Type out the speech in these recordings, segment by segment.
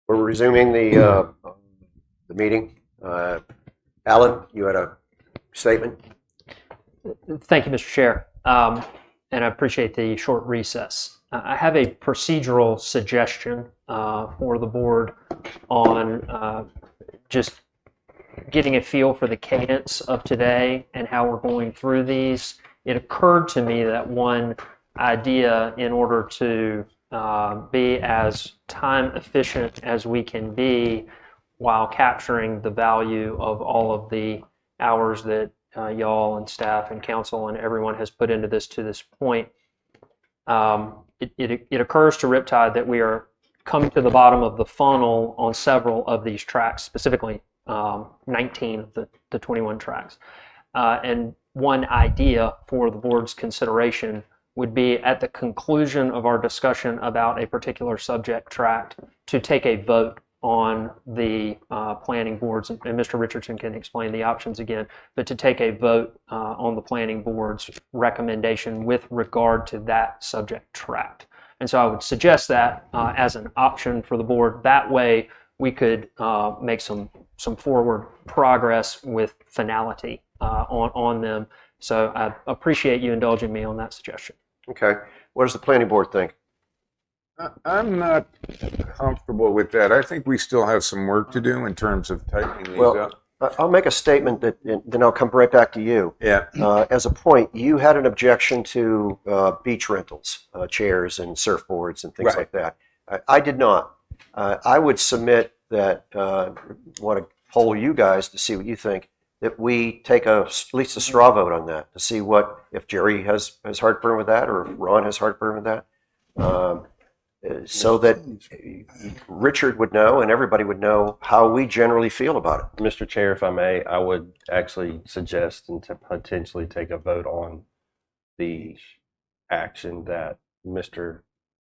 We're resuming the meeting. Alan, you had a statement? Thank you, Mr. Chair, and I appreciate the short recess. I have a procedural suggestion for the board on just getting a feel for the cadence of today and how we're going through these. It occurred to me that one idea, in order to be as time efficient as we can be while capturing the value of all of the hours that y'all and staff and council and everyone has put into this to this point, it occurs to Riptide that we are coming to the bottom of the funnel on several of these tracks, specifically 19 of the 21 tracks. And one idea for the board's consideration would be, at the conclusion of our discussion about a particular subject tract, to take a vote on the planning boards, and Mr. Richardson can explain the options again, but to take a vote on the planning board's recommendation with regard to that subject tract. And so I would suggest that as an option for the board. That way we could make some forward progress with finality on them. So I appreciate you indulging me on that suggestion. Okay. What does the planning board think? I'm not comfortable with that. I think we still have some work to do in terms of tightening these up. I'll make a statement that, then I'll come right back to you. Yeah. As a point, you had an objection to beach rentals, chairs and surfboards and things like that. I did not. I would submit that, want to poll you guys to see what you think, that we take at least a straw vote on that to see what, if Jerry has heartburn with that, or if Ron has heartburn with that, so that Richard would know and everybody would know how we generally feel about it. Mr. Chair, if I may, I would actually suggest and to potentially take a vote on the action that Mr.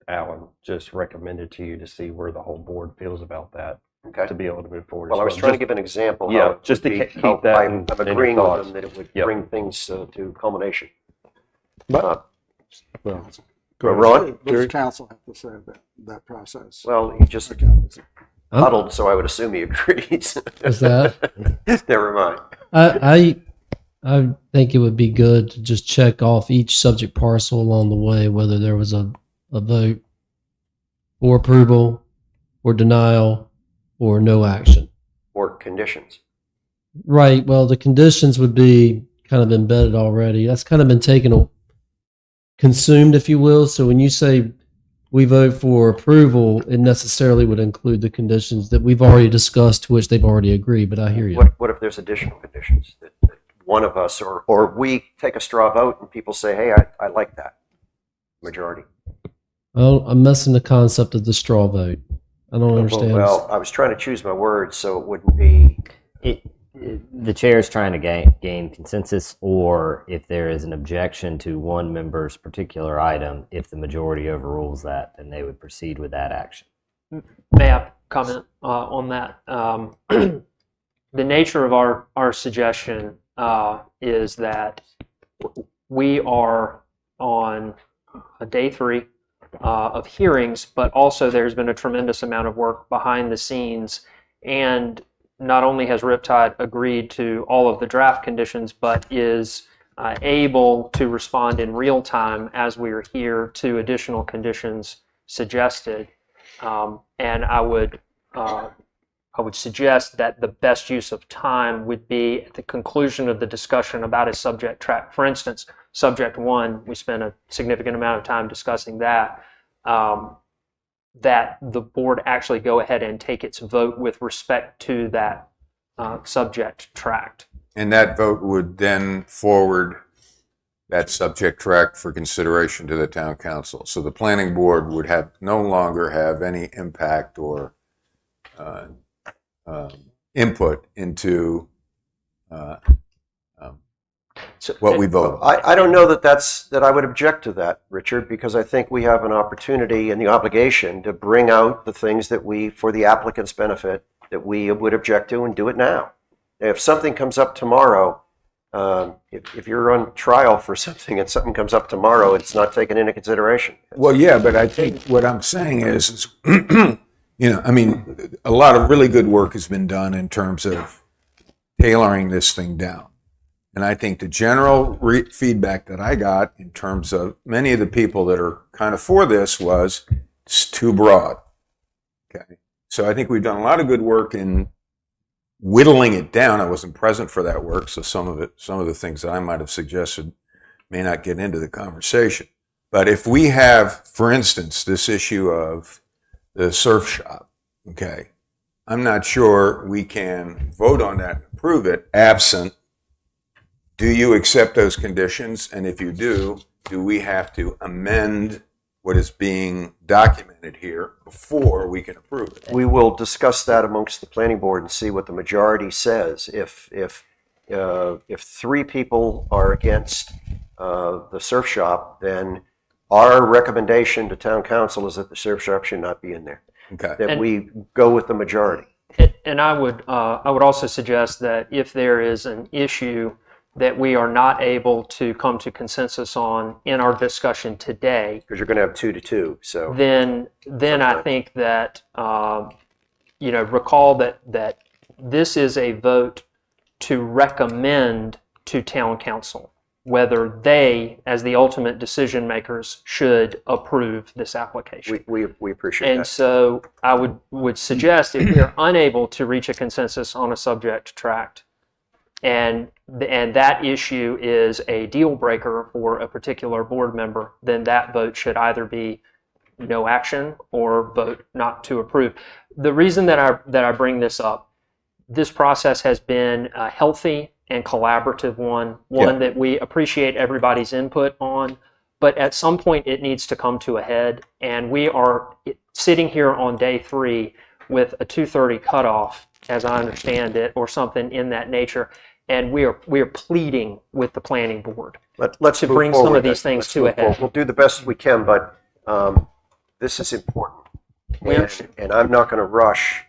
Allen just recommended to you, to see where the whole board feels about that, Okay. to be able to move forward. Well, I was trying to give an example. Yeah, how it just would to be, keep how that I'm in agreeing your with thoughts. them that it would Yep. bring things to culmination. Well, Ron? what does council have to say about that process? Well, he just Okay. huddled, so I would assume he agrees. What's that? Never mind. I think it would be good to just check off each subject parcel along the way, whether there was a vote for approval or denial or no action. Or conditions. Right. Well, the conditions would be kind of embedded already. That's kind of been consumed, if you will. So when you say we vote for approval, it necessarily would include the conditions that we've already discussed, to which they've already agreed. But I hear you. What if there's additional conditions that one of us or we take a straw vote and people say, hey, I like that majority? Well, I'm messing the concept of the straw vote. I don't understand. Well, I was trying to choose my words so it wouldn't be. The chair is trying to gain consensus, or if there is an objection to one member's particular item, if the majority overrules that, then they would proceed with that action. May I comment on that? The nature of our suggestion is that we are on day 3 of hearings, but also there's been a tremendous amount of work behind the scenes, and not only has Riptide agreed to all of the draft conditions, but is able to respond in real time as we are here to additional conditions suggested. And I would suggest that the best use of time would be at the conclusion of the discussion about a subject track. For instance, subject 1, we spent a significant amount of time discussing that, that the board actually go ahead and take its vote with respect to that subject tract. And that vote would then forward that subject tract for consideration to the town council. So the planning board would no longer have any impact or input into what we vote on. I don't know that I would object to that, Richard, because I think we have an opportunity and the obligation to bring out the things that we, for the applicant's benefit, that we would object to, and do it now. If something comes up tomorrow, if you're on trial for something and something comes up tomorrow, it's not taken into consideration. Well, yeah, but I think what I'm saying is You know, I mean, a lot of really good work has been done in terms of tailoring this thing down. And I think the general feedback that I got in terms of many of the people that are kind of for this was it's too broad. Okay. So I think we've done a lot of good work in whittling it down. I wasn't present for that work, so some of the things that I might have suggested may not get into the conversation. But if we have, for instance, this issue of the surf shop, okay, I'm not sure we can vote on that and approve it absent. Do you accept those conditions? And if you do we have to amend what is being documented here before we can approve it? We will discuss that amongst the planning board and see what the majority says. If 3 people are against the surf shop, then our recommendation to town council is that the surf shop should not be in there. Okay. That we go with the majority. And I would also suggest that if there is an issue that we are not able to come to consensus on in our discussion today, Because you're going to have 2 to 2. So then I think that recall that this is a vote to recommend to town council whether they, as the ultimate decision makers, should approve this application. we appreciate And that. so I would suggest if we are unable to reach a consensus on a subject tract, and that issue is a deal breaker for a particular board member, then that vote should either be no action or vote not to approve. The reason that I bring this up, this process has been a healthy and collaborative one that we appreciate everybody's input on, but at some point it needs to come to a head, and we are sitting here on day 3 with a 2:30 cutoff, as I understand it, or something in that nature, and we are pleading with the planning board Let's to move bring some forward. of these things Let's to move a head. forward. We'll do the best we can, but this is important. We And, understand. and I'm not going to rush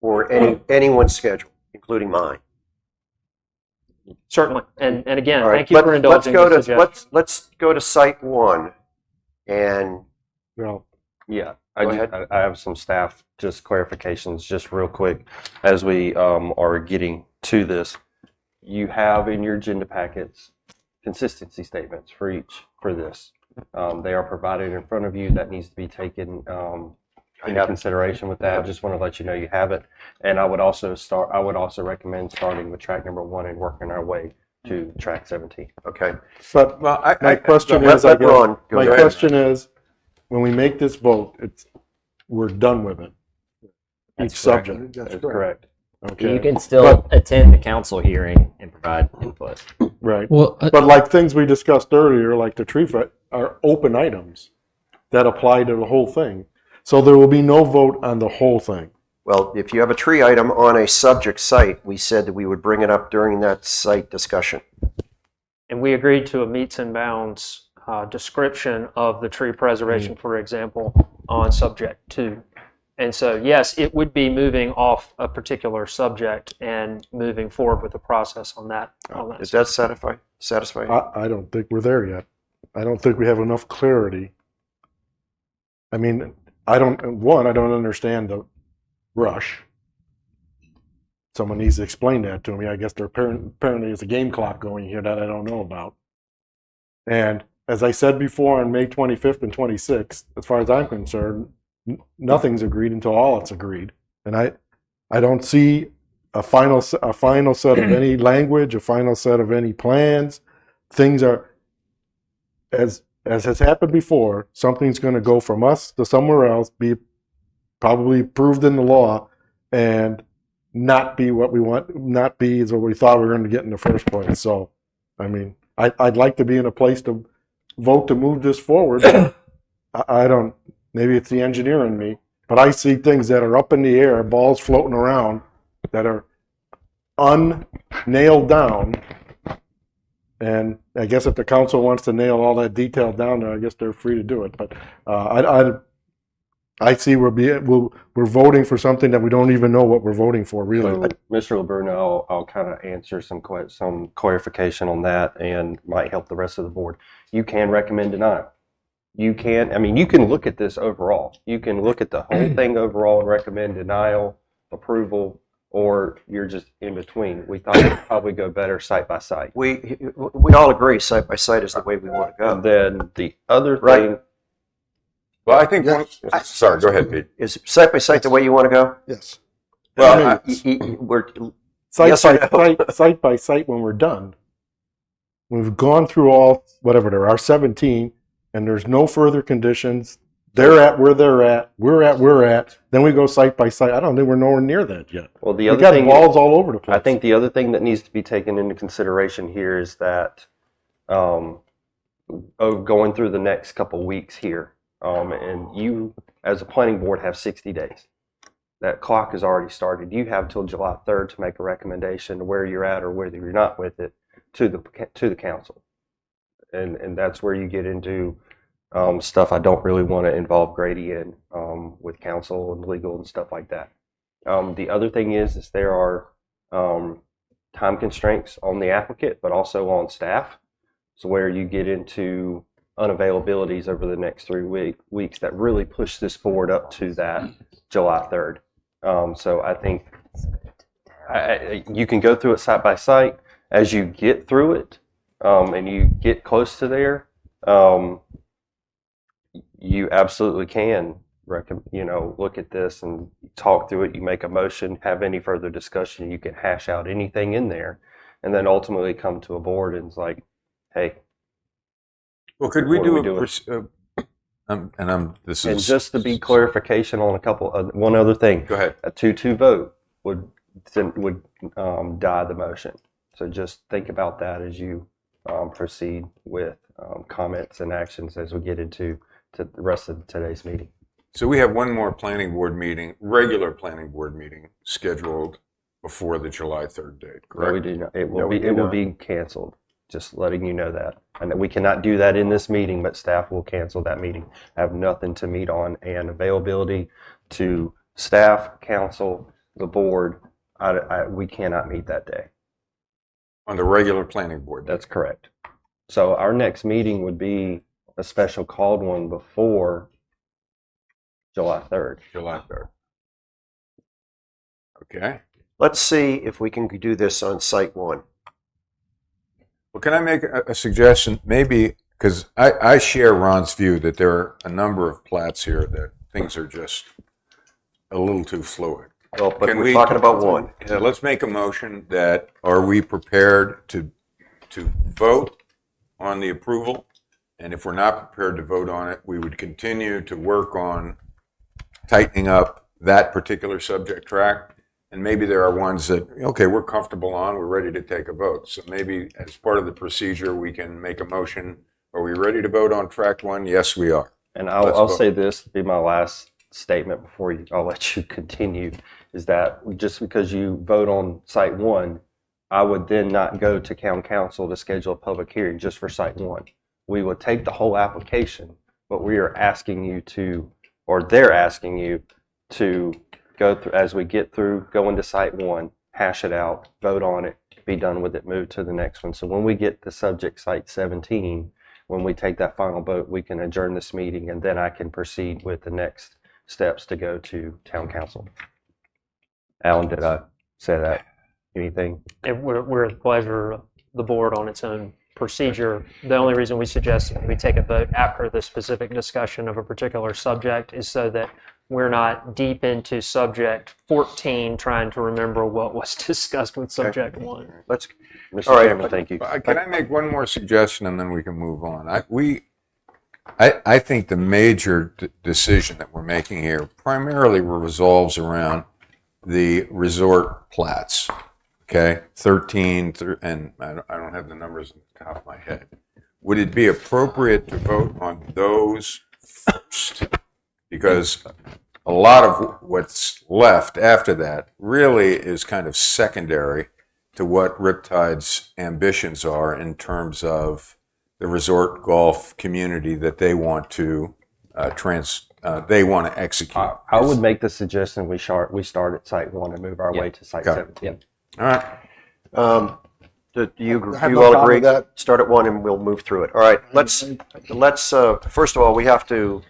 for anyone's schedule, including mine. Certainly, and again, All right, thank you for indulging the suggestion. let's go to site 1, and Well, Yeah, Go ahead. I have some staff just clarifications, just real quick, as we are getting to this. You have in your agenda packets consistency statements for this. They are provided in front of you. That needs to be taken into consideration with that. Just want to let you know you have it. And I would also recommend starting with track number 1 and working our way to track 17. okay. but Well, my question let- is, I let guess, Ron go my ahead. question is, when we make this vote, we're done with it. That's Each correct. subject. That's correct. Okay. You can still attend the council hearing and provide input. Right. Well, But like things we discussed earlier, like the tree fight, are open items that apply to the whole thing. So there will be no vote on the whole thing. Well, if you have a tree item on a subject site, we said that we would bring it up during that site discussion. And we agreed to a meets and bounds description of the tree preservation, for example, on subject 2. And so, yes, it would be moving off a particular subject and moving forward with the process on that. Does that satisfy you? I don't think we're there yet. I don't think we have enough clarity. I mean, I don't understand the rush. Someone needs to explain that to me. I guess there apparently is a game clock going here that I don't know about. And as I said before, on May 25th and 26th, as far as I'm concerned, nothing's agreed until all it's agreed. And I don't see a final set of any language, a final set of any plans. Things are, as has happened before, something's going to go from us to somewhere else, be probably proved in the law, and not be what we want, not be what we thought we were going to get in the first place. So, I mean, I'd like to be in a place to vote to move this forward. I don't, maybe it's the engineer in me, but I see things that are up in the air, balls floating around that are unnailed down. And I guess if the council wants to nail all that detail down there, I guess they're free to do it. But I see we're voting for something that we don't even know what we're voting for, really. So, Mr. LeBruno, I'll kind of answer some clarification on that and might help the rest of the board. You can recommend denial. you can, I mean, you can look at this overall. You can look at the whole thing overall and recommend denial, approval, or you're just in between. We thought it'd probably go better site by site. We all agree site by site is the way we want to And go. then the other Right. thing, Well, I think sorry, go ahead, Pete. Is site by site the way you want to go? Yes. Well, We're Site Yes or by site by site when we're done. We've gone through all, whatever there are, 17, and there's no further conditions. They're at where they're at. We're at where we're at. Then we go site by site. I don't think we're nowhere near that yet. well, the We other got thing, balls all over the place. I think the other thing that needs to be taken into consideration here is that going through the next couple weeks here, and you as a planning board have 60 days. That clock has already started. You have till July 3rd to make a recommendation to where you're at or whether you're not with it to the council, and that's where you get into stuff I don't really want to involve Grady in with council and legal and stuff like that. The other thing is there are time constraints on the applicant, but also on staff. So where you get into unavailabilities over the next 3 weeks that really push this forward up to that July 3rd. So I think you can go through it site by site. As you get through it and you get close to there, you absolutely can look at this and talk through it. You make a motion, have any further discussion. You can hash out anything in there, and then ultimately come to a board and it's like, hey. Well, could we What do are we this And is just to be clarification on one other thing, Go ahead. a 2-2 vote would die the motion. So just think about that as you proceed with comments and actions as we get into the rest of today's meeting. So we have one more planning board meeting, regular planning board meeting scheduled before the July 3rd date, No, we correct? do not. It No, will we be. do It will not. be canceled. Just letting you know that, and that we cannot do that in this meeting. But staff will cancel that meeting. I have nothing to meet on, and availability to staff, council, the board. We cannot meet that day. On the regular planning board. That's correct. So our next meeting would be a special called one before July 3rd. July 3rd. Okay. let's see if we can do this on site one. Well, can I make a suggestion? Maybe, because I share Ron's view that there are a number of plats here that things are just a little too fluid. Well, but Can we're we- talking about one. Yeah, let's make a motion that, are we prepared to vote on the approval? And if we're not prepared to vote on it, we would continue to work on tightening up that particular subject track. And maybe there are ones that, okay, we're comfortable on, we're ready to take a vote. So maybe as part of the procedure, we can make a motion. Are we ready to vote on track one? Yes, we are. And Let's I'll vote. say this, be my last statement before I'll let you continue, is that just because you vote on site one, I would then not go to town council to schedule a public hearing just for site one. We would take the whole application, but we are asking you to, or they're asking you to go through, as we get through, go into site one, hash it out, vote on it, be done with it, move to the next one. So when we get to subject site 17, when we take that final vote, we can adjourn this meeting and then I can proceed with the next steps to go to town council. Alan, did I say that? Anything? We're at the pleasure of the board on its own procedure. The only reason we suggest that we take a vote after the specific discussion of a particular subject is so that we're not deep into subject 14 trying to remember what was discussed with subject 1. Let's, Mr. All right. Chairman, thank you. Can I make one more suggestion and then we can move on? I think the major decision that we're making here primarily revolves around the resort plats. Okay, 13, and I don't have the numbers on the top of my head. Would it be appropriate to vote on those first? Because a lot of what's left after that really is kind of secondary to what Riptide's ambitions are in terms of the resort golf community that they want to execute. I would make the suggestion we start at site one and move our way to site Got it. 17. All right. Do you I have you no all problem agree? with that. Start at 1 and we'll move through it. All right, let's first of all, we have to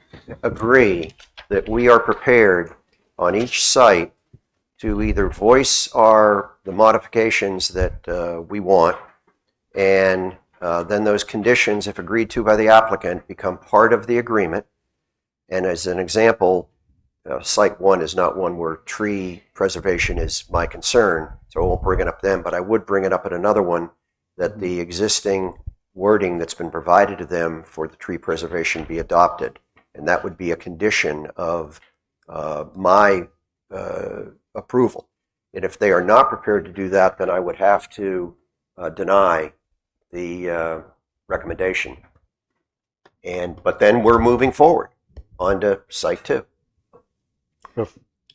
agree that we are prepared on each site to either voice the modifications that we want, and then those conditions, if agreed to by the applicant, become part of the agreement. And as an example, Site 1 is not one where tree preservation is my concern, so I won't bring it up then, but I would bring it up at another one, that the existing wording that's been provided to them for the tree preservation be adopted. And that would be a condition of my approval. And if they are not prepared to do that, then I would have to deny the recommendation. But then we're moving forward onto Site 2.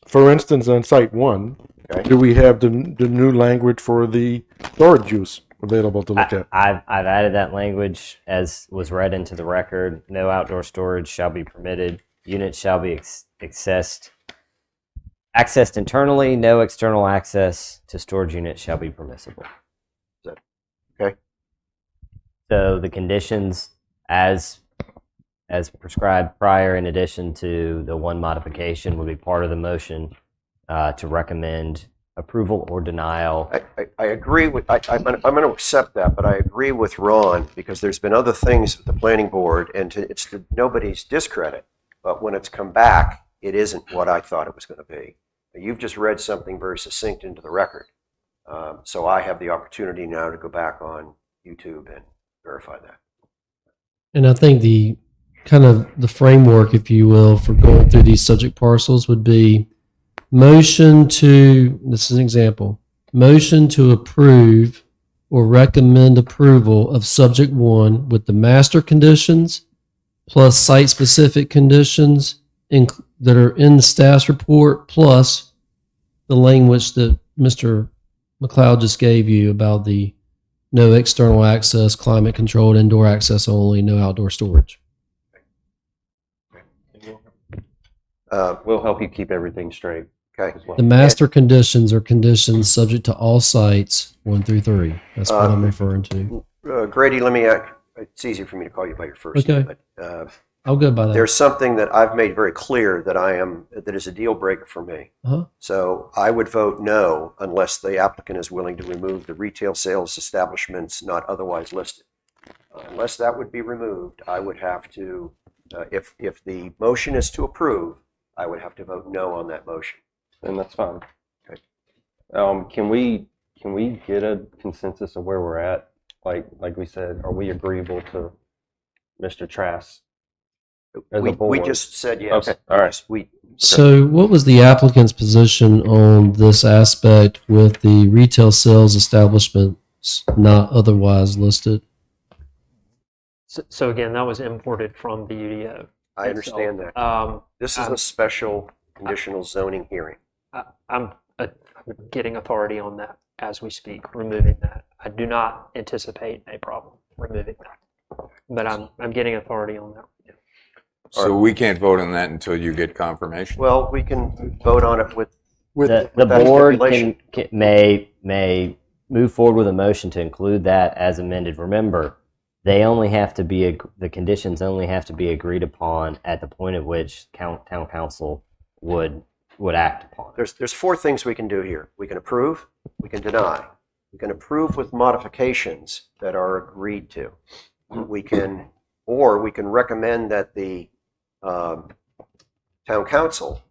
For instance, on Site 1, Okay. do we have the new language for the storage use available to look at? I've added that language as was read into the record. No outdoor storage shall be permitted. Units shall be accessed internally. No external access to storage units shall be permissible. Okay. So the conditions as prescribed prior, in addition to the one modification, would be part of the motion to recommend approval or denial. I agree with, I'm going to accept that, but I agree with Ron, because there's been other things with the planning board, and it's to nobody's discredit, but when it's come back, it isn't what I thought it was going to be. You've just read something very succinct into the record. So I have the opportunity now to go back on YouTube and verify that. And I think the framework, if you will, for going through these subject parcels would be motion to, this is an example, motion to approve or recommend approval of subject 1 with the master conditions plus site-specific conditions that are in the staff's report, plus the language that Mr. McLeod just gave you about the no external access, climate-controlled, indoor access only, no outdoor storage. We'll help you keep everything straight. Okay. as well. The master conditions are conditions subject to all sites 1 through 3. That's what I'm referring to. Grady, it's easy for me to call you by your first Okay. name, but I'll go by that. there's something that I've made very clear that is a deal breaker for me. Uh-huh. So I would vote no unless the applicant is willing to remove the retail sales establishments not otherwise listed. Unless that would be removed, I would have to, if the motion is to approve, I would have to vote no on that motion. And that's fine. Okay. Can we get a consensus of where we're at? Like we said, are we agreeable to Mr. Trask as a We board? just said yes. Okay, all right. So what was the applicant's position on this aspect with the retail sales establishments not otherwise listed? So again, that was imported from the UDO. I understand that. This is I'm- a special conditional zoning hearing. I'm getting authority on that as we speak, removing that. I do not anticipate a problem removing that, but I'm getting authority on that. So we can't vote on that until you get confirmation? Well, we can vote on it with The that board stipulation. may move forward with a motion to include that as amended. Remember, they only have to be the conditions only have to be agreed upon at the point at which town council would act upon it. There's 4 things we can do here. We can approve, we can deny, we can approve with modifications that are agreed to. We can recommend that the town council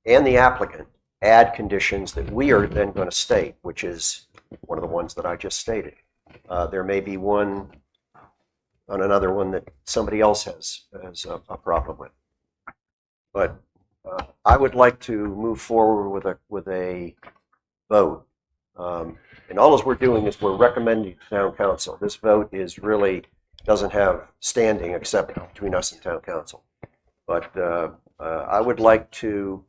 and the applicant add conditions that we are then going to state, which is one of the ones that I just stated. There may be one on another one that somebody else has a problem with. But I would like to move forward with a vote. And all we're doing is we're recommending to town council. This vote doesn't have standing except between us and town council. But I would like to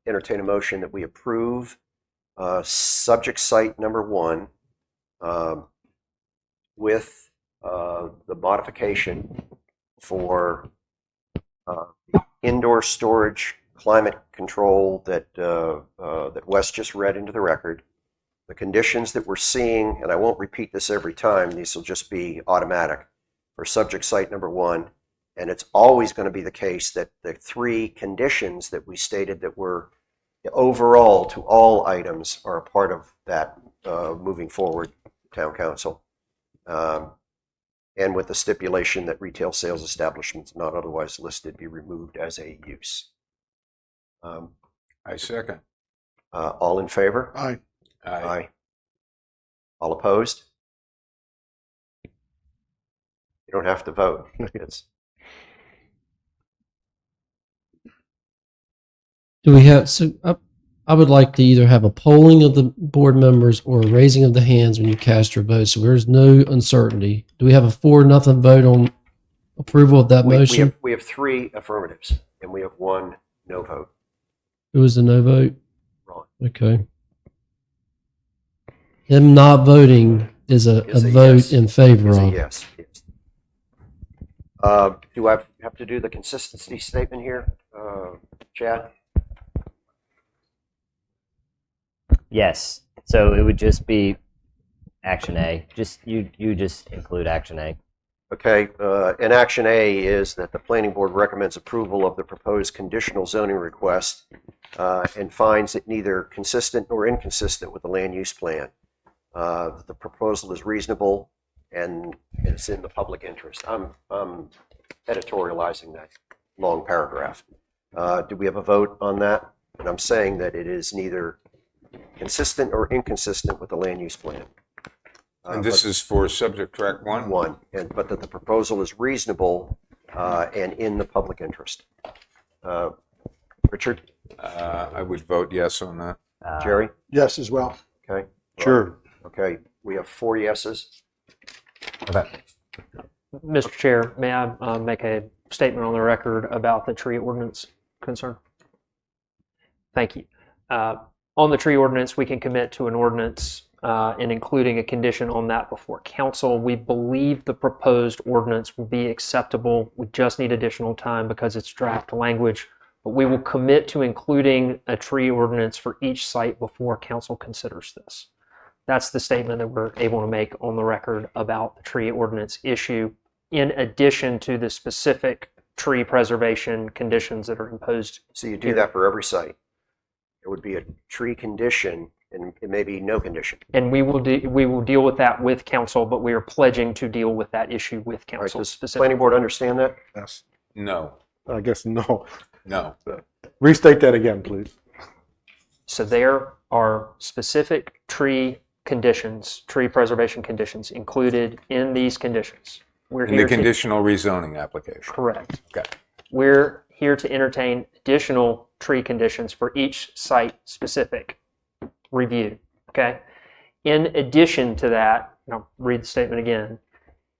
entertain a motion that we approve subject site number 1 with the modification for indoor storage climate control that Wes just read into the record, The conditions that we're seeing, and I won't repeat this every time, these will just be automatic for subject site number 1. And it's always going to be the case that the 3 conditions that we stated that were overall to all items are a part of that moving forward, town council. And with the stipulation that retail sales establishments not otherwise listed be removed as a use. I second. All in favor? Aye. Aye. All opposed? You don't have to vote. It's Do we have, so I would like to either have a polling of the board members or a raising of the hands when you cast your vote, so there's no uncertainty. Do we have a 4-0 vote on approval of that motion? we have 3 affirmatives and we have 1 no vote. Who was the no vote? Ron. Okay. Him not voting is a Is a vote yes. in favor Is a of. yes. Do I have to do the consistency statement here, Chad? Yes. So it would just be action A. Just you just include action A. Okay, and action A is that the planning board recommends approval of the proposed conditional zoning request and finds it neither consistent nor inconsistent with the land use plan. The proposal is reasonable and it's in the public interest. I'm editorializing that long paragraph. Do we have a vote on that? And I'm saying that it is neither consistent or inconsistent with the land use plan. And this is for subject track 1? But that the proposal is reasonable and in the public interest. Richard, I would vote yes on that. Jerry, Yes, as well. okay, Sure. okay. We have 4 yeses. Mr. Chair, may I make a statement on the record about the tree ordinance concern? Thank you. On the tree ordinance, we can commit to an ordinance and including a condition on that before council. We believe the proposed ordinance will be acceptable. We just need additional time because it's draft language. But we will commit to including a tree ordinance for each site before council considers this. That's the statement that we're able to make on the record about the tree ordinance issue, in addition to the specific tree preservation conditions that are imposed. So you do that for every site. There would be a tree condition and it may be no condition. And we will deal with that with council, but we are pledging to deal with that issue with All right, council does the specifically. planning board understand that? Yes. No. I guess no. No. Restate that again, please. So there are specific tree conditions, tree preservation conditions included in these conditions. We're In the here to, conditional rezoning application. correct. Okay. We're here to entertain additional tree conditions for each site specific review. Okay. In addition to that, I'll read the statement again.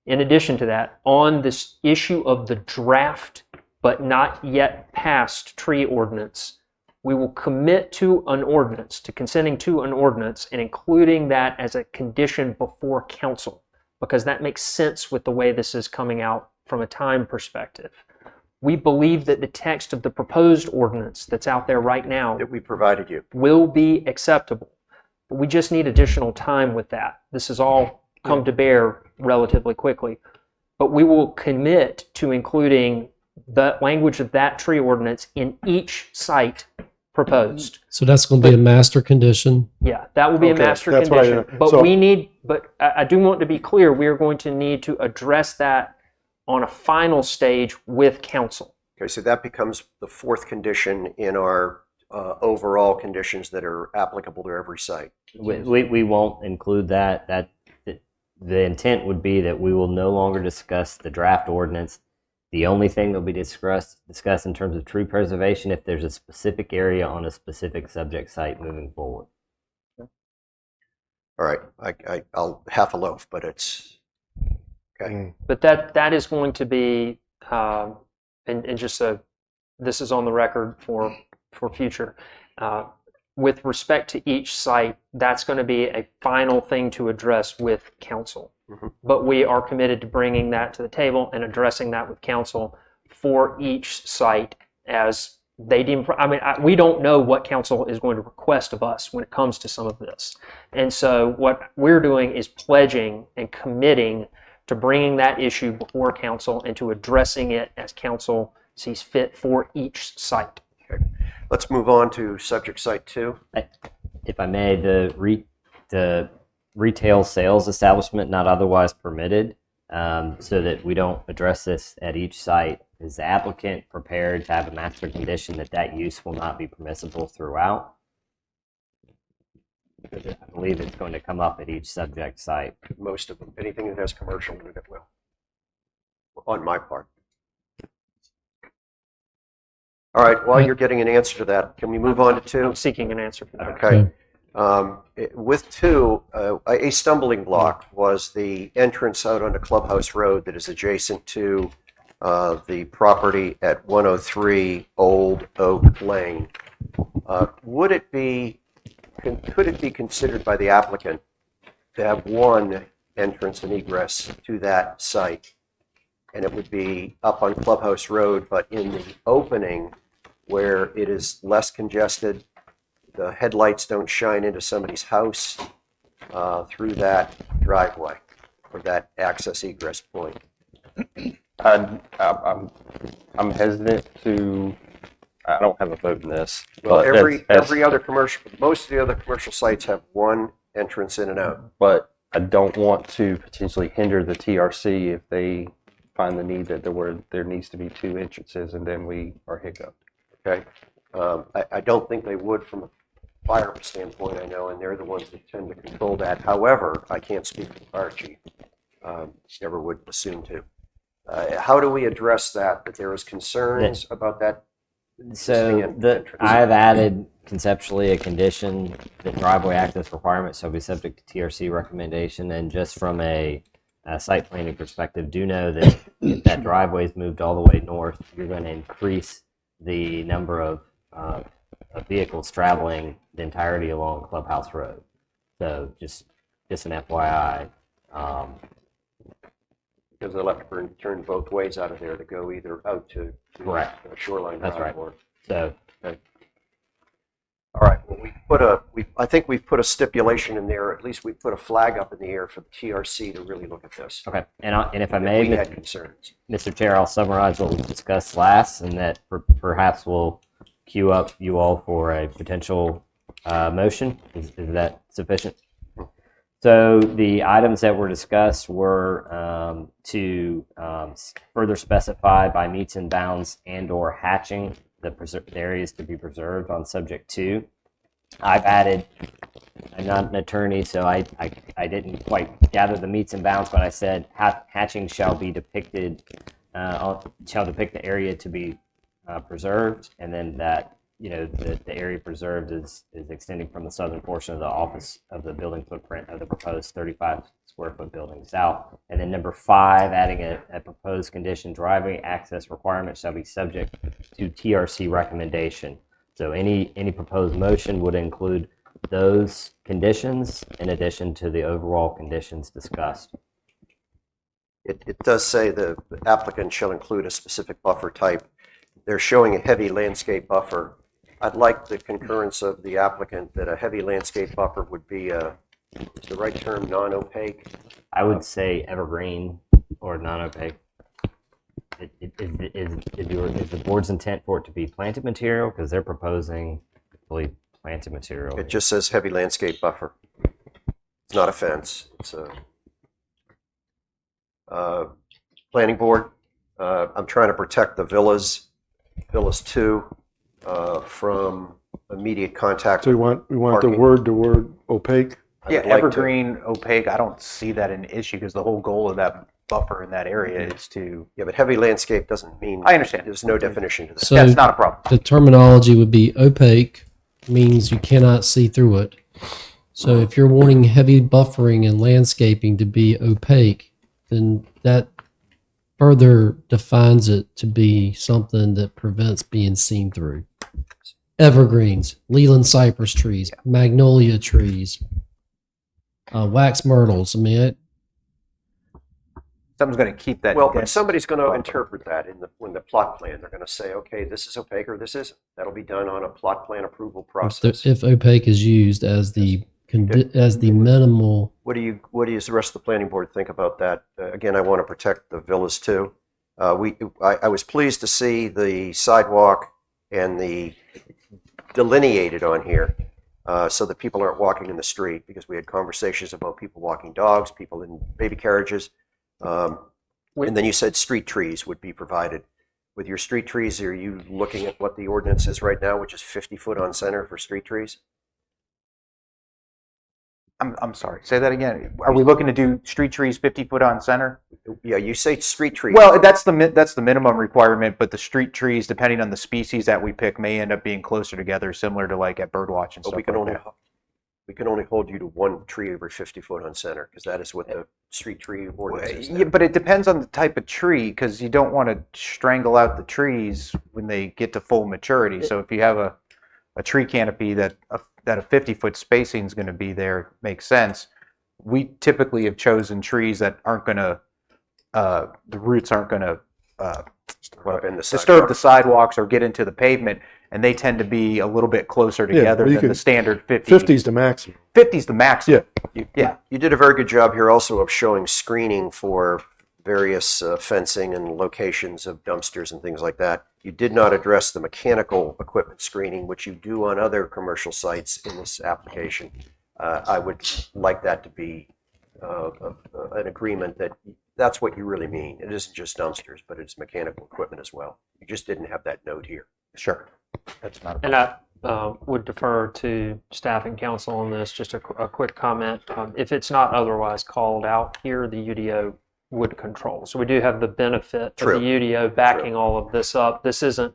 In addition to that, on this issue of the draft but not yet passed tree ordinance, we will commit to an ordinance, to consenting to an ordinance and including that as a condition before council, because that makes sense with the way this is coming out from a time perspective. We believe that the text of the proposed ordinance that's out there right now That we provided you. will be acceptable. But we just need additional time with that. This has all come to bear relatively quickly. But we will commit to including the language of that tree ordinance in each site proposed. So that's going to be a master condition. Yeah, that will be Okay, a master that's what I- condition. But so- I do want to be clear, we are going to need to address that on a final stage with council. Okay, so that becomes the 4th condition in our overall conditions that are applicable to every site. We won't include that. The intent would be that we will no longer discuss the draft ordinance. The only thing that will be discussed in terms of tree preservation if there's a specific area on a specific subject site moving forward. All right, I'll half a loaf, but it's okay. But that is going to be, and just this is on the record for future. With respect to each site, that's going to be a final thing to address with council. Mhm. But we are committed to bringing that to the table and addressing that with council for each site as they deem, I mean, we don't know what council is going to request of us when it comes to some of this. And so what we're doing is pledging and committing to bringing that issue before council and to addressing it as council sees fit for each site. Let's move on to subject site 2. If I may, the retail sales establishment not otherwise permitted, so that we don't address this at each site. Is the applicant prepared to have a master condition that use will not be permissible throughout? Because I believe it's going to come up at each subject site. Most of them. Anything that has commercial in it will. On my part. All right, while you're getting an answer to that, can we move on to 2? I'm seeking an answer for that. Okay. With 2, a stumbling block was the entrance out onto Clubhouse Road that is adjacent to the property at 103 Old Oak Lane. Could it be considered by the applicant to have one entrance and egress to that site? And it would be up on Clubhouse Road, but in the opening where it is less congested, the headlights don't shine into somebody's house through that driveway or that access egress point. I'm hesitant to. I don't have a vote in this. Well, but every other commercial, most of the other commercial sites have one entrance in and out. But I don't want to potentially hinder the TRC if they find the need that there needs to be 2 entrances, and then we are hiccuped. Okay, I don't think they would from a fire standpoint, I know, and they're the ones that tend to control that. However, I can't speak for the fire chief. Never would assume to. How do we address that there is concerns about that? So I have added conceptually a condition that driveway access requirements shall be subject to TRC recommendation, and just from a site planning perspective, do know that if that driveway is moved all the way north, you're going to increase the number of vehicles traveling the entirety along Clubhouse Road. So just an FYI. Because they'll have to turn both ways out of there to go either out to Correct. Shoreline That's Drive right. or. So All right. Well, I think we've put a stipulation in there. At least we put a flag up in the air for the TRC to really look at this. okay, and if I If may, we had concerns. Mr. Chair, I'll summarize what we discussed last, and that perhaps we'll queue up you all for a potential motion. Is that sufficient? So the items that were discussed were to further specify by meets and bounds and/or hatching the areas to be preserved on subject 2. I've added. I'm not an attorney, so I didn't quite gather the meets and bounds, but I said hatching shall be depicted, shall depict the area to be preserved, and then that the area preserved is extending from the southern portion of the office of the building footprint of the proposed 35 square foot building south. And then number 5, adding a proposed condition: driveway access requirements shall be subject to TRC recommendation. So any proposed motion would include those conditions in addition to the overall conditions discussed. It does say the applicant shall include a specific buffer type. They're showing a heavy landscape buffer. I'd like the concurrence of the applicant that a heavy landscape buffer would be is the right term, non-opaque? I would say evergreen or non-opaque. Is the board's intent for it to be planted material? Because they're proposing, I believe, planted material. It just says heavy landscape buffer. It's not a fence. It's a planning board. I'm trying to protect the villas 2 from immediate contact. So we want the Parking. word opaque. I Yeah, would like to- evergreen, opaque, I don't see that an issue because the whole goal of that buffer in that area is to, Yeah, but heavy landscape doesn't mean. I understand. There's no definition to that. So That's not a problem. the terminology would be opaque, means you cannot see through it. So if you're wanting heavy buffering and landscaping to be opaque, then that further defines it to be something that prevents being seen through. Evergreens, Leland cypress trees, magnolia trees, wax myrtles. I mean, Something's going to keep that. Well, but dense somebody's going to buffer. interpret that when the plot plan. They're going to say, okay, this is opaque or this isn't. That'll be done on a plot plan approval process. If opaque is used as the as the minimal. What do you the rest of the planning board think about that? Again, I want to protect the villas too. I was pleased to see the sidewalk and the delineated on here, so that people aren't walking in the street, because we had conversations about people walking dogs, people in baby carriages. And then you said street trees would be provided. With your street trees, are you looking at what the ordinance is right now, which is 50 foot on center for street trees? I'm sorry. Say that again. Are we looking to do street trees 50 foot on center? Yeah, you say street trees. Well, that's the minimum requirement, but the street trees, depending on the species that we pick, may end up being closer together, similar to like at birdwatch and but stuff we can like only that. we can only hold you to one tree every 50 foot on center, because that is what the street tree ordinance is. Yeah, but it depends on the type of tree, because you don't want to strangle out the trees when they get to full maturity. So if you have a tree canopy that a 50-foot spacing is going to be there, makes sense. We typically have chosen trees that aren't going to, the roots aren't going to disturb the sidewalks or get into the pavement, and they tend to be a little bit closer together than the standard 50. 50's the maximum. 50's the maximum. Yeah. You did a very good job here also of showing screening for various fencing and locations of dumpsters and things like that. You did not address the mechanical equipment screening, which you do on other commercial sites in this application. I would like that to be an agreement that that's what you really mean. It isn't just dumpsters, but it's mechanical equipment as well. You just didn't have that note here. Sure. That's not a And I would defer to staff and council on this. Just a quick comment. If it's not otherwise called out here, the UDO would control. So we do have the benefit True. of the UDO backing True. all of this up. This isn't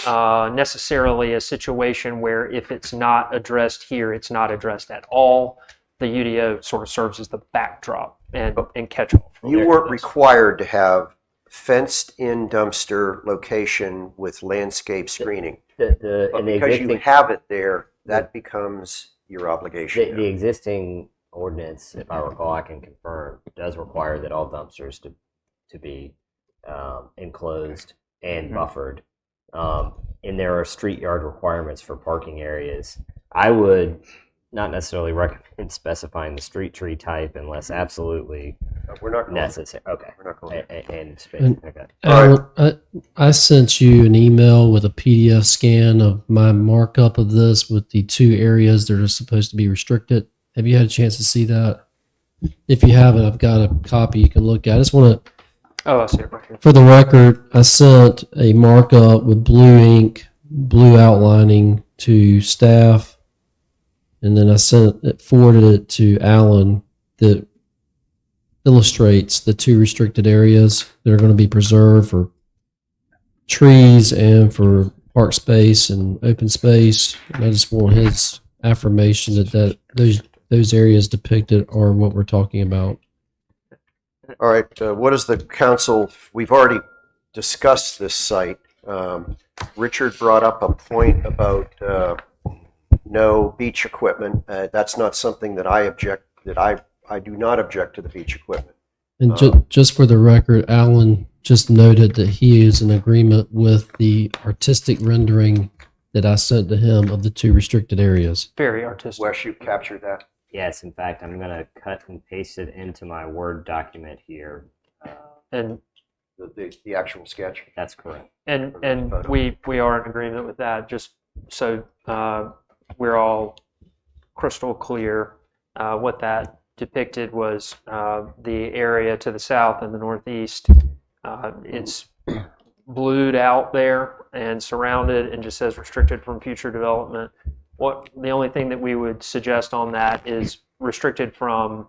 necessarily a situation where if it's not addressed here, it's not addressed at all. The UDO sort of serves as the backdrop and catch-all. You weren't required to have fenced-in dumpster location with landscape screening. But And the because you existing have it there, that becomes your obligation. the existing ordinance, if I recall, I can confirm, does require that all dumpsters to be enclosed and buffered. And there are street yard requirements for parking areas. I would not necessarily recommend specifying the street tree type unless absolutely We're not going to. necessary. Okay. We're not going to. And okay. Alan, I sent you an email with a PDF scan of my markup of this with the two areas that are supposed to be restricted. Have you had a chance to see that? If you haven't, I've got a copy you can look at. I just want to, Oh, I see it right here. for the record, I sent a markup with blue ink, blue outlining to staff, and then I forwarded it to Alan that illustrates the two restricted areas that are going to be preserved for trees and for park space and open space. And I just want his affirmation that those areas depicted are what we're talking about. All right. What is the council? We've already discussed this site. Richard brought up a point about no beach equipment. That's not something that I object. I do not object to the beach equipment. And just for the record, Alan just noted that he is in agreement with the artistic rendering that I sent to him of the two restricted areas. Very artistic. Wes, you captured that. Yes, in fact, I'm going to cut and paste it into my Word document here. And The actual sketch. That's correct. And we are in agreement with that. Just so we're all crystal clear, what that depicted was the area to the south and the northeast. It's blued out there and surrounded, and just says restricted from future development. The only thing that we would suggest on that is restricted from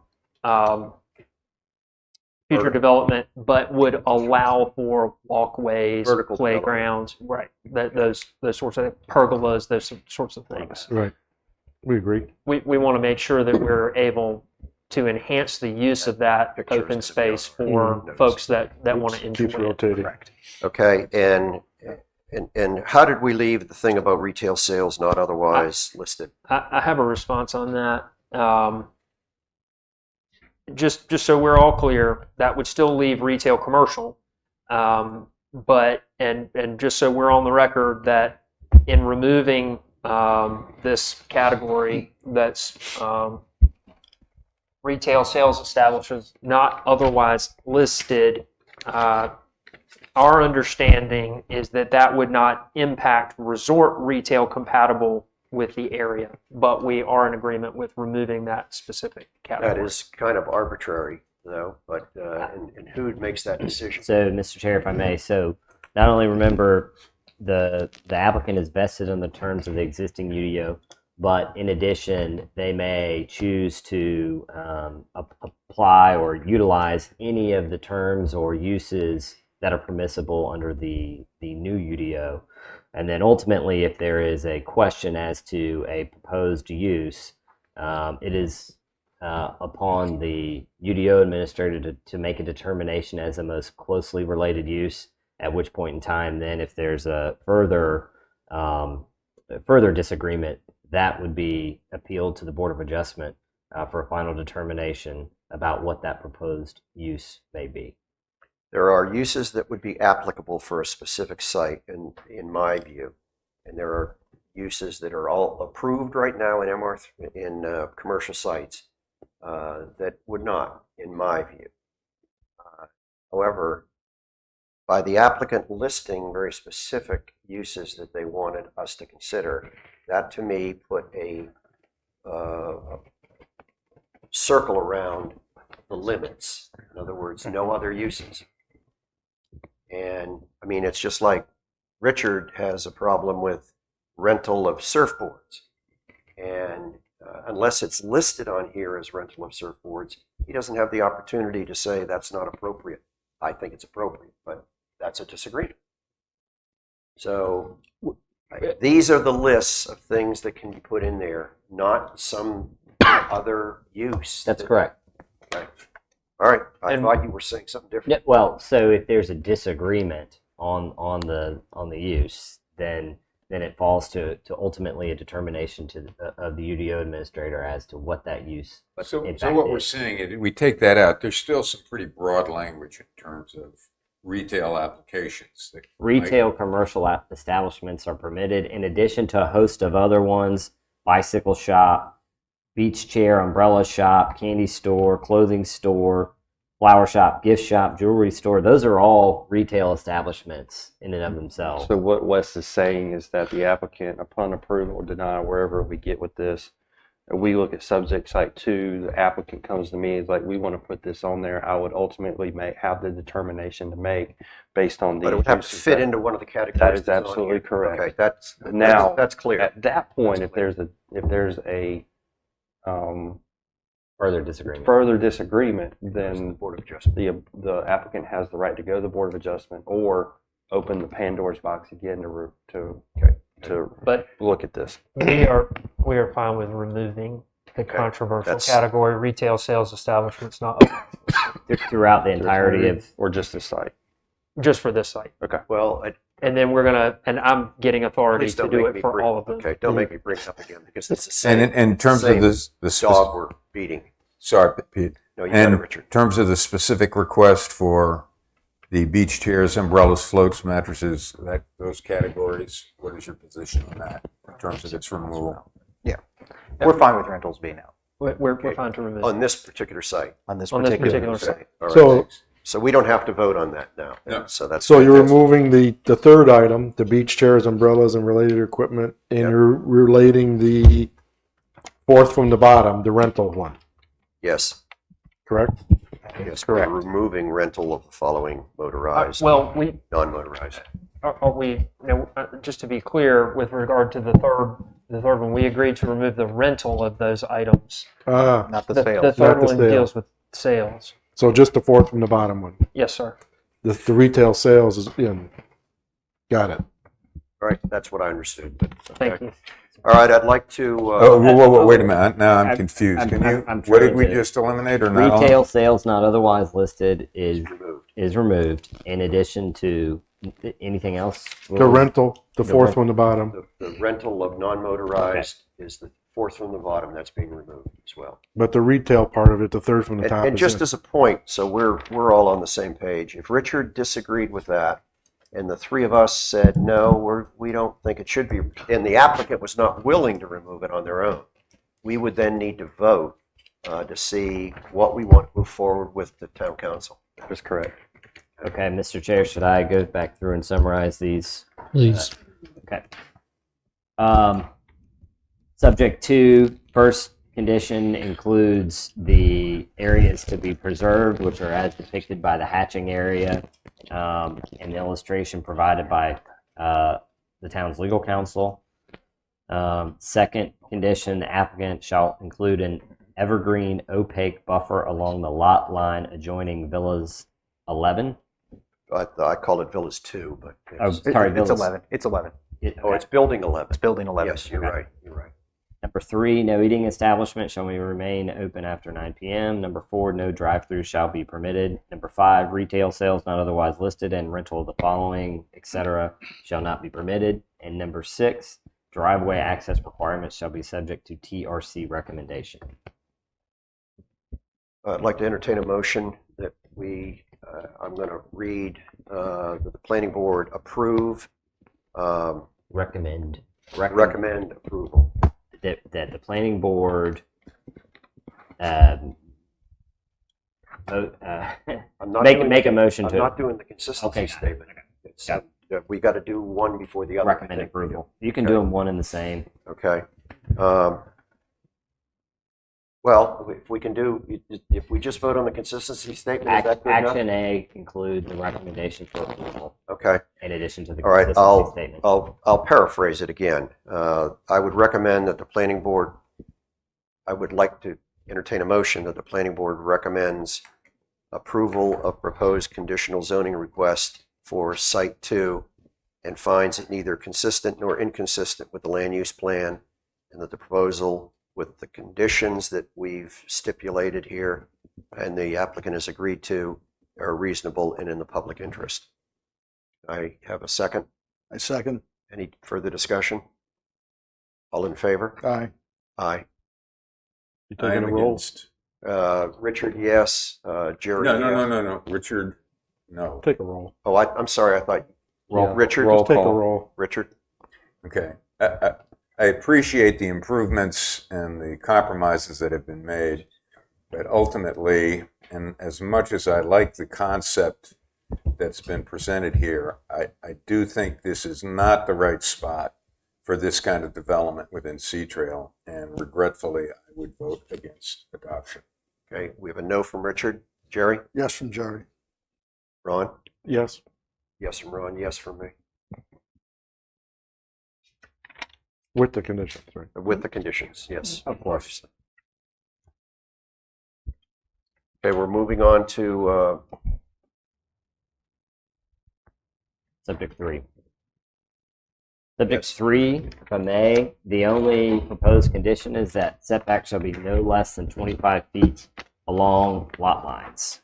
future development, but would allow for walkways, Vertical playgrounds, right? Those sorts of pergolas, those sorts of things. Right. We agree. We want to make sure that we're able to enhance the use of that Pictures open of space the for notice. folks that want to enjoy Keeps it. rotating. Okay. And how did we leave the thing about retail sales not otherwise listed? I have a response on that. just so we're all clear, that would still leave retail commercial. But just so we're on the record that in removing this category, that's retail sales establishments not otherwise listed, our understanding is that that would not impact resort retail compatible with the area, but we are in agreement with removing that specific category. That is kind of arbitrary, though, but and who makes that decision? So, Mr. Chair, if I may, so not only remember the applicant is vested in the terms of the existing UDO, but in addition, they may choose to apply or utilize any of the terms or uses that are permissible under the new UDO. And then ultimately, if there is a question as to a proposed use, it is upon the UDO administrator to make a determination as the most closely related use, at which point in time, then if there's a further disagreement, that would be appealed to the Board of Adjustment for a final determination about what that proposed use may be. There are uses that would be applicable for a specific site, in my view, and there are uses that are all approved right now in commercial sites that would not, in my view. However, by the applicant listing very specific uses that they wanted us to consider, that to me put a circle around the limits. In other words, no other uses. And I mean, it's just like Richard has a problem with rental of surfboards. And unless it's listed on here as rental of surfboards, he doesn't have the opportunity to say that's not appropriate. I think it's appropriate, but that's a disagreement. So these are the lists of things that can be put in there, not some other use. That's correct. Right. All right. I And- thought you were saying something different. Yeah, well, so if there's a disagreement on the use, then it falls to ultimately a determination of the UDO administrator as to what that use. So in so fact what we're is. saying is, we take that out, there's still some pretty broad language in terms of retail applications. that Retail commercial establishments are permitted in addition to a host of other ones: bicycle shop, beach chair, umbrella shop, candy store, clothing store, flower shop, gift shop, jewelry store. Those are all retail establishments in and of themselves. So what Wes is saying is that the applicant, upon approval or denial, wherever we get with this, we look at subject site 2, the applicant comes to me, is like, we want to put this on there. I would ultimately have the determination to make based on But it these would have to uses fit that- into one of the categories. That is that's on absolutely here. correct. Okay, Now, that's clear. At that point, That's if there's a Further disagreement. further disagreement, Goes to the then Board of Adjustment. the applicant has the right to go to the Board of Adjustment or open the Pandora's box again to But look at this. we are fine with removing the controversial That's- category, retail sales establishments, not Throughout the entirety of. or just the site. just for this site. Well, And then and I'm getting authority please to don't do make it me for bring, all of them. okay, don't make me bring it up again because it's the And same in terms of same the dog we're beating. sorry, Pete. No, you got And it, in Richard. terms of the specific request for the beach chairs, umbrellas, floats, mattresses, those categories, what is your position on that in terms of its removal? We're fine with rentals being out We're fine to remove On it. this particular site. on this On this particular particular site. site. All right. So, So we don't have to vote on that now. No. So that's so you're fantastic. removing the third item, the beach chairs, umbrellas, and related equipment, and Yep. you're relating the fourth from the bottom, the rental one, Yes. correct? Yes, we're removing rental of the following motorized, Well, non-motorized. are we, just to be clear, with regard to the third one, we agreed to remove the rental of those items. Not the The sales. third Not the one sale. deals with sales. So just the fourth from the bottom one. Yes, sir. The retail sales is in. Got it. All right, that's what I understood. But, Thank okay. you. All right, I'd like to, Oh, whoa, wait a minute. Now I'm confused. Can you, I'm what did trying we to- just eliminate or not? Retail sales not otherwise listed removed. is removed in addition to anything else? The rental, the The fourth rent- from the bottom. The rental of non-motorized is the fourth from the bottom, that's being removed as well. But the retail part of it, the third from the And, top. and is just in. as a point, so we're all on the same page. If Richard disagreed with that, and the three of us said no, we don't think it should be, and the applicant was not willing to remove it on their own, we would then need to vote to see what we want to move forward with the town council. That's correct. Okay, Mr. Chair, should I go back through and summarize these? Please. Okay. Subject to, first condition includes the areas to be preserved, which are as depicted by the hatching area and the illustration provided by the town's legal counsel. Second condition, the applicant shall include an evergreen opaque buffer along the lot line adjoining Villas 11. I call it Villas 2, but Oh, it's, sorry, It's Villas. 11. It's 11. it's Building 11. It's building 11. Yes, you're Okay. right. You're right. Number 3, no eating establishment shall remain open after 9 p.m. Number 4, no drive-through shall be permitted. Number 5, retail sales not otherwise listed and rental of the following, etc., shall not be permitted. And number 6, driveway access requirements shall be subject to TRC recommendation. I'd like to entertain a motion that I'm going to read that the planning board approve, Recommend approval. that the planning board I'm not doing make a motion I'm to not doing the consistency Okay. statement. It's, Got we got to do one before the other. I recommend think. approval. You can do them one and the same. Okay. Well, if we can do, if we just vote on the consistency statement, is that good enough? Action A includes the recommendation for approval Okay. in addition to the All right. consistency statement. I'll paraphrase it again. I would recommend that the planning board, I would like to entertain a motion that the planning board recommends approval of proposed conditional zoning request for Site 2 and finds it neither consistent nor inconsistent with the land use plan, and that the proposal with the conditions that we've stipulated here and the applicant has agreed to are reasonable and in the public interest. I have a second. I second. Any further discussion? All in favor? Aye. Aye. You I taking am a roll? against. Richard, yes. Jerry, No, yes. no. Richard, no. Take a roll. Oh, I'm sorry. I thought Roll- Richard. roll Just take a call. roll. Richard. Okay. I appreciate the improvements and the compromises that have been made, but ultimately, and as much as I like the concept that's been presented here, I do think this is not the right spot for this kind of development within Sea Trail, and regretfully, I would vote against adoption. Okay, we have a no from Richard. Jerry? Yes from Jerry. Ron? Yes. Yes from Ron. Yes from me. With the conditions, right? With the conditions, yes. Of course. Okay, we're moving on to Subject 3. Subject Yes. 3, if I may, the only proposed condition is that setback shall be no less than 25 feet along lot lines.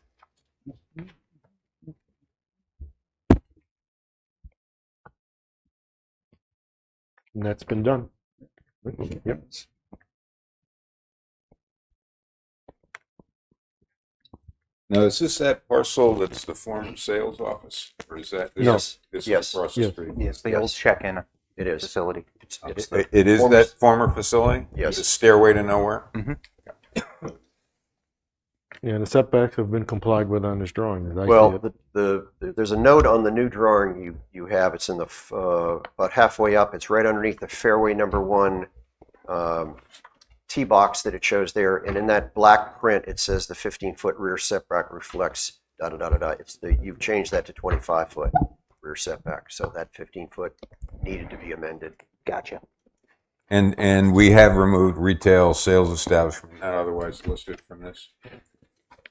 And that's been done. Yep. Now, is this that parcel that's the former sales office, or is that? Yes. This is Yes. across the Yes. street? Yes, the old Yes. check-in it is. facility. It's the It is former- that former facility? Yes. The stairway to nowhere? Yeah, the setbacks have been complied with on this drawing. As I see Well, it. there's a note on the new drawing you have. It's in the about halfway up. It's right underneath the fairway number 1 tee box that it shows there, and in that black print it says the 15-foot rear setback reflects da da da da da. You've changed that to 25-foot rear setback, so that 15-foot needed to be amended. Gotcha. And we have removed retail sales establishment not otherwise listed from this.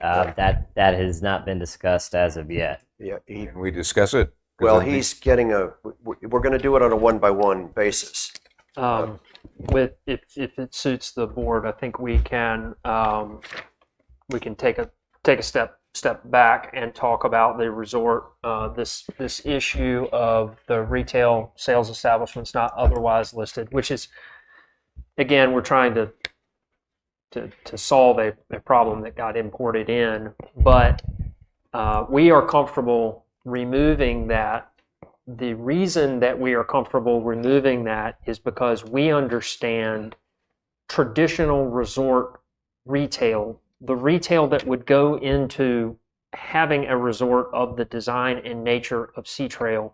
That has not been discussed as of yet. Yeah. Can we discuss it? 'Cause Well, I think- he's getting we're going to do it on a 1-by-1 basis. With if it suits the board, I think we can take a step back and talk about the resort this issue of the retail sales establishments not otherwise listed, which is again, we're trying to solve a problem that got imported in, but we are comfortable removing that. The reason that we are comfortable removing that is because we understand traditional resort retail, the retail that would go into having a resort of the design and nature of Sea Trail,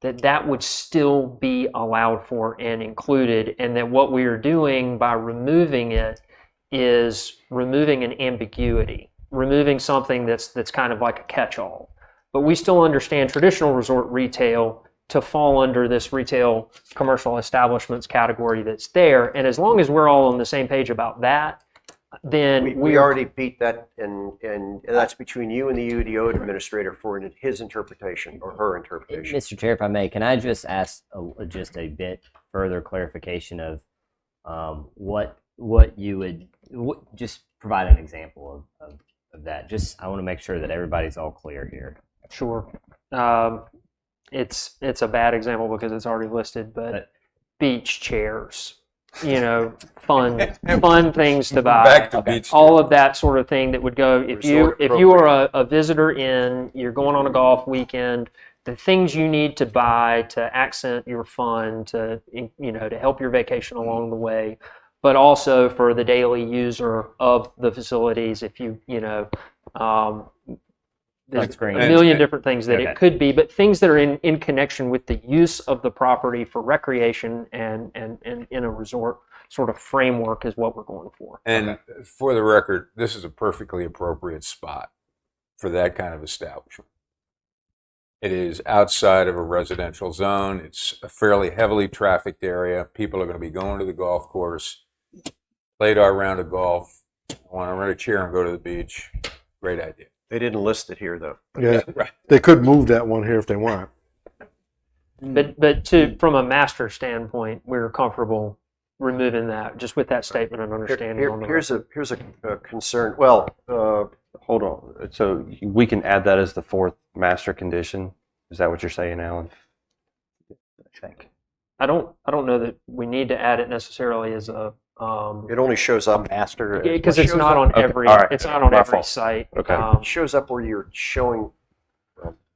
that would still be allowed for and included, and that what we are doing by removing it is removing an ambiguity, removing something that's kind of like a catch-all. But we still understand traditional resort retail to fall under this retail commercial establishments category that's there. And as long as we're all on the same page about that, then We already beat that, and that's between you and the UDO administrator for his interpretation or her interpretation. Mr. Chair, if I may, can I just ask just a bit further clarification of what you would just provide an example of that? Just I want to make sure that everybody's all clear here. Sure. It's a bad example because it's already listed, but beach chairs, fun things to buy. Back to beach. All of that sort of thing that would go if you Resort are a visitor in, you're going on a golf weekend, the things you need to buy to accent your fun, to to help your vacation along the way, but also for the daily user of the facilities. If there's Touchscreen. a million different things that Okay. it could be, but things that are in connection with the use of the property for recreation and in a resort sort of framework is what we're going for. And for the record, this is a perfectly appropriate spot for that kind of establishment. It is outside of a residential zone. It's a fairly heavily trafficked area. People are going to be going to the golf course, played our round of golf, want to rent a chair and go to the beach. Great idea. They didn't list it here, though. Yeah, Right. they could move that one here if they want. But from a master standpoint, we're comfortable removing that just with that statement and understanding. on the Here's a concern. Well, Hold on. So we can add that as the fourth master condition. Is that what you're saying, Alan? I think. I don't know that we need to add it necessarily as a it only shows up. Master. because It it's shows not up- on Okay, every all right. it's not on My every fault. site. Okay. It shows up where you're showing.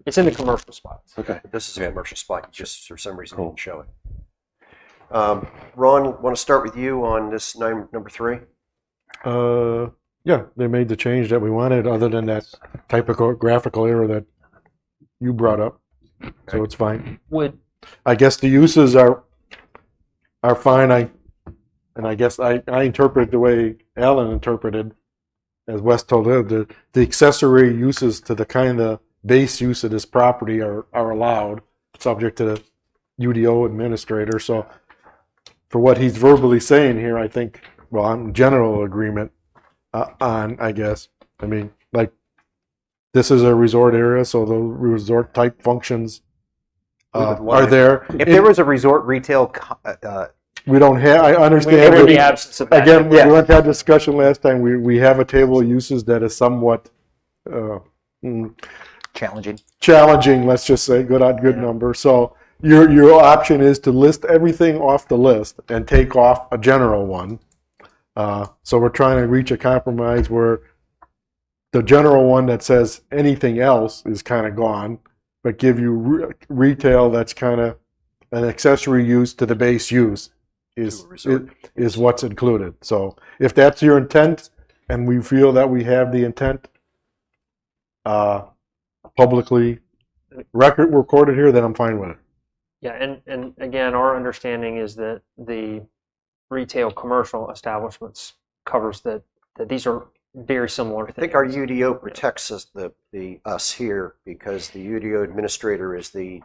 It's in the commercial spots. Okay. This is a commercial spot. You just for some reason Cool. didn't show it. Ron, want to start with you on this number 3? Yeah, they made the change that we wanted, other than that typographical error that you brought up. So it's fine. Would I guess the uses are fine. I guess I interpret the way Alan interpreted, as Wes told her, the accessory uses to the kind of base use of this property are allowed, subject to the UDO administrator. So for what he's verbally saying here, I think, well, I'm in general agreement on, I guess. I mean, like, this is a resort area, so the resort type functions are there. If there was a resort retail, We don't have, I understand. in the but absence of that, again, we went to that discussion last time. We have a table of uses that is somewhat challenging. challenging, let's just say, good number. So your option is to list everything off the list and take off a general one. So we're trying to reach a compromise where the general one that says anything else is kind of gone, but give you retail that's kind of an accessory use to the base use is what's included. So if that's your intent, and we feel that we have the intent publicly recorded here, then I'm fine with it. Yeah, and again, our understanding is that the retail commercial establishments covers that these are very similar I things. think our UDO protects us here because the UDO administrator is the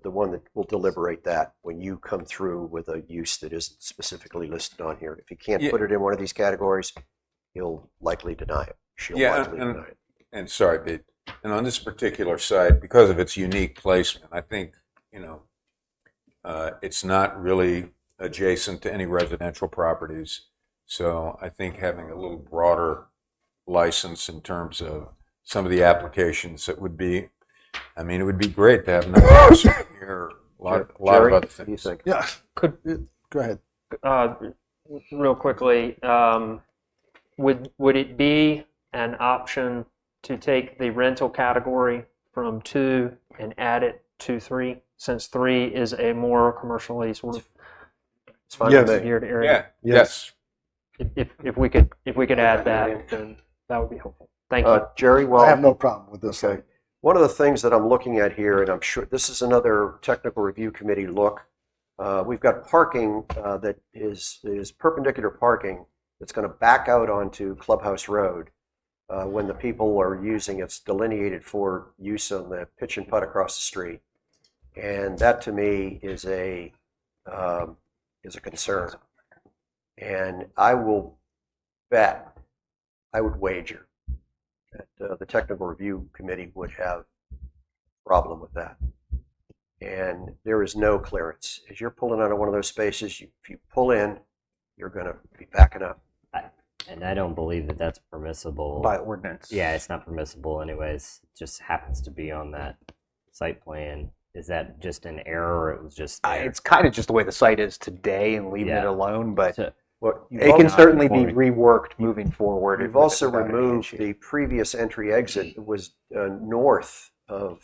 one that will deliberate that when you come through with a use that isn't specifically listed on here. If you can't Yeah. put it in one of these categories, he'll likely deny it. She'll Yeah, likely deny it. And sorry, Pete. And on this particular site, because of its unique placement, I think, it's not really adjacent to any residential properties. So I think having a little broader license in terms of some of the applications, it would be great to have another person here, a lot Jerry, of other what do you things. think? Yeah. Could Go ahead. real quickly, would it be an option to take the rental category from 2 and add it to 3, since 3 is a more commercially sort of It's fine Yes. with me. geared area? Yes. If we could add that, then that would be helpful. Thank you. Jerry, I have well, no problem with this. okay. One of the things that I'm looking at here, and I'm sure this is another technical review committee look, we've got parking that is perpendicular parking that's going to back out onto Clubhouse Road when the people are using it's delineated for use on the pitch and putt across the street, and that to me is a concern. And I will bet, I would wager that the technical review committee would have a problem with that. And there is no clearance. As you're pulling out of one of those spaces, if you pull in, you're going to be backing up. And I don't believe that that's permissible. By ordinance. Yeah, it's not permissible anyways. It just happens to be on that site plan. Is that just an error or it was just there? It's kind of just the way the site is today and leaving it Yeah. alone, but So- What it can certainly be non-conforming. reworked moving forward. You've if also it's without any removed issue. the previous entry exit that was north of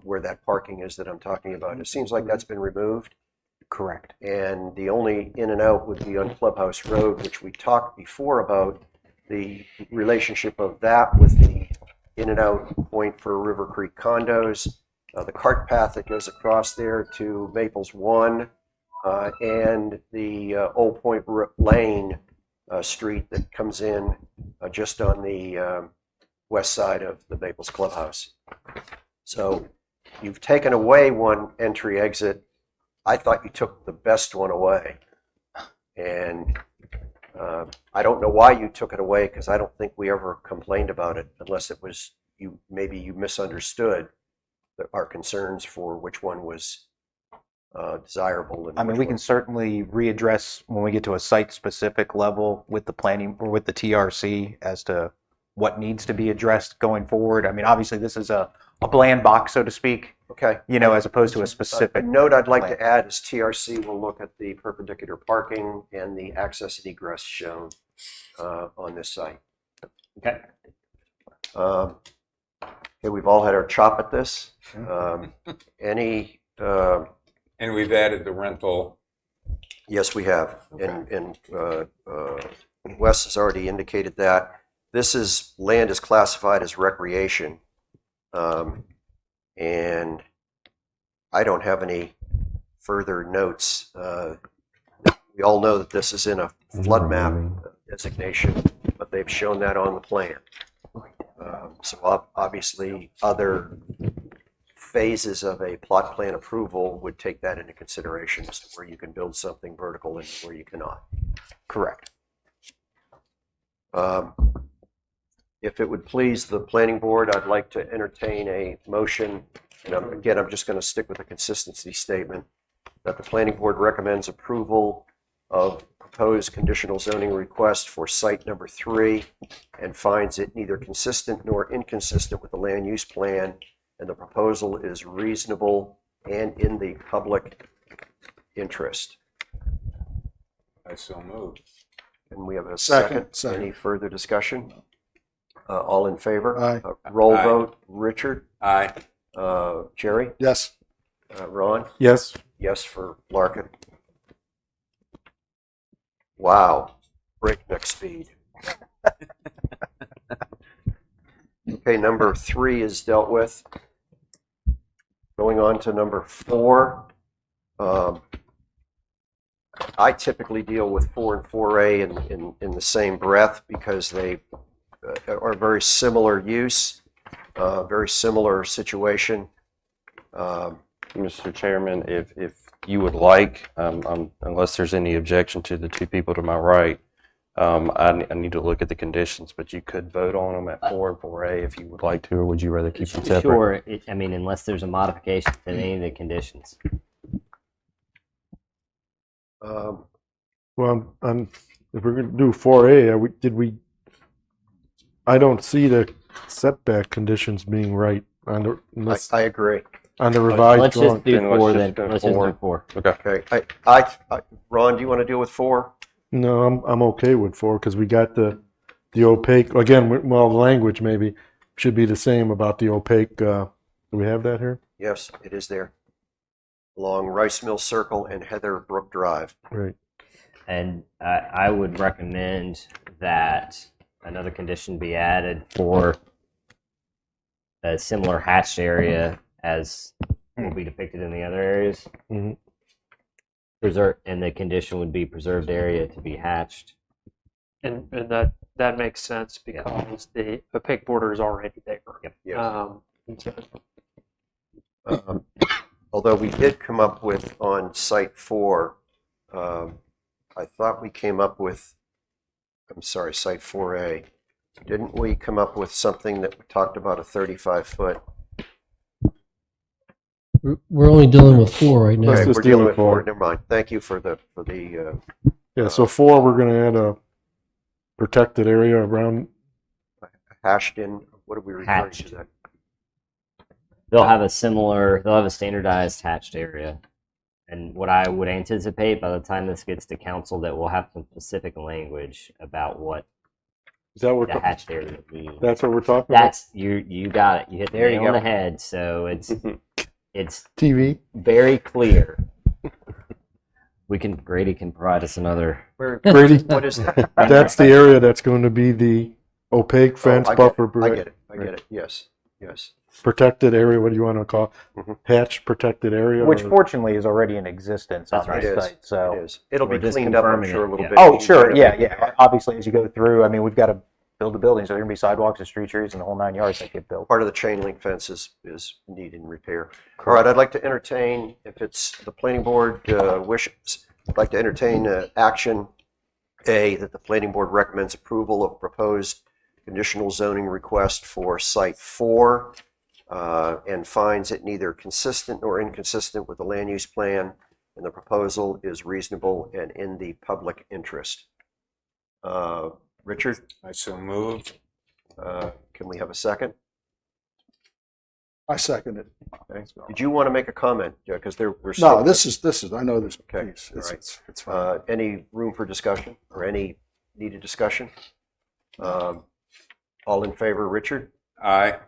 where that parking is that I'm talking about. It seems like that's been removed, Correct. and the only in and out would be on Clubhouse Road, which we talked before about the relationship of that with the in and out point for River Creek condos, the cart path that goes across there to Maples 1, and the Old Point Lane street that comes in just on the west side of the Maples Clubhouse. So you've taken away one entry exit. I thought you took the best one away. And I don't know why you took it away, because I don't think we ever complained about it, unless it was maybe you misunderstood our concerns for which one was desirable. And I mean, which we one- can certainly readdress when we get to a site-specific level with the planning or with the TRC as to what needs to be addressed going forward. I mean, obviously, this is a bland box, so to speak, Okay. as opposed to a A specific. note I'd like plan. to add is TRC will look at the perpendicular parking and the access and egress shown on this site. Okay. Okay, we've all had our chop at this. Any, And we've added the rental. yes, we have. And Wes has already indicated that. Land is classified as recreation. And I don't have any further notes. We all know that this is in a flood map designation, but they've shown that on the plan. So obviously, other phases of a plot plan approval would take that into consideration as to where you can build something vertical and where you cannot. Correct. If it would please the planning board, I'd like to entertain a motion, and I'm just going to stick with the consistency statement, that the planning board recommends approval of proposed conditional zoning request for site number 3 and finds it neither consistent nor inconsistent with the land use plan, and the proposal is reasonable and in the public interest. I so moved. And we have a Second. second. Any further discussion? All in favor? Aye. Roll Aye. vote. Richard? Aye. Jerry? Yes. Ron? Yes. Yes for Larkin. Wow. Breakneck speed. Okay, number 3 is dealt with. Going on to number 4. I typically deal with 4 and 4A in the same breath because they are very similar use, very similar situation. Mr. Chairman, if you would like, unless there's any objection to the two people to my right, I need to look at the conditions, but you could vote on them at 4 and 4A if you would like to, or would you rather keep them separate? Sure. I mean, unless there's a modification to any of the conditions. Well, if we're going to do 4A, I don't see the setback conditions being right on the, I agree. on the revised Let's drawing. just do Then let's 4 just then. go Let's just do 4. 4. Okay. Okay. Ron, do you want to deal with 4? No, I'm okay with 4 because we got the opaque again. Well, the language maybe should be the same about the opaque. Do we have that here? Yes, it is there. Along Rice Mill Circle and Heather Brook Drive. Right. And I would recommend that another condition be added for a similar hatched area as will be depicted in the other areas. Mhm. And the condition would be preserved area to be hatched. And that makes sense because the opaque border is already there. Yes. And so- Although we did come up with on site 4, I thought we came up with, I'm sorry, site 4A. Didn't we come up with something that talked about a 35-foot? We're only dealing with 4 right now. Let's Okay, just we're deal dealing with with 4. 4. Never mind. Thank you for the Yeah. So 4, we're going to add a protected area around. hashed in. What are we referring Hatched. to that? They'll have a standardized hatched area. And what I would anticipate by the time this gets to council, that we'll have some specific language about what Is that what? the hatched area would be. That's what we're talking about. That's you got it. You hit the There you nail on go. the head. So it's TV. very clear. Grady can provide us another. Brady. What is that? That's the area that's going to be the opaque fence Oh, I buffer. get it. I get it. Yes. Yes. Protected area. What do you want to call Mhm. hatch protected area? Which or- fortunately is already in existence That's on right. this It is. site. So. It is. It'll We're be just cleaned up, I'm confirming sure, a it, little yeah. bit. Oh, sure. Yeah. Obviously, as you go through, I mean, we've got to build the buildings. So there are going to be sidewalks and street trees and the whole 9 yards that get built. Part of the chain link fence is needing repair. All right, I'd like to entertain, if it's the planning board wishes, I'd like to entertain action A, that the planning board recommends approval of proposed conditional zoning request for site 4 and finds it neither consistent nor inconsistent with the land use plan, and the proposal is reasonable and in the public interest. Richard, I so moved. can we have a second? I second it. Okay. Did you want to make a comment? Because we're No, still. this is, I know this Okay, piece. all right. It's fine. Any room for discussion or any needed discussion? All in favor, Richard? Aye.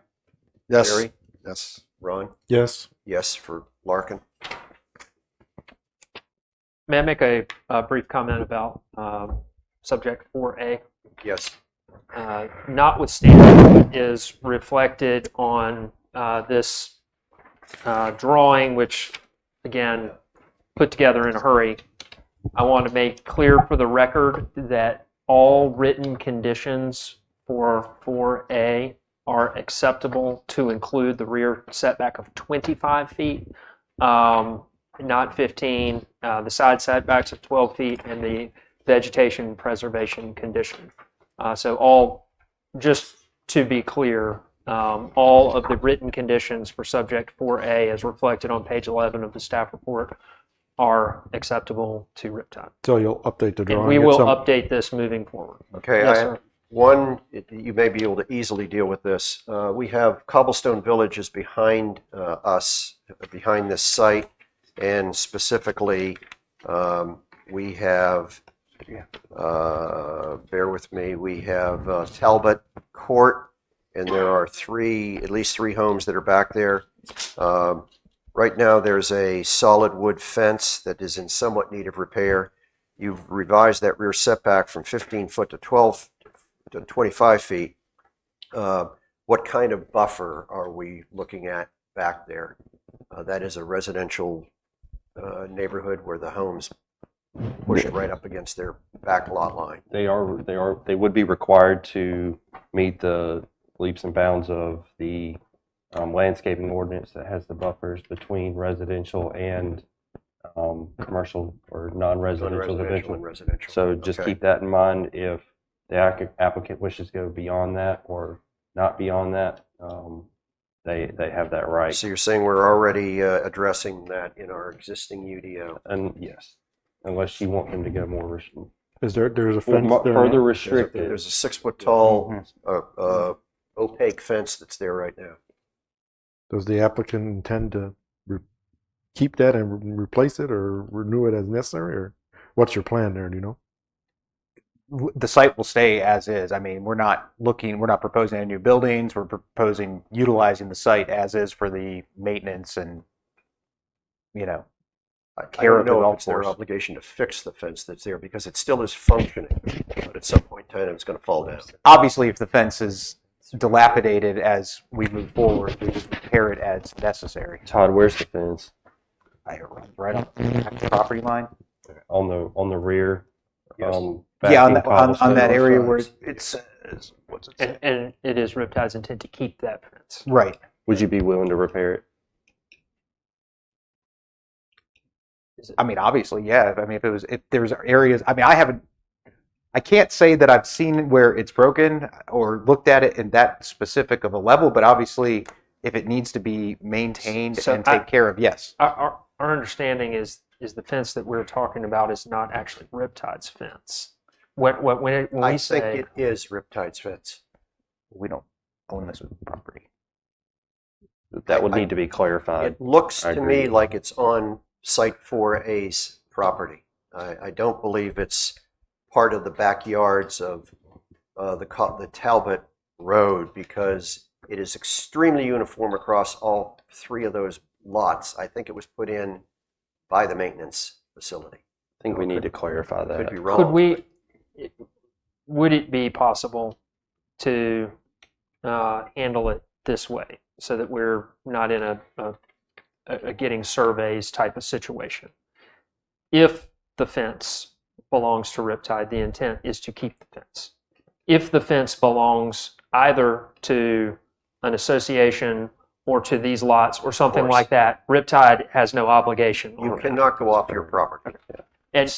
Yes, Barry? yes. Ron? Yes. Yes, for Larkin. May I make a brief comment about subject 4A? Yes. Notwithstanding what is reflected on this drawing, which again, put together in a hurry, I want to make clear for the record that all written conditions for 4A are acceptable to include the rear setback of 25 feet, not 15, the side setbacks of 12 feet, and the vegetation preservation condition. So all, just to be clear, all of the written conditions for subject 4A as reflected on page 11 of the staff report are acceptable to Riptide. So you'll update the And drawing. we at will some- update this moving forward. Okay, Yes, I sir. have one, you may be able to easily deal with this. We have Cobblestone Village is behind us, behind this site, and specifically, we have, bear with me, we have Talbot Court, and there are at least three homes that are back there. Right now, there's a solid wood fence that is in somewhat need of repair. You've revised that rear setback from 15 foot to 12 to 25 feet. What kind of buffer are we looking at back there? That is a residential neighborhood where the homes push right up against their back lot line. They would be required to meet the leaps and bounds of the landscaping ordinance that has the buffers between residential and commercial or non-residential Non-residential division. and residential. So just Okay. keep that in mind if the applicant wishes to go beyond that or not beyond that. They have that right. So you're saying we're already addressing that in our existing UDO? And yes, unless you want them to go more There's a fence there. further now? restricted. There's a 6-foot tall opaque fence that's there right now. Does the applicant intend to keep that and replace it or renew it as necessary? Or what's your plan there? Do you know? the site will stay as is. I mean, we're not proposing any new buildings. We're proposing utilizing the site as is for the maintenance and, I care don't of the know if golf it's their course. obligation to fix the fence that's there because it still is functioning, but at some point in time it's going to fall down. Obviously, if the fence is dilapidated as we move forward, we just repair it as necessary. Todd, where's the fence? Right on the property line. On the rear. Yes. Yeah, on backing that cobblestone? area where it says, what's it say? And it is Riptide's intent to keep that fence. Right. Would you be willing to repair it? I mean, obviously, yeah. I mean, if there's areas, I mean, I can't say that I've seen where it's broken or looked at it in that specific of a level, but obviously, if it needs to be maintained So and taken care of, yes. Our understanding is the fence that we're talking about is not actually Riptide's fence. When I we think say it is Riptide's fence. We don't own this property. That would need to be clarified. It looks I to agree. me like it's on Site 4A's property. I don't believe it's part of the backyards of the Talbot Road because it is extremely uniform across all three of those lots. I think it was put in by the maintenance facility. I think we need to clarify Could that. be wrong. would it be possible to handle it this way so that we're not in a getting surveys type of situation? If the fence belongs to Riptide, the intent is to keep the fence. If the fence belongs either to an association or to these lots or something course. like that, Riptide has no obligation. You on that. cannot go off your property. And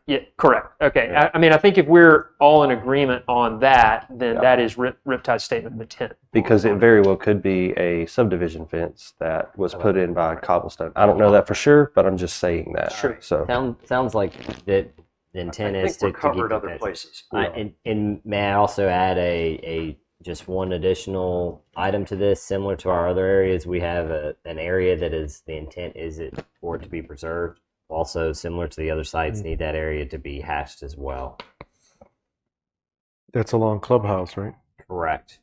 yeah, correct. Okay. I mean, I think if we're all in agreement on that, then that is Riptide's statement of intent. Because it very well could be a subdivision fence that was put in by Cobblestone. I don't know that for sure, but I'm just saying that. Sure. So Sounds like that the intent I is think to we're keep covered the other fence. places. And may I also add a just one additional item to this, similar to our other areas, we have an area that is the intent is it for it to be preserved. Also, similar to the other sites, need that area to be hatched as well. That's along Clubhouse, right? Correct.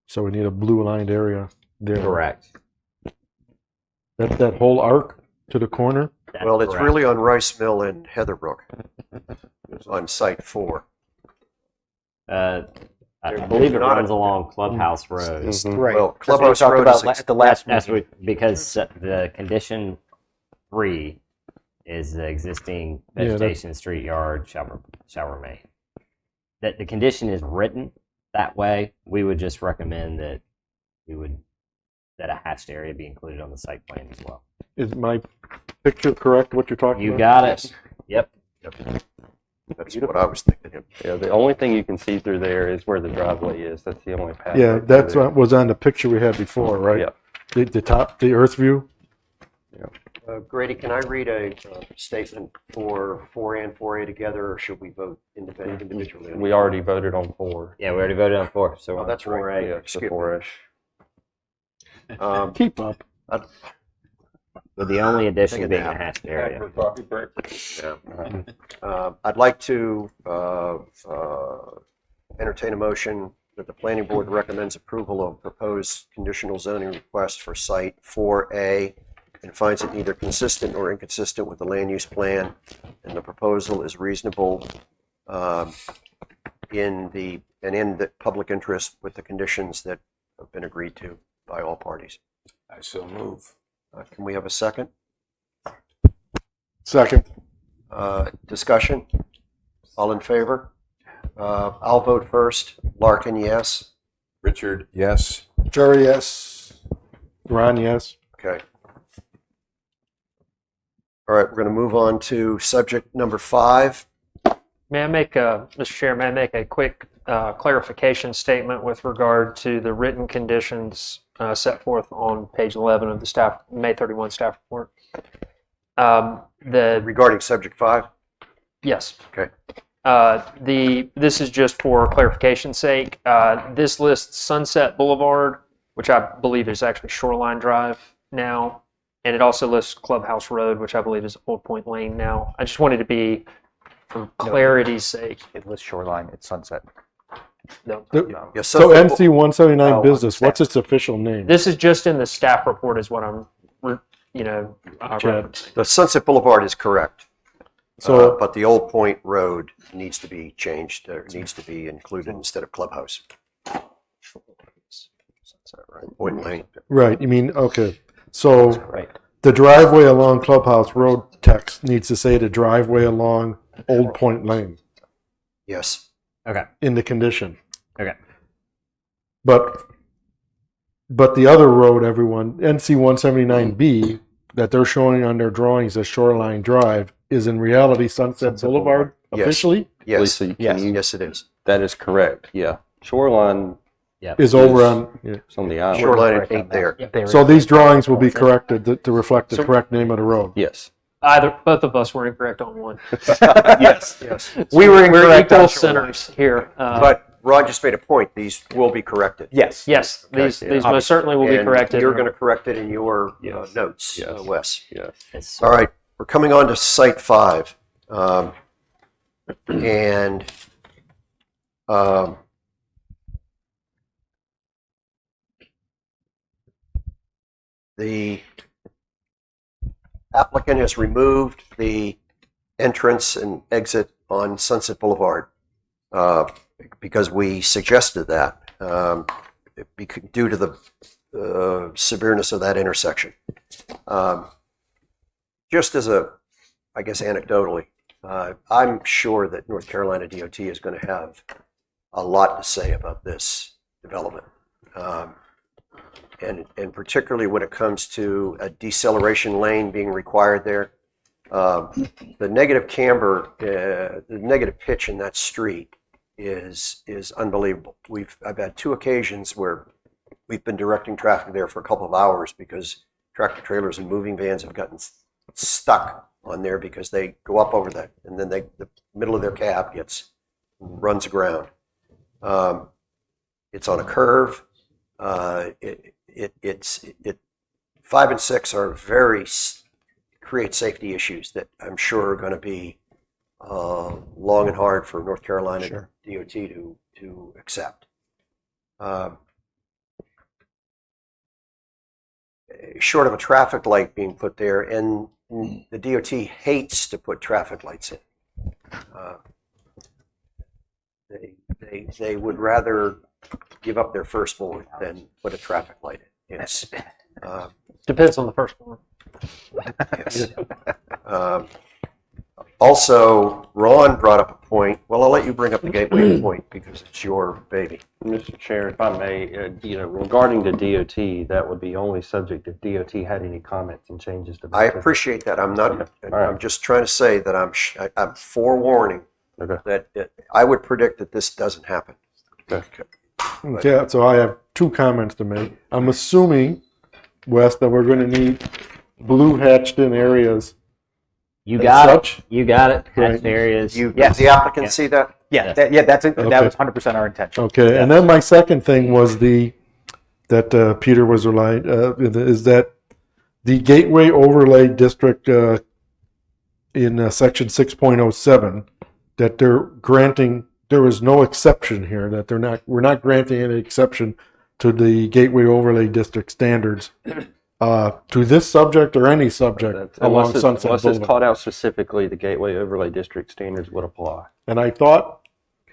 So we need a blue lined area there. Correct. That whole arc to the corner. That's Well, it's correct. really on Rice Mill and Heatherbrook. It's on Site 4. I There's believe it not runs a- along Clubhouse Road. Right. Well, That's what we Clubhouse talked Road about is at the last That's meeting. because the condition 3 is the existing Yeah, that- vegetation street yard shall remain. That the condition is written that way. We would just recommend that that a hatched area be included on the site plan as well. Is my picture correct? What you're talking You about? got it. Yep. That's what I was thinking. yeah, the only thing you can see through there is where the driveway is. That's the only path. Yeah, right that's through what was on the picture we had before, right? Yeah. The top, the earth view. Grady, can I read a statement for 4A and 4A together, or should we vote individually? there. We already voted on 4. Yeah, we already voted on 4. So Oh, we're on that's right. 4A. Yeah, so Skip. 4-ish. Keep up. With the only Take addition a being nap. the hatched area. I'd like to entertain a motion that the planning board recommends approval of proposed conditional zoning request for Site 4A and finds it neither consistent or inconsistent with the land use plan, and the proposal is reasonable in the public interest with the conditions that have been agreed to by all parties. I so move. Can we have a second? Second. Discussion? All in favor? I'll vote first. Larkin, yes. Richard, yes. Jerry, yes. Ron, yes. Okay. All right, we're going to move on to subject number 5. May I make, Mr. Chair, may I make a quick clarification statement with regard to the written conditions set forth on page 11 of the staff, May 31 staff report? Regarding subject 5? Yes. Okay. This is just for clarification's sake. This lists Sunset Boulevard, which I believe is actually Shoreline Drive now, and it also lists Clubhouse Road, which I believe is Old Point Lane now. I just wanted to be for clarity's sake. It lists shoreline, it's Sunset. No. Yes, So Sunset NC 179 Oh, business, understand. what's its official name? This is just in the staff report is what I'm, referencing. the Sunset Boulevard is correct. So But the Old Point Road needs to be changed, or needs to be included instead of Clubhouse. Point Lane. right, you mean okay. So Right. the driveway along Clubhouse Road text needs to say the driveway along Old Point Lane Yes. in the condition. Okay. But the other road, everyone, NC 179B, that they're showing on their drawings as Shoreline Drive, is in reality Sunset Boulevard Yes. officially. Yes. Lisa, can Yes. you- Yes, it is. that is correct. Yeah. Shoreline Is over on. Yeah. is on the island. Shoreline ain't there. So these drawings will be corrected to reflect the correct name of the road. Yes. Both of us were incorrect on one. Yes, yes. We were We're incorrect equal on shoreline. sinners here. But Rod just made a point. These will be corrected. Yes. Yes, these most certainly will be And corrected. You're going to correct it in your Yes. notes, Yes. Wes. Yes. It's- All right, we're coming on to Site 5. And the applicant has removed the entrance and exit on Sunset Boulevard because we suggested that due to the severeness of that intersection. Just as I guess anecdotally, I'm sure that North Carolina DOT is going to have a lot to say about this development. And particularly when it comes to a deceleration lane being required there. The negative camber, the negative pitch in that street is unbelievable. I've had two occasions where we've been directing traffic there for a couple of hours because tractor trailers and moving vans have gotten stuck on there because they go up over that, and then the middle of their cab runs aground. It's on a curve. 5 and 6 are create safety issues that I'm sure are going to be long and hard for North Carolina DOT to accept. Short of a traffic light being put there, and the DOT hates to put traffic lights in. They would rather give up their firstborn than put a traffic light in. It's, Depends on the first one. yes. Also, Ron brought up a point. Well, I'll let you bring up the gateway point because it's your baby. Mr. Chair, if I may, regarding the DOT, that would be only subject if DOT had any comments and changes to. I appreciate that. I'm not. Okay. All right. I'm just trying to say that I'm forewarning Okay. that I would predict that this doesn't happen. Yeah, so I have two comments to make. I'm assuming, Wes, that we're going to need blue hatched in areas. You As got such? it. You got it. Right. Hatched areas. Does the applicant see that? Yeah, Yes. that's it. Okay. That was 100% our intention. Okay, and then my second thing was that Peter was relied is that the Gateway Overlay District in section 6.07 that they're granting. There is no exception here. That we're not granting any exception to the Gateway Overlay District standards to this subject or any subject along Sunset Unless it's Boulevard. called out specifically, the Gateway Overlay District standards would apply. And I thought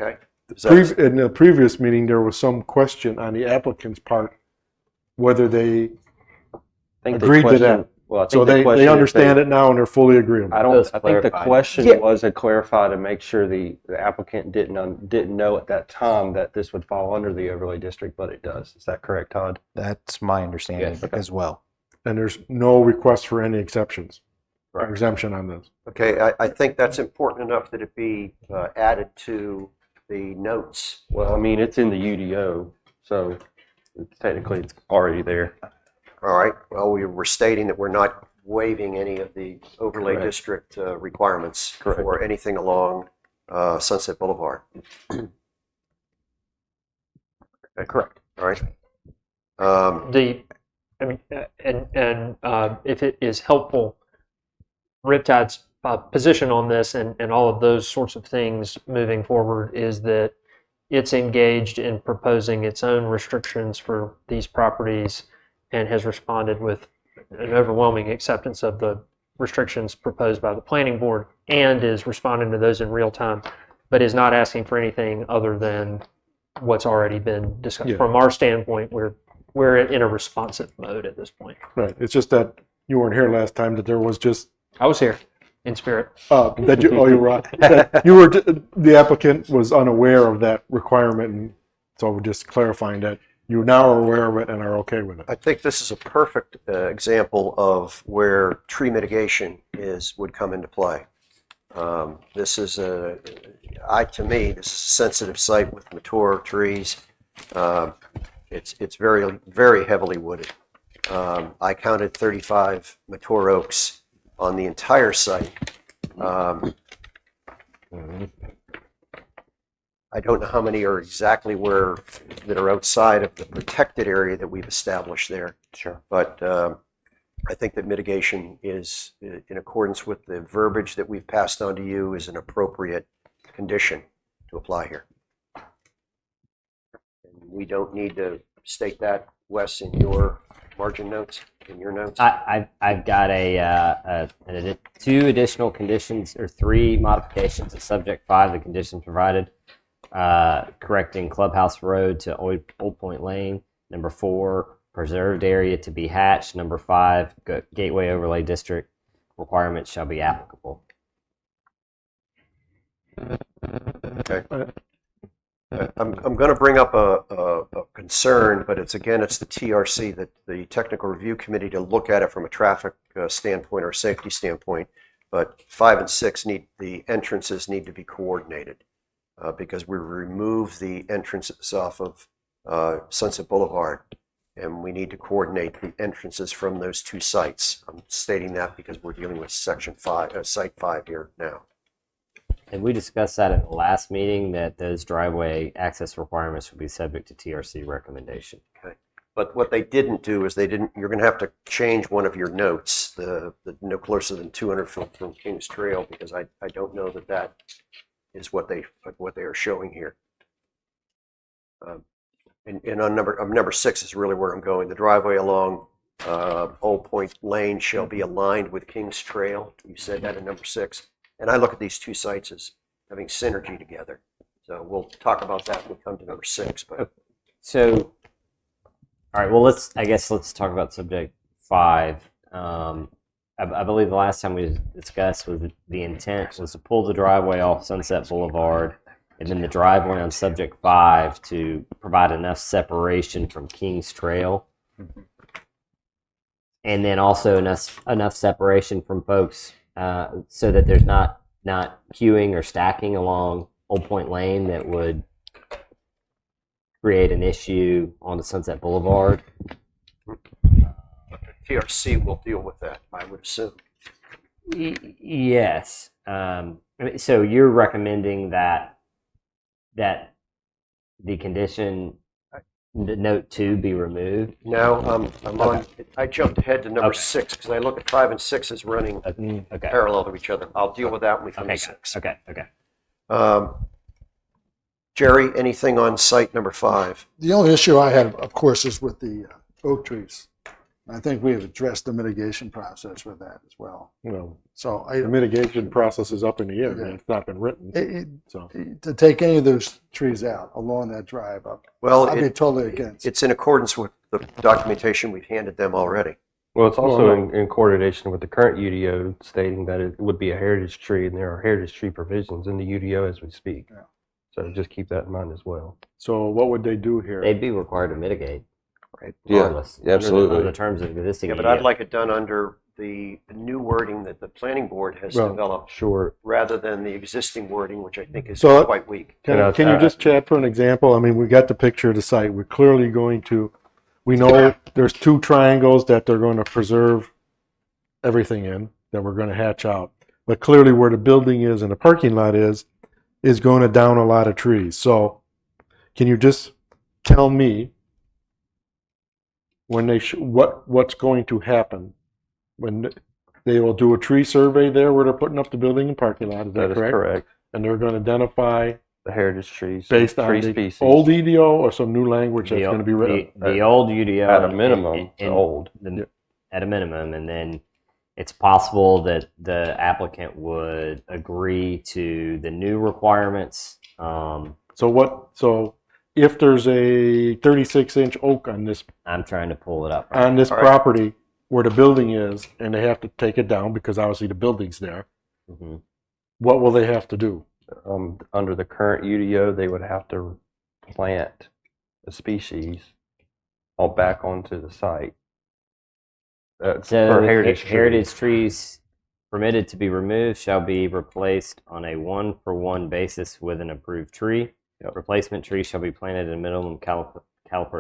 Okay. Is that- in the previous meeting there was some question on the applicant's part whether they I think Agreed to that. Well, I think so the they question is understand it now and they're fully agreeable. I Those think the clarified. question Yeah. was to clarify to make sure the applicant didn't know at that time that this would fall under the overlay district, but it does. Is that correct, Todd? That's my understanding Yes. as well. And there's no request for any exceptions or Right. exemption on this. Okay, I think that's important enough that it be added to the notes. Well, I mean, it's in the UDO, so technically it's already there. All right. Well, we were stating that we're not waiving any of the overlay Correct. district requirements Correct. for anything along Sunset Boulevard. Correct. All right. If it is helpful, Riptide's position on this and all of those sorts of things moving forward is that it's engaged in proposing its own restrictions for these properties and has responded with an overwhelming acceptance of the restrictions proposed by the planning board and is responding to those in real time, but is not asking for anything other than what's already been discussed. Yeah. From our standpoint, we're in a responsive mode at this point. Right. It's just that you weren't here last time, that there was just, I was here in spirit. that you, oh, you were, that you were, the applicant was unaware of that requirement. And so we're just clarifying that you now are aware of it and are okay with it. I think this is a perfect example of where tree mitigation would come into play. This is to me, this is a sensitive site with mature trees. It's very, very heavily wooded. I counted 35 mature oaks on the entire site. I don't know how many are exactly that are outside of the protected area that we've established there. Sure. But I think that mitigation is, in accordance with the verbiage that we've passed on to you, is an appropriate condition to apply here. And we don't need to state that, Wes, in your margin notes, in your notes? I've got two additional conditions or three modifications to subject 5, the conditions provided. Correcting Clubhouse Road to Old Point Lane. Number 4, preserved area to be hatched. Number 5, Gateway Overlay District requirements shall be applicable. Okay. I'm going to bring up a concern, but it's the TRC, that the Technical Review Committee, to look at it from a traffic standpoint or safety standpoint. But 5 and 6 the entrances need to be coordinated because we remove the entrances off of Sunset Boulevard, and we need to coordinate the entrances from those two sites. I'm stating that because we're dealing with Section 5, Site 5 here now. And we discussed that at the last meeting, that those driveway access requirements would be subject to TRC recommendation. Okay. But what they didn't do is you're going to have to change one of your notes, the no closer than 200 feet from Kings Trail, because I don't know that is what they are showing here. And on number 6 is really where I'm going. The driveway along Old Point Lane shall be aligned with Kings Trail. You said that in number 6. And I look at these two sites as having synergy together. So we'll talk about that when we come to number 6. But So, all right. Well, let's talk about subject 5. I believe the last time we discussed was the intent was to pull the driveway off Sunset Boulevard, and then the driveway on subject 5 to provide enough separation from Kings Trail, and then also enough separation from folks so that there's not queuing or stacking along Old Point Lane that would create an issue on the Sunset Boulevard. TRC will deal with that, I would assume. Yes. So you're recommending that the condition note 2 be removed? Now I jumped ahead to number 6 because I look at 5 and 6 as running Okay. parallel to each other. I'll deal with that when we come to 6. Okay. Jerry, anything on site number 5? The only issue I had, of course, is with the oak trees. I think we have addressed the mitigation process with that as well. So the mitigation process is up in the air. Yeah. It's not been written. So To take any of those trees out along that drive up, Well, I'd be totally against. it's in accordance with the documentation we've handed them already. Well, it's also in coordination with the current UDO stating that it would be a heritage tree, and there are heritage tree provisions in the UDO as we speak. Yeah. So just keep that in mind as well. So what would they do here? They'd be required to mitigate. Right. Regardless, Yeah, absolutely. Under the terms of existing. Yeah, but I'd like it done under the new wording that the planning board has Well, developed, Sure. rather than the existing wording, which I think is So- quite weak. Can And you just chat for an example? I mean, we got the picture of the site. We're clearly going to, we know there's 2 triangles that they're going to preserve everything in, that we're going to hatch out. But clearly where the building is and the parking lot is going to down a lot of trees. So can you just tell me when they what's going to happen when they will do a tree survey there where they're putting up the building and parking lot. Is That that is correct? correct. And they're going to identify The heritage trees, based on tree the species. old EDO or some new language that's going to be written. The old UDO At a minimum, the old. At a minimum, and then it's possible that the applicant would agree to the new requirements. So if there's a 36-inch oak on this I'm trying to pull it up. on this All right. property where the building is, and they have to take it down because obviously the building's there, hmm what will they have to do? Under the current UDO, they would have to plant a species all back onto the site. So for heritage heritage trees permitted to be removed shall be replaced on a 1-for-1 basis with an approved tree. Yep. Replacement trees shall be planted at a minimum caliper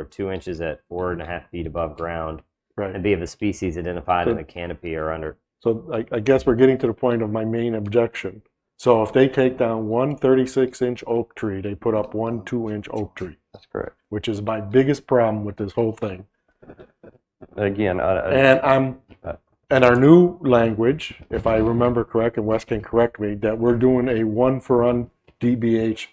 of 2 inches at 4.5 feet above ground Right. and be of a species identified in So- the canopy or under. So I guess we're getting to the point of my main objection. So if they take down one 36-inch oak tree, they put up one 2-inch oak tree, That's correct. which is my biggest problem with this whole thing. Again, And our new language, if I remember correct, and Wes can correct me, that we're doing a 1-for-1 DBH.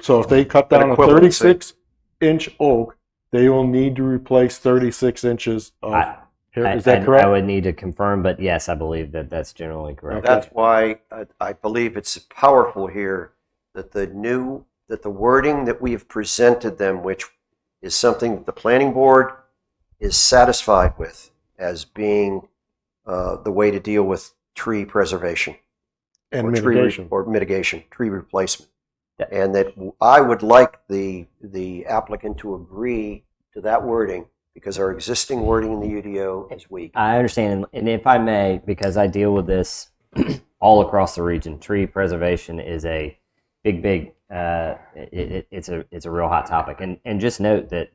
So if they cut down a equivalency. 36-inch oak, they will need to replace 36 inches of. Is that I correct? would need to confirm, but yes, I believe that that's generally correct. That's why I believe it's powerful here that the wording that we have presented them, which is something that the planning board is satisfied with as being the way to deal with tree preservation And or mitigation. tree replacement. Yeah. And that I would like the applicant to agree to that wording because our existing wording in the UDO is weak. I understand, and if I may, because I deal with this all across the region, tree preservation is a big. It's a real hot topic, and just note that,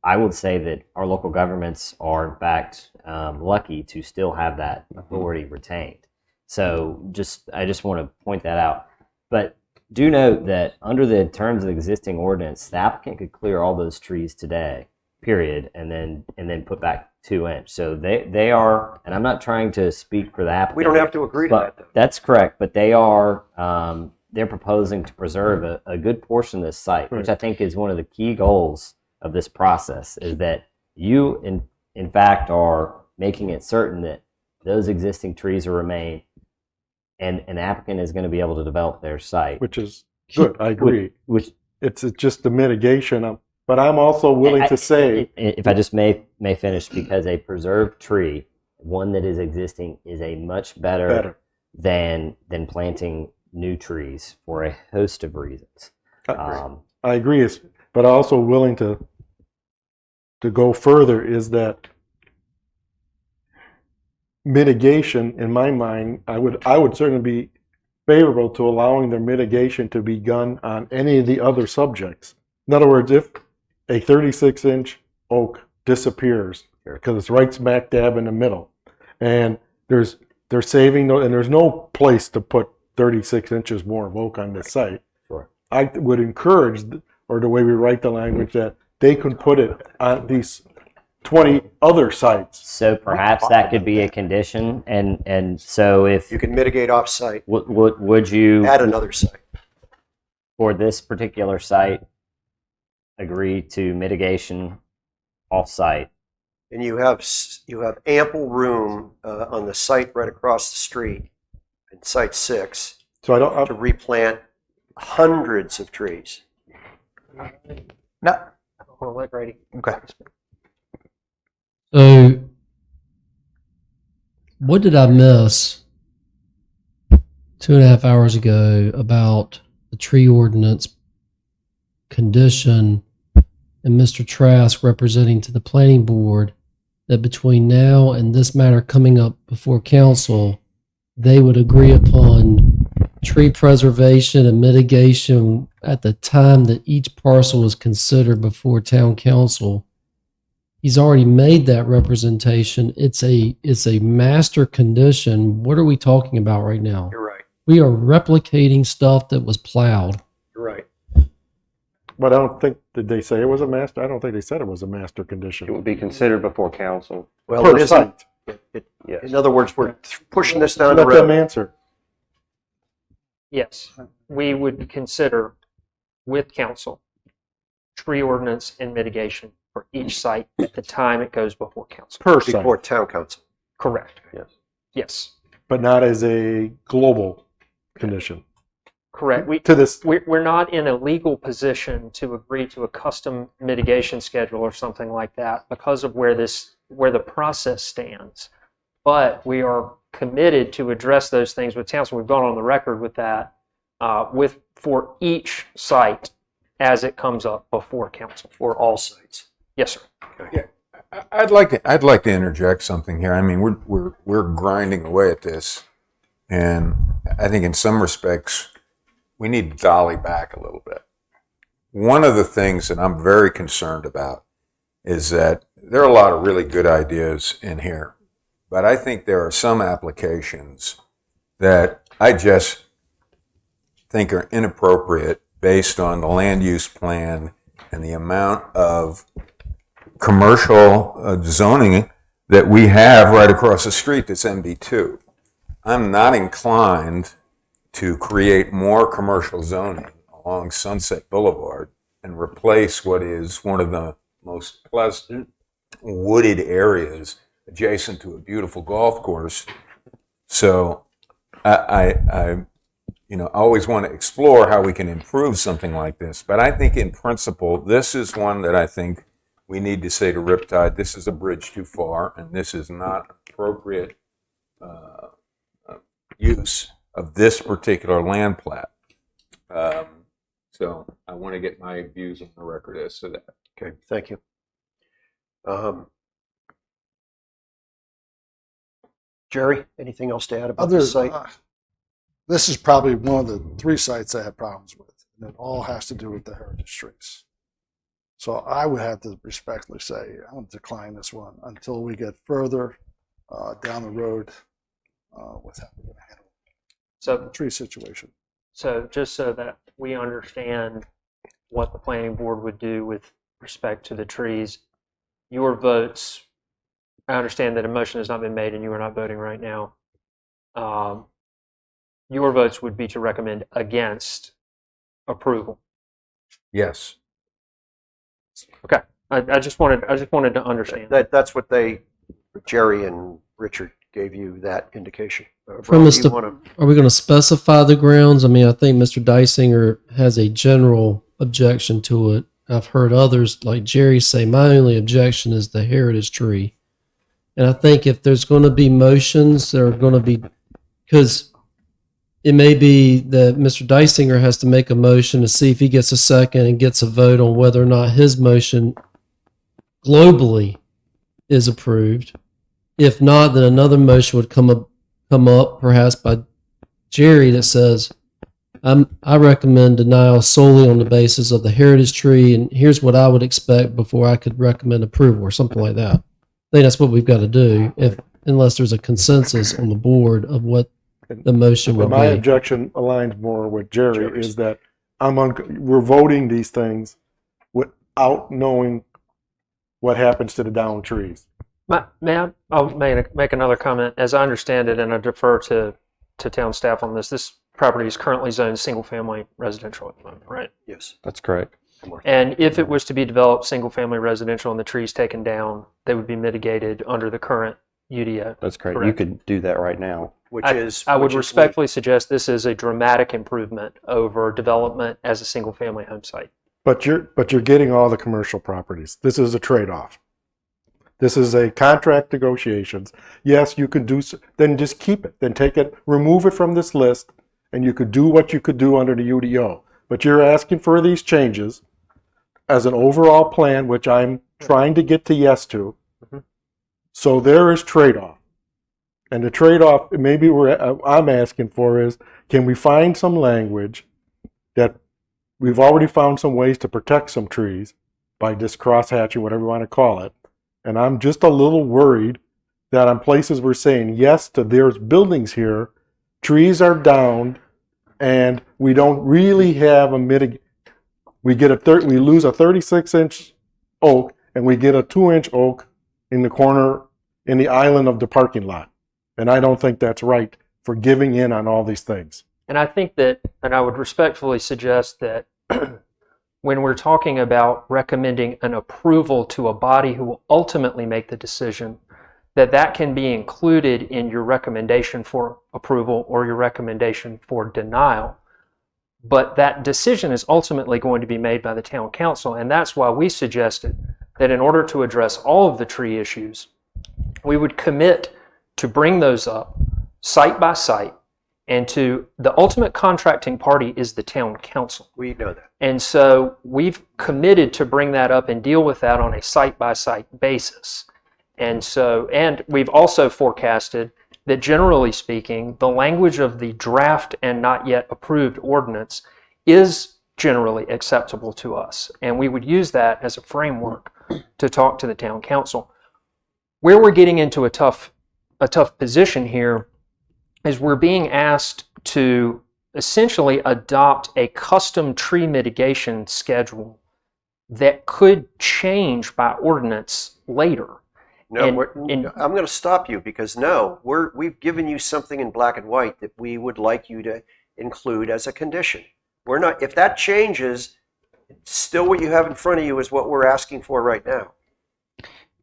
I would say that our local governments are in fact lucky to still have that authority retained. So I just want to point that out. But do note that under the terms of the existing ordinance, the applicant could clear all those trees today, period, and then put back 2 inch. So they are, and I'm not trying to speak for the applicant. We don't have to agree to that, though. That's correct, but they are they're proposing to preserve a good portion of this site, which I think is one of the key goals of this process, is that you in fact are making it certain that those existing trees will remain, and an applicant is going to be able to develop their site. Which is good. I agree. Which It's just the mitigation. But I'm also willing to say, if I just may finish, because a preserved tree, one that is existing, is a much better. than planting new trees for a host of reasons. I agree. But also willing to go further is that mitigation, in my mind, I would certainly be favorable to allowing their mitigation to be done on any of the other subjects. In other words, if a 36-inch oak disappears because it's right smack dab in the middle, and they're saving, and there's no place to put 36 inches more of oak on this site. Sure. I would encourage, or the way we write the language, that they could put it on these 20 other sites. So perhaps that could be a condition, and so if You can mitigate off-site, would you add another site. for this particular site agree to mitigation off-site? And you have ample room on the site right across the street, in Site 6, So I don't. to replant hundreds of trees. No. We'll let Grady. Okay. So, what did I miss 2.5 hours ago about the tree ordinance condition and Mr. Trask representing to the planning board that between now and this matter coming up before council, they would agree upon tree preservation and mitigation at the time that each parcel was considered before town council? He's already made that representation. It's a master condition. What are we talking about right now? You're right. We are replicating stuff that was plowed. You're right. But I don't think, did they say it was a master? I don't think they said it was a master It condition. would be considered before council. Well, Per it isn't. site. Yes. In other words, we're pushing this down the Let them road. answer. Yes, we would consider with council tree ordinance and mitigation for each site at the time it goes before council. Per site, Before town council. Correct. Yes. Yes, but not as a global condition. correct. To this, We're not in a legal position to agree to a custom mitigation schedule or something like that because of where the process stands. But we are committed to address those things with council. We've gone on the record with that, for each site as it comes up before council. For all sites. Yes, sir. I'd like to interject something here. I mean, we're grinding away at this, and I think in some respects we need to dolly back a little bit. One of the things that I'm very concerned about is that there are a lot of really good ideas in here, but I think there are some applications that I just think are inappropriate based on the land use plan and the amount of commercial zoning that we have right across the street that's MB2. I'm not inclined to create more commercial zoning along Sunset Boulevard and replace what is one of the most pleasant wooded areas adjacent to a beautiful golf course. So I always want to explore how we can improve something like this. But I think in principle, this is one that I think we need to say to Riptide, this is a bridge too far, and this is not appropriate use of this particular land plat. So I want to get my views on the record as to that. Okay, thank you. Jerry, anything else to add about Other, this site? this is probably one of the 3 sites I have problems with, and it all has to do with the heritage trees. So I would have to respectfully say I'm going to decline this one until we get further down the road with how we're going to handle So the tree situation. So just so that we understand what the planning board would do with respect to the trees, your votes, I understand that a motion has not been made and you are not voting right now. Your votes would be to recommend against approval. Yes. Okay. I just wanted to understand. That's what Jerry and Richard gave you that indication. From Rob, us you to- wanna- Are we going to specify the grounds? I mean, I think Mr. Dysinger has a general objection to it. I've heard others like Jerry say, my only objection is the heritage tree. And I think if there's going to be motions, there are going to be, because it may be that Mr. Dysinger has to make a motion to see if he gets a second and gets a vote on whether or not his motion globally is approved. If not, then another motion would come up perhaps by Jerry that says, I recommend denial solely on the basis of the heritage tree, and here's what I would expect before I could recommend approval or something like that. I think that's what we've got to do, unless there's a consensus on the board of what the motion but would my be. objection aligns more with Jerry Jerry's. is that we're voting these things without knowing what happens to the downed trees. Ma'am, I'll make another comment. As I understand it, and I defer to town staff on this, this property is currently zoned single-family residential at the moment, right? Yes. That's correct. And if it was to be developed single-family residential and the trees taken down, they would be mitigated under the current UDO. That's correct. You Correct. could do that right now. I would respectfully suggest this is a dramatic improvement over development as a single-family home site. But you're getting all the commercial properties. This is a trade-off. This is a contract negotiations. Yes, you can do, then just keep it. Then take it, remove it from this list, and you could do what you could do under the UDO. But you're asking for these changes as an overall plan, which I'm trying to get to yes to. So there is trade-off. And the trade-off, maybe I'm asking for is, can we find some language that we've already found some ways to protect some trees by this crosshatching, whatever you want to call it. And I'm just a little worried that on places we're saying yes to there's buildings here, trees are down, and we don't really have a we lose a 36-inch oak, and we get a 2-inch oak in the corner in the island of the parking lot. And I don't think that's right for giving in on all these things. And I think that, and I would respectfully suggest that when we're talking about recommending an approval to a body who will ultimately make the decision, that can be included in your recommendation for approval or your recommendation for denial. But that decision is ultimately going to be made by the town council, and that's why we suggested that in order to address all of the tree issues, we would commit to bring those up site by site, and to the ultimate contracting party is the town council. We know that. And so we've committed to bring that up and deal with that on a site by site basis. And we've also forecasted that generally speaking, the language of the draft and not yet approved ordinance is generally acceptable to us. And we would use that as a framework to talk to the town council. Where we're getting into a tough position here is we're being asked to essentially adopt a custom tree mitigation schedule that could change by ordinance later. No, And- I'm going to stop you because no, we've given you something in black and white that we would like you to include as a condition. We're not. If that changes, still what you have in front of you is what we're asking for right now.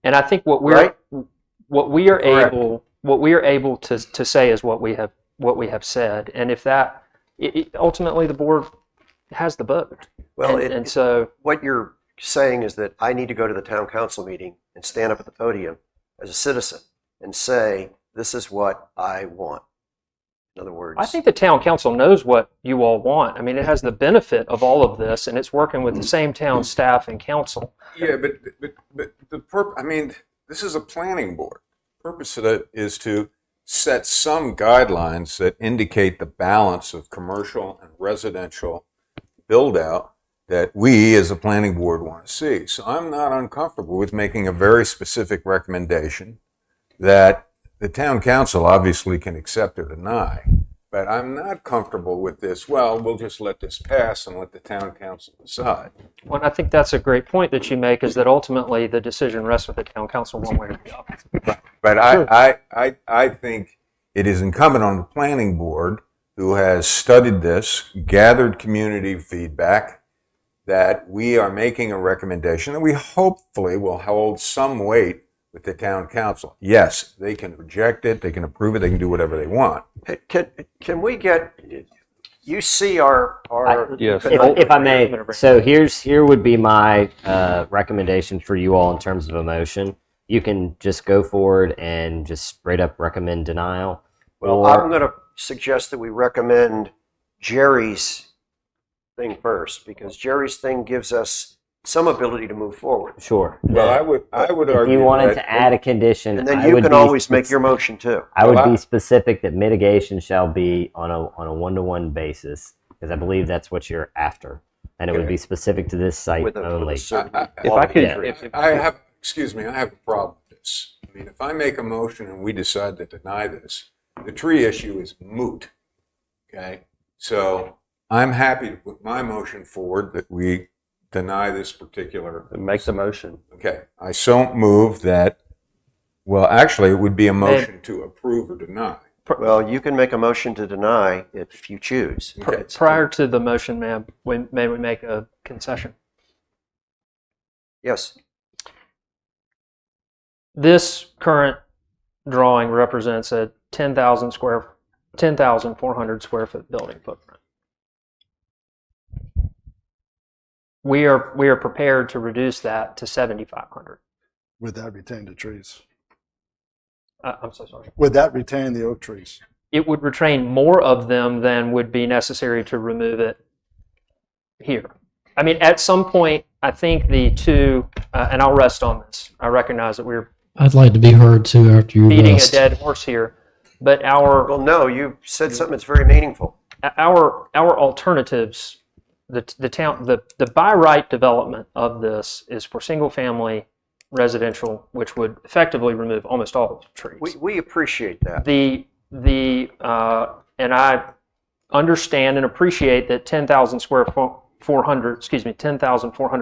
And I think what we are able to say is what we have said. And if that ultimately the board has the vote. Well, and so what you're saying is that I need to go to the town council meeting and stand up at the podium as a citizen and say, this is what I want. In other words, I think the town council knows what you all want. I mean, it has the benefit of all of this, and it's working with the same town staff and council. Yeah, but I mean, this is a planning board. The purpose of it is to set some guidelines that indicate the balance of commercial and residential build out that we as a planning board want to see. So I'm not uncomfortable with making a very specific recommendation that the town council obviously can accept or deny. But I'm not comfortable with this, well, we'll just let this pass and let the town council decide. Well, I think that's a great point that you make, is that ultimately the decision rests with the town council one way or the other. But I think it is incumbent on the planning board, who has studied this, gathered community feedback, that we are making a recommendation that we hopefully will hold some weight with the town council. Yes, they can reject it, they can approve it, they can do whatever they want. can we get, you see our Yes. If I may, so here would be my recommendation for you all in terms of a motion. You can just go forward and just straight up recommend denial. Well, or, I'm going to suggest that we recommend Jerry's thing first, because Jerry's thing gives us some ability to move forward. sure. Well, I would If argue you wanted that, to add a condition, And then I you would can be always make your motion too. I would Well, be specific that mitigation shall be on a one-to-one basis, because I believe that's what you're after, and it would be specific to this site With a only. certain If I could, qualification. I have a problem with this. I mean, if I make a motion and we decide to deny this, the tree issue is moot. Okay? So I'm happy to put my motion forward that we deny this particular. make the motion. Okay, I so move that, well, actually, it would be a motion to approve or deny. Well, you can make a motion to deny it if you choose. Okay. Prior to the motion, may we make a concession? Yes. This current drawing represents a 10,400 square foot building footprint. We are prepared to reduce that to 7,500. Would that retain the trees? I'm so sorry. Would that retain the oak trees? It would retain more of them than would be necessary to remove it here. I mean, at some point, I think the two, and I'll rest on this. I recognize that we're I'd like to be heard too after you beating a rest. dead horse here, but Well, no, you said something that's very meaningful. our alternatives, the by right development of this is for single family residential, which would effectively remove almost all of the trees. We appreciate that. And I understand and appreciate that 10,400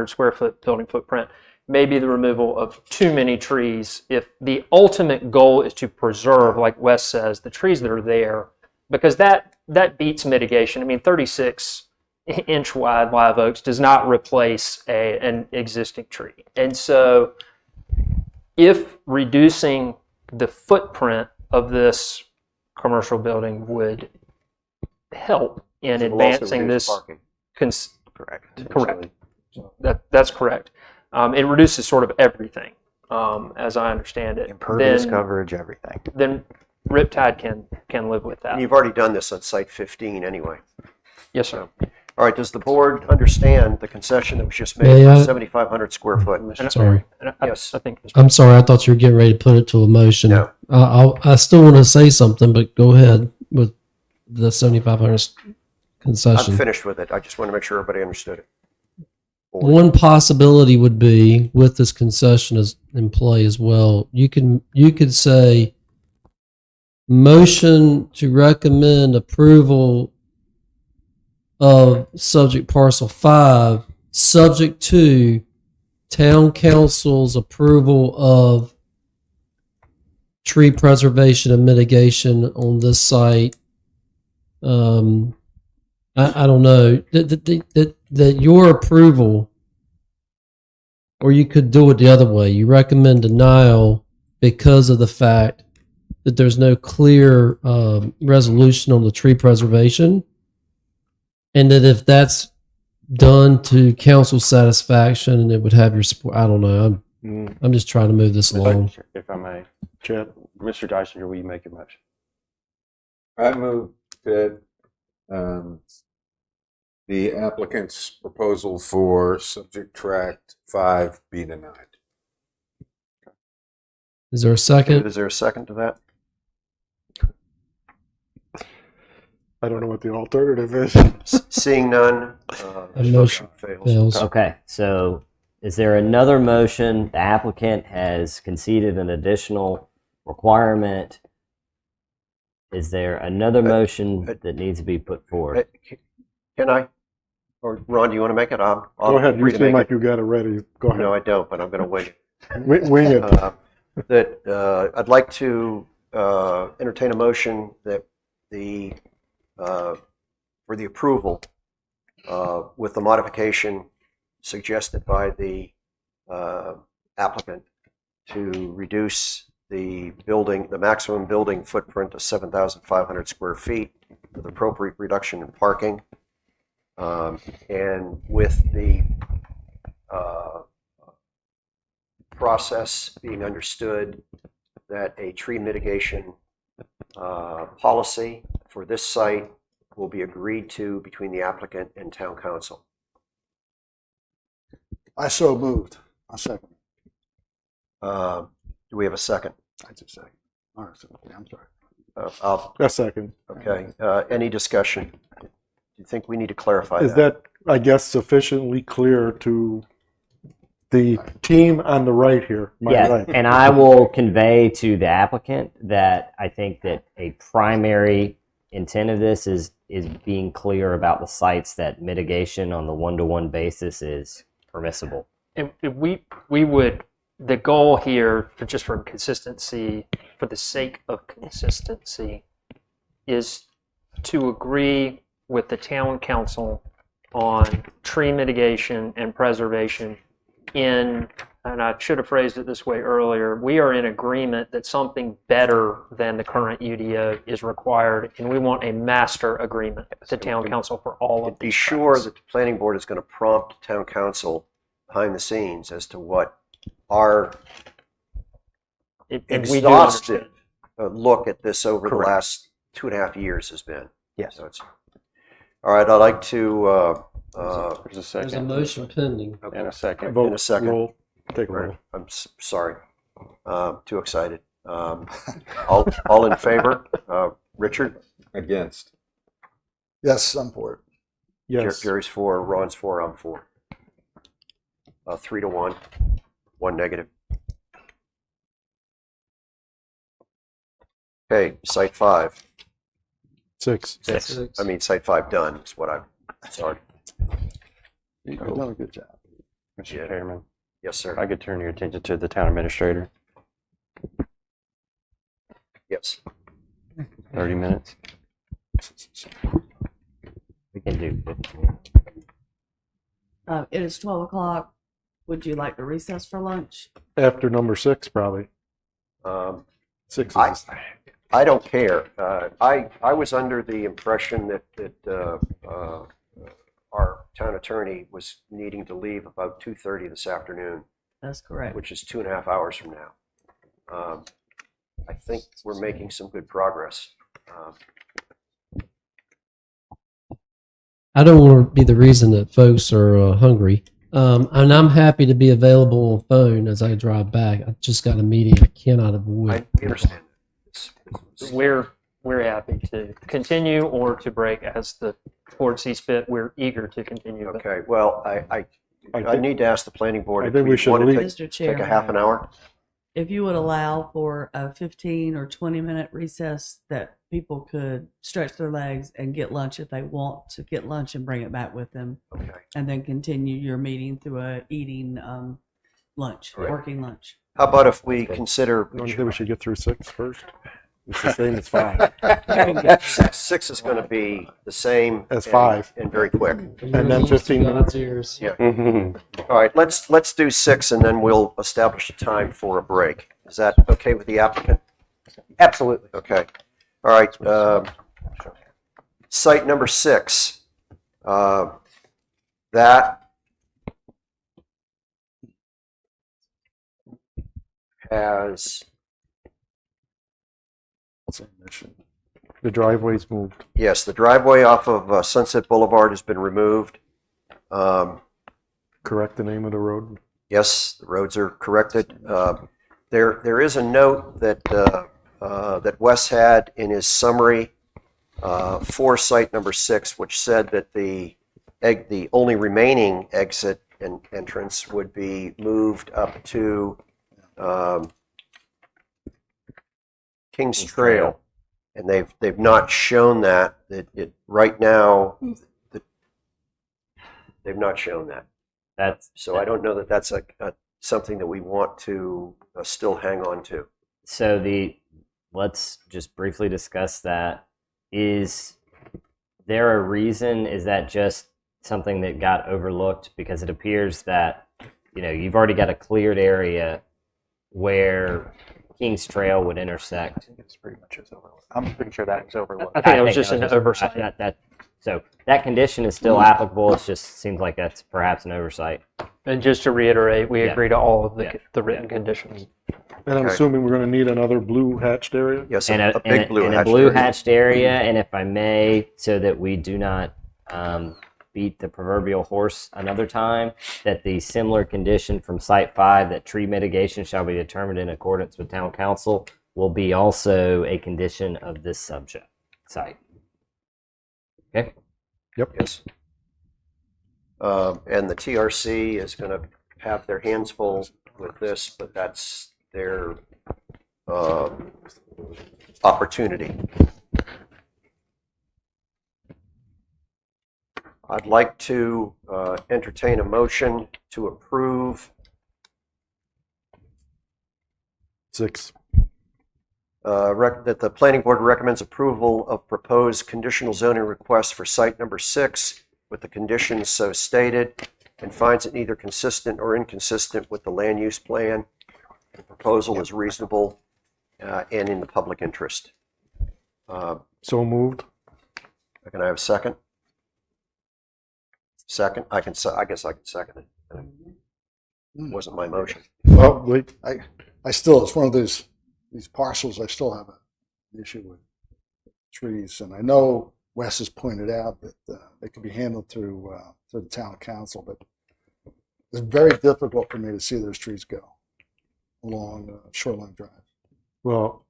square foot building footprint maybe the removal of too many trees. If the ultimate goal is to preserve, like Wes says, the trees that are there, because that beats mitigation. I mean, 36-inch wide live oaks does not replace an existing tree. And so if reducing the footprint of this commercial building would help in It will also advancing reduce this. parking. Correct. That's correct. It reduces sort of everything, as I understand it. Impervious Then- coverage, everything. Then Riptide can live with And that. you've already done this on site 15 anyway. Yes, sir. All right, does the board understand the concession that was just made Yeah, for yeah. 7,500 square foot? Sorry. And I Yes. think I'm sorry. I thought you were getting ready to put it to a motion. No. I still want to say something, but go ahead with the 7,500 concession. I'm finished with it. I just want to make sure everybody understood it. One possibility would be with this concession is in play as well. You could say motion to recommend approval of subject parcel 5, subject to town council's approval of tree preservation and mitigation on this site. I don't know that your approval, or you could do it the other way. You recommend denial because of the fact that there's no clear resolution on the tree preservation, and that if that's done to council satisfaction, and it would have your support. I don't know. I'm just trying to move this along. If I may, Chad, Mr. Dyson, will you make a motion? I move that the applicant's proposal for subject tract 5 be denied. Is there a second? Is there a second to that? I don't know what the alternative is. Seeing none, A the motion fails. fails. Okay, so is there another motion? The applicant has conceded an additional requirement. Is there another motion that needs to be put forward? Can I? Or Ron, do you want to make it? I'll Go ahead. You free to seem make like it. you got it ready. Go No, ahead. I don't, but I'm going to wing it. Wing it. I'd like to entertain a motion that the for the approval with the modification suggested by the applicant to reduce the maximum building footprint to 7,500 square feet with appropriate reduction in parking, and with the process being understood that a tree mitigation policy for this site will be agreed to between the applicant and town council. I so moved. I second. Do we have a second? I just second. All right, so, okay, I'm sorry. A second. Okay. Any discussion? Do you think we need to clarify Is that, I guess, sufficiently clear to the team on the right here? My Yeah, right. and I will convey to the applicant that I think that a primary intent of this is being clear about the sites that mitigation on the one-to-one basis is permissible. And we would, the goal here, just for consistency, for the sake of consistency, is to agree with the town council on tree mitigation and preservation and I should have phrased it this way earlier, we are in agreement that something better than the current UDO is required, and we want a master agreement to town council for all of Be these sure tracks. that the planning board is going to prompt town council behind the scenes as to what our And we do exhaustive understand. look at this over Correct. the last 2.5 years has been. Yes. So it's, all right, I'd like to, There's a There's second. a motion pending. And a second. Vote, in a second. roll. Take a roll. I'm sorry, too excited. All in favor? Richard? Against. Yes, I'm for it. Yes. Jerry's 4, Ron's 4, I'm 4. 3-1, 1 negative. Okay, site 5. 6. I mean, site 5 done is what I'm, sorry. You've done a good job. Mr. Yeah. Chairman, Yes, sir. If I could turn your attention to the town administrator, Yes. 30 minutes. We can do 15. It is 12 o'clock. Would you like to recess for lunch? After number 6, probably. Um, 6 I, is I don't care. I was under the impression that our town attorney was needing to leave about 2:30 this afternoon, That's correct. which is 2.5 hours from now. I think we're making some good progress. I don't want to be the reason that folks are hungry. And I'm happy to be available on phone as I drive back. I just got a meeting I cannot avoid. I understand. We're happy to continue or to break as the board sees fit. We're eager to continue. but- Okay, well, I need to ask the planning board. I if think we should want to leave. Mr. take Chair, a half an hour. if you would allow for a 15 or 20-minute recess that people could stretch their legs and get lunch if they want to get lunch and bring it back with them, Okay. and then continue your meeting through a eating lunch, Right. working lunch. How about if we consider Don't you think we should get through 6 first? It's the same as 5. six is going to be the same As and- 5. and very quick. And then 15 minutes. Ears. Yeah. All right, let's do 6 and then we'll establish a time for a break. Is that okay with the applicant? Absolutely. Okay. All right. Site number 6. That has, The driveway's moved. yes, the driveway off of Sunset Boulevard has been removed. Correct the name of the road. Yes, the roads are corrected. There is a note that that Wes had in his summary for site number 6, which said that the only remaining exit and entrance would be moved up to Kings Trail, and they've not shown that. It right now, they've not shown that. That's So I don't know that that's a something that we want to still hang on to. so let's just briefly discuss that. Is there a reason? Is that just something that got overlooked? Because it appears that, you've already got a cleared area where Kings Trail would intersect. It's pretty much is overlooked. I'm pretty sure that is overlooked. I think that was just an oversight. So that condition is still applicable. It just seems like that's perhaps an oversight. And just to reiterate, we Yeah. agree to all of Yeah. the written conditions. And I'm Okay. assuming we're going to need another blue hatched area. Yes, And a big blue and hatched a blue area. hatched area. And if I may, so that we do not beat the proverbial horse another time, that the similar condition from Site 5 that tree mitigation shall be determined in accordance with town council will be also a condition of this subject site. Okay. Yes. And the TRC is going to have their hands full with this, but that's their opportunity. I'd like to entertain a motion to approve 6. that the planning board recommends approval of proposed conditional zoning request for site number 6 with the conditions so stated, and finds it neither consistent or inconsistent with the land use plan. The proposal is reasonable and in the public interest. So moved. Can I have a second? Second? I guess I can second it. It wasn't my motion. Well, wait. I still, it's one of these parcels, I still have an issue with trees. And I know Wes has pointed out that they can be handled through the town council, but it's very difficult for me to see those trees go along Shoreline Drive. Well,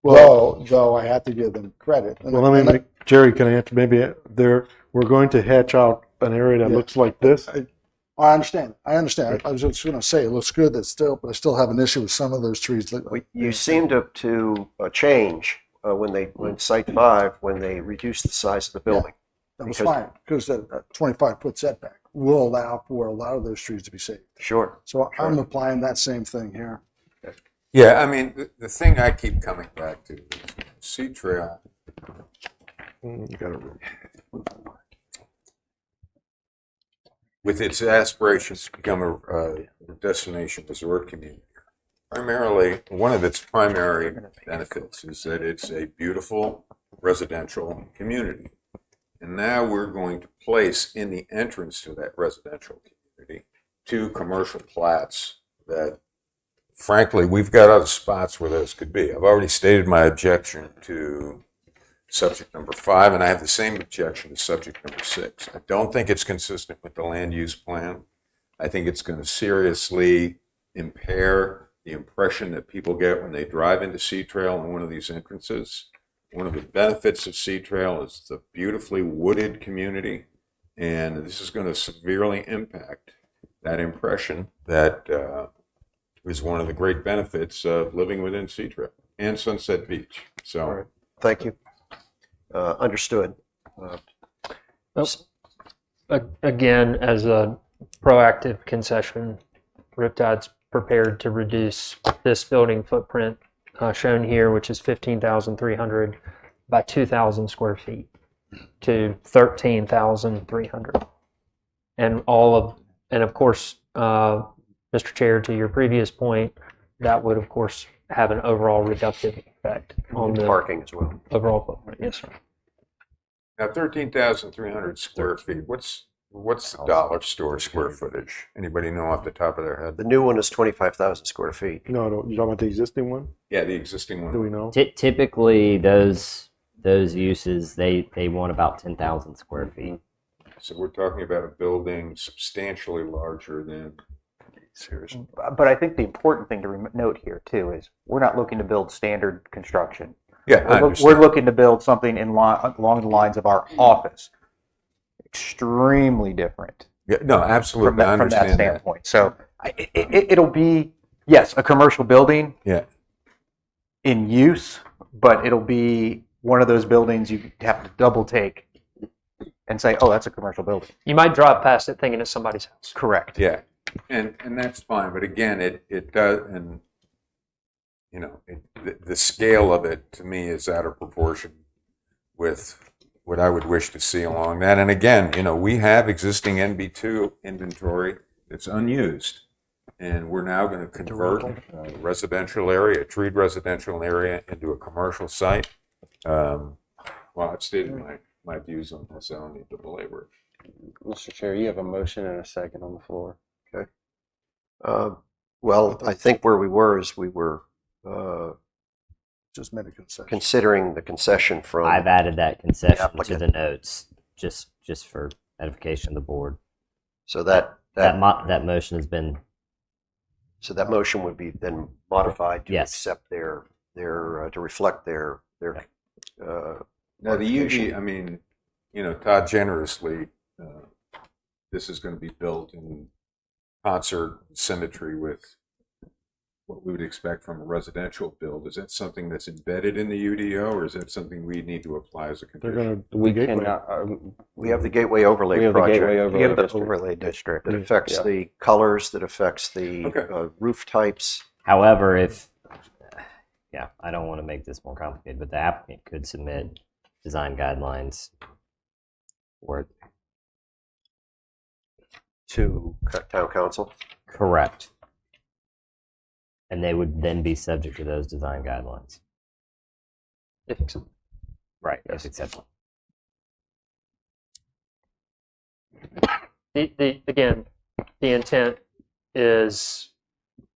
Though I have to give them credit. And well, let me make, Jerry, can I answer? Maybe we're going to hatch out an area that Yeah. looks like this. I understand. I was just going to say, it looks good but I still have an issue with some of those trees. You seem to change when Site 5, when they reduced the size of the building. That was because- fine, because that 25-foot setback. will allow for a lot of those trees to be saved. Sure. So I'm applying that same thing here. Yeah, I mean, the thing I keep coming back to is Sea Trail. You got it. With its aspirations to become a destination resort community, primarily, one of its primary benefits is that it's a beautiful residential community. And now we're going to place in the entrance to that residential community 2 commercial plats that, frankly, we've got other spots where those could be. I've already stated my objection to subject number 5, and I have the same objection to subject number 6. I don't think it's consistent with the land use plan. I think it's going to seriously impair the impression that people get when they drive into Sea Trail in one of these entrances. One of the benefits of Sea Trail is the beautifully wooded community, and this is going to severely impact that impression that is one of the great benefits of living within Sea Trail and Sunset Beach. So, Thank you. Understood. Again, as a proactive concession, Riptide's prepared to reduce this building footprint shown here, which is 15,300 by 2,000 square feet to 13,300. And of course, Mr. Chair, to your previous point, that would of course have an overall reductive effect on the Parking as well. overall footprint. Yes, sir. now 13,300 square feet. What's the dollar store square footage? Anybody know off the top of their head? The new one is 25,000 square feet. No, you talking about the existing one? Yeah, the existing one. Do we know? Typically, those uses they want about 10,000 square feet. So we're talking about a building substantially larger than. Seriously. But I think the important thing to note here too is we're not looking to build standard construction. Yeah, I We're understand. looking to build something along the lines of our office. Extremely different Yeah, no, absolutely. I from that understand that. standpoint. So it'll be, yes, a commercial building Yeah. in use, but it'll be one of those buildings you have to double take and say, oh, that's a commercial building. You might drive past it thinking it's somebody's house. Correct. Yeah, and that's fine. But again, it does, and you know, the scale of it to me is out of proportion with what I would wish to see along that. And again, you know, we have existing NB2 inventory that's unused, and we're now going to convert a residential area, a treed residential area, into a commercial site. Well, I've stated my views on this. I don't need to belabor it. Mr. Chair, you have a motion and a second on the floor. Well, I think where we were is we were Just made a concession. considering the concession from. I've added that concession to applicant. the notes just for edification of the board. So that That motion has been so that motion would be then modified to Yes. accept their to reflect their Now, the UD, I mean, you know, Todd generously, this is going to be built in concert symmetry with what we would expect from a residential build. Is that something that's embedded in the UDO, or is that something we need to apply as a They're condition? going to. We cannot. we have the Gateway Overlay We have the project Gateway You Overlay have the District. overlay district. that affects Yeah. the colors, that affects the Okay. roof types. However, I don't want to make this more complicated, but the applicant could submit design guidelines or To town council. correct. And they would then be subject to those design guidelines. If accepted. Right. If accepted. Again, the intent is,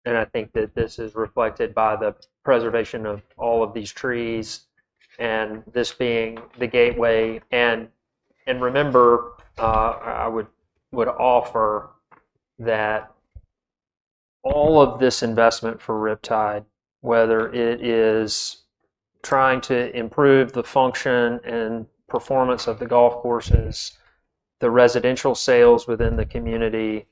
and I think that this is reflected by the preservation of all of these trees, and this being the gateway. And remember, I would offer that all of this investment for Riptide, whether it is trying to improve the function and performance of the golf courses, the residential sales within the community,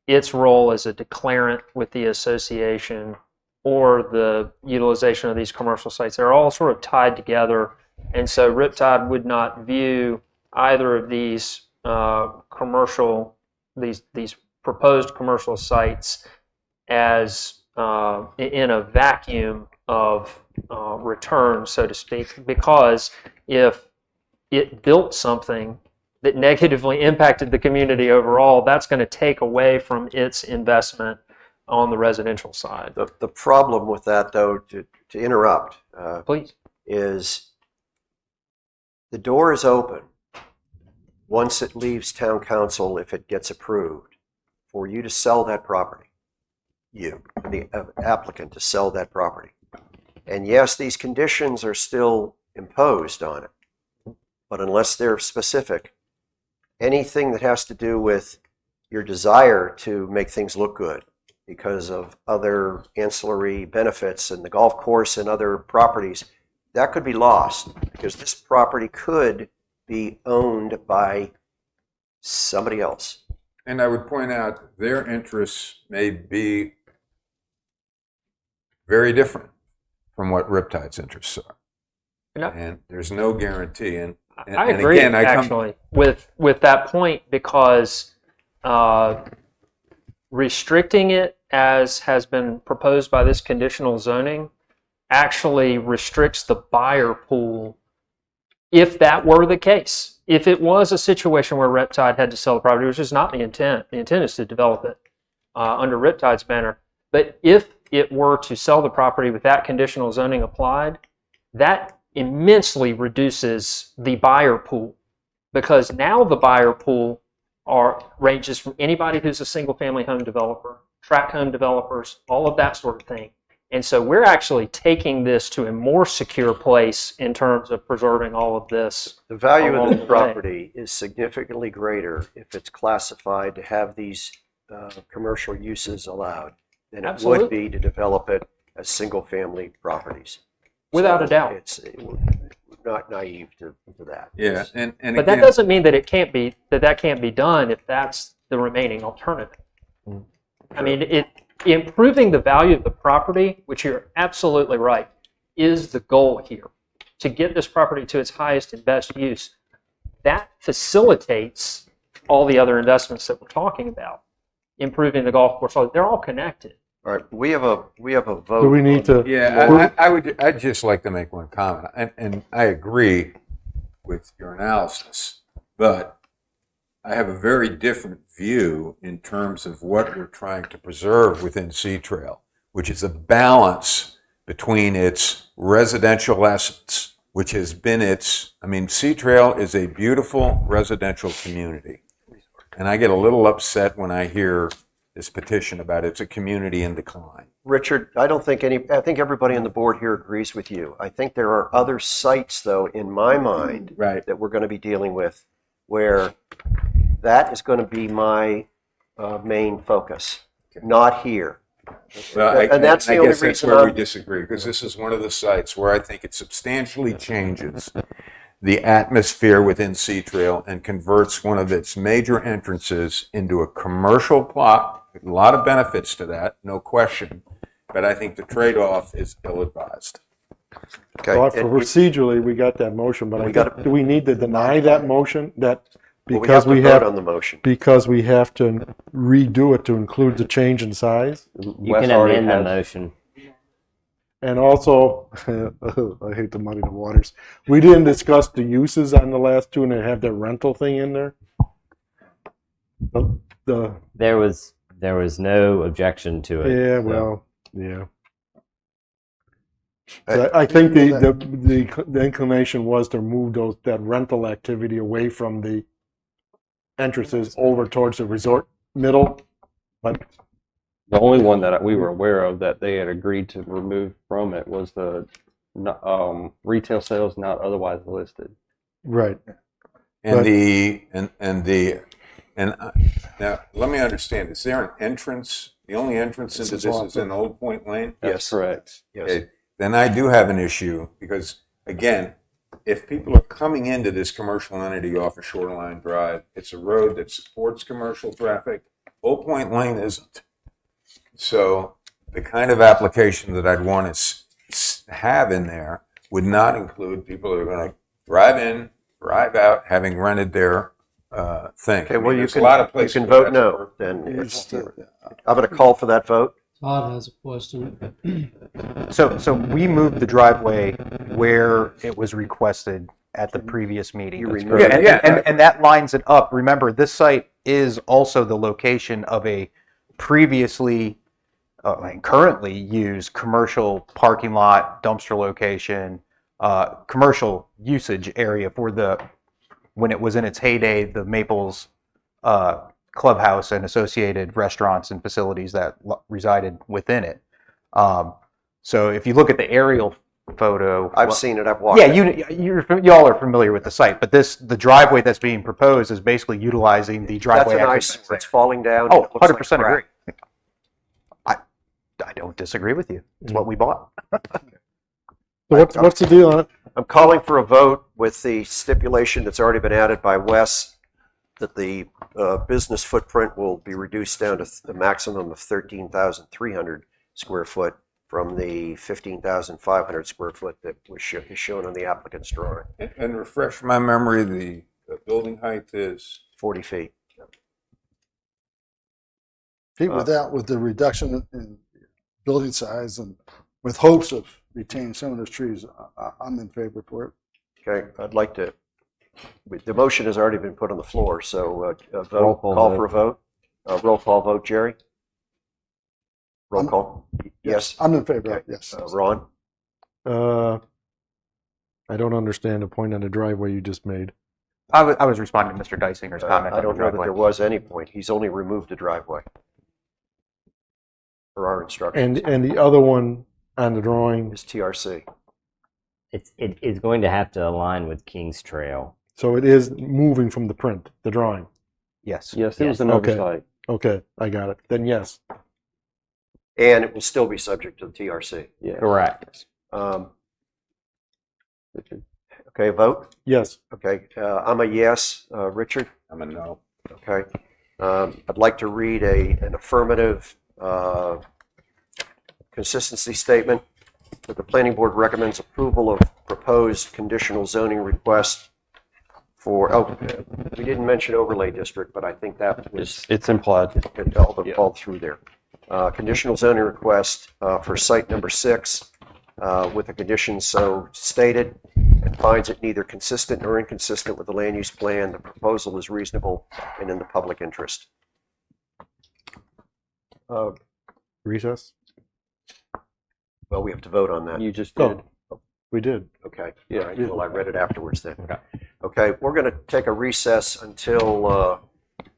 its role as a declarant with the association, or the utilization of these commercial sites, they're all sort of tied together. And so Riptide would not view either of these commercial these proposed commercial sites as in a vacuum of return, so to speak, because if it built something that negatively impacted the community overall, that's going to take away from its investment on the residential side. The problem with that, though, to interrupt, Please. is the door is open once it leaves town council, if it gets approved, for you to sell that property. You, the applicant, to sell that property. And yes, these conditions are still imposed on it, but unless they're specific, anything that has to do with your desire to make things look good because of other ancillary benefits in the golf course and other properties, that could be lost because this property could be owned by somebody else. And I would point out their interests may be very different from what Riptide's interests are. And there's no guarantee. And I agree, again, actually, with that point, because restricting it as has been proposed by this conditional zoning actually restricts the buyer pool if that were the case. If it was a situation where Riptide had to sell the property, which is not the intent is to develop it under Riptide's banner. But if it were to sell the property with that conditional zoning applied, that immensely reduces the buyer pool, because now the buyer pool ranges from anybody who's a single family home developer, tract home developers, all of that sort of thing. And so we're actually taking this to a more secure place in terms of preserving all of this. The value of along the the way. property is significantly greater if it's classified to have these commercial uses allowed than it would Absolutely. be to develop it as single-family properties. Without a So doubt. we're not naive to that. yeah, and But that again, doesn't mean that it can't be that can't be done if that's the remaining alternative. I mean, improving the value of the property, which you're absolutely right, is the goal here. To get this property to its highest and best use, that facilitates all the other investments that we're talking about. Improving the golf course, they're all connected. All right, we have a vote. Do we need to? yeah, I'd just like to make one comment, and I agree with your analysis, but I have a very different view in terms of what we're trying to preserve within Sea Trail, which is a balance between its residential essence, which has been Sea Trail is a beautiful residential community. And I get a little upset when I hear this petition about it's a community in decline. Richard, I think everybody on the board here agrees with you. I think there are other sites, though, in my mind, Right. that we're going to be dealing with where that is going to be my main focus, not here. Well, And that's the I only guess that's reason where we I'm- disagree, because this is one of the sites where I think it substantially changes the atmosphere within Sea Trail and converts one of its major entrances into a commercial plot. A lot of benefits to that, no question, but I think the trade-off is ill-advised. Okay. Well, and procedurally, we got that motion, but We I got think, do we need to deny that motion? because we have to vote on the motion. because we have to redo it to include the change in size, You Wes can already amend the has- motion. and also, I hate to muddy the waters. We didn't discuss the uses on the last two, and they have that rental thing in there. The There was no objection to it. yeah, so- well, yeah. So I think the inclination was to move that rental activity away from the entrances over towards the resort middle, but The only one that we were aware of that they had agreed to remove from it was the retail sales not otherwise listed. right. And But- now, let me understand, is there an entrance, the only entrance This into is this off is in Old Point Lane? Yes. Correct. Yes. Okay, then I do have an issue, because, again, if people are coming into this commercial entity off of Shoreline Drive, it's a road that supports commercial traffic. Old Point Lane isn't. So the kind of application that I'd want to have in there would not include people that are going to drive in, drive out, having rented their thing. Okay, well, you there's can, a lot of you places can where vote that's no. appropriate. Then It's, I'm going to call for that vote. Todd has a question. So we moved the driveway where it was requested at the previous meeting. You That's removed correct. it. Yeah, yeah. And that lines it up. Remember, this site is also the location of a previously and currently used commercial parking lot, dumpster location, commercial usage area for when it was in its heyday, the Maples clubhouse and associated restaurants and facilities that resided within it. So if you look at the aerial photo, I've seen it. I've walked. yeah, it. y'all are familiar with the site, but the driveway that's being proposed is basically utilizing the That's driveway. an access eyesore. there. It's falling down. Oh, It looks like 100% crap. agree. I don't disagree with you. It's what we bought. So what's the deal on it? I'm calling for a vote with the stipulation that's already been added by Wes that the business footprint will be reduced down to the maximum of 13,300 square foot from the 15,500 square foot that is shown on the applicant's drawing, And refresh my memory, the building height is 40 feet. Pete, with that, with the reduction in building size and with hopes of retaining some of those trees, I'm in favor for it. Okay, I'd like to, the motion has already been put on the floor, so Roll vote, call call vote. for a vote. Roll call vote, Jerry? Roll I'm- call? Yes. I'm in favor, Okay. yes. Ron? I don't understand the point on the driveway you just made. I was responding to Mr. Dysinger's comment. I on the don't know that driveway. there was any point. He's only removed the driveway for our instructions. And the other one on the drawing, Is TRC. It is going to have to align with King's Trail. so it is moving from the print, the drawing. Yes. Yes, it was an Okay. oversight. Okay, I got it. Then yes. And it will still be subject to the TRC. Yeah. Correct. Okay, vote? Yes. Okay, I'm a yes. Richard? I'm a no. Okay. I'd like to read an affirmative consistency statement that the planning board recommends approval of proposed conditional zoning request for, we didn't mention overlay district, but I think that was It's implied. all through there. Conditional zoning request for site number 6 with the conditions so stated, and finds it neither consistent nor inconsistent with the land use plan. The proposal is reasonable and in the public interest. Recess? Well, we have to vote on that. You just Oh. did. We did. Okay. Yeah. All right. Well, I read it afterwards then. Okay. Okay, we're going to take a recess until,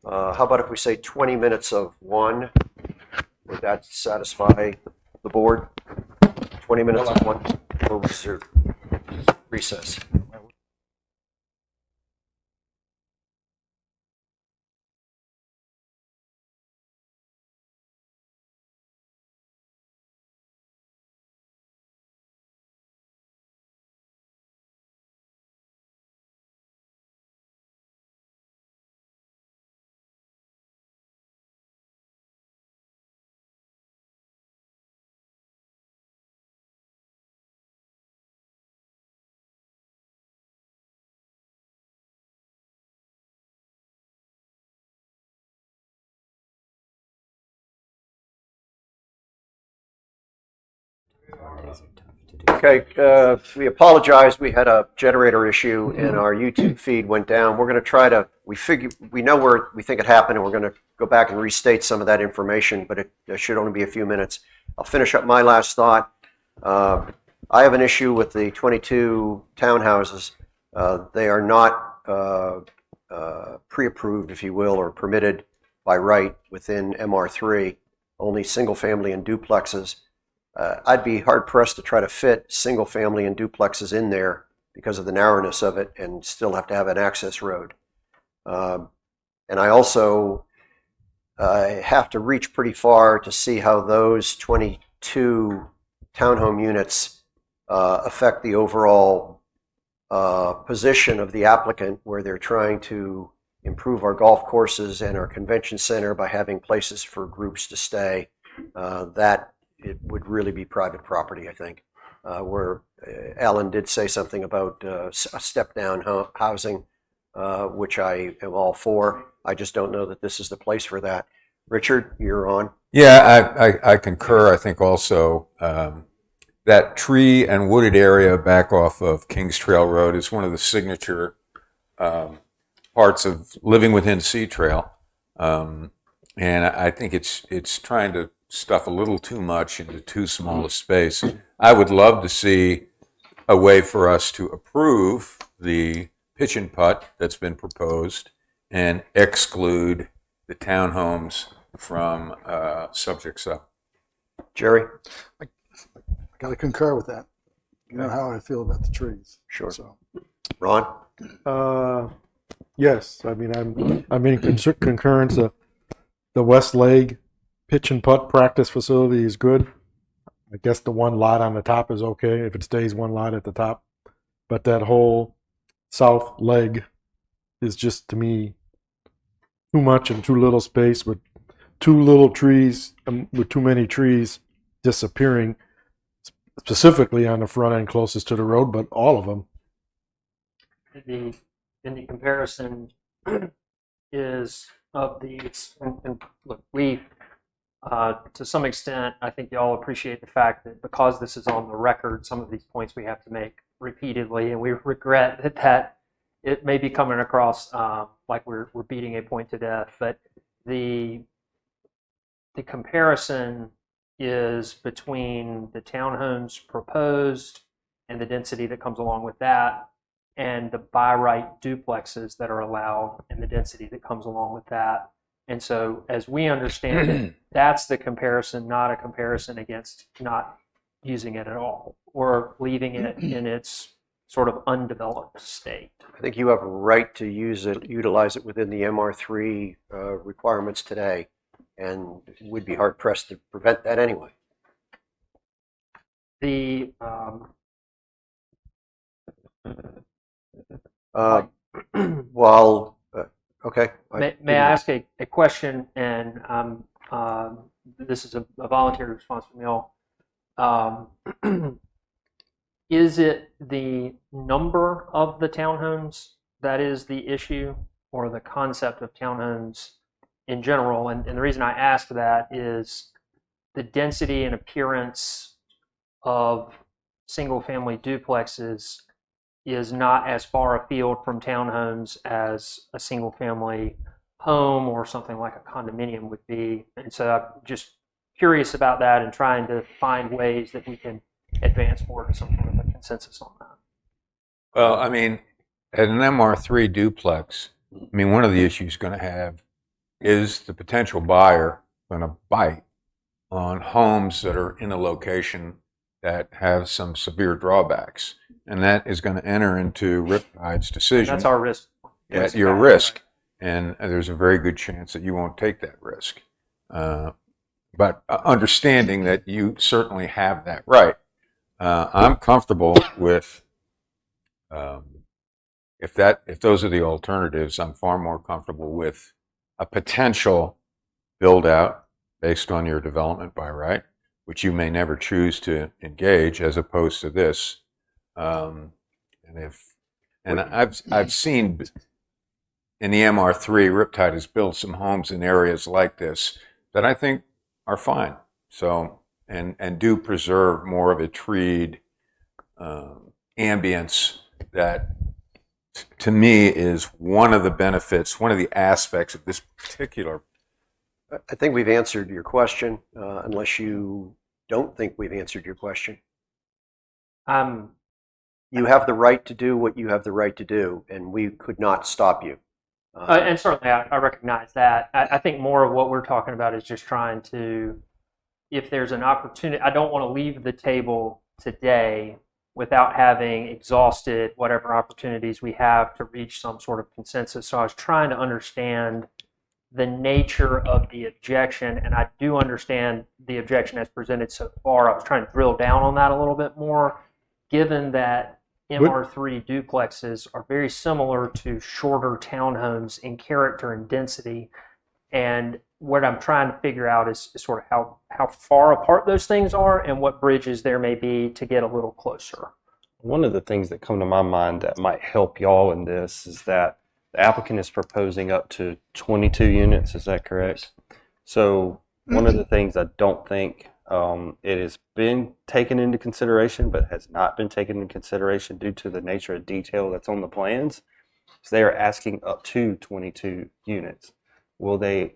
how about if we say 20 minutes of 1? Would that satisfy the board? 20 minutes of 1? We'll reserve recess. Okay, we apologize. We had a generator issue and our YouTube feed went down. We're going to try to, we know where we think it happened and we're going to go back and restate some of that information, but it should only be a few minutes. I'll finish up my last thought. I have an issue with the 22 townhouses. They are not pre-approved, if you will, or permitted by right within MR3, only single family and duplexes. I'd be hard pressed to try to fit single family and duplexes in there because of the narrowness of it and still have to have an access road. And I also have to reach pretty far to see how those 22 townhome units affect the overall position of the applicant, where they're trying to improve our golf courses and our convention center by having places for groups to stay. That it would really be private property, I think, where Alan did say something about step-down housing. which I am all for. I just don't know that this is the place for that. Richard, you're on. Yeah, I concur. I think also that tree and wooded area back off of Kings Trail Road is one of the signature parts of living within Sea Trail. And I think it's trying to stuff a little too much into too small a space. I would love to see a way for us to approve the pitch and putt that's been proposed and exclude the townhomes from subject sub. Jerry? I got to concur with that. You know how I feel about the trees. Sure. So Ron? Yes, I mean, I'm in concurrence. The West Leg pitch and putt practice facility is good. I guess the one lot on the top is okay if it stays one lot at the top. But that whole south leg is just, to me, too much and too little space with too little trees, with too many trees disappearing, specifically on the front end closest to the road, but all of them. In the comparison is of these, and look, we, to some extent, I think y'all appreciate the fact that because this is on the record, some of these points we have to make repeatedly, and we regret that it may be coming across like we're beating a point to death. But the comparison is between the townhomes proposed and the density that comes along with that, and the by right duplexes that are allowed and the density that comes along with that. And so as we understand it, that's the comparison, not a comparison against not using it at all or leaving it in its sort of undeveloped state. I think you have a right to utilize it within the MR3 requirements today, and would be hard pressed to prevent that anyway. The Okay. may I ask a question? And this is a voluntary response from y'all. Is it the number of the townhomes that is the issue, or the concept of townhomes in general? And the reason I ask that is the density and appearance of single-family duplexes is not as far afield from townhomes as a single-family home or something like a condominium would be. And so I'm just curious about that and trying to find ways that we can advance forward to some sort of a consensus on that. Well, I mean, at an MR3 duplex, I mean, one of the issues going to have is the potential buyer going to bite on homes that are in a location that have some severe drawbacks. And that is going to enter into Riptide's decision. And that's our risk. At your risk. And there's a very good chance that you won't take that risk. But understanding that you certainly have that right. I'm comfortable with, if those are the alternatives, I'm far more comfortable with a potential build out based on your development by right, which you may never choose to engage, as opposed to this. And I've seen in the MR3, Riptide has built some homes in areas like this that I think are fine. So, and do preserve more of a treed ambience that, to me, is one of the benefits, one of the aspects of this particular. I think we've answered your question, unless you don't think we've answered your question. You have the right to do what you have the right to do, and we could not stop you. And certainly I recognize that. I think more of what we're talking about is just trying to, if there's an opportunity, I don't want to leave the table today without having exhausted whatever opportunities we have to reach some sort of consensus. So I was trying to understand the nature of the objection, and I do understand the objection as presented so far. I was trying to drill down on that a little bit more, given that MR3 duplexes are very similar to shorter townhomes in character and density. And what I'm trying to figure out is sort of how far apart those things are and what bridges there may be to get a little closer. One of the things that come to my mind that might help y'all in this is that the applicant is proposing up to 22 units. Is that correct? So one of the things I don't think it has been taken into consideration, but has not been taken into consideration due to the nature of detail that's on the plans, is they are asking up to 22 units. Will they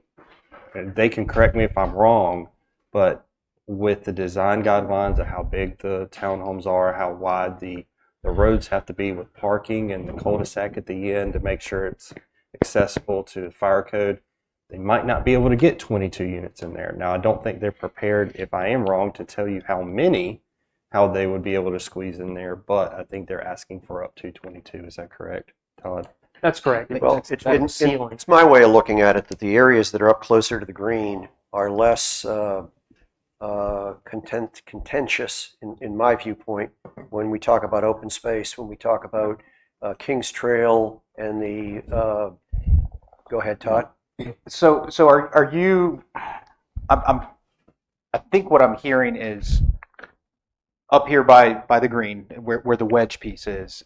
can correct me if I'm wrong, but with the design guidelines of how big the townhomes are, how wide the roads have to be with parking and the cul-de-sac at the end to make sure it's accessible to the fire code, they might not be able to get 22 units in there. Now, I don't think they're prepared, if I am wrong, to tell you how they would be able to squeeze in there, but I think they're asking for up to 22. Is that correct, Todd? That's correct. Well, it's my way of looking at it that the areas that are up closer to the green are less contentious, in my viewpoint, when we talk about open space, when we talk about Kings Trail and the. Go ahead, Todd. So are you? I think what I'm hearing is up here by the green, where the wedge piece is.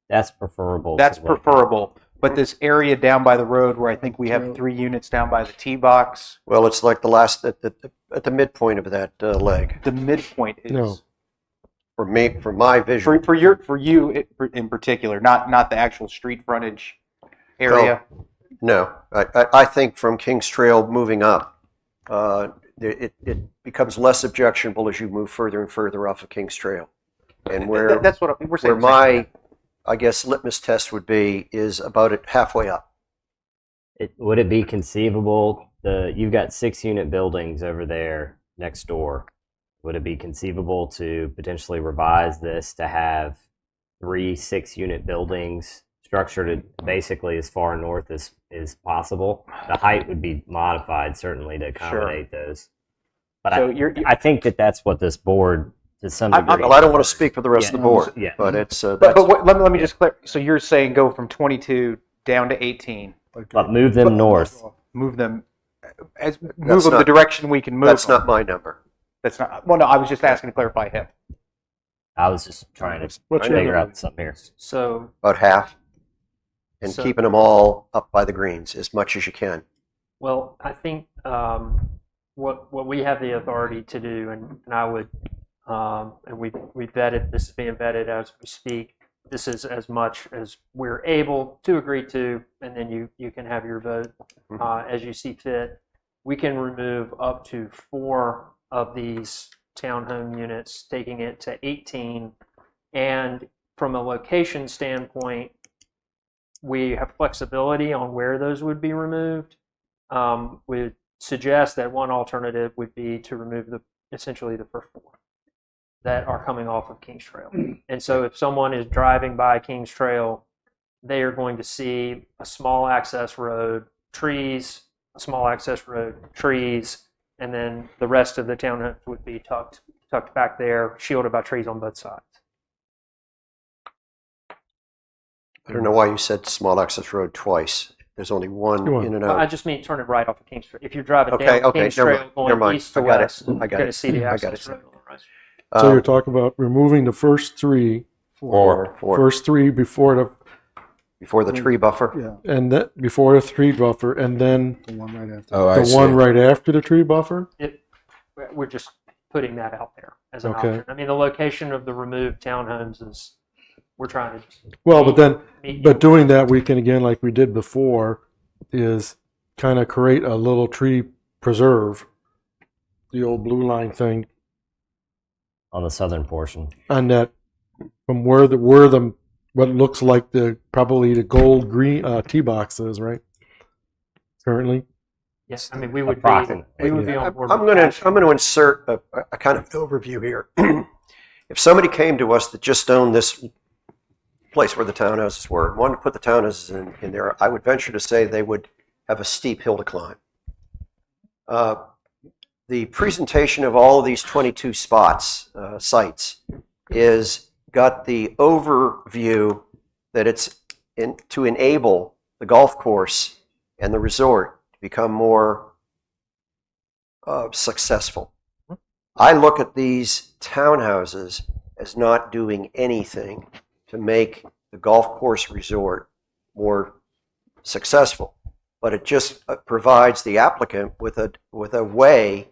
That's preferable. That's preferable. But this area down by the road where I think we have 3 units down by the tee box. Well, it's like the last at the midpoint of that leg. The midpoint is No. For me, for my vision. for you in particular, not the actual street frontage area. No, I think from Kings Trail moving up, it becomes less objectionable as you move further and further off of Kings Trail. And where That's what we're saying. where my, I guess, litmus test would be is about it halfway up. Would it be conceivable? You've got 6-unit buildings over there next door. Would it be conceivable to potentially revise this to have 3 6-unit buildings structured basically as far north as possible? The height would be modified certainly to accommodate those. But So I think that's what this board to some degree. Well, I don't want to speak for the rest of the board, Yeah. but it's let me just clarify. So you're saying go from 22 down to 18, But move them north. move them That's the not- direction we can move. that's them. not my number. That's not. Well, no, I was just asking to clarify him. I was just trying to What's your figure number? out something here. So, About half, and So- keeping them all up by the greens as much as you can. well, I think what we have the authority to do, and I would, and we vetted, this is being vetted as we speak. This is as much as we're able to agree to, and then you can have your vote as you see fit. We can remove up to 4 of these townhome units, taking it to 18. And from a location standpoint, we have flexibility on where those would be removed. We suggest that one alternative would be to remove essentially the first 4 that are coming off of Kings Trail. And so if someone is driving by Kings Trail, they are going to see a small access road, trees, a small access road, trees, and then the rest of the townhomes would be tucked back there, shielded by trees on both sides. I don't know why you said small access road twice. There's only one Come on. in and I out. just mean turn it right off of Kings Trail. If you're driving Okay, down okay, Kings never Trail mind, going never mind. east to I got it. west, I you're got going to it. see the I got access it. road on the right. So you're talking about removing the first 3, Four first 3 before before the tree buffer. Yeah, and that before the tree buffer, and then the one right after. Oh, I the see. one right after the tree buffer. We're just putting that out there as an Okay. option. I mean, the location of the removed townhomes is, we're trying to Well, but then, meet but doing that, we can again, like we did before, is kind of create a little tree preserve, the old blue line thing, On the southern portion. on that from where the what looks like probably the gold green tee box is, right? Currently, Yes, I mean, we would Approximately. be on board. I'm with going that. to insert a kind of overview here. If somebody came to us that just owned this place where the townhouses were and wanted to put the townhouses in there, I would venture to say they would have a steep hill to climb. The presentation of all of these 22 sites, is got the overview that it's to enable the golf course and the resort to become more successful. I look at these townhouses as not doing anything to make the golf course resort more successful. But it just provides the applicant with a way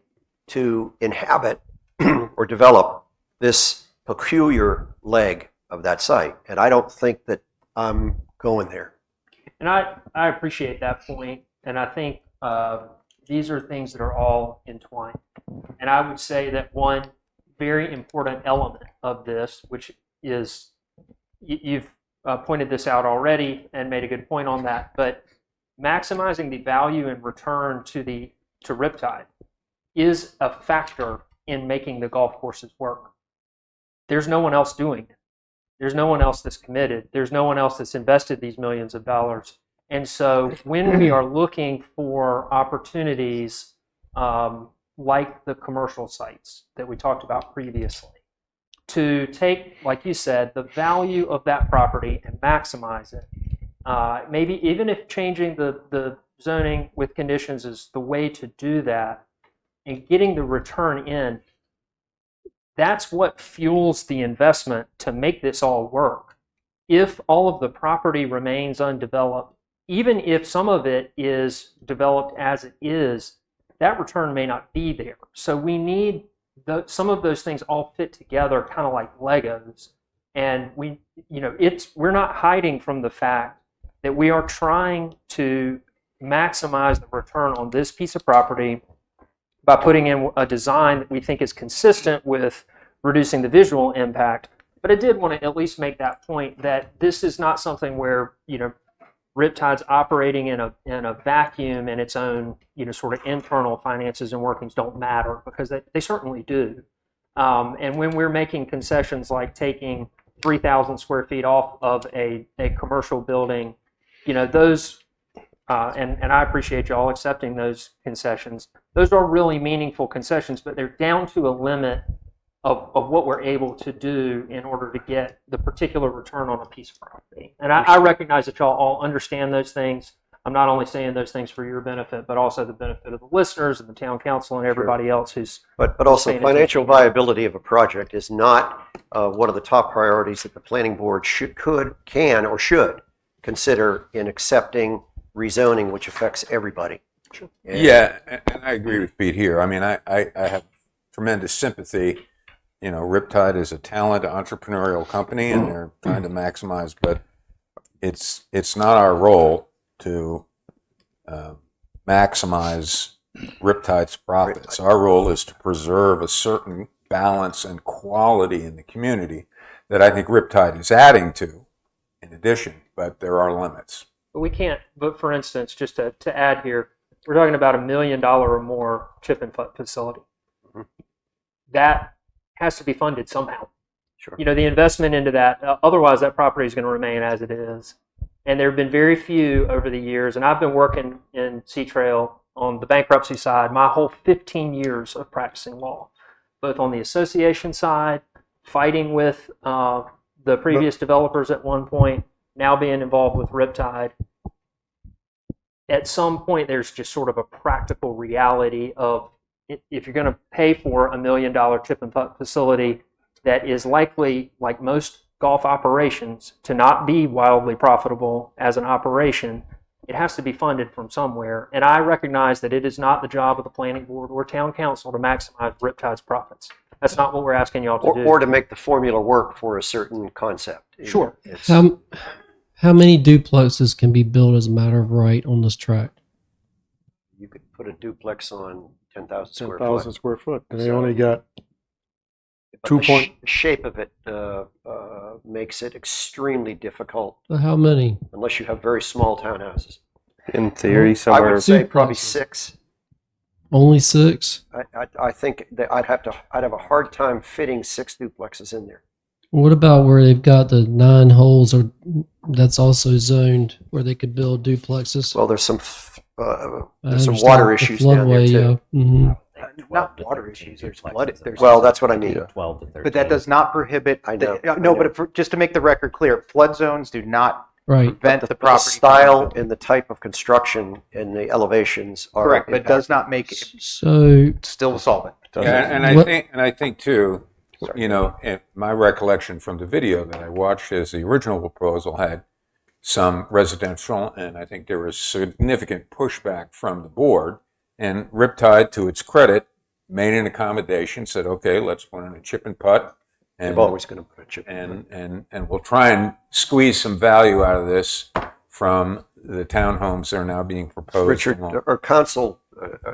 to inhabit or develop this peculiar leg of that site. And I don't think that I'm going there. And I appreciate that point, and I think these are things that are all entwined. And I would say that one very important element of this, which is, you've pointed this out already and made a good point on that, but maximizing the value and return to Riptide is a factor in making the golf courses work. There's no one else doing it. There's no one else that's committed. There's no one else that's invested these millions of dollars. And so when we are looking for opportunities like the commercial sites that we talked about previously, to take, like you said, the value of that property and maximize it, maybe even if changing the zoning with conditions is the way to do that, and getting the return in, that's what fuels the investment to make this all work. If all of the property remains undeveloped, even if some of it is developed as it is, that return may not be there. So we need some of those things all fit together, kind of like Legos. And we're not hiding from the fact that we are trying to maximize the return on this piece of property by putting in a design that we think is consistent with reducing the visual impact. But I did want to at least make that point that this is not something where, Riptide's operating in a vacuum and its own, sort of internal finances and workings don't matter, because they certainly do. And when we're making concessions like taking 3,000 square feet off of a commercial building, those, and I appreciate you all accepting those concessions. Those are really meaningful concessions, but they're down to a limit of what we're able to do in order to get the particular return on a piece of property. And I recognize that y'all all understand those things. I'm not only saying those things for your benefit, but also the benefit of the listeners and the town council and everybody else who's. But also, financial viability of a project is not one of the top priorities that the planning board can or should consider in accepting rezoning, which affects everybody. Sure. Yeah, and I agree with Pete here. I mean, I have tremendous sympathy. Riptide is a talented entrepreneurial company, and they're trying to maximize, but it's not our role to maximize Riptide's profits. Our role is to preserve a certain balance and quality in the community that I think Riptide is adding to, in addition, but there are limits. But we can't, but for instance, just to add here, we're talking about $1 million or more chip and putt facility. Mm-hmm. That has to be funded somehow. Sure. The investment into that, otherwise that property is going to remain as it is. And there have been very few over the years, and I've been working in Seatrail on the bankruptcy side my whole 15 years of practicing law, both on the association side, fighting with the previous developers at one point, now being involved with Riptide. At some point, there's just sort of a practical reality of, if you're going to pay for $1 million chip and putt facility that is likely, like most golf operations, to not be wildly profitable as an operation, it has to be funded from somewhere. And I recognize that it is not the job of the planning board or town council to maximize Riptide's profits. That's not what we're asking y'all to do. Or to make the formula work for a certain concept. Sure. How many duplexes can be built as a matter of right on this tract? You could put a duplex on 10,000 square 10,000 foot. square foot. And they So- only got But 2 the point. shape of it makes it extremely difficult So how many? unless you have very small townhouses. In theory, I somewhere. would say probably duplexes. 6. Only 6? I think that I'd have a hard time fitting 6 duplexes in there. What about where they've got the 9 holes, or that's also zoned where they could build duplexes? Well, there's some I there's some understand water the issues down there floodway, too. yeah. Mhm. Not water issues. There's flood. There's Well, that's what I mean. 12 to 13. But that does not prohibit. I know, I No, know. but just to make the record clear, flood zones do not Right. prevent the The property. style and the type of construction and the elevations are Correct, but it does not make it So still solvent. And What- I think too, my recollection from the video that I watched is the original proposal had some residential, and I think there was significant pushback from the board. And Riptide, to its credit, made an accommodation, said, okay, let's put in a chip and putt. They're always going to put a chip. And we'll try and squeeze some value out of this from the townhomes that are now being proposed. Richard, our council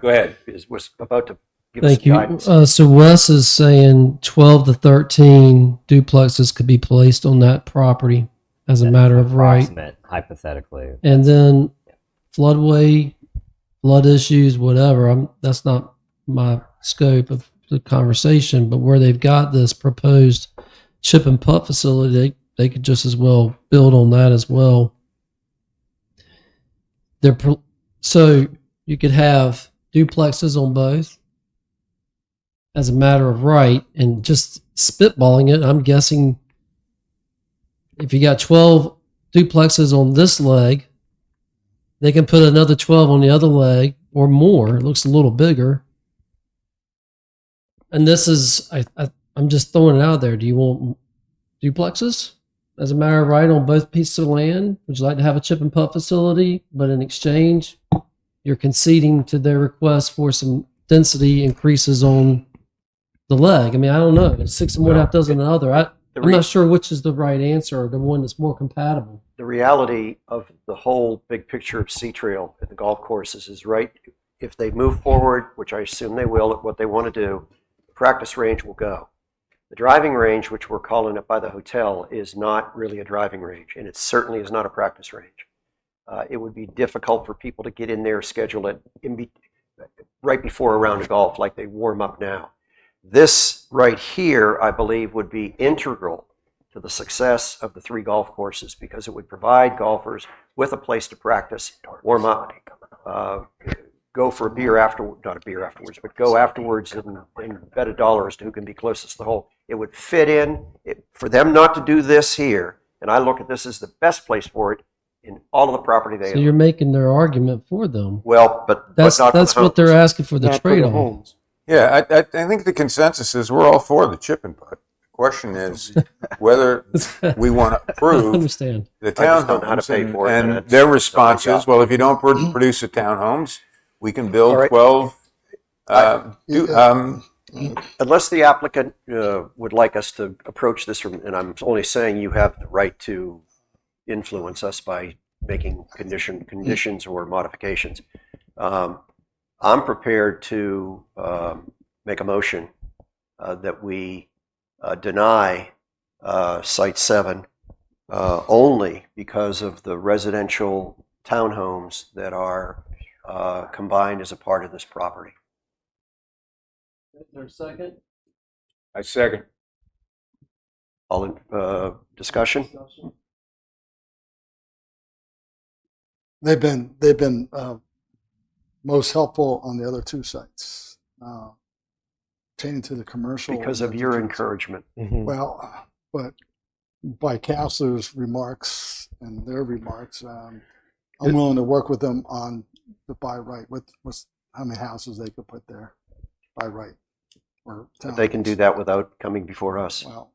Go ahead. was about to give us Thank some you. guidance. So Wes is saying 12 to 13 duplexes could be placed on that property as a matter of right. Approximate, hypothetically. And then floodway, flood issues, whatever. That's not my scope of the conversation, but where they've got this proposed chip and putt facility, they could just as well build on that as well. So you could have duplexes on both as a matter of right, and just spitballing it, I'm guessing if you got 12 duplexes on this leg, they can put another 12 on the other leg or more. It looks a little bigger. And this is, I'm just throwing it out there. Do you want duplexes as a matter of right on both pieces of land? Would you like to have a chip and putt facility, but in exchange, you're conceding to their request for some density increases on the leg? I mean, I don't know. 6 in one, half dozen in the other. I'm not sure which is the right answer or the one that's more compatible. The reality of the whole big picture of Sea Trail at the golf courses is right. If they move forward, which I assume they will at what they want to do, the practice range will go. The driving range, which we're calling it by the hotel, is not really a driving range, and it certainly is not a practice range. It would be difficult for people to get in there, schedule it right before a round of golf like they warm up now. This right here, I believe, would be integral to the success of the 3 golf courses because it would provide golfers with a place to practice, warm up, go for a beer afterwards, not a beer afterwards, but go afterwards and bet $1 as to who can be closest to the hole. It would fit in. For them not to do this here, and I look at this as the best place for it in all of the property they So own. you're making their argument for them. Well, but That's not for that's the what they're homes. asking for the Not for the trade-off. homes. Yeah, I think the consensus is we're all for the chip and putt. The question is whether we want to I approve understand. the I just don't know how to townhomes, pay for it, and and that's their not response my job. is, well, if you don't produce the townhomes, we can build All right. 12. Unless the applicant would like us to approach this from, and I'm only saying you have the right to influence us by making conditions or modifications. I'm prepared to make a motion that we deny Site 7 only because of the residential townhomes that are combined as a part of this property. Is there a second? I second. All in discussion? They've been most helpful on the other 2 sites, pertaining to the commercial. Because of your encouragement. Well, but by counselors' remarks and their remarks, I'm willing to work with them on the by right. What's how many houses they could put there by right? Or But they can do that without coming before us. Well,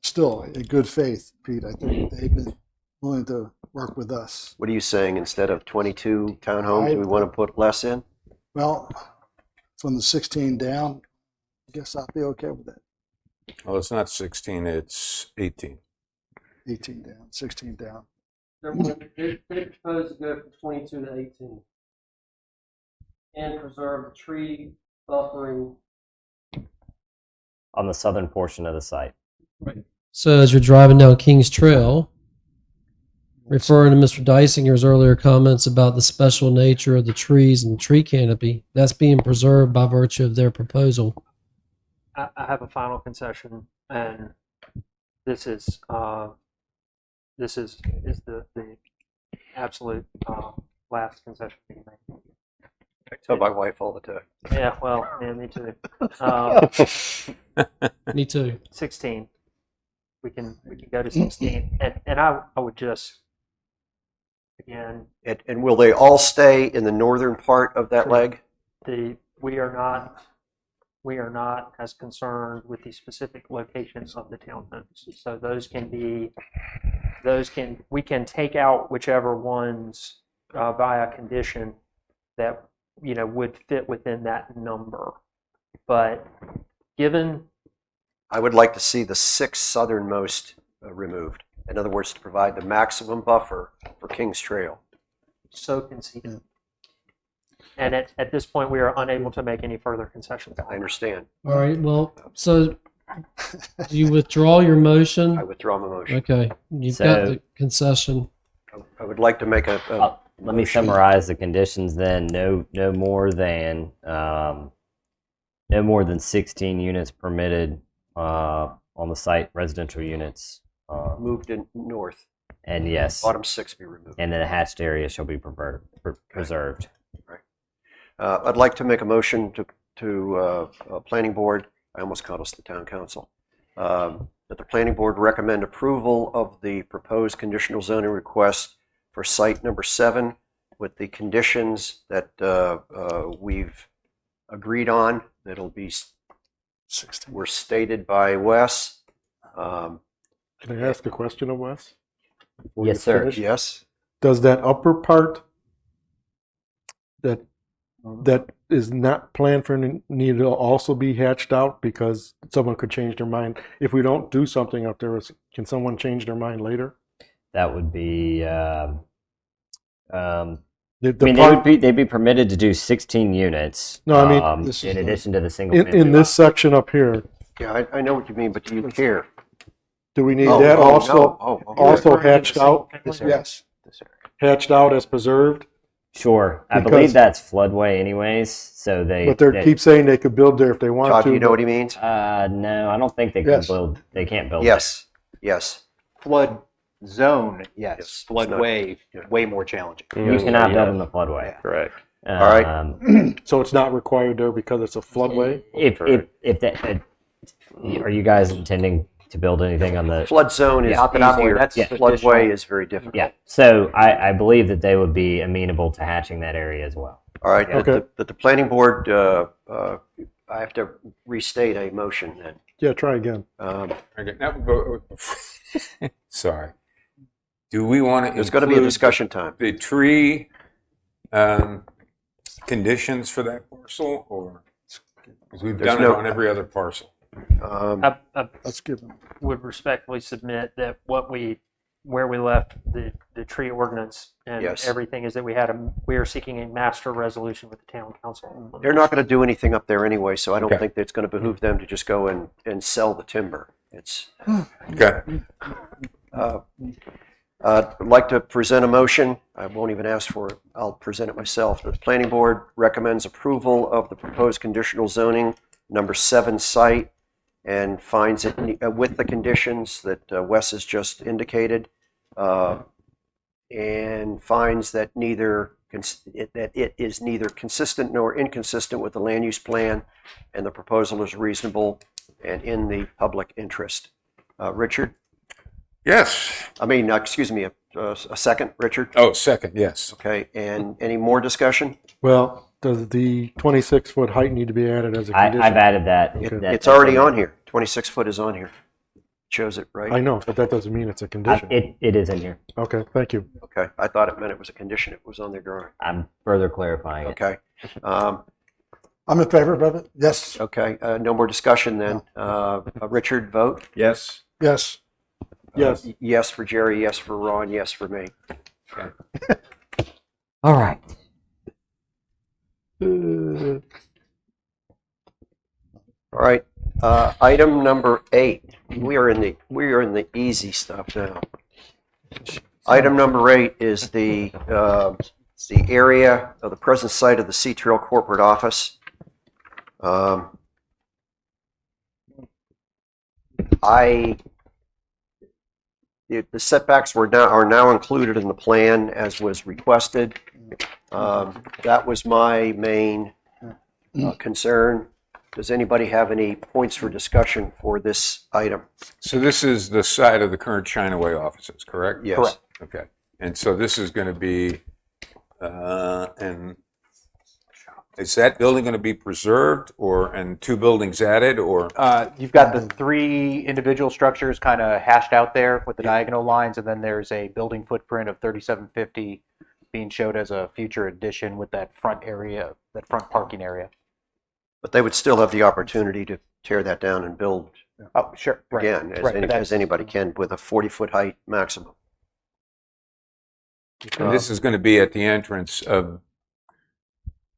still, in good faith, Pete, I think they've been willing to work with us. What are you saying? Instead of 22 townhomes, we want to put less in? Well, from the 16 down, I guess I'll be okay with that. Well, it's not 16, it's 18. 18 down, 16 down. They propose to go from 22 to 18 and preserve the tree buffering. On the southern portion of the site. So as you're driving down Kings Trail, referring to Mr. Dysinger's earlier comments about the special nature of the trees and tree canopy, that's being preserved by virtue of their proposal. I have a final concession, and this is the absolute last concession we can make. I tell my wife all the time. Yeah, well, yeah, me too. Me too. 16. We can go to 16, and I would just again And will they all stay in the northern part of that leg? we are not we are not as concerned with the specific locations of the townhomes. So we can take out whichever ones via condition that, would fit within that number. But given, I would like to see the 6 southernmost removed. In other words, to provide the maximum buffer for Kings Trail. so conceded. And at this point, we are unable to make any further concessions. I understand. All right. Well, so do you withdraw your motion? I withdraw my motion. Okay. You've So- got the concession. I would like to make a Let me summarize the conditions then. No more than 16 units permitted on the site, residential units. moved in north. And yes, Bottom 6 be removed. and then a hatched area shall be preserved. I'd like to make a motion to planning board. I almost called us the town council. That the planning board recommend approval of the proposed conditional zoning request for site number 7 with the conditions that we've agreed on. That'll be 16. were stated by Wes. Can I ask a question of Wes? Before Yes, you sir. finish? Yes. Does that upper part that is not planned for need to also be hatched out because someone could change their mind? If we don't do something up there, can someone change their mind later? That would be. The They'd be permitted to do 16 units. No, I mean, this is in the- addition to the single. in family this section up here, Yeah, I know what you mean, but do you care? do we need Oh, that oh, also no. Oh, okay. also hatched out? Yes. Hatched out as preserved? Sure, I Because- believe that's floodway, anyways. So they. But they keep saying they could build there if they want Todd, to. do you know what he means? No, I don't think they can Yes. build. They can't build. Yes. Yes. Flood zone, Yes, yes. it's Flood not- wave, yeah. way more challenging. It. You cannot build in the floodway. Correct. All right. So it's not required there because it's a floodway? If that, are you guys intending to build anything on the? Flood zone is Not that I'm aware, easier. that's Floodway additional. is very difficult. Yeah. So I believe that they would be amenable to hatching that area as well. All right. Okay. That the planning board, I have to restate a motion then. Yeah, try again. Okay, now we'll go. Sorry. Do we want to? There's going to be a discussion time. The tree conditions for that parcel, or because we've There's done no- it on every other parcel. I Let's give them. would respectfully submit that where we left the tree ordinance and Yes. everything is that we are seeking a master resolution with the town council. They're not going to do anything up there anyway, so I don't Okay. think that it's going to behoove them to just go and sell the timber. It's. Okay. I'd like to present a motion. I won't even ask for it. I'll present it myself. The planning board recommends approval of the proposed conditional zoning number 7 site and finds it with the conditions that Wes has just indicated, and finds that it is neither consistent nor inconsistent with the land use plan, and the proposal is reasonable and in the public interest. Richard? Yes. Excuse me, a second, Richard? Oh, second. Yes. Okay, and any more discussion? Well, does the 26-foot height need to be added as a condition? I've added that. Okay. It's already on here. 26 foot is on here. Shows it, I right? know, but that doesn't mean it's a condition. It is in here. Okay, thank you. Okay, I thought it meant it was a condition. It was on their drawing. I'm further clarifying it. Okay. Um, I'm in favor of it. Yes. Okay, no more discussion then. Richard, vote? Yes. Yes. Yes. Yes for Jerry, yes for Ron, yes for me. All right. All right, item number 8. We are in the easy stuff now. Item number 8 is the area of the present site of the Sea Trail corporate office. The setbacks are now included in the plan as was requested. That was my main concern. Does anybody have any points for discussion for this item? So this is the site of the current Chinaway offices, correct? Yes. Correct. Okay. And so this is going to be, and is that building going to be preserved and 2 buildings added, or? You've got the 3 individual structures kind of hashed out there with the diagonal lines, and then there's a building footprint of 3750 being showed as a future addition with that front area, that front parking area. But they would still have the opportunity to tear that down and build Oh, sure. Right. again, Right, but as anybody can, with a 40-foot height maximum. And this is going to be at the entrance of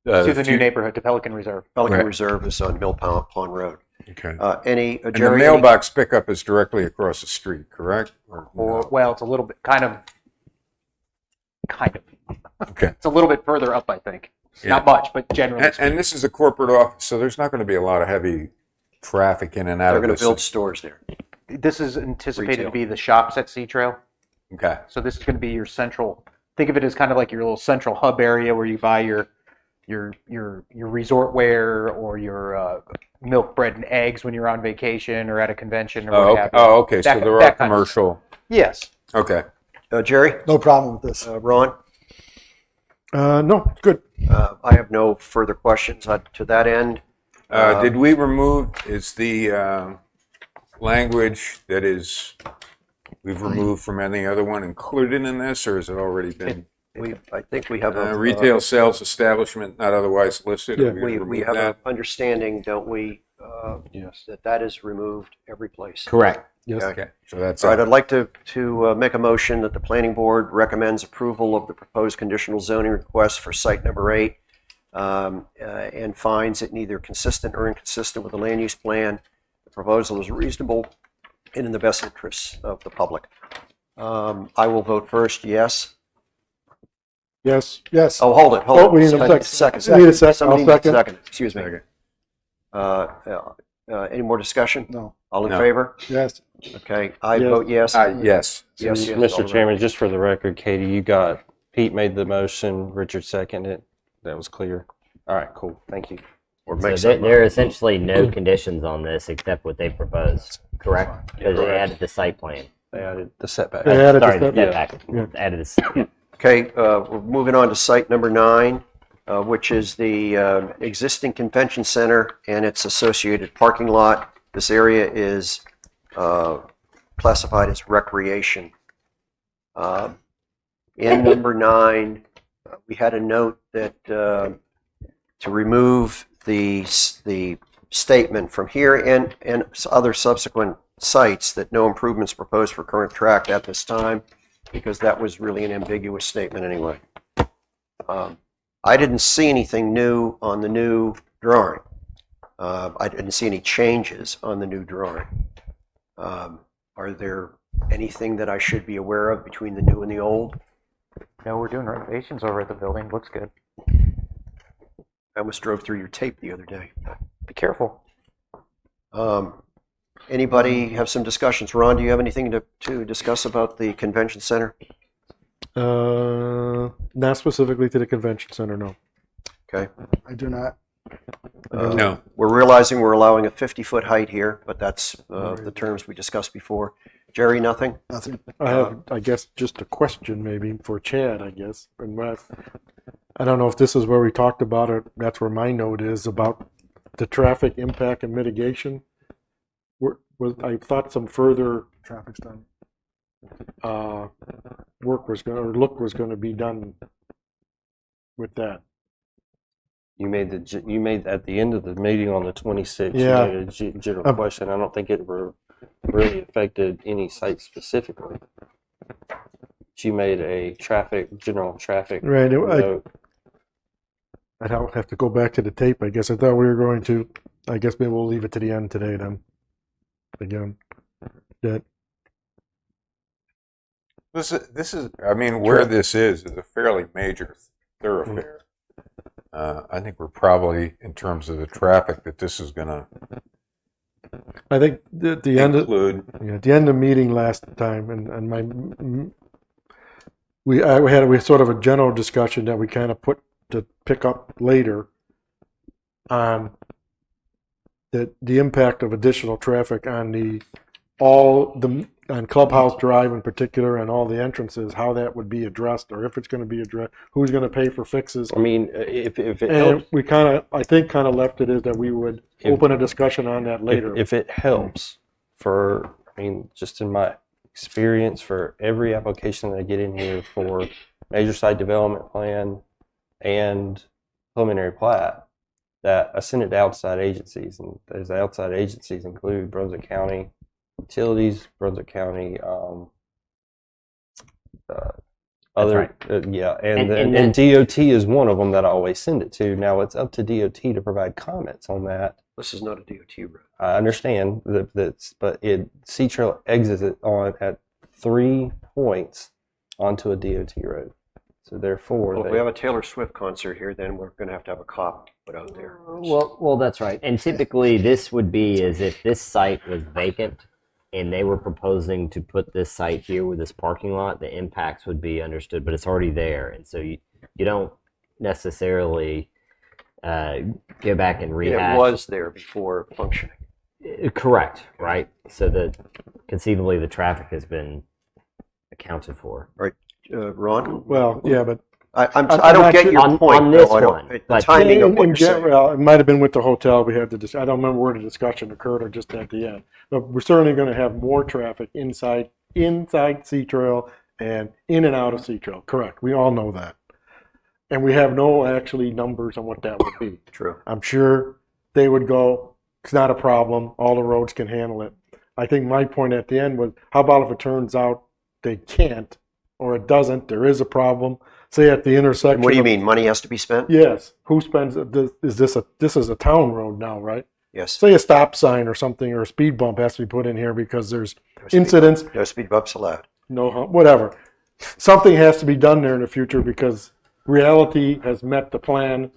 to the new neighborhood, to Pelican Reserve. Pelican Right. Reserve is on Mill Pond Road. Okay. Any, And the Jerry, mailbox pickup is directly across the street, correct? Or no? Well, it's a little bit, kind of. Okay. It's a little bit further up, I think. Yeah. Not much, but generally. And this is a corporate office, so there's not going to be a lot of heavy traffic in and out they're of going this. to build stores there. This is anticipated Retail. to be the shops at Sea Trail. Okay. So this is going to be your central. Think of it as kind of like your little central hub area where you buy your resort wear or your milk, bread, and eggs when you're on vacation or at a convention or Oh, what okay. have you. Oh, okay. So That- there are that kind of- commercial. Yes. Okay. Jerry, No problem with this. Ron, No, good. I have no further questions to that end. Did we remove, is the language that we've removed from any other one included in this, or has it already been? I think we have a Retail sales establishment not otherwise listed? Yeah. Are gonna we remove have an that? understanding, don't we, Yes. that is removed every place. Correct. Yes. Okay, so that's All right, it. I'd like to make a motion that the planning board recommends approval of the proposed conditional zoning request for site number 8 and finds it neither consistent or inconsistent with the land use plan. The proposal is reasonable and in the best interests of the public. I will vote first, yes. Yes. Yes. Oh, hold it. Oh, we need a second. We need a second. Somebody I'll needs a second. second. Excuse me. Any more discussion? No. All in No. favor? Yes. Okay, I Yes. vote yes. Yes. Yes, yes, all Mr. right. Chairman, just for the record, Katie, Pete made the motion, Richard seconded. That was clear. All right, cool. Thank you. Or So make there are essentially no conditions on this except what they proposed, correct? Because they Correct. added the site plan. They added the setback. They added Sorry, the the step- setback. Yeah. Added this. Okay, we're moving on to site number 9, which is the existing convention center and its associated parking lot. This area is classified as recreation. In number 9, we had a note that to remove the statement from here and other subsequent sites that no improvements proposed for current tract at this time, because that was really an ambiguous statement anyway. I didn't see anything new on the new drawing. I didn't see any changes on the new drawing. Are there anything that I should be aware of between the new and the old? No, we're doing renovations over at the building. Looks good. I almost drove through your tape the other day. Be careful. Anybody have some discussions? Ron, do you have anything to discuss about the convention center? Not specifically to the convention center, no. Okay. I do not. No. We're realizing we're allowing a 50-foot height here, but that's the terms we discussed before. Jerry, nothing? Nothing. I have, I guess, just a question maybe for Chad, I guess. I don't know if this is where we talked about it. That's where my note is about the traffic impact and mitigation. I thought some further Traffic study. work was going, or look was going to be done with that. You made at the end of the meeting on the 26th, Yeah. you made a general question. I don't think it really affected any site specifically. She made a general traffic Right. note. I'd have to go back to the tape. I guess I thought we were going to. I guess maybe we'll leave it to the end today then. Again, that This is, I mean, where this is a fairly major thoroughfare. I think we're probably, in terms of the traffic, that this is going to I think the end of include. at the end of the meeting last time, and we had sort of a general discussion that we kind of put to pick up later on the impact of additional traffic on the all the, on Clubhouse Drive in particular and all the entrances, how that would be addressed, or if it's going to be addressed, who's going to pay for fixes. I mean, if it And helps, we kind of, I think, kind of left it is that we would open a discussion on that later. if it helps for, I mean, just in my experience, for every application that I get in here for major site development plan and preliminary plat, that I send it to outside agencies, and those outside agencies include Brunswick County Utilities, Brunswick County, other, right. yeah, And and DOT is one of them that I always send it to. Now it's up to DOT to provide comments on that. This is not a DOT road. I understand that's, but Sea Trail exits it on at 3 points onto a DOT road. So therefore, Well, if we have a Taylor Swift concert here, then we're going to have a cop put out there. Well, that's right. And typically, this would be as if this site was vacant, and they were proposing to put this site here with this parking lot. The impacts would be understood, but it's already there, and so you don't necessarily go back and rehash. It was there before functioning. Correct, right? So that conceivably the traffic has been accounted for. Ron? Well, yeah, but I I'm don't not get sure- your On point. this though. I don't- one, the but- timing of what in you're saying. general, it might have been with the hotel. We had I don't remember where the discussion occurred or just at the end. But we're certainly going to have more traffic inside Sea Trail and in and out of Sea Trail. Correct. We all know that. And we have no actually numbers on what that would be. True. I'm sure they would go, it's not a problem. All the roads can handle it. I think my point at the end was, how about if it turns out they can't or it doesn't, there is a problem, say at the intersection. What do you of- mean? Money has to be spent? Yes. Who spends, this is a town road now, right? Yes. Say a stop sign or something or a speed bump has to be put in here because there's No speed incidents, bump- No speed bumps allowed. no, whatever. Something has to be done there in the future because reality has met the plan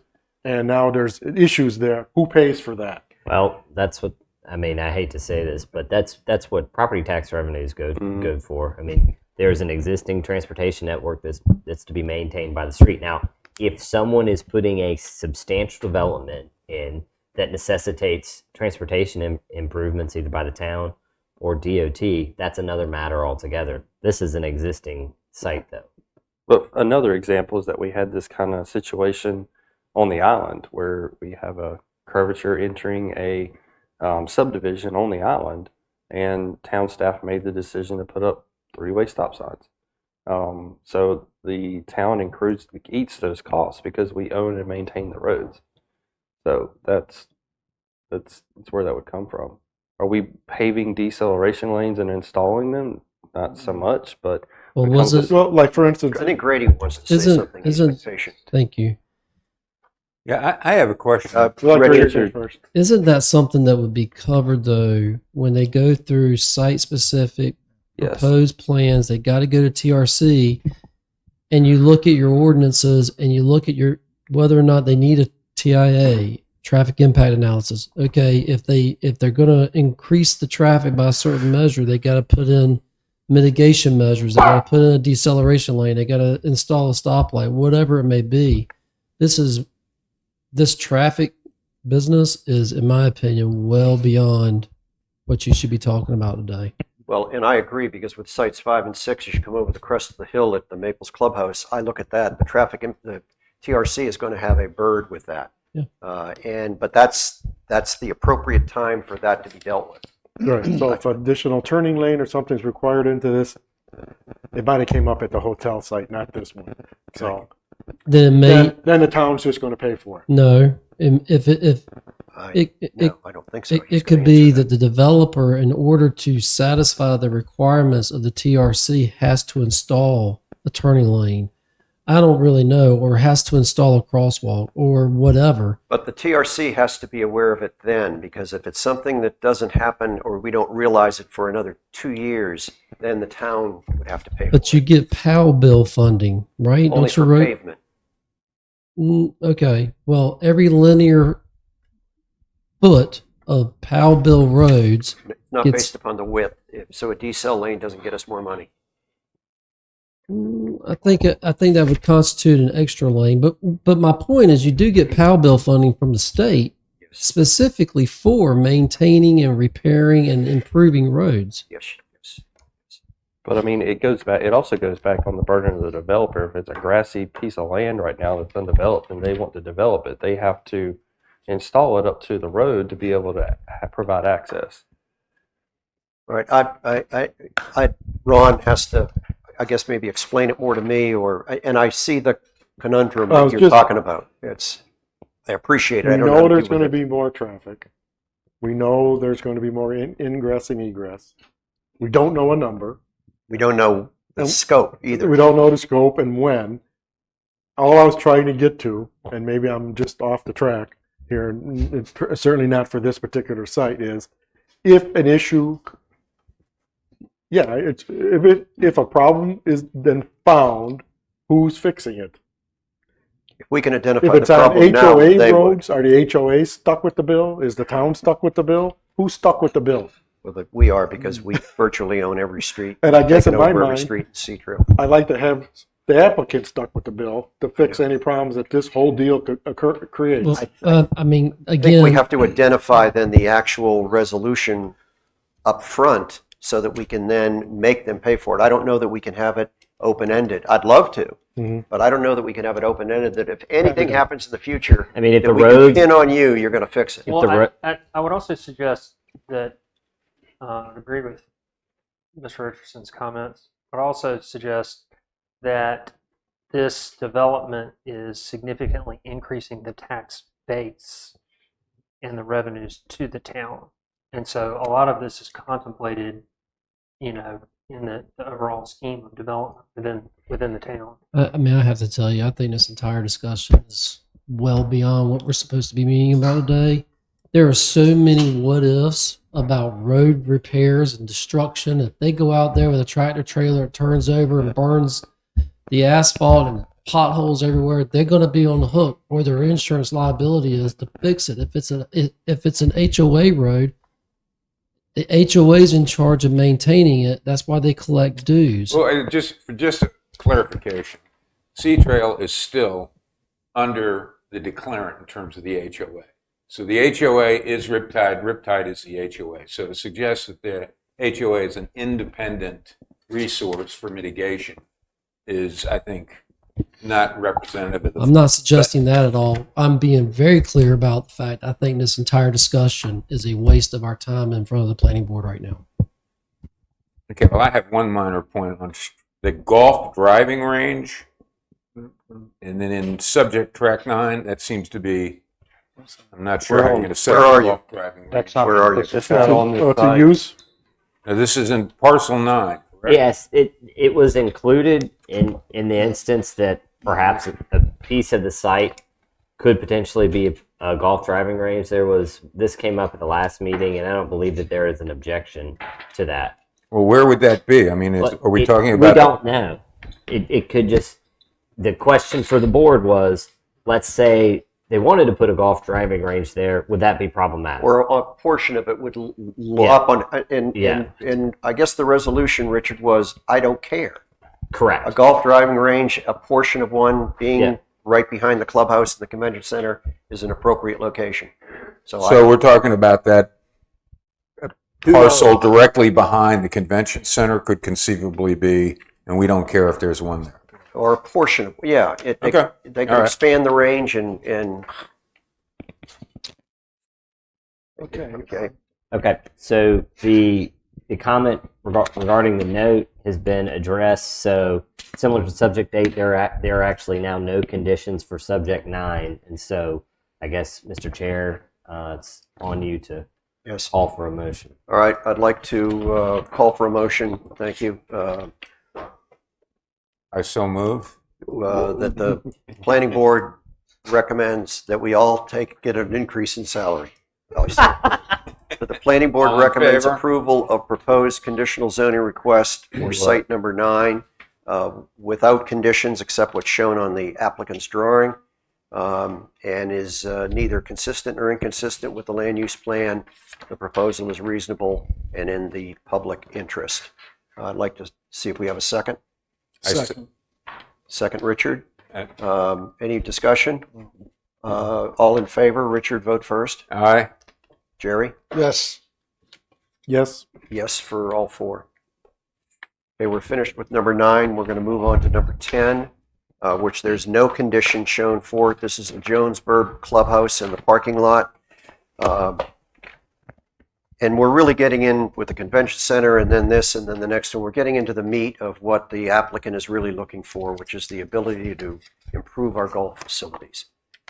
and now there's issues there. Who pays for that? Well, that's what I mean. I hate to say this, but that's what property tax revenues go for. I mean, there's an existing transportation network that's to be maintained by the street. Now, if someone is putting a substantial development in that necessitates transportation improvements either by the town or DOT, that's another matter altogether. This is an existing site, though. But another example is that we had this kind of situation on the island where we have a curvature entering a subdivision on the island, and town staff made the decision to put up 3-way stop signs. So the town eats those costs because we own and maintain the roads. So that's where that would come from. Are we paving deceleration lanes and installing them? Not so much, but Well, it was comes it? Well, like for instance, I think Grady wants to say Isn't- something. He's isn't- been patient. Thank you. Yeah, I have a question. we'd like Grady, to hear you first. Isn't that something that would be covered though when they go through site-specific yes. proposed plans? They got to go to TRC, and you look at your ordinances and you look at whether or not they need a TIA, traffic impact analysis. Okay, if they're going to increase the traffic by a certain measure, they got to put in mitigation measures. They got to put in a deceleration lane. They got to install a stoplight, whatever it may be. This traffic business is, in my opinion, well beyond what you should be talking about today. Well, and I agree because with sites 5 and 6, you should come over the crest of the hill at the Maples Clubhouse. I look at that. The TRC is going to have a bird with that. Yeah. But that's the appropriate time for that to be dealt with. Right. So if additional turning lane or something's required into this, it might have came up at the hotel site, not this one. So Then it may then the town's just going to pay for it. no. If No, I don't think so. it He's could gonna be answer that the developer, in order to satisfy the requirements of the TRC, has to install a turning lane. I don't really know, or has to install a crosswalk or whatever. But the TRC has to be aware of it then, because if it's something that doesn't happen or we don't realize it for another 2 years, then the town would have to pay But for you it. get POW bill funding, right? Only Don't you for right? pavement. Okay. Well, every linear foot of POW bill roads, It's not It's- based upon the width. So a decel lane doesn't get us more money. I think that would constitute an extra lane. But my point is, you do get POW bill funding from the state, specifically for maintaining and repairing and improving roads. Yes. Yes. But I mean, it goes back. It also goes back on the burden of the developer. If it's a grassy piece of land right now that's undeveloped, and they want to develop it, they have to install it up to the road to be able to provide access. All right. Ron has to, I guess, maybe explain it more to me, and I see the conundrum Well, that it's you're just- talking about. I appreciate it. I We don't know know how to there's deal going to with it. be more traffic. We know there's going to be more ingress and egress. We don't know a number. We don't know the And scope either. We don't know the scope and when. All I was trying to get to, and maybe I'm just off the track here, and it's certainly not for this particular site, is if an issue, if a problem is then found, who's fixing it? If we can identify If the it's on problem now, HOA they would. roads, are the HOAs stuck with the bill? Is the town stuck with the bill? Who's stuck with the bill? Well, we are, because we virtually own every street. And I guess in Taken my over every mind, street in Sea-Trail. I like to have the applicant stuck with the bill to fix any problems that this whole deal could create. Well, I mean, I think we again, have to identify then the actual resolution up front so that we can then make them pay for it. I don't know that we can have it open-ended. I'd love to, Mhm. but I don't know that we can have it open-ended, that if anything happens in the future, I mean, if that the we can roads, pin on you, you're going to fix it. Well, the ro- I would also suggest that I agree with Mr. Richardson's comments, but also suggest that this development is significantly increasing the tax base and the revenues to the town. And so a lot of this is contemplated, in the overall scheme of development within the town. I mean, I have to tell you, I think this entire discussion is well beyond what we're supposed to be meeting about today. There are so many what ifs about road repairs and destruction. If they go out there with a tractor trailer, it turns over and burns the asphalt and potholes everywhere, they're going to be on the hook, or their insurance liability is to fix it. If it's an HOA road, the HOA is in charge of maintaining it. That's why they collect dues. Well, just clarification, Sea Trail is still under the declarant in terms of the HOA. So the HOA is Riptide. Riptide is the HOA. So to suggest that the HOA is an independent resource for mitigation is, I think, not representative of the. I'm not suggesting that at all. I'm being very clear about the fact I think this entire discussion is a waste of our time in front of the planning board right now. Okay, well, I have one minor point on the golf driving range. And then in subject track 9, that seems to be, I'm not sure how you're going to set Where up are a you? golf driving range. That's not. Where are you? It's not on this It's a site. use. Now, this is in parcel 9, correct? yes, it was included in the instance that perhaps a piece of the site could potentially be a golf driving range. This came up at the last meeting, and I don't believe that there is an objection to that. Well, where would that be? I mean, But are we talking We about? don't know. It could just. The question for the board was, let's say they wanted to put a golf driving range there. Would that be problematic? Or a portion of it would Yeah. up on, and Yeah. I guess the resolution, Richard, was, I don't care. A Correct. golf driving range, a portion of one being Yeah. right behind the clubhouse and the convention center is an appropriate location. So we're talking about that parcel directly behind the convention center could conceivably be, and we don't care if there's one there. or a portion of, yeah, they Okay. can All right. expand the range and Okay. okay. Okay. So the comment regarding the note has been addressed. So similar to subject 8, there are actually now no conditions for subject 9, and so I guess, Mr. Chair, it's on you to Yes. call for a motion. All right. I'd like to call for a motion. Thank you. I so move. That the planning board recommends that we all get an increase in salary. That the planning board All in recommends favor? approval of proposed conditional zoning request for site number 9 without conditions except what's shown on the applicant's drawing, and is neither consistent or inconsistent with the land use plan. The proposal is reasonable and in the public interest. I'd like to see if we have a second. I s- Second. Second, Richard. Uh, Any discussion? All in favor? Richard, vote first. Aye. Jerry? Yes. Yes. Yes for all four. Okay, we're finished with number 9. We're going to move on to number 10, which there's no condition shown for it. This is the Jonesburg Clubhouse in the parking lot. And we're really getting in with the convention center and then this and then the next one. We're getting into the meat of what the applicant is really looking for, which is the ability to improve our golf facilities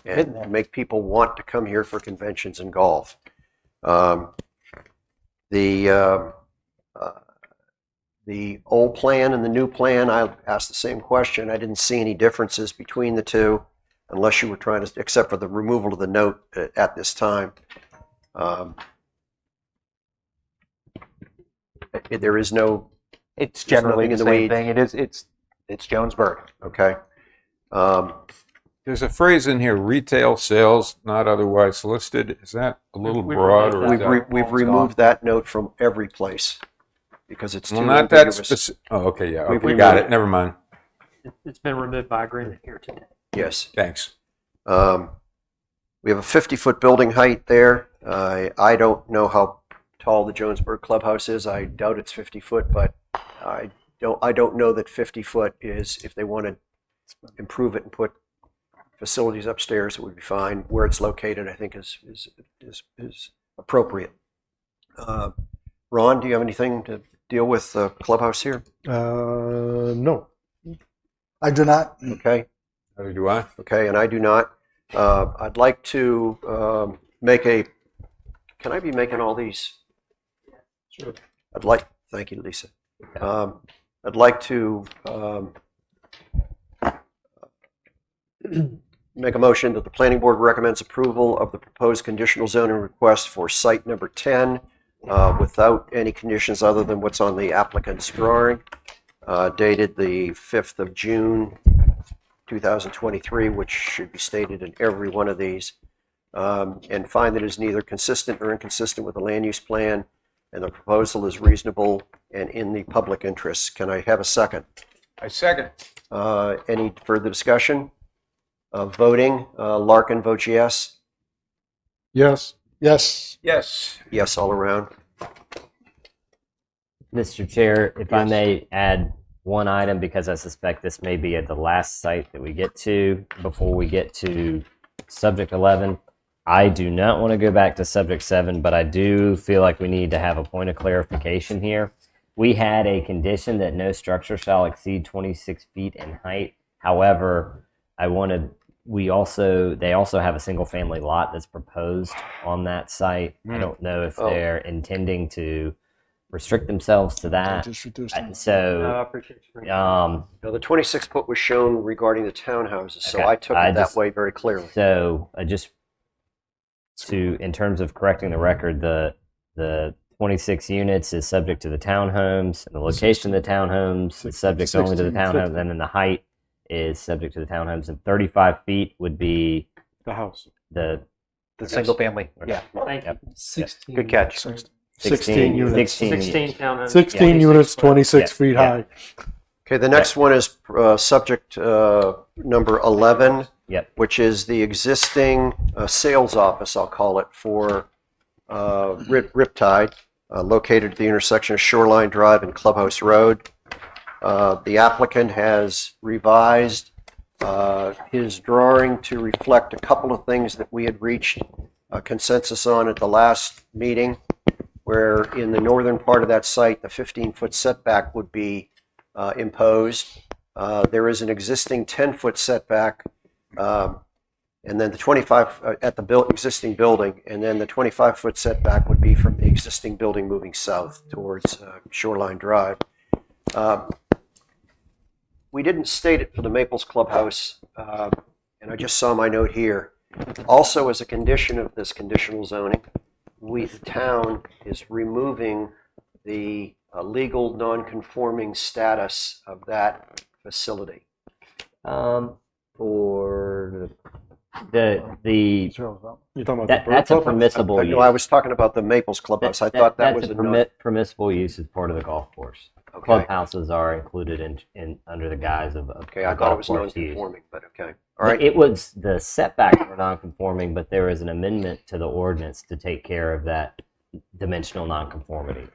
and make people want to come here for conventions and golf. The old plan and the new plan, I asked the same question. I didn't see any differences between the two, unless you were trying to, except for the removal of the note at this time. There is no, It's There's generally nothing the in the same weeds. thing. It's Jonesburg. okay. There's a phrase in here, retail sales not otherwise listed. Is that a little broad? Or is We've removed that note from every place because it's too well, not that ambiguous. specific. Oh, okay, yeah. We've Okay, got removed it. Never mind. It's been removed by agreement here today. Yes. Thanks. We have a 50-foot building height there. I don't know how tall the Jonesburg Clubhouse is. I doubt it's 50 foot, but I don't know that 50 foot is, if they want to improve it and put facilities upstairs, it would be fine. Where it's located, I think is appropriate. Ron, do you have anything to deal with the clubhouse here? No. I do not. Okay. Neither do I. Okay, and I do not. I'd like to make a. Can I be making all these? Sure. Thank you, Lisa. I'd like to make a motion that the planning board recommends approval of the proposed conditional zoning request for site number 10 without any conditions other than what's on the applicant's drawing, dated the 5th of June, 2023, which should be stated in every one of these, and find that it is neither consistent or inconsistent with the land use plan, and the proposal is reasonable and in the public interest. Can I have a second? I second. Any further discussion? Voting, Larkin votes yes. Yes. Yes. Yes. Yes all around. Mr. Chair, if I Yes. may add one item, because I suspect this may be at the last site that we get to before we get to subject 11. I do not want to go back to subject 7, but I do feel like we need to have a point of clarification here. We had a condition that no structure shall exceed 26 feet in height. However, they also have a single family lot that's proposed on that site. I don't know if Oh. they're intending to restrict themselves to that. Just reduce I So, appreciate you bringing Now, the 26 foot was shown regarding the townhouses, so Okay, I took I it that just- way very clearly. so just in terms of correcting the record, the 26 units is subject to the townhomes, and the location of the townhomes is subject only to the 16, townhomes, and then the height is subject to the townhomes, and 35 feet would be The house. the The single family. Yeah. it. Thank you. 16. Good catch. 16 units. 16 townhomes. 16 26 units, foot. 26 Yeah, feet yeah. high. Okay, the next one is subject number 11, Yep. which is the existing sales office, I'll call it, for Riptide, located at the intersection of Shoreline Drive and Clubhouse Road. The applicant has revised his drawing to reflect a couple of things that we had reached a consensus on at the last meeting, where in the northern part of that site, the 15-foot setback would be imposed. There is an existing 10-foot setback, and then the 25 at the existing building, and then the 25-foot setback would be from the existing building moving south towards Shoreline Drive. We didn't state it for the Maples Clubhouse, and I just saw my note here. Also, as a condition of this conditional zoning, the town is removing the legal non-conforming status of that facility. For the You're talking about that's the a bird club? permissible use. No, I was talking about the Maples Clubhouse. I thought that was that's a a permissible use as part of the golf course. Okay. Clubhouses are included in under the guise of Okay, I thought it was non-conforming, but okay. All right. It was the setbacks were non-conforming, but there was an amendment to the ordinance to take care of that dimensional non-conformity,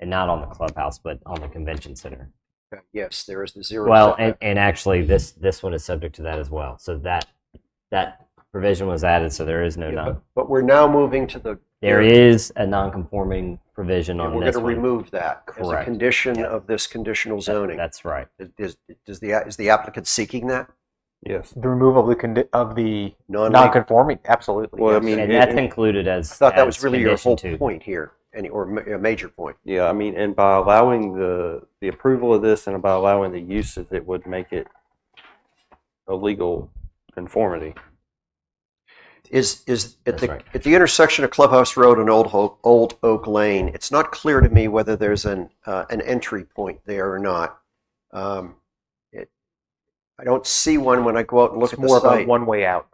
and not on the clubhouse, but on the convention center. Okay, yes, there is the zero. Well, setback. and actually, this one is subject to that as well. So that provision was added, so there is no Yeah, non. but we're now moving to the. There is a non-conforming provision And on we're this going to one. remove that as a Correct. condition of this conditional zoning. That's right. Is the applicant seeking that? Yes. The removal of the Non-legal? non-conforming, absolutely. Well, I yes. mean, And it- that's it- included as. I thought that as was really your whole condition two. point here, a major point. Yeah, I mean, and by allowing the approval of this and by allowing the uses, it would make it a legal conformity. Is at That's the right. at the intersection of Clubhouse Road and Old Oak Lane? It's not clear to me whether there's an entry point there or not. I don't see one when I go out and look It's at the more of a site. one-way out.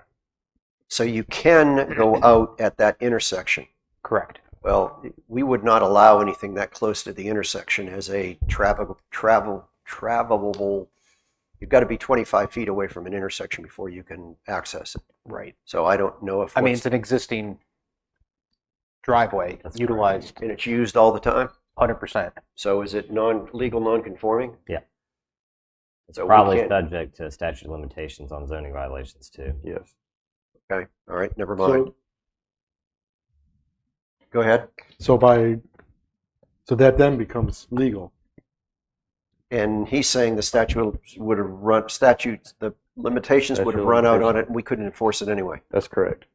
So you can go out at that intersection. Correct. Well, we would not allow anything that close to the intersection as a travelable. You've got to be 25 feet away from an intersection before you can access it. Right. So I don't know if I mean, it's an existing driveway That's utilized and it's used all the time. 100%. So is it non-conforming? Yeah. It's So we probably can't- subject to statute of limitations on zoning violations too. Yes. Okay. All right. Never mind. So, Go ahead. so that then becomes legal. And he's saying the statutes, the limitations would have Statute of run out on limitations. it, and we couldn't enforce it anyway. That's correct.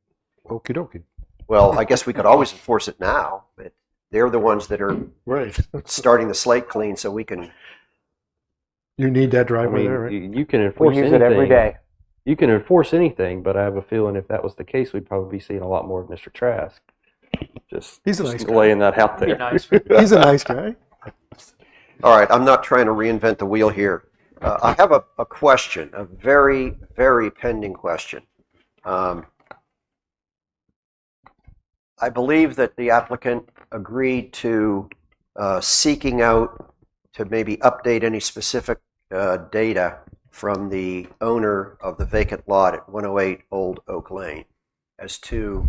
Okie dokie. Well, I guess we could always enforce it now, but they're the ones that are Right. starting the slate clean, so we can. You need that I driveway mean, there, right? you can We enforce use anything. it every day. You can enforce anything, but I have a feeling if that was the case, we'd probably be seeing a lot more of Mr. Trask. He's a nice guy. laying that out Be there. nice. He's a nice guy. All right, I'm not trying to reinvent the wheel here. I have a question, a very, very pending question. I believe that the applicant agreed to seeking out to maybe update any specific data from the owner of the vacant lot at 108 Old Oak Lane as to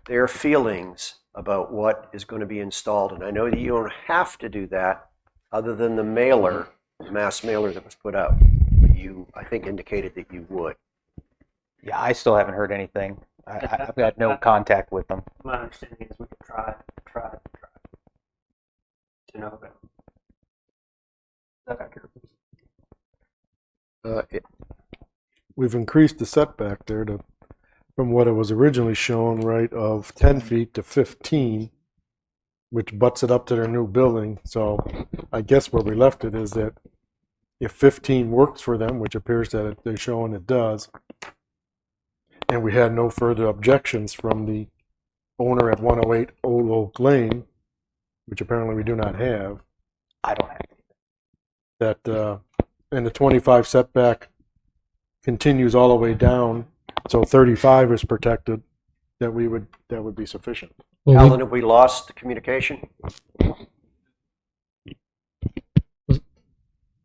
their feelings about what is going to be installed. And I know that you don't have to do that other than the mailer, the mass mailer that was put out. But you, I think, indicated that you would. Yeah, I still haven't heard anything. I've got no contact with them. My understanding is we could try to know about. Is that accurate? We've increased the setback there from what it was originally shown, right, of 10 feet to 15, which butts it up to their new building. So I guess where we left it is that if 15 works for them, which appears that they're showing it does, and we had no further objections from the owner at 108 Old Oak Lane, which apparently we do not have, I don't have that and the 25 setback continues all the way down, so 35 is protected, that would be sufficient. Well, Alan, have we lost the communication?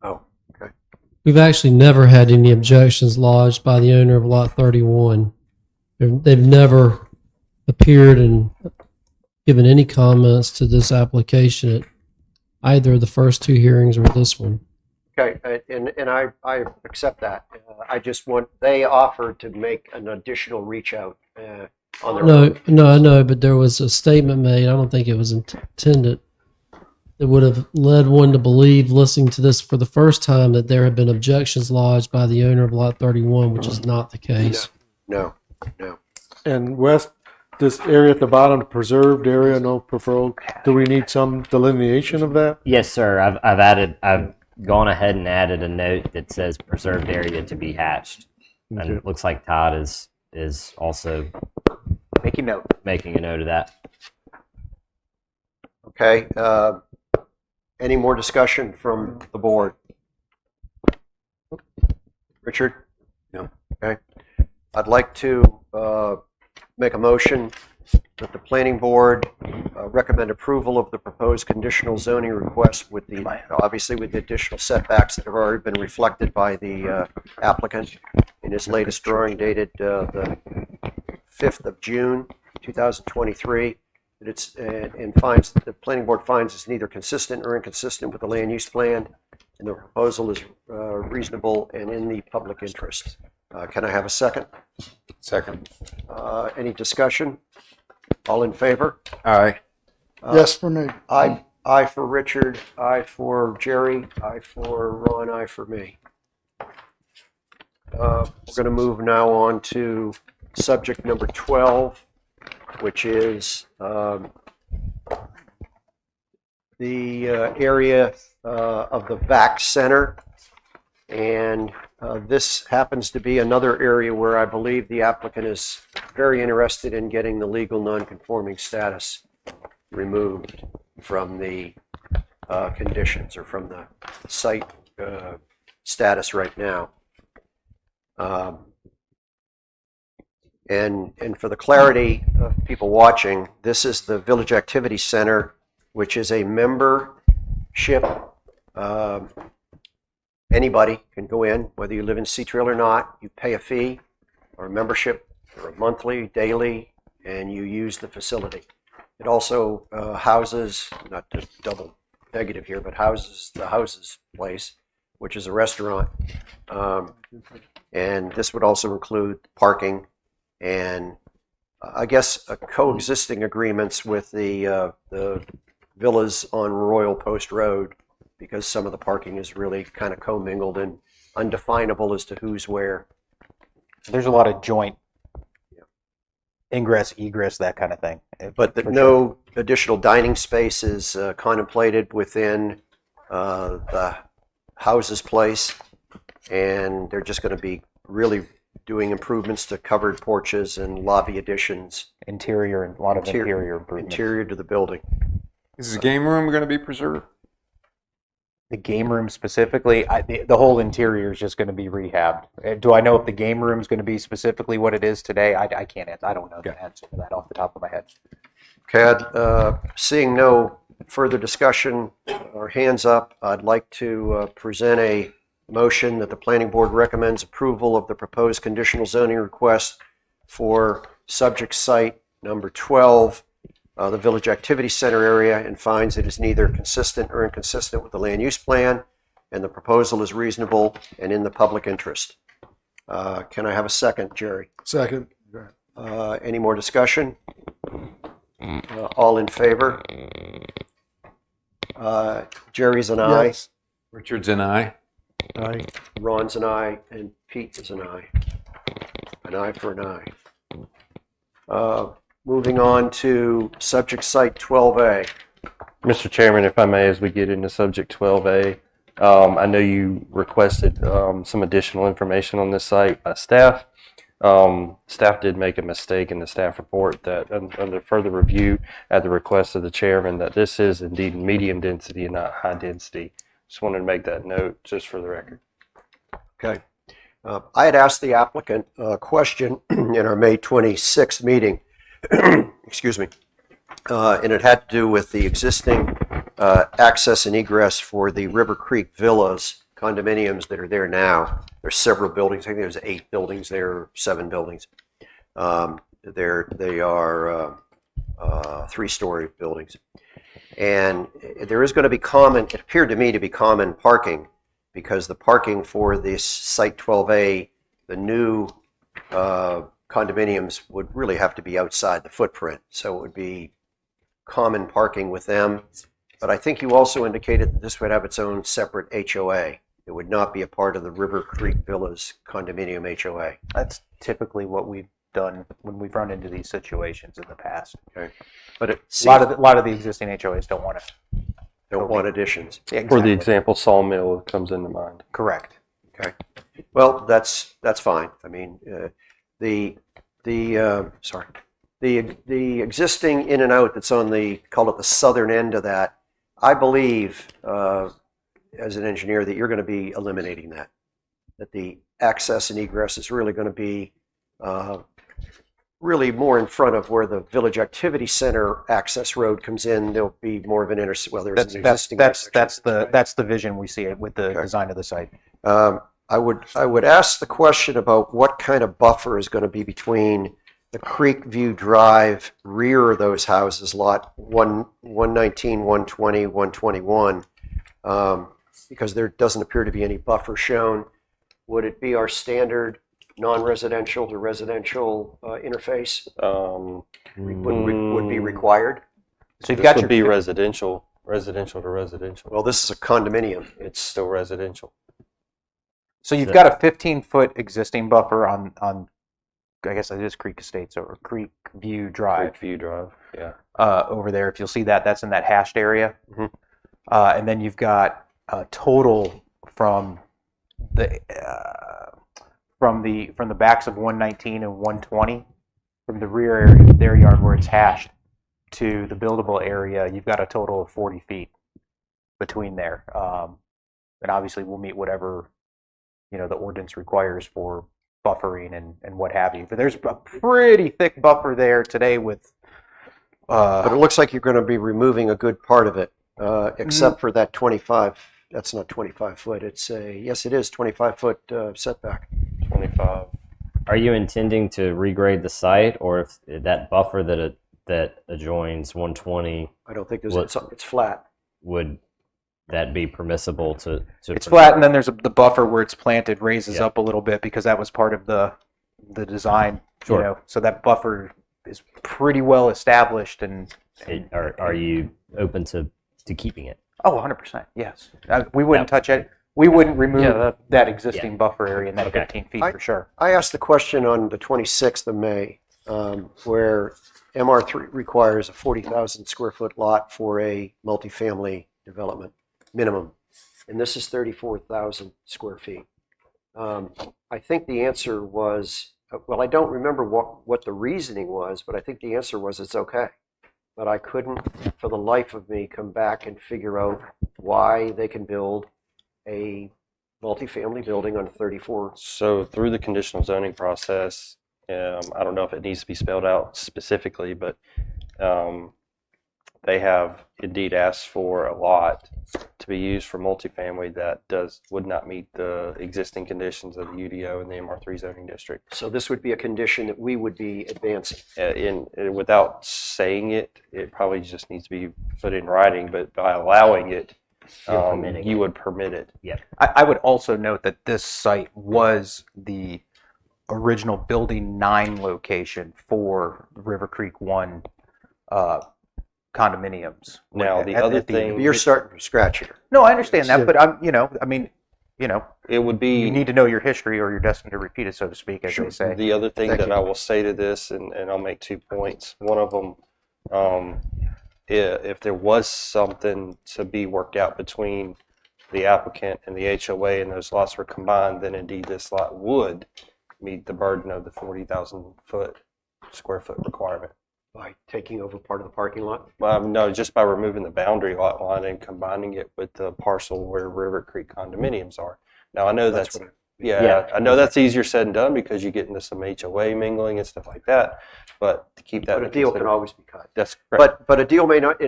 Oh, okay. we've actually never had any objections lodged by the owner of Lot 31. They've never appeared and given any comments to this application at either of the first two hearings or this one. Okay, and I accept that. I just they offered to make an additional reach out on their own. No, I know, but there was a statement made. I don't think it was intended. That would have led one to believe, listening to this for the first time, that there had been objections lodged by the owner of Lot 31, which is not the case. No. And West, this area at the bottom, the preserved area, no preferred, do we need some delineation of that? Yes, sir. I've gone ahead and added a note that says preserved area to be hatched, and Okay. it looks like Todd is also Make a note. making a note of that. Okay. Any more discussion from the board? Richard? No. Okay. I'd like to make a motion that the planning board recommend approval of the proposed conditional zoning request with obviously with the additional setbacks that have already been reflected by the applicant in his latest drawing dated the 5th of June, 2023. And finds the planning board finds it's neither consistent or inconsistent with the land use plan, and the proposal is reasonable and in the public interest. Can I have a second? Second. Any discussion? All in favor? Aye. Yes, for me. Aye for Richard, aye for Jerry, aye for Ron, aye for me. We're going to move now on to subject number 12, which is the area of the VAC Center. And this happens to be another area where I believe the applicant is very interested in getting the legal nonconforming status removed from the conditions or from the site status right now. And for the clarity of people watching, this is the Village Activity Center, which is a membership. Anybody can go in, whether you live in Seatrail or not. You pay a fee or a membership or a monthly, daily, and you use the facility. It also houses, not to double negative here, but houses the Houses place, which is a restaurant. And this would also include parking and I guess coexisting agreements with the villas on Royal Post Road, because some of the parking is really kind of commingled and undefinable as to who's where. There's a lot of joint ingress, egress, that kind of thing. But no additional dining space is contemplated within the Houses place, and they're just going to be really doing improvements to covered porches and lobby additions. Interior and a lot of interior improvements. Interior to the building. Is the game room going to be preserved? The game room specifically, the whole interior is just going to be rehabbed. Do I know if the game room is going to be specifically what it is today? I can't answer. I don't know the answer to that off the top of my head. Okay, seeing no further discussion or hands up, I'd like to present a motion that the planning board recommends approval of the proposed conditional zoning request for subject site number 12, the Village Activity Center area, and finds it is neither consistent or inconsistent with the land use plan, and the proposal is reasonable and in the public interest. Can I have a second, Jerry? Second. Any more discussion? All in favor? Jerry's an aye. Yes. Richard's an aye. Aye. Ron's an aye, and Pete is an aye. An aye for an aye. Moving on to subject site 12A. Mr. Chairman, if I may, as we get into subject 12A, I know you requested some additional information on this site by staff. Staff did make a mistake in the staff report that under further review at the request of the chairman that this is indeed medium density and not high density. Just wanted to make that note just for the record. Okay. I had asked the applicant a question in our May 26th meeting, excuse me, and it had to do with the existing access and egress for the River Creek Villas condominiums that are there now. There's several buildings. I think there's 8 buildings there, 7 buildings. They are 3-story buildings. And there is going to be common, it appeared to me to be common parking, because the parking for this site 12A, the new condominiums would really have to be outside the footprint. So it would be common parking with them. But I think you also indicated that this would have its own separate HOA. It would not be a part of the River Creek Villas condominium HOA. That's typically what we've done when we've run into these situations in the past. Okay. But it A lot of the existing HOAs don't want to. don't want additions. Yeah, For the exactly. example, sawmill comes into mind. Correct. Okay. Well, that's fine. I mean, the existing in and out that's on the, call it the southern end of that, I believe, as an engineer, that you're going to be eliminating that. That the access and egress is really going to be really more in front of where the Village Activity Center access road comes in. There'll be more of an well, there's That's an that's existing that's intersection. that's the vision we see it with the Okay. design of the site. I would ask the question about what kind of buffer is going to be between the Creek View Drive rear of those houses, lot 119, 120, 121, because there doesn't appear to be any buffer shown. Would it be our standard non-residential to residential interface would be required? So you've This got would your be residential to residential. Well, this is a condominium. It's still residential. So you've got a 15-foot existing buffer on I guess it is Creek Estates or Creek View Drive Creek View Drive. Yeah. over there. If you'll see that, that's in that hashed area. Mhm. And then you've got a total from the backs of 119 and 120, from the rear area of their yard where it's hashed to the buildable area. You've got a total of 40 feet between there. And obviously, we'll meet whatever the ordinance requires for buffering and what have you. But there's a pretty thick buffer there today with. But it looks like you're going to be removing a good part of it, except for that 25. That's not 25 foot. It's yes, it is 25 foot setback. 25. Are you intending to regrade the site, or if that buffer that adjoins 120, I don't think there's What- it's flat. would that be permissible to It's flat, and then there's the buffer where it's planted raises Yeah. up a little bit because that was part of the design. Sure. So that buffer is pretty well established and Are you open to keeping it? oh, 100%. Yes, we wouldn't touch it. We wouldn't remove Yeah, that existing buffer area in that Okay. 15 feet for sure. I asked the question on the 26th of May, where MR3 requires a 40,000 square foot lot for a multifamily development minimum, and this is 34,000 square feet. I think the answer was, well, I don't remember what the reasoning was, but I think the answer was it's okay. But I couldn't, for the life of me, come back and figure out why they can build a multifamily building on 34. So through the conditional zoning process, I don't know if it needs to be spelled out specifically, but they have indeed asked for a lot to be used for multifamily that would not meet the existing conditions of the UDO and the MR3 zoning district. So this would be a condition that we would be advancing. Without saying it, it probably just needs to be put in writing. But by allowing it, You're permitting you it. would permit it. I would also note that this site was the original Building 9 location for River Creek 1 condominiums. Now, the other thing- You're starting from scratch here. No, I understand that, So- but It would be. you need to know your history or you're destined to repeat it, so to speak, as Sure. they say. The other thing Thank that you. I will say to this, and I'll make 2 points. One of them, if there was something to be worked out between the applicant and the HOA and those lots were combined, then indeed this lot would meet the burden of the 40,000 square foot requirement. By taking over part of the parking lot. No, just by removing the boundary lot line and combining it with the parcel where River Creek condominiums are. Now, I know that's what Yeah. I know that's easier said than done because you get into some HOA mingling and stuff like that. But to keep that, But a deal can always be cut. That's correct. But a deal may not.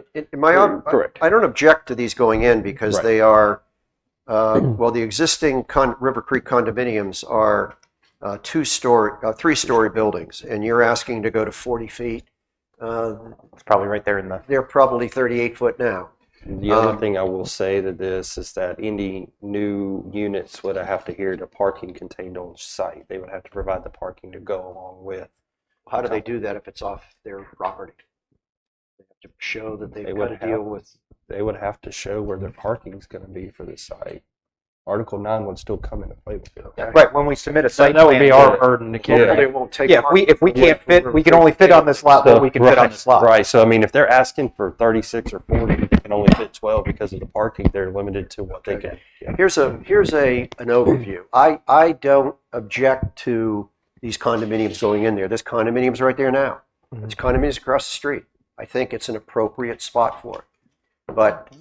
Correct. I don't object to these going in because Right. they are. Well, the existing River Creek condominiums are 3-story buildings, and you're asking to go to 40 feet. It's probably right there in the. They're probably 38 foot now. The other thing I will say to this is that any new units would have to adhere to parking contained on site. They would have to provide the parking to go along with. How do they do that if it's off their property? They have to show that they've They got would to have- deal with. They would have to show where their parking is going to be for the site. Article 9 would still come into play with it. Right, when we submit a So site that would plan be to- our burden to carry. Hopefully it won't take. Yeah, if we can't fit, we can only fit on this lot what we can fit on this lot. Right. So I mean, if they're asking for 36 or 40, they can only fit 12 because of the parking. They're limited to what they can. Yeah. Here's an overview. I don't object to these condominiums going in there. There's condominiums right there now. There's condominiums across the street. I think it's an appropriate spot for it. But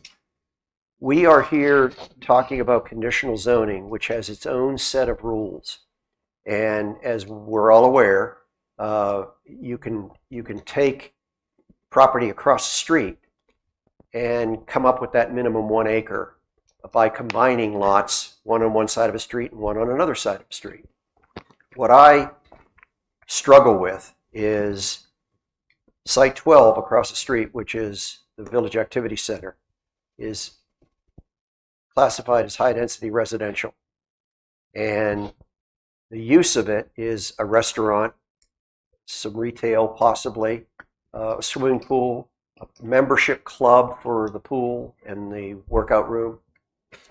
we are here talking about conditional zoning, which has its own set of rules. And as we're all aware, you can take property across the street and come up with that minimum 1 acre by combining lots, one on one side of a street and one on another side of a street. What I struggle with is Site 12 across the street, which is the Village Activity Center, is classified as high-density residential. And the use of it is a restaurant, some retail possibly, a swimming pool, a membership club for the pool and the workout room.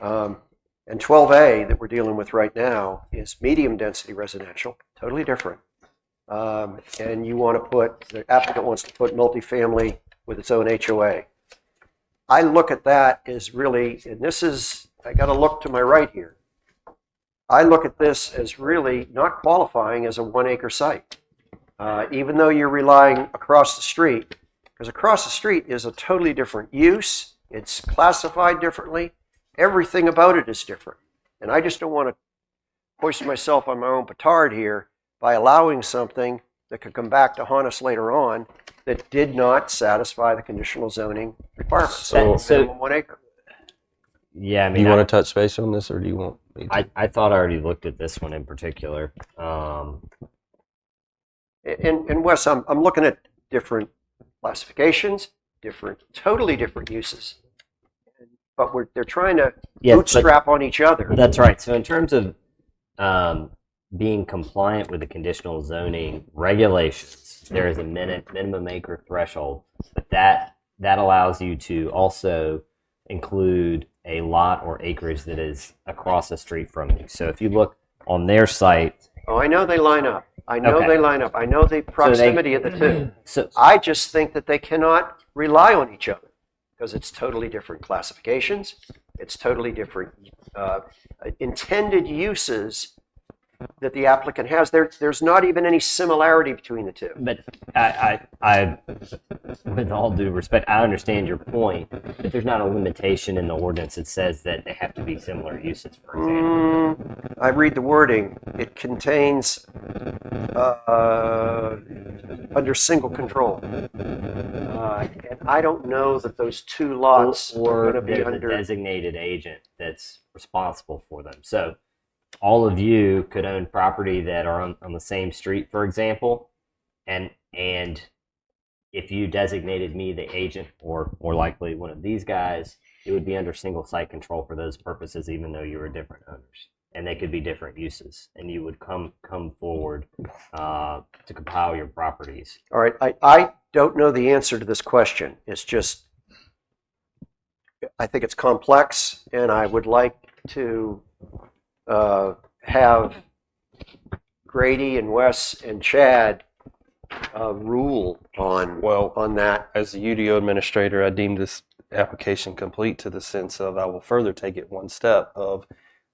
And 12A that we're dealing with right now is medium-density residential, totally different. And you want to put, the applicant wants to put multifamily with its own HOA. I look at that as really, and this is, I got to look to my right here. I look at this as really not qualifying as a 1 acre site, even though you're relying across the street, because across the street is a totally different use. It's classified differently. Everything about it is different. And I just don't want to hoist myself on my own petard here by allowing something that could come back to haunt us later on that did not satisfy the conditional zoning requirements. So, minimum 1 acre. Yeah, I Do mean, you want to touch base on this, or do you want me to? I thought I already looked at this one in particular. And Wes, I'm looking at different classifications, totally different uses. But they're trying to Yes, bootstrap on each other. That's right. So in terms of being compliant with the conditional zoning regulations, there is a minimum acre threshold, but that allows you to also include a lot or acreage that is across the street from you. So if you look on their site, Oh, I know they line up. I know Okay. they line up. I know the proximity of the two. so I just think that they cannot rely on each other because it's totally different classifications. It's totally different intended uses that the applicant has. There's not even any similarity between the two. but I, with all due respect, I understand your point, but there's not a limitation in the ordinance that says that they have to be similar uses, for example. I read the wording. It contains under single control. And I don't know that those two lots are Or going to be there's under. a designated agent that's responsible for them. So all of you could own property that are on the same street, for example, and if you designated me the agent, or more likely one of these guys, it would be under single site control for those purposes, even though you were different owners, and they could be different uses, and you would come forward to compile your properties. All right, I don't know the answer to this question. It's just, I think it's complex, and I would like to have Grady and Wes and Chad rule on that. As the UDO administrator, I deem this application complete to the sense of I will further take it one step of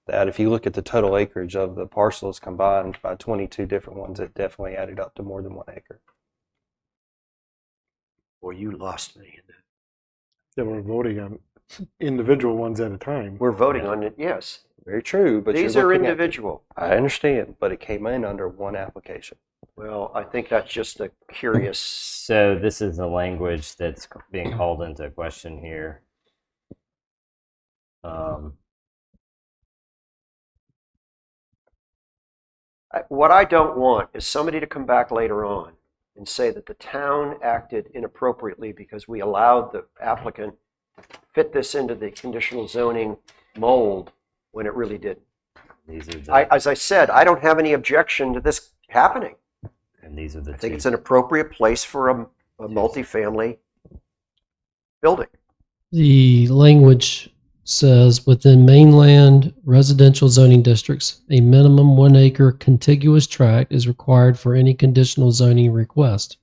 that. If you look at the total acreage of the parcels combined by 22 different ones, it definitely added up to more than 1 acre. Well, you lost me. Then we're voting on individual ones at a time. We're voting on it, yes. Very true, but These you're are looking at- individual. I understand, but it came in under one application. Well, I think that's just a curious. So this is the language that's being called into question here. What I don't want is somebody to come back later on and say that the town acted inappropriately because we allowed the applicant to fit this into the conditional zoning mold when it really didn't. These are the, As I said, I don't have any objection to this happening. and these are the I think two. it's an appropriate place for a multifamily building. The language says within mainland residential zoning districts, a minimum 1 acre contiguous tract is required for any conditional zoning request.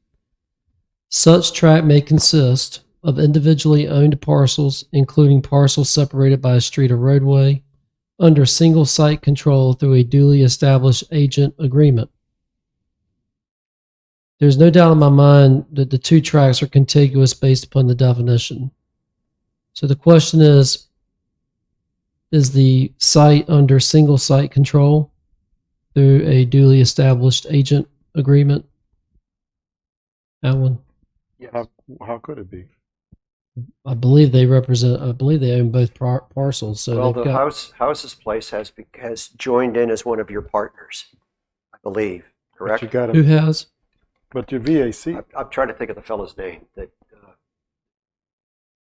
Such tract may consist of individually owned parcels, including parcels separated by a street or roadway, under single site control through a duly established agent agreement. There's no doubt in my mind that the two tracts are contiguous based upon the definition. So the question is the site under single site control through a duly established agent agreement? Alan, How could it be? I believe they represent. I believe they own both parcels. So Well, they've the got. Houses Place has joined in as one of your partners, I believe, But correct? you got Who to, has? but your VAC, I'm trying to think of the fellow's name that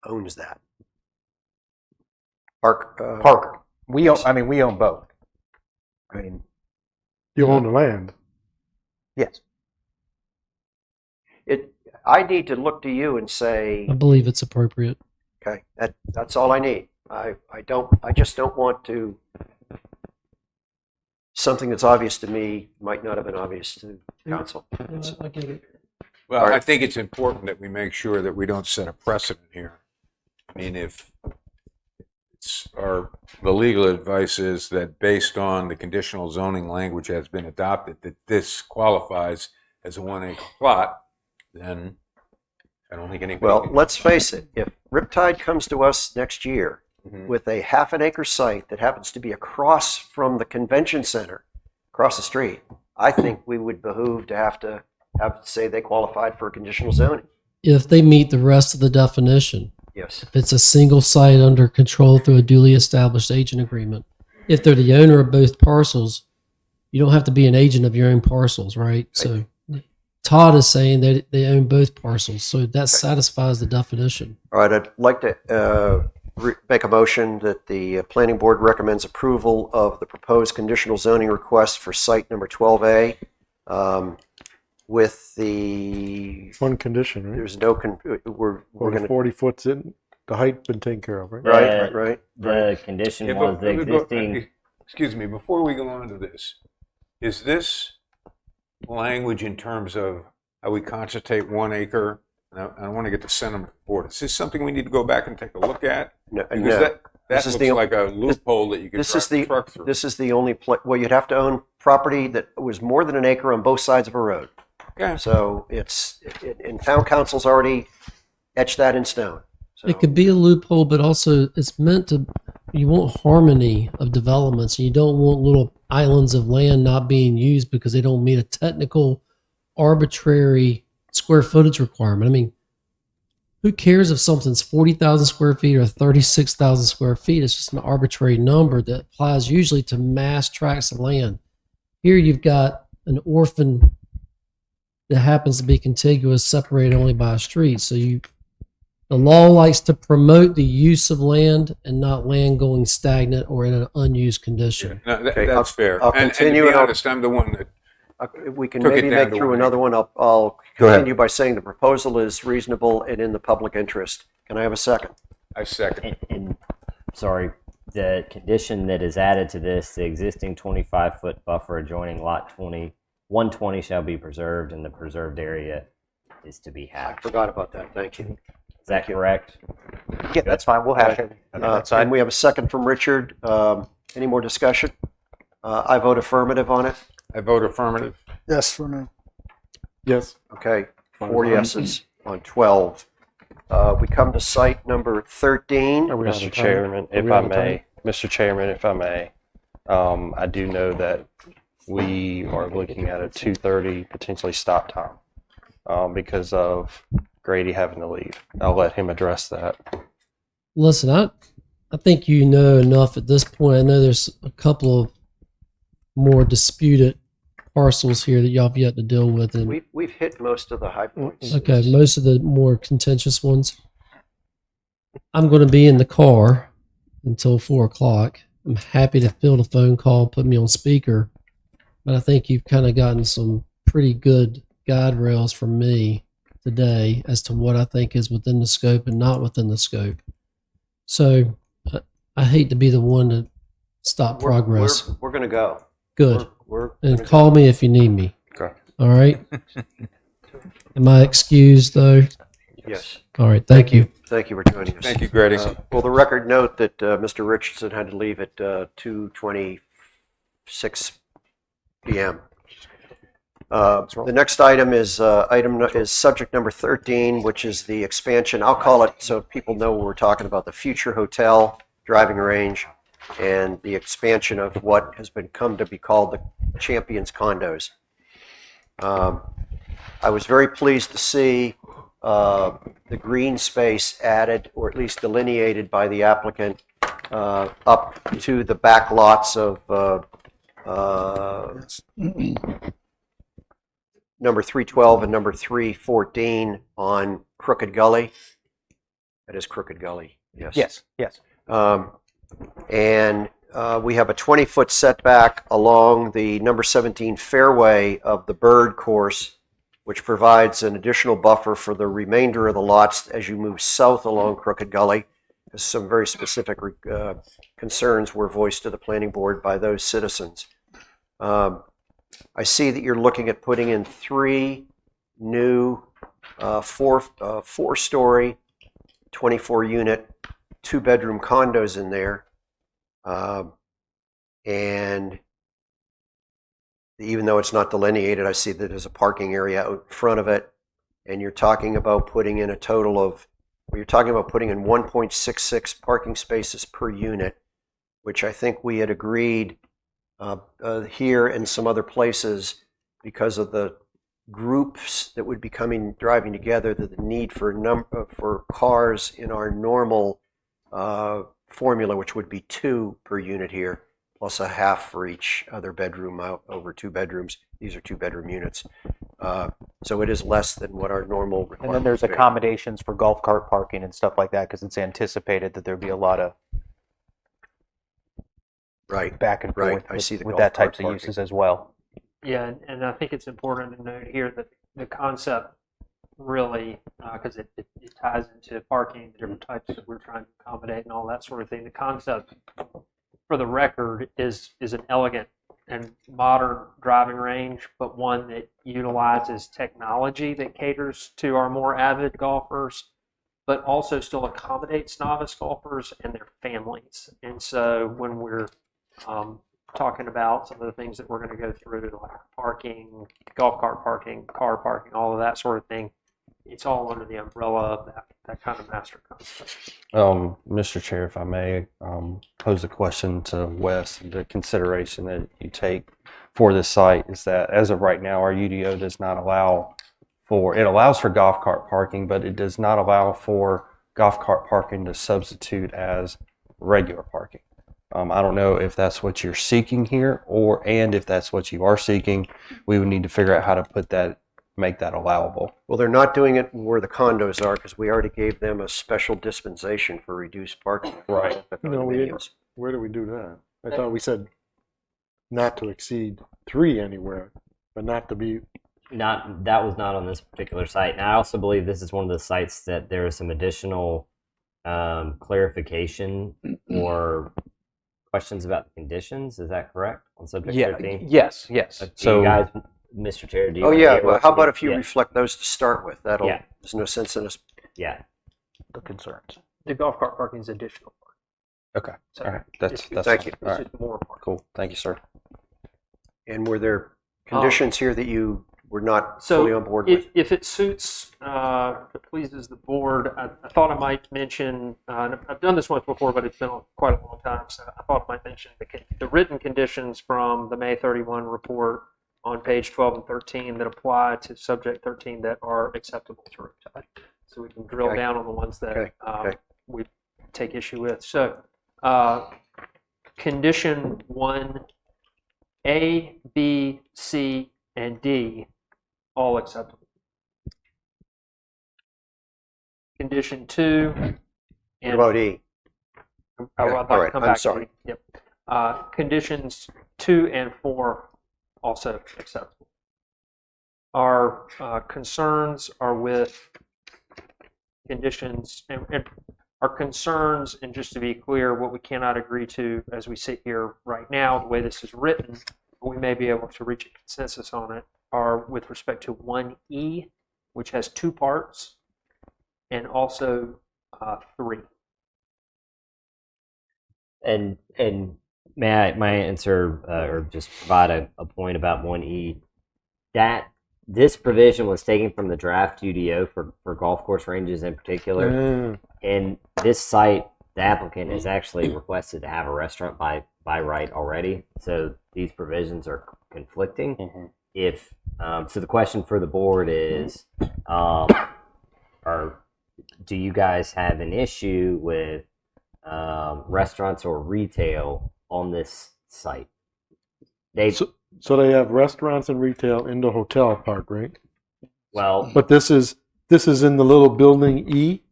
owns that. Parker. We own both. I mean, you own the land. yes. I need to look to you and say, I believe it's appropriate. okay, that's all I need. I just don't want to, something that's obvious to me might not have been obvious to council. I get it. Well, All right. I think it's important that we make sure that we don't set a precedent here. I mean, if the legal advice is that based on the conditional zoning language has been adopted, that this qualifies as a 1 acre plot, then I don't think anybody. Well, can- let's face it, if Riptide comes to us next year Mhm. with a half an acre site that happens to be across from the convention center, across the street, I think we would behoove to have to say they qualified for conditional zoning. If they meet the rest of the definition, Yes. if it's a single site under control through a duly established agent agreement, if they're the owner of both parcels, you don't have to be an agent of your own parcels, right? So Todd is saying that they own both parcels, so that satisfies the definition. All right, I'd like to make a motion that the planning board recommends approval of the proposed conditional zoning request for site number 12A with the, One condition, right? there's no, we're Or going the to, 40 foot's in, the height been taken care of, right? right. The condition Yeah, was but- the existing. Excuse me, before we go on to this, is this language in terms of how we constitute 1 acre? And I want to get the sentiment board. Is this something we need to go back and take a look at? No, Because no. that This is looks the- like a loophole that you could This is drive a the, truck through. this is the only, well, you'd have to own property that was more than an acre on both sides of a road. Yeah. So and town council's already etched that in stone. So, It could be a loophole, but also it's meant to, you want harmony of developments. You don't want little islands of land not being used because they don't meet a technical, arbitrary square footage requirement. I mean, who cares if something's 40,000 square feet or 36,000 square feet? It's just an arbitrary number that applies usually to mass tracts of land. Here you've got an orphan that happens to be contiguous, separated only by a street. So the law likes to promote the use of land and not land going stagnant or in an unused condition. No, Okay, that's fair. I'll And continue to and be I'll- honest, I'm the one that we can Took it maybe down make to through 1 another one. I'll Go ahead. continue by saying the proposal is reasonable and in the public interest. Can I have a second? I second. And sorry, the condition that is added to this, the existing 25-foot buffer adjoining lot 120 shall be preserved, and the preserved area is to be I halved. forgot about that. Thank you. Is that correct? Yeah, that's fine. We'll hash it. on that And side. we have a second from Richard. Any more discussion? I vote affirmative on it. I vote affirmative. Yes, for me. Yes. Okay, 4 yeses on 12. We come to site number 13. Are we out of Mr. time? Chairman, Are if we I out of time? may, Mr. Chairman, if I may, I do know that we are looking at a 2:30 potentially stop time because of Grady having to leave. I'll let him address that. Listen, I think you know enough at this point. I know there's a couple of more disputed parcels here that y'all have yet to deal with. And We've hit most of the high points. okay, most of the more contentious ones. I'm going to be in the car until 4:00. I'm happy to field a phone call, put me on speaker, but I think you've kind of gotten some pretty good guide rails from me today as to what I think is within the scope and not within the scope. So I hate to be the one to stop progress. We're going to go. Good. We're And gonna call me if you need me. Okay. All right. Am I excused though? go. Yes. All right. Thank you. Thank you for joining us. Thank you, Grady. Will the record note that Mr. Richardson had to leave at 2:26 p.m. The next item is subject number 13, which is the expansion. I'll call it so people know what we're talking about: the future hotel, driving range, and the expansion of what has been come to be called the Champions Condos. I was very pleased to see the green space added, or at least delineated by the applicant, up to the back lots of number 312 and number 314 on Crooked Gully. That is Crooked Gully, yes. Yes. And we have a 20-foot setback along the number 17 fairway of the Bird course, which provides an additional buffer for the remainder of the lots as you move south along Crooked Gully. Some very specific concerns were voiced to the planning board by those citizens. I see that you're looking at putting in 3 new four-story, 24-unit, 2-bedroom condos in there. And even though it's not delineated, I see that there's a parking area out in front of it. And you're talking about putting in a total of, you're talking about putting in 1.66 parking spaces per unit, which I think we had agreed here and some other places because of the groups that would be driving together, that the need for cars in our normal formula, which would be 2 per unit here, plus a half for each other bedroom out over 2 bedrooms. These are 2-bedroom units. So it is less than what our normal requirement. And then there's would be. accommodations for golf cart parking and stuff like that because it's anticipated that there'd be a lot of Right. back and Right. forth I see the with golf that cart types of parking. uses as well. Yeah, and I think it's important to note here that the concept really, because it ties into parking, the different types that we're trying to accommodate and all that sort of thing. The concept, for the record, is an elegant and modern driving range, but one that utilizes technology that caters to our more avid golfers, but also still accommodates novice golfers and their families. And so when we're talking about some of the things that we're going to go through, like parking, golf cart parking, car parking, all of that sort of thing, it's all under the umbrella of that kind of master concept. Mr. Chair, if I may pose a question to Wes. The consideration that you take for this site is that as of right now, our UDO does not allow it allows for golf cart parking, but it does not allow for golf cart parking to substitute as regular parking. I don't know if that's what you're seeking here, and if that's what you are seeking, we would need to figure out how to make that allowable. Well, they're not doing it where the condos are because we already gave them a special dispensation for reduced parking. Right. No, we didn't. Where do we do that? I thought we said not to exceed 3 anywhere, but not to be. That was not on this particular site. And I also believe this is one of the sites that there is some additional clarification or questions about the conditions. Is that correct on subject 13? Yes. So, you guys, Mr. Chair, do you? Oh, wanna yeah. hear Well, what how you about did? if you Yeah. reflect those to start with? Yeah. There's no sense in us. Yeah. The concerns. The golf cart parking is additional parking. Okay. So All right. That's Thank fine. you. All It's right. just more parking. Cool. Thank you, sir. And were there conditions here that you were not So fully on board with? if it suits, if it pleases the board, I thought I might mention, and I've done this once before, but it's been quite a long time, so I thought I might mention the written conditions from the May 31 report on page 12 and 13 that apply to subject 13 that are acceptable to Riptide. So we can drill Okay. down on the ones that Okay. we take issue with. So condition 1A, B, C, and D, all acceptable. Condition 2. What and about E? I'll all right, come I'm back to sorry. E. Yep. Conditions 2 and 4 also acceptable. Our concerns are with conditions and our concerns, and just to be clear, what we cannot agree to as we sit here right now, the way this is written, but we may be able to reach a consensus on it, are with respect to 1E, which has 2 parts, and also 3. And may I answer or just provide a point about 1E? That this provision was taken from the draft UDO for golf course ranges in particular. And this site, the applicant has actually requested to have a restaurant by right already. So these provisions are conflicting. Mhm. If So the question for the board is, do you guys have an issue with restaurants or retail on this site? So they have restaurants and retail in the hotel part, right? Well, But this is in the little building E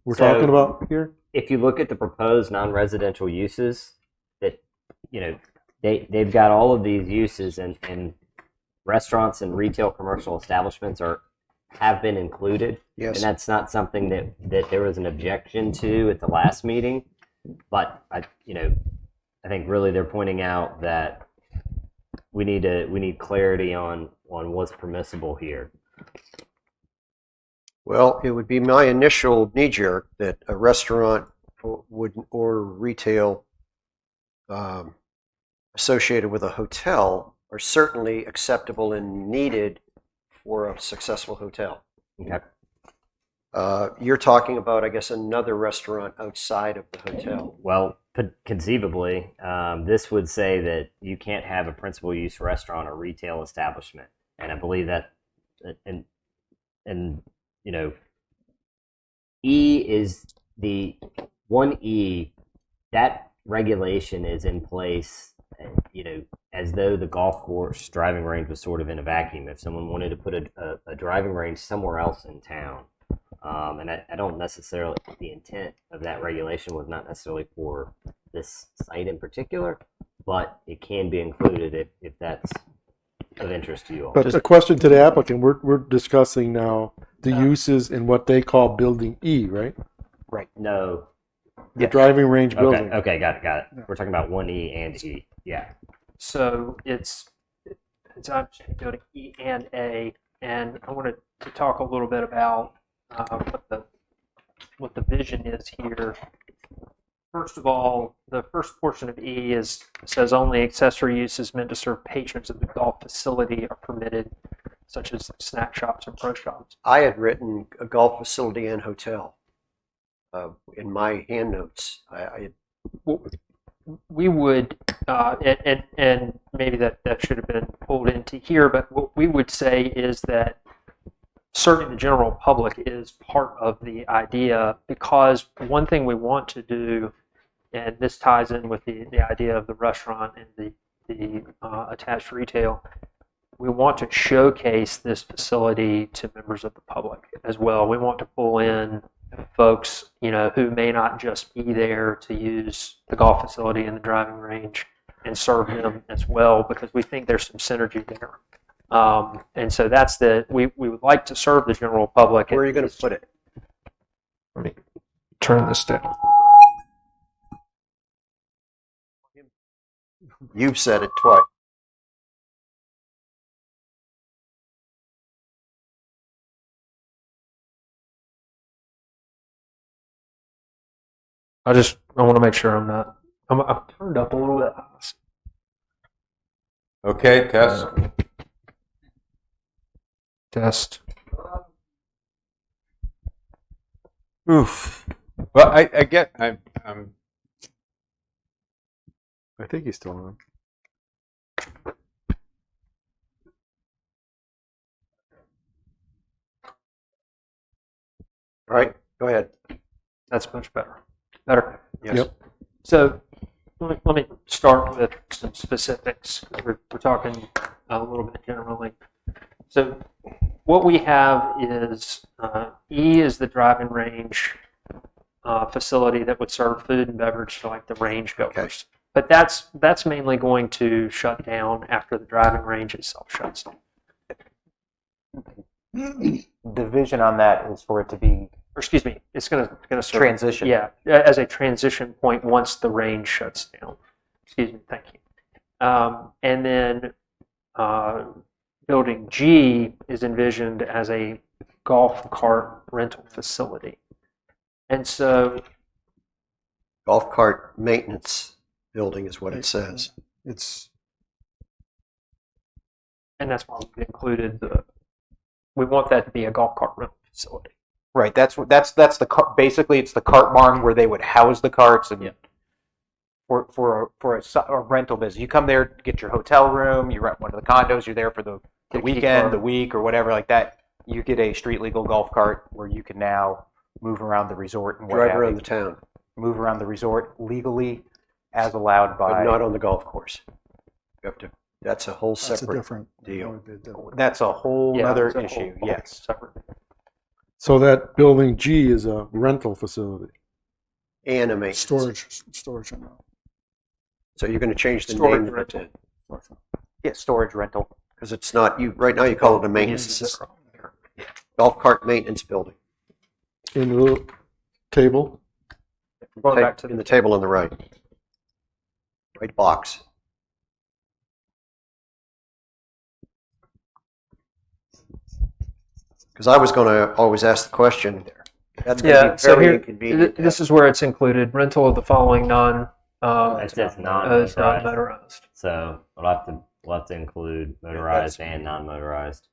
we're So- talking about here? if you look at the proposed non-residential uses, that they've got all of these uses, and restaurants and retail commercial establishments have been included. Yes. And that's not something that there was an objection to at the last meeting. But I think really they're pointing out that we need clarity on what's permissible here. Well, it would be my initial knee jerk that a restaurant or retail associated with a hotel are certainly acceptable and needed for a successful hotel. Okay. You're talking about, I guess, another restaurant outside of the hotel. Well, conceivably, this would say that you can't have a principal use restaurant or retail establishment, and I believe that, and E is the 1E. That regulation is in place, as though the golf course driving range was sort of in a vacuum. If someone wanted to put a driving range somewhere else in town, and I don't necessarily, the intent of that regulation was not necessarily for this site in particular, but it can be included if that's of interest to you all. But a question to the applicant, we're discussing now the uses in what they call building E, right? No. The driving range Okay, building. okay, got it. We're talking about 1E and E. Yeah. So it's actually building E and A, and I wanted to talk a little bit about what the vision is here. First of all, the first portion of E says only accessory uses meant to serve patrons of the golf facility are permitted, such as snack shops and pro shops. I had written a golf facility and hotel in my hand notes. We would, and maybe that should have been pulled into here, but what we would say is that serving the general public is part of the idea, because one thing we want to do, and this ties in with the idea of the restaurant and the attached retail, we want to showcase this facility to members of the public as well. We want to pull in folks, who may not just be there to use the golf facility and the driving range, and serve them as well, because we think there's some synergy there. And so that's we would like to serve the general public. Where are you going to put it? Let me turn this down. You've said it twice. I want to make sure I'm turned up a little bit. Okay, test. Test. Oof. Well, I get. I'm. I think he's still on. All right, go ahead. That's much better. Better. Yes. Yep. So let me start with some specifics. We're talking a little bit generally. So what we have is E is the driving range facility that would serve food and beverage to like the range goers. Okay. But that's mainly going to shut down after the driving range itself shuts down. The vision on that is for it to be Or excuse me, it's going to serve transition. Yeah, as a transition point once the range shuts down. Excuse me, thank you. And then building G is envisioned as a golf cart rental facility. And so, Golf cart maintenance building is what it says. It's and that's why we included we want that to be a golf cart rental facility. Right. That's the basically it's the cart barn where they would house the carts and for a rental business. You come there, get your hotel room, you rent one of the condos. You're there for the the keep weekend, our- the week, or whatever like that, you get a street legal golf cart where you can now move around the resort and what Drive have around you. the town, Move around the resort legally as allowed but by. not on the golf course. You have to. That's a whole That's a separate different deal. that would be a different- That's a whole Yeah, other it's a whole- issue. whole Yes. separate. So that building G is a rental facility. And a maintenance. storage. I know. So you're going to change the Storage name of it rental. then, Yeah, storage rental. because it's not you. Right now, you call it a maintenance golf cart maintenance building. In the little table. Going back to In the table on the right, right box. Because I was going to always ask the question. That's going to Yeah, be so very here, inconvenient. this is where it's included, rental of the following It says non-motorized. non-motorized. So we'll have to include motorized and non-motorized.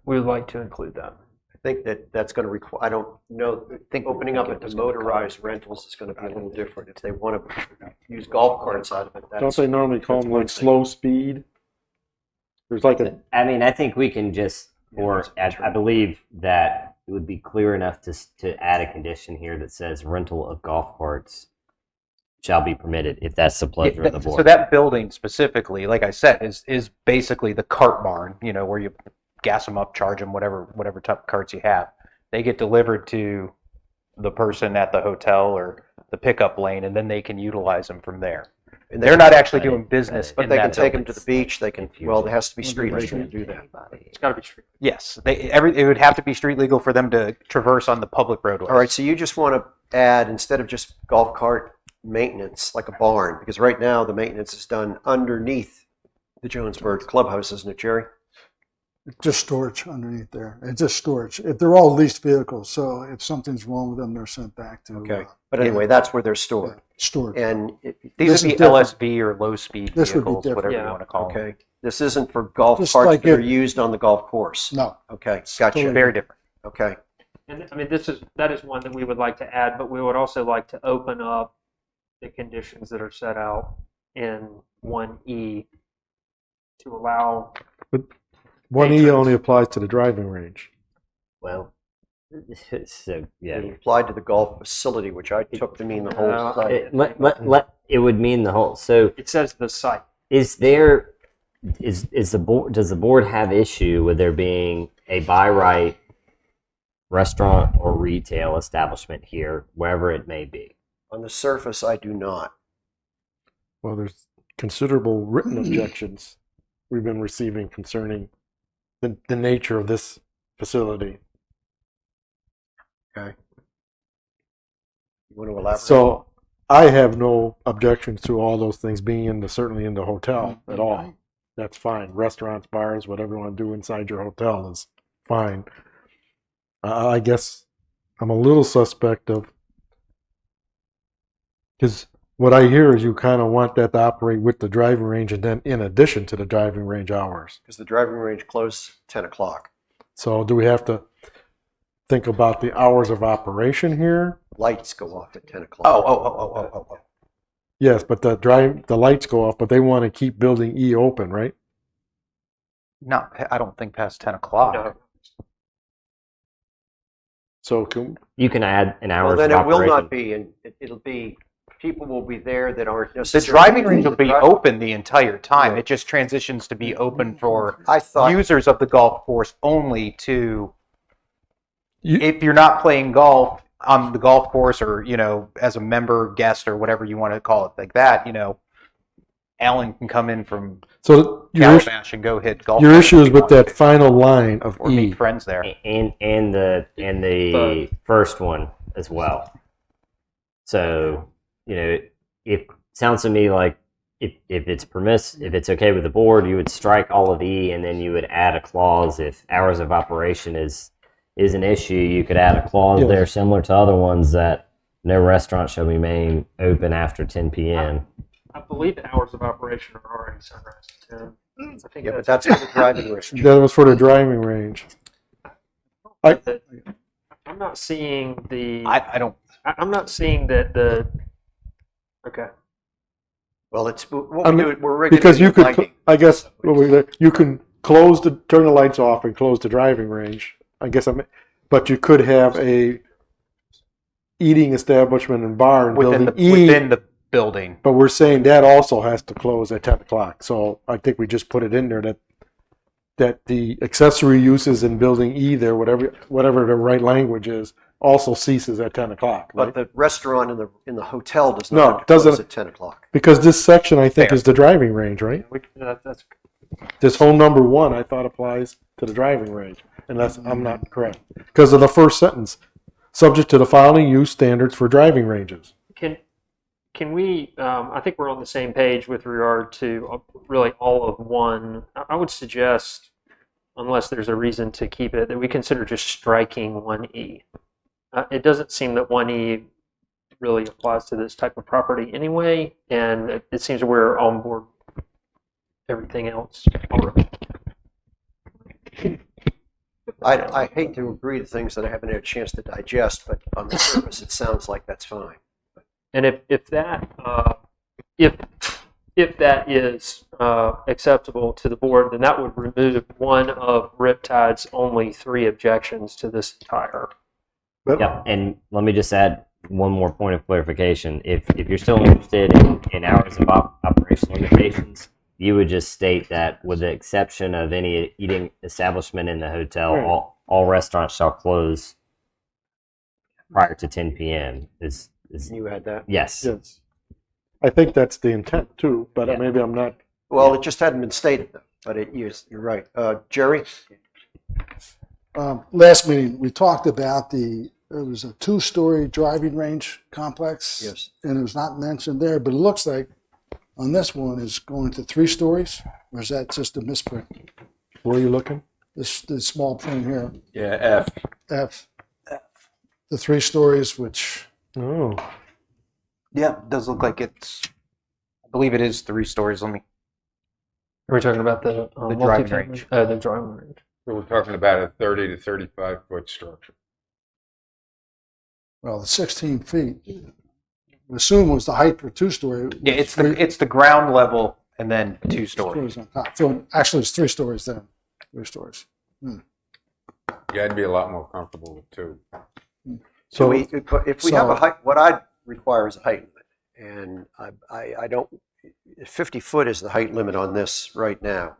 We would like to include that. I think that's going to require. I don't know. I think opening up into motorized rentals is going to be a little different. If they want to use golf carts out of it, Don't they normally call them like slow speed? There's like a I mean, I think we can just, or I believe that it would be clear enough to add a condition here that says rental of golf carts shall be permitted if that's the pleasure of the board. So that building specifically, like I said, is basically the cart barn. You know, where you gas them up, charge them, whatever type of carts you have. They get delivered to the person at the hotel or the pickup lane, and then they can utilize them from there. and They're not actually doing business, But in they can that take them building. to the beach. They can. Well, there has to be street legal to do that. It's got to be street. Yes, it would have to be street legal for them to traverse on the public roadways. All right. So you just want to add, instead of just golf cart maintenance, like a barn, because right now the maintenance is done underneath the Jonesburg clubhouse, isn't it, Jerry? Just storage underneath there. It's just storage. If they're all leased vehicles, so if something's wrong with them, they're sent back to Okay. But anyway, that's where they're stored. storage. And These This would be is different. LSV or low speed This would be vehicles, whatever different. you want to call them. okay, this isn't for golf Just carts like that are if- used on the golf course. No, Okay, totally gotcha. Very different. Okay. And I mean, that is one that we would like to add, but we would also like to open up the conditions that are set out in 1E to allow. 1E only applies to the driving range. Well, so yeah. It applied to the golf facility, which I took to mean the whole Uh, site. It would mean the whole. So It says the site. is the board, does the board have issue with there being a by right restaurant or retail establishment here, wherever it may be? On the surface, I do not. Well, there's considerable written objections we've been receiving concerning the nature of this facility. Okay. You want to elaborate? So I have no objections to all those things being certainly in the hotel at all. That's fine. Restaurants, bars, whatever you want to do inside your hotel is fine. I guess I'm a little suspect of, because what I hear is you kind of want that to operate with the driving range and then in addition to the driving range hours. Because the driving range closes 10 o'clock. So do we have to think about the hours of operation here? Lights go off at 10 o'clock. Oh. Yes, but the lights go off, but they want to keep building E open, right? I don't think past 10 o'clock. No. So You can add an Well, hours then of it will operation. not be, and it'll be, people will be there that aren't The necessarily. driving range will be open the entire time. Yeah. It just transitions to be open for I thought, users of the golf course only to, You- if you're not playing golf on the golf course or, as a member, guest, or whatever you want to call it like that, Alan can come in from so Calabash and go hit golf. your balls issue if is he with wants that to, final line of or E. meet friends there. and the first one as well. So it sounds to me like if it's okay with the board, you would strike all of E, and then you would add a clause if hours of operation is an issue. You could add a clause Yes. there similar to other ones that no restaurant shall remain open after 10 p.m. I believe the hours of operation are already sunrise to 10. I think yeah, but that's for the driving range. That was for the driving range. I'm not seeing the. I don't. I'm not seeing that the. Okay. Well, it's what I we mean, do. We're regulating because you could, lighting. I guess, you can turn the lights off and close the driving range. I guess but you could have a eating establishment and bar in building E. within the building. But we're saying that also has to close at 10 o'clock. So I think we just put it in there that the accessory uses in building E there, whatever the right language is, also ceases at 10 o'clock. But Right? the restaurant in the hotel does No, not it doesn't. close at 10 o'clock. Because this section, I think, Fair. is the driving range, right? That's This whole number 1, I thought, applies to the driving range, unless I'm not correct. Because of the first sentence, subject to the following use standards for driving ranges. Can we, I think we're on the same page with regard to really all of 1. I would suggest, unless there's a reason to keep it, that we consider just striking 1E. It doesn't seem that 1E really applies to this type of property anyway, and it seems we're on board with everything else already. I hate to agree to things that I haven't had a chance to digest, but on the surface, it sounds like that's fine. And if that is acceptable to the board, then that would remove one of Riptide's only 3 objections to this entire. But Yep, and let me just add one more point of clarification. If you're still interested in hours of operation limitations, you would just state that with the exception of any eating establishment in the hotel, Right. all restaurants shall close prior to 10 p.m. Is You had that? yes. yes, I think that's the intent too, but Yeah. maybe I'm not. Well, it just hadn't been stated, though, but you're right. Jerry? Last meeting, we talked about it was a 2-story driving range complex. Yes. And it was not mentioned there, but it looks like on this one is going to 3 stories, or is that just a misprint? Where are you looking? This small print here, Yeah, F. The 3 stories, which, Oh, Yeah, it does look like it's. I believe it is 3 stories. Let me. Are we talking about the driving multifamily? range. The driving range. we're talking about a 30 to 35 foot structure. well, the 16 feet, I assume was the height for 2-story. Yeah, it's the ground level and then 2 stories. On top. So actually, it's 3 stories then. 3 stories. You had to be a lot more comfortable with 2. So if we have a so- height, what I require is a height limit, and I don't. 50 foot is the height limit on this right now.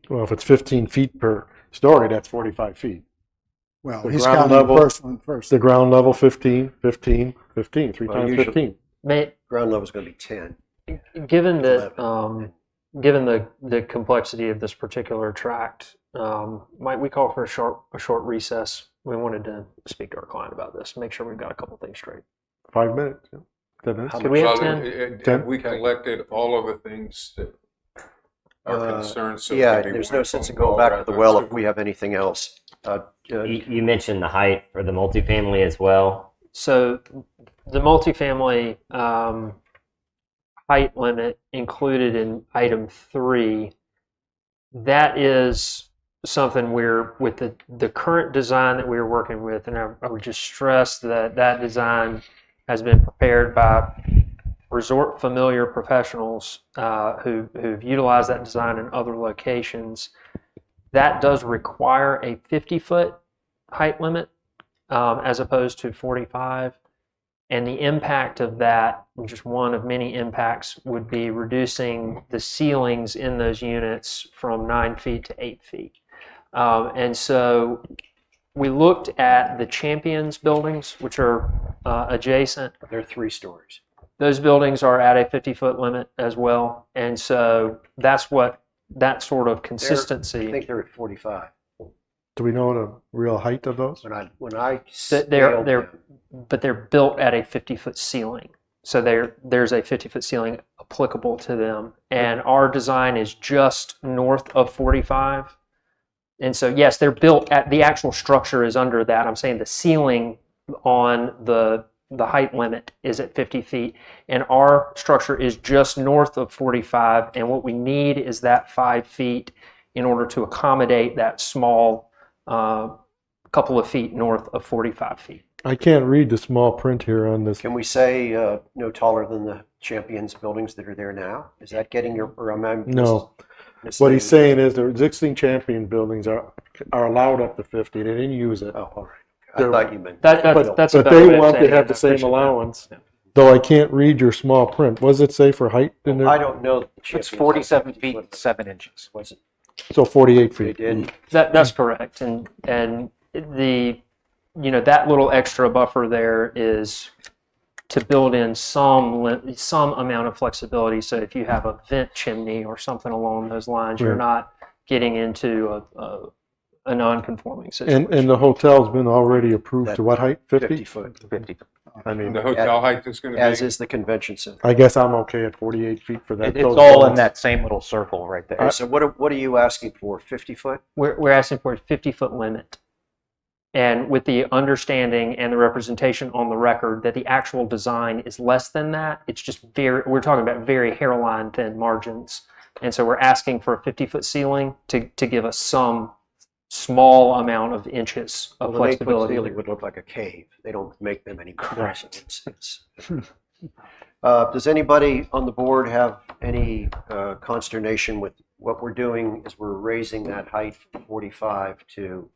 well, if it's 15 feet per story, that's 45 feet. Well, The he's ground counting level- the first one first. The ground level 15, 15, 15, 3 Well, times usually- 15. Ground level is going to be 10. Given that, 11. given the complexity of this particular tract, might we call for a short recess? We wanted to speak to our client about this, make sure we've got a couple things straight. 5 minutes. Yeah. 10 minutes. How Could we have Well, 10? have we collected all of the things that are concerns? So Yeah, maybe there's one no sense in phone going call back to rather the than well 2. if we have anything else. You mentioned the height for the multifamily as well. So the multifamily height limit included in item 3, that is something with the current design that we're working with, and I would just stress that design has been prepared by resort familiar professionals who've utilized that design in other locations. That does require a 50-foot height limit as opposed to 45. And the impact of that, just one of many impacts, would be reducing the ceilings in those units from 9 feet to 8 feet. And so we looked at the Champions buildings, which are adjacent. They're 3 stories. Those buildings are at a 50-foot limit as well. And so that's what that sort of I consistency. think they're at 45. Do we know the real height of those? When I They're scaled them, but they're built at a 50-foot ceiling. So there's a 50-foot ceiling applicable to them. And our design is just north of 45. And so, yes, they're built at the actual structure is under that. I'm saying the ceiling on the height limit is at 50 feet. And our structure is just north of 45. And what we need is that 5 feet in order to accommodate that small couple of feet north of 45 feet. I can't read the small print here on this. Can we say no taller than the Champions buildings that are there now? Is that getting your, or am I? No. What he's saying is the existing Champion buildings are allowed up to 50. They didn't use it. Oh, all right. I thought you meant. That's a But better way they of want to saying have it. the I same appreciate that. allowance. Yeah. Though I can't read your small print. What does it say for height in I there? don't know. It's 47 feet and 7 inches. Was it? So 48 They feet. did. That's correct, and the that little extra buffer there is to build in some amount of flexibility. So if you have a vent chimney or something along those lines, you're Right. not getting into a non-conforming situation. And the hotel's been already approved to what height? 50 50? foot, 50. I mean, The hotel height is going to as be, is the convention center. I guess I'm okay at 48 feet for that. It's those all in buildings. that same little circle right there. Okay, so what are you asking for? 50 foot? We're asking for a 50-foot limit. And with the understanding and the representation on the record that the actual design is less than that, it's just we're talking about very hairline thin margins. And so we're asking for a 50-foot ceiling to give us some small amount of inches of Well, an 8-foot flexibility. ceiling would look like a cave. They don't make them anymore. Right. Does anybody on the board have any consternation with what we're doing is we're raising that height from 45 to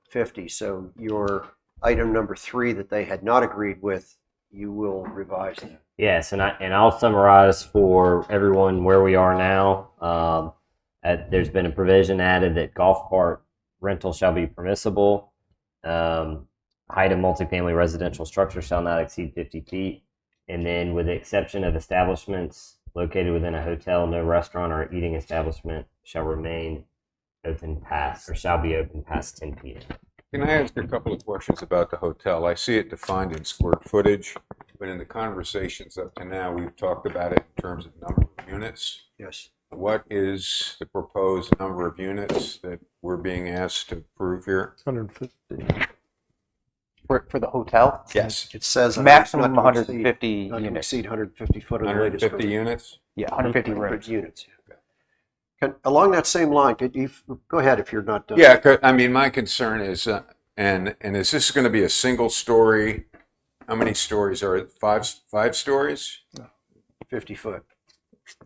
50. So your item number 3 that they had not agreed with, you will revise that. Yes, and I'll summarize for everyone where we are now. There's been a provision added that golf cart rental shall be permissible. Height of multifamily residential structure shall not exceed 50 feet. And then with the exception of establishments located within a hotel, no restaurant or eating establishment shall remain open past or shall be open past 10 p.m. can I ask a couple of questions about the hotel? I see it defined in square footage, but in the conversations up to now, we've talked about it in terms of number of units. Yes. What is the proposed number of units that we're being asked to approve here? 150. For the hotel, Yes. It says maximum not to exceed- 150 not to units. exceed 150 foot of the latest 150 permit. units? Yeah, 150 rooms. units. Along that same line, could you go ahead if you're not done? Yeah, I mean, my concern is, and is this going to be a single story? How many stories are it? Five stories? 50 foot.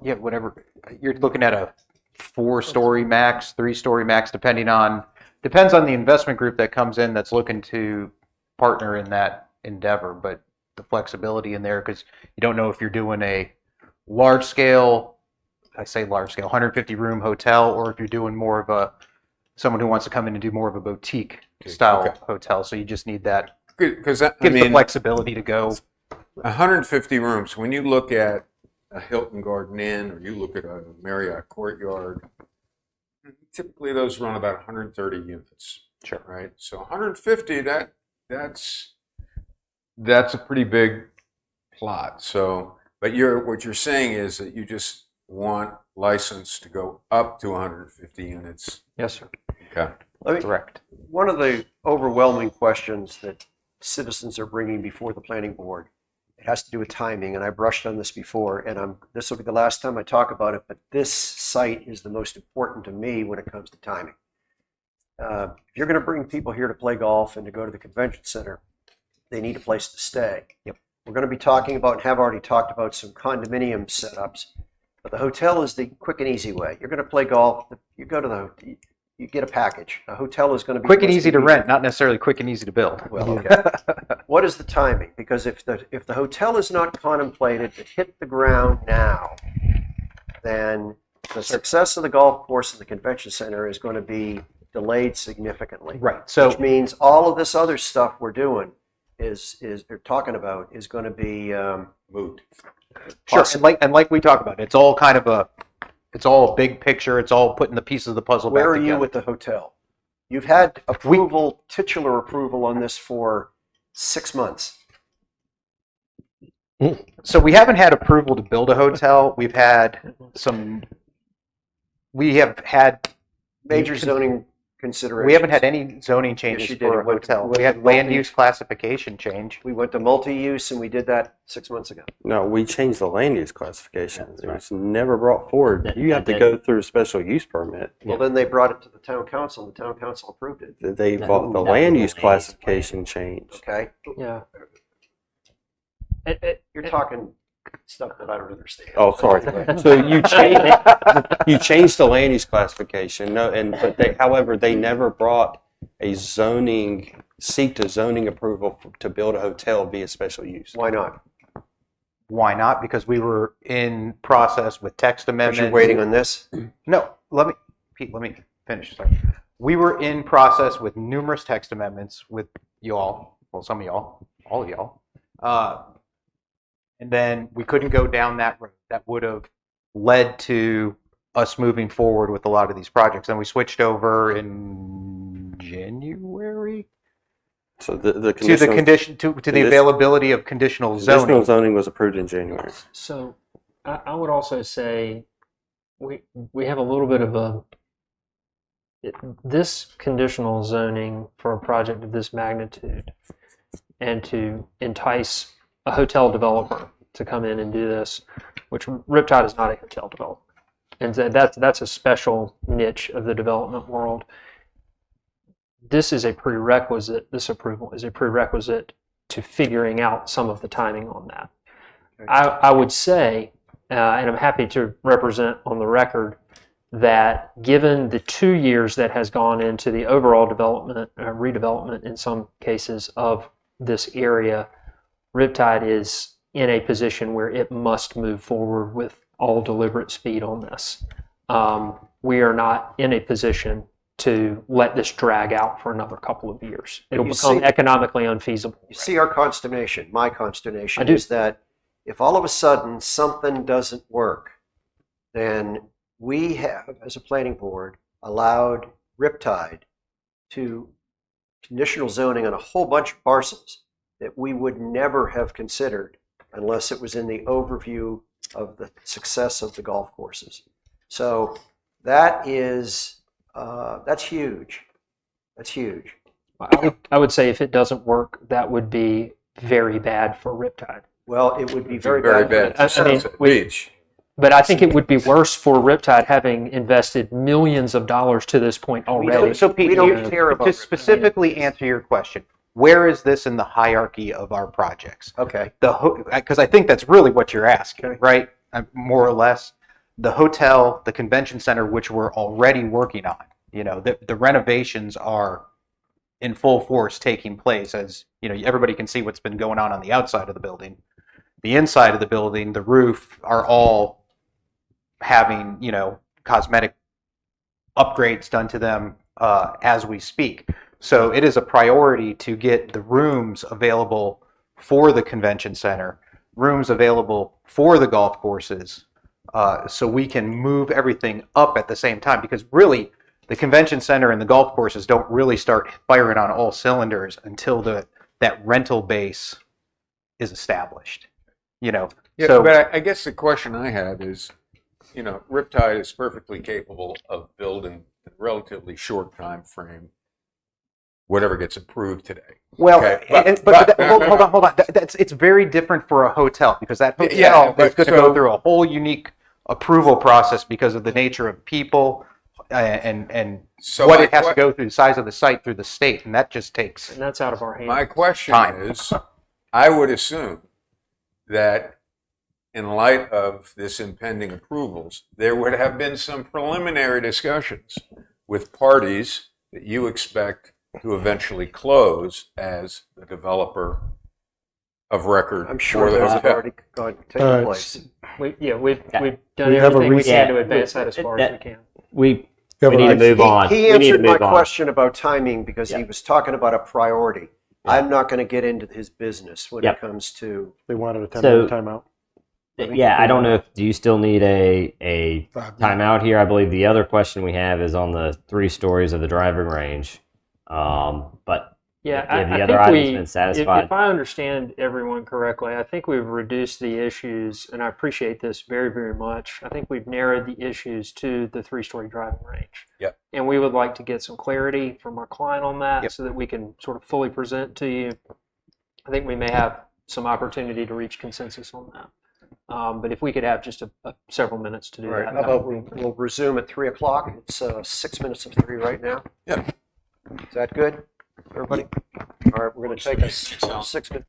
Yeah, whatever. You're looking at a 4-story max, 3-story max, depends on the investment group that comes in that's looking to partner in that endeavor. But the flexibility in there, because you don't know if you're doing a large scale, I say large scale, 150 room hotel, or if you're doing more of someone who wants to come in and do more of a boutique style Okay. hotel. So you just need that, Because I gives the mean, flexibility to go. 150 rooms. When you look at a Hilton Garden Inn or you look at a Marriott Courtyard, typically those run about 130 units. Sure. Right. So 150. That's a pretty big plot. So, but what you're saying is that you just want license to go up to 150 units. Yes, sir. Okay. Correct. One of the overwhelming questions that citizens are bringing before the planning board, it has to do with timing, and I brushed on this before, and this will be the last time I talk about it, but this site is the most important to me when it comes to timing. If you're going to bring people here to play golf and to go to the convention center, they need a place to stay. Yep. We're going to be talking about, and have already talked about, some condominium setups, but the hotel is the quick and easy way. You're going to play golf, you go to you get a package. A hotel is going to be Quick and easy to convenient. rent, not necessarily quick and easy to build. Well, okay. What is the timing? Because if the hotel is not contemplated to hit the ground now, then the success of the golf course and the convention center is going to be delayed significantly. Right. So Which means all of this other stuff we're doing or talking about is going to be Moot. sure, and like we talked about, it's all a big picture. It's all putting the pieces of the puzzle Where back are together. you with the hotel? You've had titular approval on this for 6 months. So we haven't had approval to build a hotel. We have had Major zoning considerations. We haven't had any zoning changes you did. for a It went to- hotel. went We to had land multi- use classification change. We went to multi-use, and we did that 6 months ago. No, we changed the land use classification. That's It was never brought forward. That- You have to that- go through a special use permit. Well, then they brought it to the town council, and the town council approved it. They That- bought the that was land the use land use classification change. Okay, Yeah. you're talking stuff that I don't understand. Oh, sorry. So you changed the land use classification. No, but however, they never brought a seek to zoning approval to build a hotel via special use. Why not? Why not? Because we were in process with text Because amendments. you're waiting on this? No, Pete, let me finish. Sorry. We were in process with numerous text amendments with y'all, well, some of y'all, all of y'all. And then we couldn't go down that road. That would have led to us moving forward with a lot of these projects. And we switched over in January So the to the conditional, condition to the condition- availability of conditional zoning. conditional zoning was approved in January. So I would also say we have a little bit of this conditional zoning for a project of this magnitude, and to entice a hotel developer to come in and do this, which Riptide is not a hotel developer, and that's a special niche of the development world. This is a prerequisite. This approval is a prerequisite to figuring out some of the timing on that. I would say, and I'm happy to represent on the record, that given the 2 years that has gone into the overall development, redevelopment in some cases of this area, Riptide is in a position where it must move forward with all deliberate speed on this. We are not in a position to let this drag out for another couple of years. It'll You become see- economically unfeasible. You see our consternation, my consternation I do. is that if all of a sudden something doesn't work, then we have, as a planning board, allowed Riptide to conditional zoning on a whole bunch of parcels that we would never have considered unless it was in the overview of the success of the golf courses. So that is, that's huge. That's huge. I would say if it doesn't work, that would be very bad for Riptide. Well, it would be very Very bad. bad. I mean, Sunset we- Beach. But I think it would be worse for Riptide having invested millions of dollars to this point already. So Pete, We don't you- care about to Riptide. specifically answer your question, where is this in the hierarchy of our projects? Okay. Because I think that's really what you're asking, Okay. right? More or less. The hotel, the convention center, which we're already working on, the renovations are in full force taking place, as everybody can see what's been going on the outside of the building. The inside of the building, the roof, are all having cosmetic upgrades done to them as we speak. So it is a priority to get the rooms available for the convention center, rooms available for the golf courses, so we can move everything up at the same time. Because really, the convention center and the golf courses don't really start firing on all cylinders until that rental base is established. Yeah, So but I guess the question I have is, Riptide is perfectly capable of building in a relatively short time frame whatever gets approved today. well, Okay, but hold on. It's very different for a hotel, because that hotel Yeah, is but going to so- go through a whole unique approval process because of the nature of people and So what my it has to que- go through, the size of the site through the state, and that just takes. And that's out of our hands. My question Time. is, I would assume that in light of this impending approvals, there would have been some preliminary discussions with parties that you expect to eventually close as the developer of record. I'm sure for the those have hotel. already taken Alright, place. We've Yeah. done We have a everything we can to Yeah. advance that as far as we can. We Yeah, we but need to I- move on. He We need to answered my move on. question about timing because he Yep. was talking about a priority. I'm not going to get into his business when Yep. it comes to. They wanted a So- 10-minute timeout. Yeah, I don't know if do you still need a 5 minutes. timeout here? I believe the other question we have is on the 3 stories of the driving range. But Yeah, Yeah, the I other think item's we, been satisfied. if I understand everyone correctly, I think we've reduced the issues, and I appreciate this very, very much. I think we've narrowed the issues to the 3-story driving range. Yep. and we would like to get some clarity from our client on that Yep. so that we can sort of fully present to you. I think we may have some opportunity to reach consensus on that. But if we could have just several minutes to do All right, that. how about we'll resume at 3 o'clock? It's 6 minutes of 3 right now. Yep. Is that good, everybody? All right, we're going to take a 6 minute.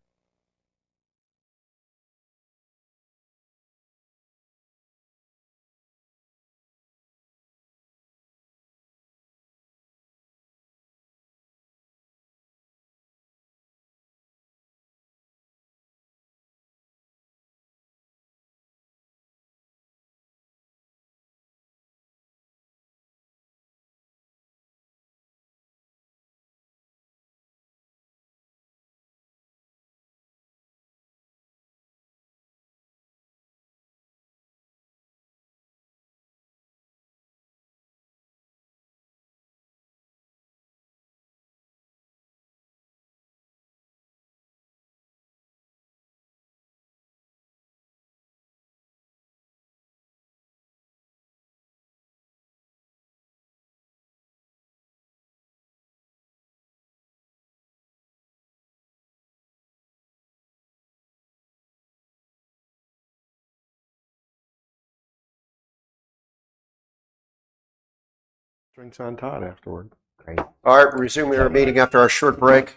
Drinks on Todd afterward. Great. All right, resuming our meeting after our short break.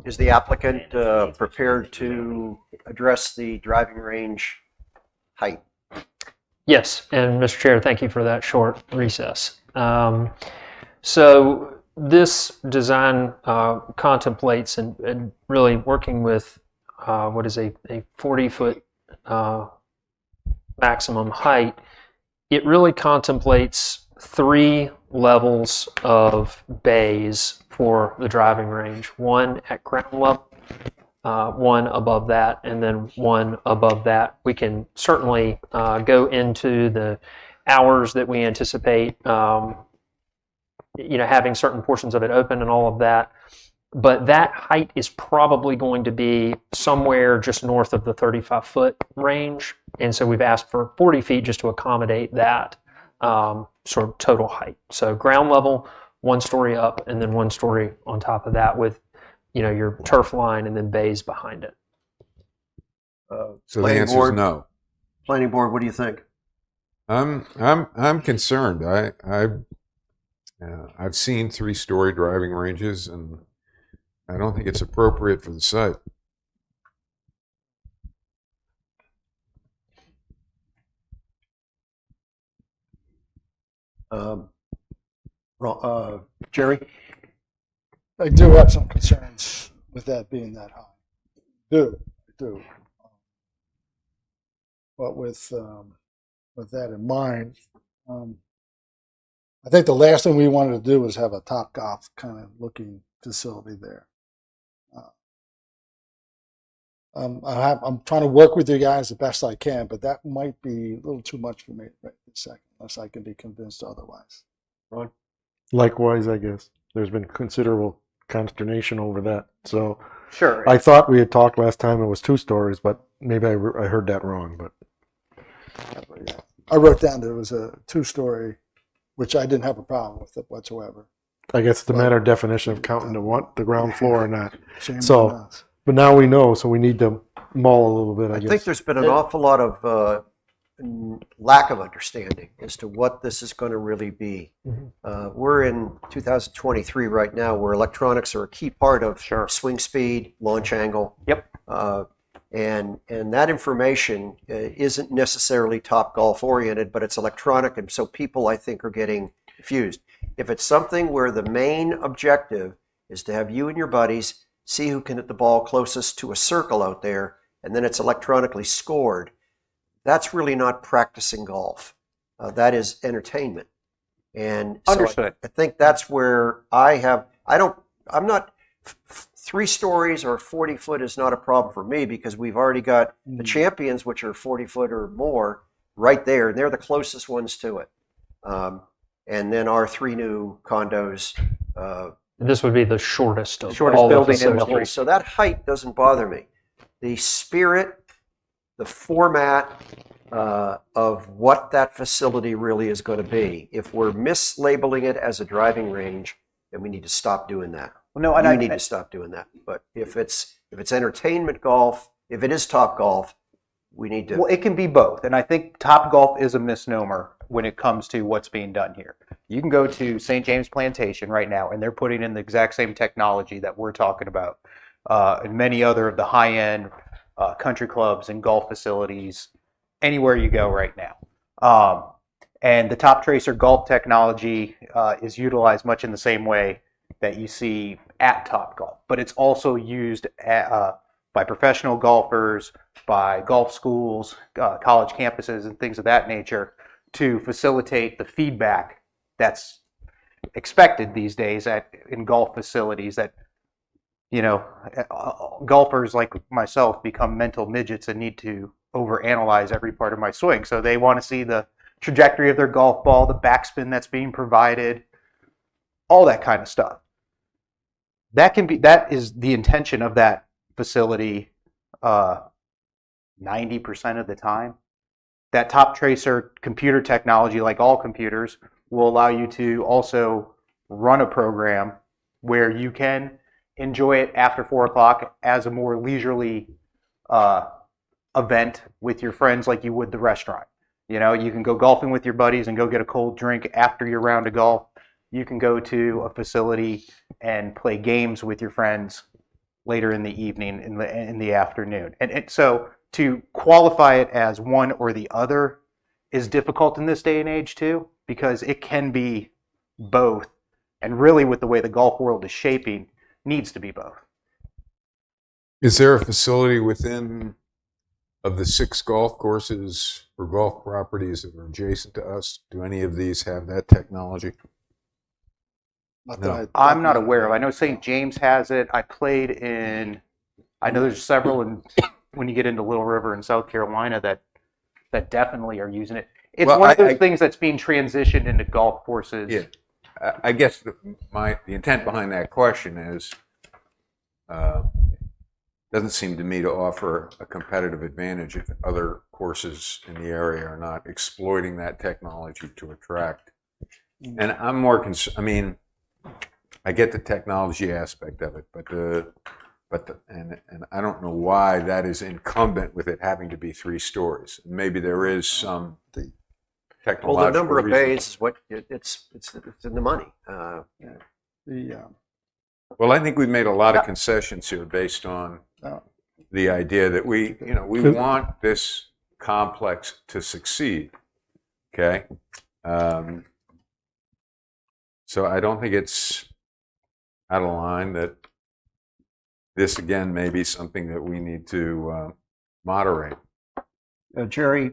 Is the applicant prepared to address the driving range height? Yes, and Mr. Chair, thank you for that short recess. So this design contemplates and really working with what is a 40-foot maximum height. It really contemplates 3 levels of bays for the driving range. One at ground level, one above that, and then one above that. We can certainly go into the hours that we anticipate, having certain portions of it open and all of that. But that height is probably going to be somewhere just north of the 35-foot range. And so we've asked for 40 feet just to accommodate that sort of total height. So ground level, 1 story up, and then 1 story on top of that with, your turf line and then bays behind it. So the Planning answer board? is no. Planning board, what do you think? I'm concerned. I've seen 3-story driving ranges, and I don't think it's appropriate for the site. Jerry? I do have some concerns with that being that high. I do. But with that in mind, I think the last thing we wanted to do was have a Top Golf kind of looking facility there. I'm trying to work with you guys the best I can, but that might be a little too much for me right this second, unless I can be convinced otherwise. Ron? Likewise, I guess. There's been considerable consternation over that. So Sure. I thought we had talked last time it was 2 stories, but maybe I heard that wrong. But I wrote down there was a 2-story, which I didn't have a problem with it whatsoever. I guess it's a matter of definition of counting the ground floor or not. Shame So- on us. But now we know, so we need to mull a little bit, I I guess. think there's been an awful lot of lack of understanding as to what this is going to really be. We're in 2023 right now, where electronics are a key part of swing speed, launch angle. Yep. And that information isn't necessarily Top Golf oriented, but it's electronic, and so people, I think, are getting confused. If it's something where the main objective is to have you and your buddies see who can hit the ball closest to a circle out there, and then it's electronically scored, that's really not practicing golf. That is entertainment. And so Understood. I think that's where I'm not, 3 stories or 40 foot is not a problem for me, because we've already got the champions, which are 40 foot or more, right there, and they're the closest ones to it. And then our 3 new condos. This would be the shortest of Shortest all building of the in the Okay, facilities. so that height doesn't bother me. The spirit, the format, of what that facility really is going to be. If we're mislabeling it as a driving range, then we need to stop doing that. Well, no, and You need to stop doing that. But if it's entertainment golf, if it is Top Golf, we need to. Well, it can be both, and I think Top Golf is a misnomer when it comes to what's being done here. You can go to St. James Plantation right now, and they're putting in the exact same technology that we're talking about, and many other of the high-end country clubs and golf facilities anywhere you go right now. And the Top Tracer golf technology is utilized much in the same way that you see at Top Golf, but it's also used by professional golfers, by golf schools, college campuses, and things of that nature to facilitate the feedback that's expected these days in golf facilities. That, you know, golfers like myself become mental midgets and need to overanalyze every part of my swing. So they want to see the trajectory of their golf ball, the backspin that's being provided, all that kind of stuff. That is the intention of that facility 90% of the time. That Top Tracer computer technology, like all computers, will allow you to also run a program where you can enjoy it after 4 o'clock as a more leisurely event with your friends, like you would the restaurant. You know, you can go golfing with your buddies and go get a cold drink after your round of golf. You can go to a facility and play games with your friends later in the evening, in the afternoon. And so to qualify it as one or the other is difficult in this day and age too, because it can be both. And really, with the way the golf world is shaping, needs to be both. Is there a facility within of the 6 golf courses or golf properties that are adjacent to us? Do any of these have that technology? Not No. that I- I'm not aware of. I know St. James has it. I played in. I know there's several when you get into Little River in South Carolina that definitely are using it. It's Well, one of those I- things that's being transitioned into golf courses. Yeah. I guess the intent behind that question is, doesn't seem to me to offer a competitive advantage if other courses in the area are not exploiting that technology to attract. And I'm more I mean, I get the technology aspect of it, but I don't know why that is incumbent with it having to be 3 stories. Maybe there is some technological Well, the number of reason. bays is what it's in the money. Well, I think we've made a lot of concessions here based on the idea that we want this complex to succeed. Okay. So I don't think it's out of line that this, again, may be something that we need to moderate. Jerry,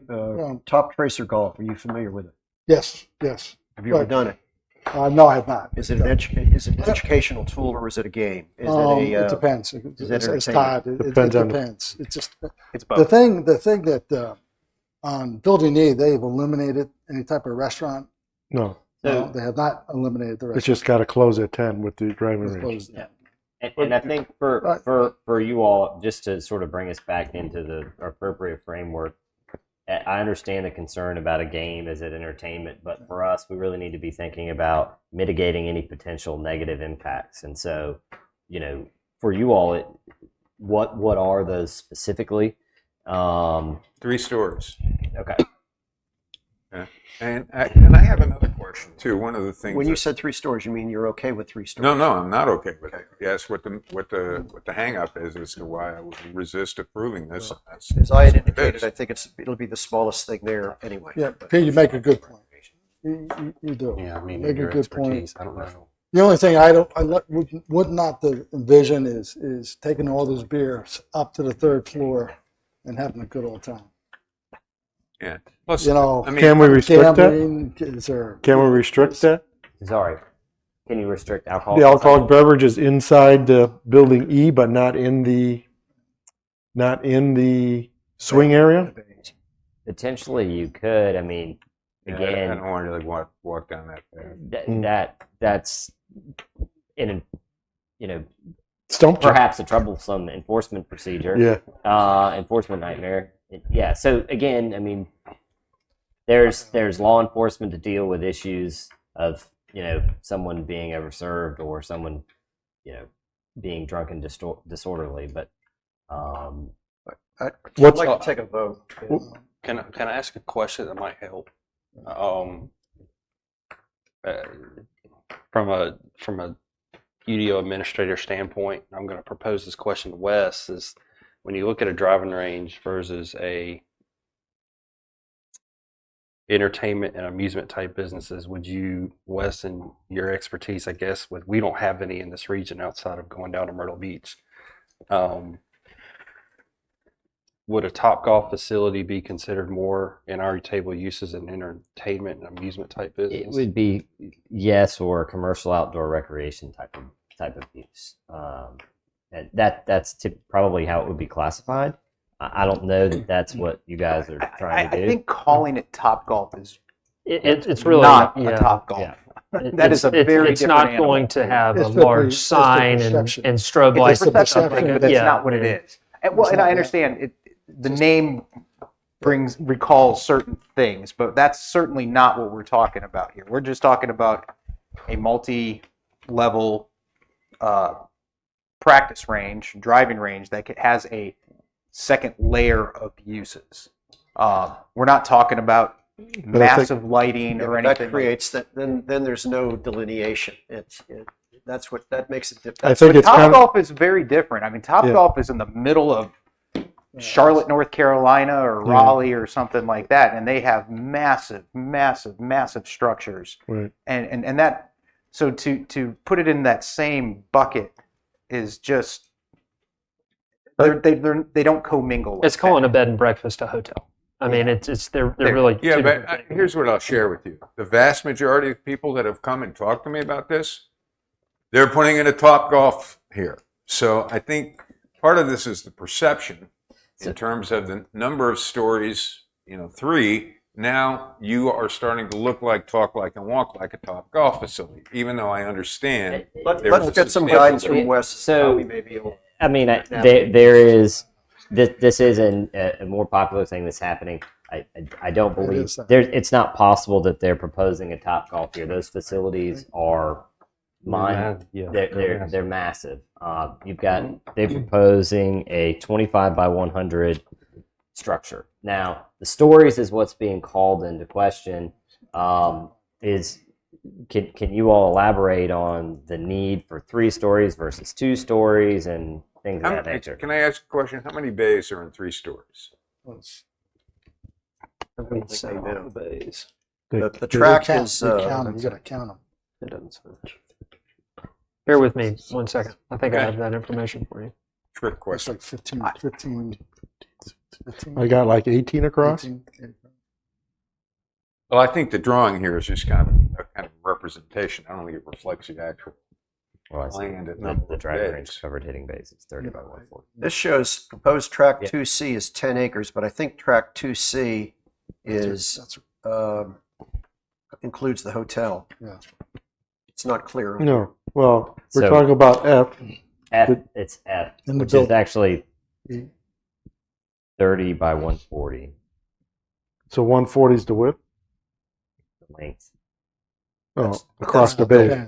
Top Tracer Golf, are you familiar with it? Yes, yes. Have you ever done it? No, I have not. Is it an educational tool or is it a game? Is It depends. is it It's entertainment? Todd. It Depends on the- depends. It's just It's the both. thing that on Building E they've eliminated any type of restaurant. No, No, they have not eliminated the it's restaurant. just got to close at 10 with the driving It's range. closed. Yeah. And I think for you all, just to sort of bring us back into the appropriate framework, I understand the concern about a game as an entertainment, but for us, we really need to be thinking about mitigating any potential negative impacts. And so, for you all, what are those specifically? 3 stories. Okay. And I have another question too. One of the things When you that- said 3 stories, you mean you're okay with 3 stories? no, I'm not okay with it. Yes, what the hang up is as to why I would resist approving this. As I had That's what it indicated, is. I think it'll be the smallest thing there anyway. Yeah, Pete, you make a good point. You do. Yeah, I mean, Make a your good point. expertise, I don't know. The only thing would not envision is taking all those beers up to the 3rd floor and having a good old time. Yeah. Plus, You know, I mean, Can we restrict that? gambling, is there? Can we restrict that? Sorry. Can you restrict alcohol? The alcoholic beverages inside the building E, but not in the swing area? Potentially, you could. I mean, yeah, again, I don't want to really walk down that path. that's in Stump check. perhaps a troublesome enforcement procedure. Yeah. Enforcement nightmare. Yeah. So again, I mean, there's law enforcement to deal with issues of someone being overserved or someone being drunk and disorderly, but I'd What's- like to take a vote. Can I ask a question that might help? From a UDO administrator standpoint, I'm going to propose this question to Wes: is when you look at a driving range versus a entertainment and amusement type businesses, would you, Wes, and your expertise, I guess, we don't have any in this region outside of going down to Myrtle Beach. Would a Topgolf facility be considered more in our table uses an entertainment and amusement type it business? would be yes, or a commercial outdoor recreation type of use. And that's probably how it would be classified. I don't know that that's what you guys are trying to do. I think calling it Topgolf is It's really not yeah. a Topgolf. Yeah. That is a very It's different not animal. going to have It's a the large it's the sign and perception. strobe It's lights a and perception stuff like thing, that. but that's Yeah, not what it is. And, well, It's and not I that. understand it. The name recalls certain things, but that's certainly not what we're talking about here. We're just talking about a multi-level practice range, driving range that has a second layer of uses. We're not talking about But I think- massive lighting Yeah, or but anything. that creates that. Then there's no delineation. That's what that makes it different. I think But it's kind of, Topgolf is very different. I mean, Topgolf is in the middle of Charlotte, North Carolina, or Yeah. Raleigh, or something like that, and they have massive, massive, massive structures. right. And that, so to put it in that same bucket is just they don't commingle. It's calling a bed and breakfast a hotel. I mean, they're really Yeah, two but different things. here's what I'll share with you. The vast majority of people that have come and talked to me about this, they're putting in a Topgolf here. So I think part of this is the perception in terms of the number of stories, 3. Now you are starting to look like, talk like, and walk like a Topgolf facility, even though I understand. Let's there's a get some substantial guidance from difference. Wes. So- how we may be able. I mean, there is this is a more popular thing that's happening. I don't believe is that. it's not possible that they're proposing a Topgolf here. Those facilities are they're massive. They're proposing a 25 by 100 structure. Now, the stories is what's being called into question. Can you all elaborate on the need for 3 stories versus 2 stories and things of that nature? Can I ask a question? How many bays are in 3 stories? I would say no. Bays. The track is. You count them. You got to count them. It doesn't say. Bear with me 1 second. I think I have that information for you. Trick It's question. like 15, I got like 18 across. 18. Well, I think the drawing here is just kind of representation. I don't think it reflects the actual Well, I see. land at number The of driving bays. range covered hitting base is 30 by 140. This shows proposed track Yeah. 2C is 10 acres, but I think track 2C is That's, includes the hotel. yeah. It's not clear. No, well, we're So- talking about F. It's F, In the which is building. actually 30 by 140 So 140 is the width. length. Oh, across the bay.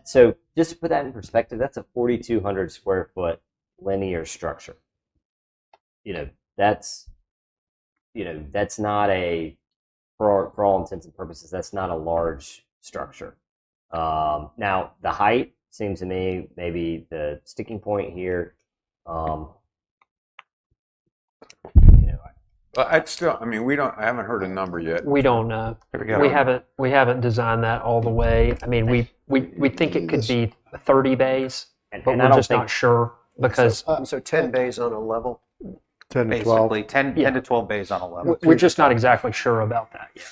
So just to put that in perspective, that's a 4,200 square foot linear structure. That's not for all intents and purposes, that's not a large structure. Now the height seems to me maybe the sticking point here. But I haven't heard a number yet. We don't know. There we go. We haven't designed that all the way. I mean, we think it could be 30 bays, and but I we're don't just think not sure because So 10 bays on a level. 10 to 12. Basically, 10 to 12 bays on a level. we're just not exactly sure about that yet.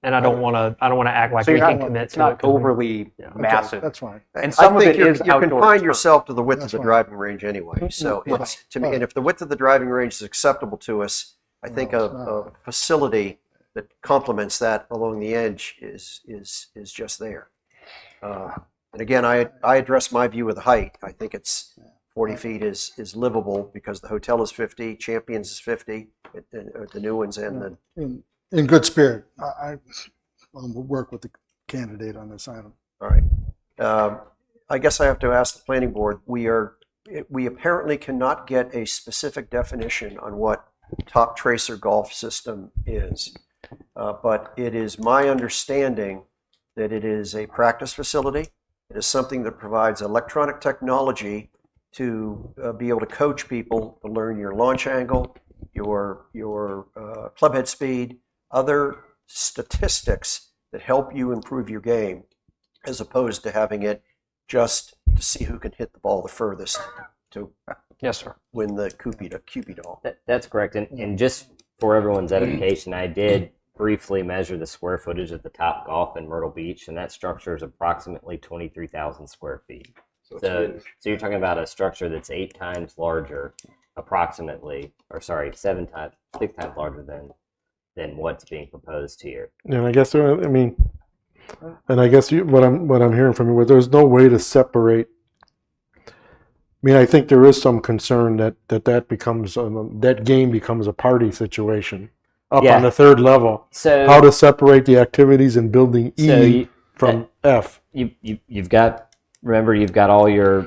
And I don't want to act like So we you're can not, commit it's to it. not 'cause we- overly Yeah. Okay, massive. That's fine. And some I of think it you're, is you outdoor confine turf. yourself to the width That's of the fine. driving range anyway. So Right. it's to me, Right. and if the width of the driving range is acceptable to us, I think No, a, it's not. a facility that complements that along the edge is just there. And again, I address my view of the height. I think it's 40 feet is livable because the hotel is 50, Champions is 50, the new ones and the And in good spirit, I'll work with the candidate on this item. All right. I guess I have to ask the planning board, we apparently cannot get a specific definition on what Top Tracer Golf System is. But it is my understanding that it is a practice facility. It is something that provides electronic technology to be able to coach people to learn your launch angle, your club head speed, other statistics that help you improve your game, as opposed to having it just to see who can hit the ball the furthest to Yes, sir. win the Cupid. That's correct. And just for everyone's edification, I did briefly measure the square footage of the Top Golf in Myrtle Beach, and that structure is approximately 23,000 square feet. So you're talking about a structure that's 8 times larger, approximately, or sorry, 6 times larger than what's being proposed here. And I guess, I mean, and I guess what I'm hearing from you, there's no way to separate. I mean, I think there is some concern that becomes that game becomes a party situation up Yeah. on the 3rd level. So How to separate the activities in building E from F. You've got all your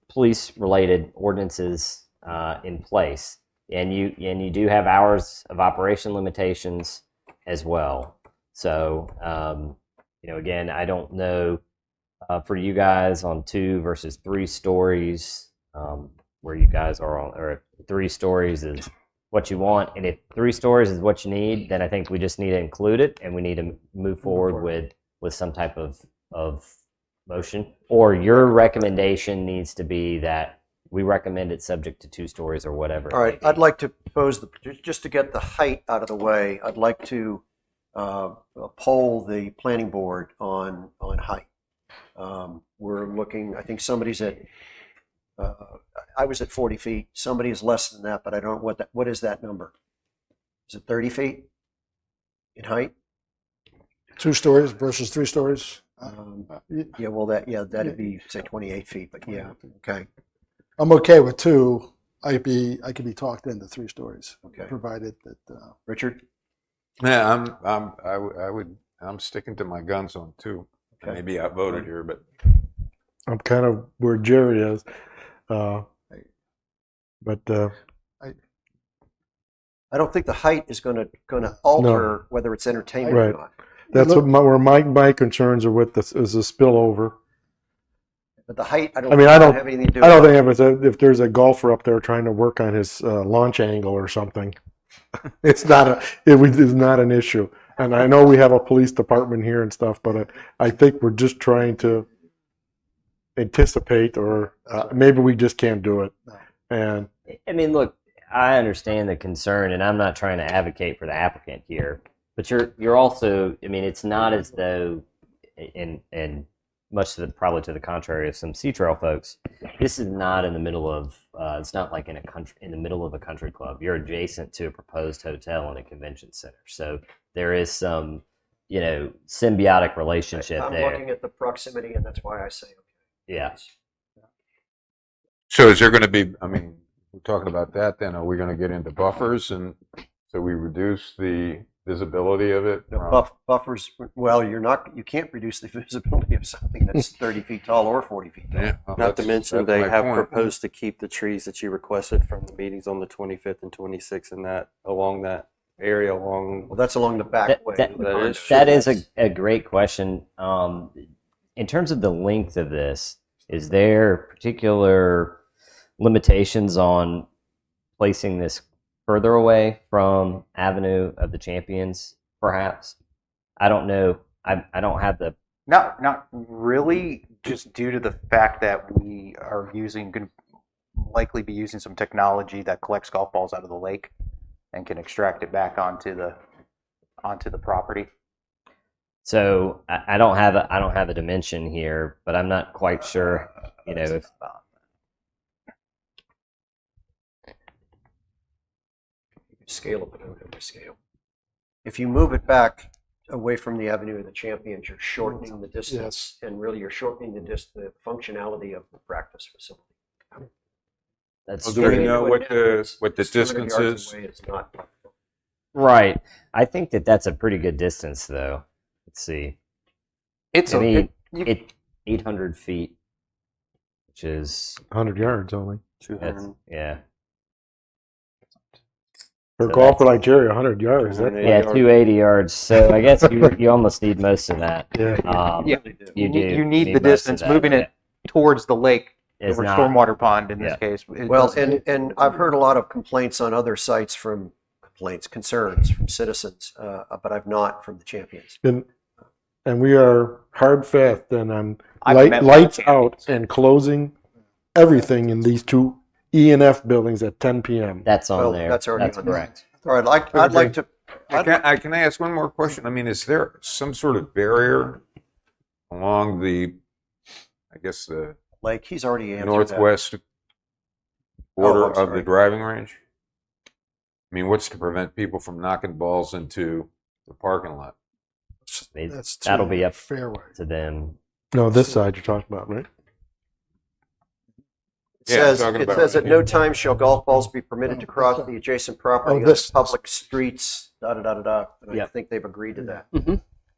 police related ordinances in place, and you do have hours of operation limitations as well. So again, I don't know for you guys on 2 versus 3 stories where you guys are on, or 3 stories is what you want, and if 3 stories is what you need, then I think we just need to include it, and we need to move forward with some type of motion. Or your recommendation needs to be that we recommend it subject to 2 stories or whatever. All right, I'd like to propose, just to get the height out of the way, I'd like to poll the planning board on height. We're looking, I think somebody's at, I was at 40 feet. Somebody is less than that, but I don't know what is that number? Is it 30 feet in height? 2 stories versus 3 stories. Yeah, well, that'd be, say, 28 feet, but yeah, okay. I'm okay with 2. I could be talked into 3 stories, Okay. provided that. Richard? Yeah, I'm sticking to my guns on 2. Okay. Maybe outvoted here, but I'm kind of where Jerry is. But I don't think the height is going to alter whether it's entertainment Right. or not. that's where my concerns are with this is the spillover. But the height, I don't have anything to do with I don't think if there's a golfer up there trying to work on his launch angle or something, it's not an issue. And I know we have a police department here and stuff, but I think we're just trying to anticipate, or maybe we just can't do it. And I mean, look, I understand the concern, and I'm not trying to advocate for the applicant here, but you're also, I mean, it's not as though, and much probably to the contrary of some Sea Trail folks, this is not in the middle of, it's not like in the middle of a country club. You're adjacent to a proposed hotel and a convention center, so there is some, symbiotic relationship I'm there. looking at the proximity, and that's why I say, okay. Yeah. so is there going to be, I mean, we're talking about that then, are we going to get into buffers and so we reduce the visibility of it? No, buffers, well, you can't reduce the visibility of something that's 30 feet tall or 40 feet tall. Yeah, well, Not to mention, that's they my have point. proposed to keep the trees that you requested from the meetings on the 25th and 26th and that along that area along. Well, that's along the back way. That is a great question. In terms of the length of this, is there particular limitations on placing this further away from Avenue of the Champions, perhaps? I don't know. I don't have the... Not really, just due to the fact that we are going to likely be using some technology that collects golf balls out of the lake and can extract it back onto the property. So I don't have a dimension here, but I'm not quite sure, if Scale of it, over scale. If you move it back away from the Avenue of the Champions, you're shortening the distance, and really you're shortening the functionality of the practice facility. that's Well, do we true. know what the 200 distance yards is? away is not. Right. I think that that's a pretty good distance, though. Let's see. It's I mean, you- it 800 feet, which is 100 yards only. that's, yeah, For So golf that's- like Jerry, 100 yards. That, 280 yeah, yards. 280 yards. So I guess you almost need most of that. yeah. Yeah. You do. you need the most of distance. that, Moving it towards the lake Is or not- stormwater pond in this yeah. case. It Well, doesn't- and I've heard a lot of complaints on other sites concerns from citizens, but I've not from the champions. And we are hard fast then on I've met with lights the out and closing everything in these two E&F buildings at 10 p.m. That's on Well, there. that's already That's on there. correct. All right, I'd like to. I can ask one more question. I mean, is there some sort of barrier along the, I guess, the Like he's already answered northwest border I'm of the sorry. driving range? I mean, what's to prevent people from knocking balls into the parking lot? That's That'll be up fairway. to them. No, this side you're talking about, right? It Yeah, I'm says, talking it about says right at no here. time shall golf balls be permitted to cross the adjacent property of this- public streets, da da da da da. And I Yep. think they've agreed to that.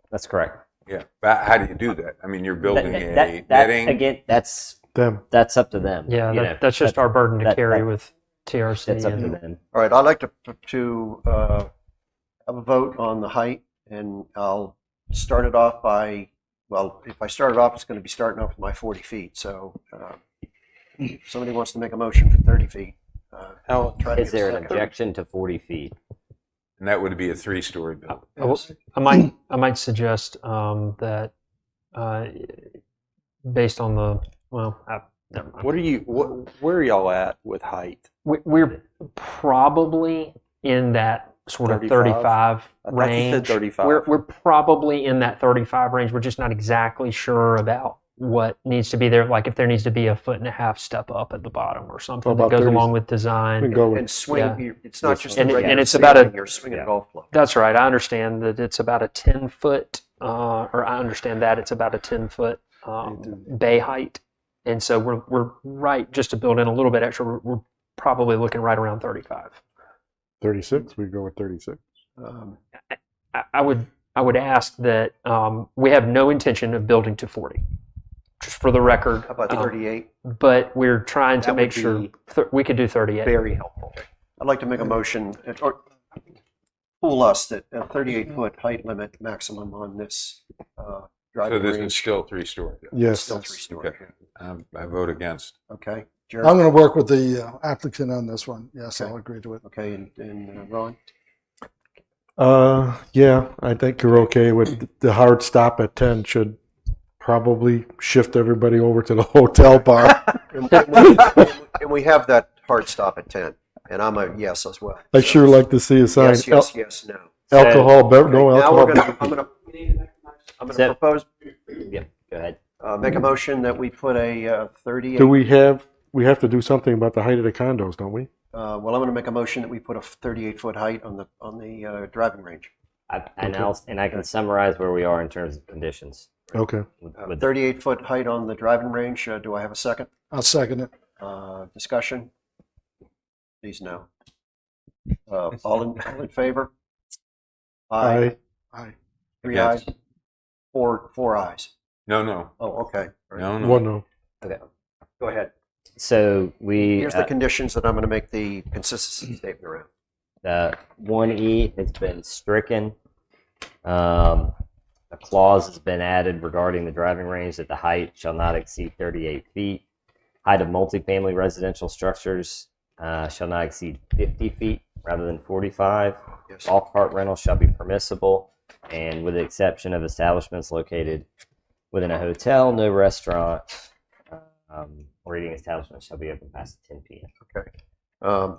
That's correct. Yeah, but how do you do that? I mean, you're building a That netting. again, that's Them. up to them. Yeah, you know. that's just our burden to that- carry that- with TRC. That's up to and- them. All right, I'd like to have a vote on the height, and I'll start it off by, well, if I start it off, it's going to be starting off with my 40 feet. So if somebody wants to make a motion for 30 feet. How- try to Is get a there an second. objection to 40 feet? And that would be a 3-story building. I might suggest that based on the never mind. Where are y'all at with height? We're probably in that sort of 35 I thought you said range. 35. We're probably in that 35 range. We're just not exactly sure about what needs to be there. Like if there needs to be a 1.5 step up at the bottom or something About that goes 30. along with We can design. go with And swing, Yeah. it's not just And- a regular and it's about a- sailing, you're swinging a golf club. That's right. I understand that it's about a 10-foot, or I understand that it's about a 10-foot bay height. And so we're right, just to build in a little bit extra, we're probably looking right around 35. 36. We go with 36. I would ask that we have no intention of building to 40, just for the record. How about 38? But we're trying to That make would sure be we could do 38. Very helpful. I'd like to make a motion, or fool us that a 38-foot height limit maximum on this So driving this is range. still 3-story. Yes. Still 3-story. Okay. I vote against. Okay, I'm Jared? going to work with the applicant on this one. Yes, Okay. I'll agree to it. Okay, and Ron? Yeah, I think you're okay with the hard stop at 10 should probably shift everybody over to the hotel bar. And we have that hard stop at 10, and I'm a yes as well. I sure like to see a sign. Yes, no. Alcohol, no Okay, now alcohol. I'm gonna So- propose, Yep. Go ahead. make a motion that we put a 38. Do we have to do something about the height of the condos, don't we? Well, I'm gonna make a motion that we put a 38-foot height on the driving range. And I can summarize where we are in terms of conditions. Okay. With 38-foot height on the driving range. Do I have a second? I'll second it. Discussion? Please no. All in favor? Aye. Aye. 3 ayes? Against. 4 ayes. No. Oh, okay. All right. No. One no. Go ahead. So we Here's the conditions that I'm going to make the consistency statement around. 1E has been stricken. A clause has been added regarding the driving range that the height shall not exceed 38 feet. Height of multifamily residential structures shall not exceed 50 feet rather than 45. Yes. All cart rentals shall be permissible, and with the exception of establishments located within a hotel, no restaurant or eating establishments shall be open past 10 p.m. Okay.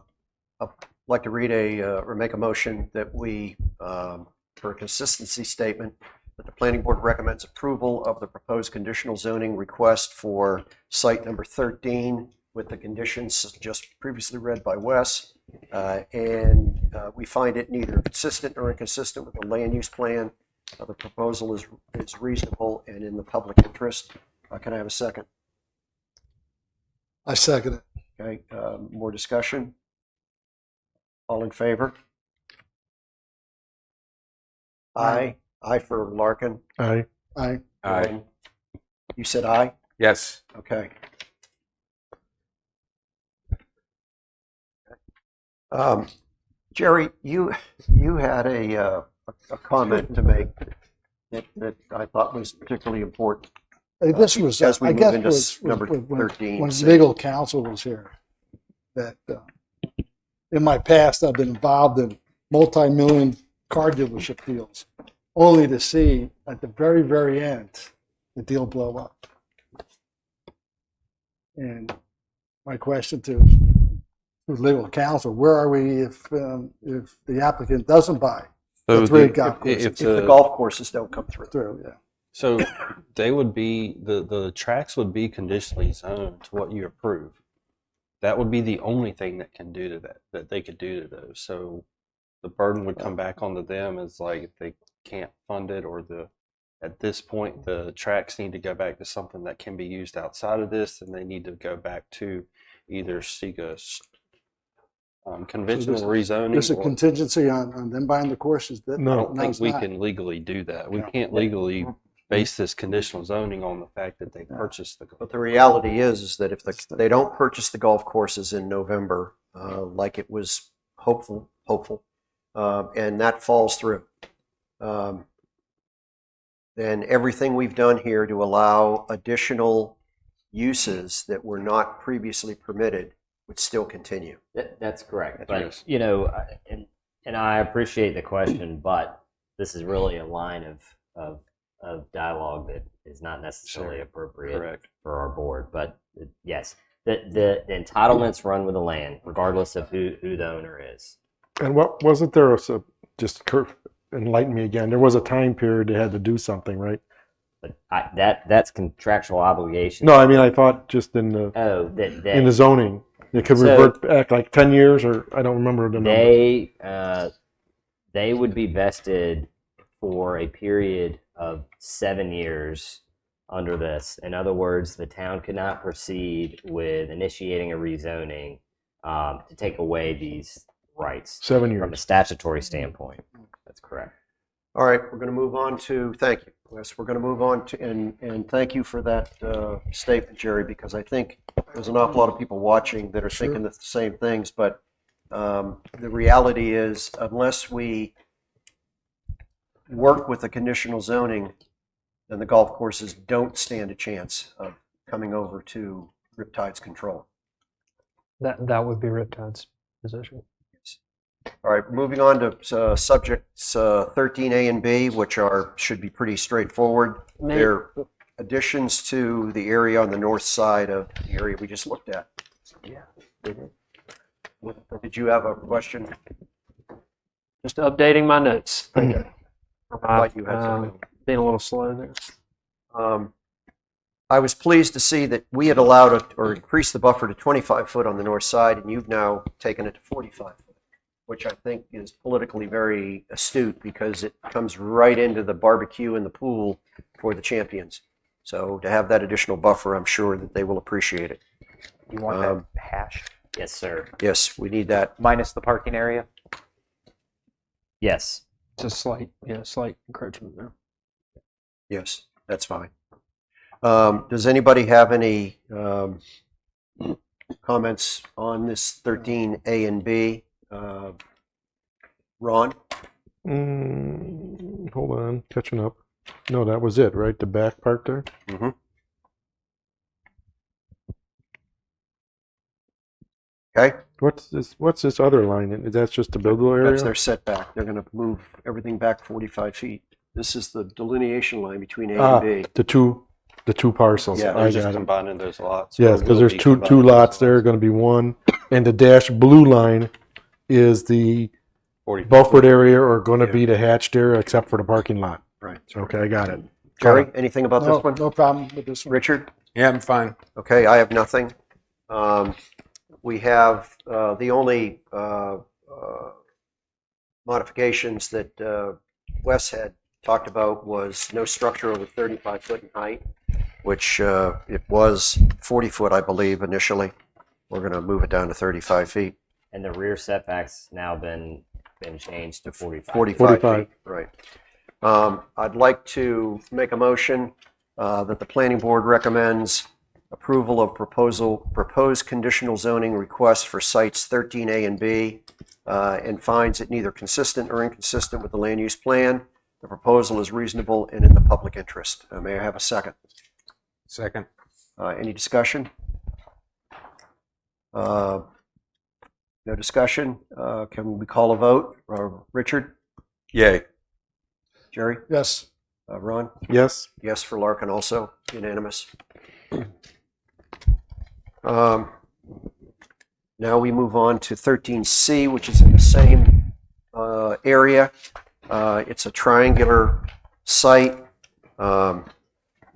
I'd like to read or make a motion that we, for a consistency statement, that the planning board recommends approval of the proposed conditional zoning request for site number 13 with the conditions just previously read by Wes. And we find it neither consistent nor inconsistent with the land use plan. The proposal is reasonable and in the public interest. Can I have a second? I second it. Okay, more discussion? All in favor? Aye. Aye for Larkin. Aye. Aye. Aye. You said aye? Yes. Okay. Jerry, you had a comment to make that I thought was particularly important. This was, As we I move guess, into was number when 13, when so- legal counsel was here. That in my past, I've been involved in multi-million car dealership deals, only to see at the very, very end the deal blow up. And my question to legal counsel: where are we if the applicant doesn't buy So the three the- golf courses if If the the- golf courses don't come through. through? Yeah. So they would be the tracks would be conditionally zoned to what you approve. That would be the only thing that can do to that they could do to those. So the burden would come back onto them as like if they can't fund it or at this point the tracks need to go back to something that can be used outside of this, then they need to go back to either seek a conventional rezoning. There's a or- contingency on them buying the courses. That I No. don't think it's we not. can legally do that. We No. can't legally base this conditional zoning on the fact that they purchased the. But the reality is that if they don't purchase the golf courses in November, like it was hopeful, and that falls through, then everything we've done here to allow additional uses that were not previously permitted would still continue. That's correct. That's But right. you know, and I appreciate the question, but this is really a line of dialogue that is not necessarily Sure. appropriate Correct. for our board. But yes, the entitlements run with the land, regardless of who the owner is. And what wasn't there enlighten me again? There was a time period they had to do something, right? But that's contractual obligation. No, I mean I thought just in the Oh, in the zoning it could So- revert back like 10 years or I don't remember the number. they would be vested for a period of 7 years under this. In other words, the town could not proceed with initiating a rezoning to take away these rights 7 from a years. statutory standpoint. That's correct. All right, we're going to move on to, thank you, Wes. We're going to move on to, and thank you for that statement, Jerry, because I think there's an awful lot of people watching that are thinking the same things, but the reality is unless we work with the conditional zoning, then the golf courses don't stand a chance of coming over to Riptide's control. That would be Riptide's position. All right, moving on to subjects 13A and B, which should be pretty straightforward. They're additions to the area on the north side of the area we just looked at. Yeah. Did you have a question? Just updating my notes. I thought you had something. Being a little slow there. I was pleased to see that we had allowed or increased the buffer to 25 foot on the north side, and you've now taken it to 45 foot, which I think is politically very astute because it comes right into the barbecue and the pool for the champions. So to have that additional buffer, I'm sure that they will appreciate it. You want that hashed Yes, sir. Yes, we need that. minus the parking area? Yes. It's a slight encroachment there. Yes, that's fine. Does anybody have any comments on this 13A and B? Ron? Hold on, catching up. No, that was it, right? The back part there? Mm-hmm. Okay, What's this other line? Is that just the buildable area? that's their setback. They're going to move everything back 45 feet. This is the delineation line between A and B. The two parcels. Yeah, I They're just got it. combining those lots. Yes, or because will there's be two combining those lots there, going to be one, and the dashed blue line is the 40 buffered area or going to Yeah. be the hatched area except for the parking lot. Right. Okay, I got it. Jerry, anything about this one? No problem with this one. Richard? Yeah, I'm fine. Okay, I have nothing. We have the only modifications that Wes had talked about was no structure over 35 foot in height, which it was 40 foot, I believe, initially. We're going to move it down to 35 feet. And the rear setback's now been changed to 45. 45 45. feet, right. I'd like to make a motion that the planning board recommends approval of proposed conditional zoning requests for sites 13A and B, and finds it neither consistent or inconsistent with the land use plan. The proposal is reasonable and in the public interest. May I have a second? Second. Any discussion? No discussion. Can we call a vote? Richard? Yay. Jerry? Yes. Ron? Yes. Yes for Larkin also, unanimous. Now we move on to 13C, which is in the same area. It's a triangular site,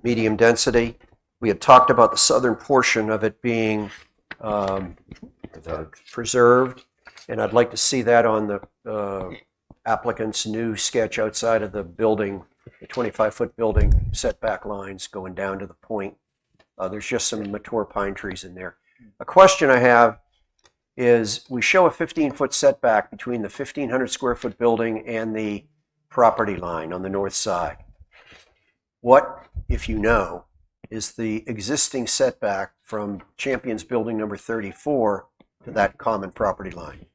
medium density. We had talked about the southern portion of it being preserved, and I'd like to see that on the applicant's new sketch outside of the building, the 25-foot building setback lines going down to the point. There's just some mature pine trees in there. A question I have is, we show a 15-foot setback between the 1,500 square foot building and the property line on the north side. What, if you know, is the existing setback from Champions Building number 34 to that common property line?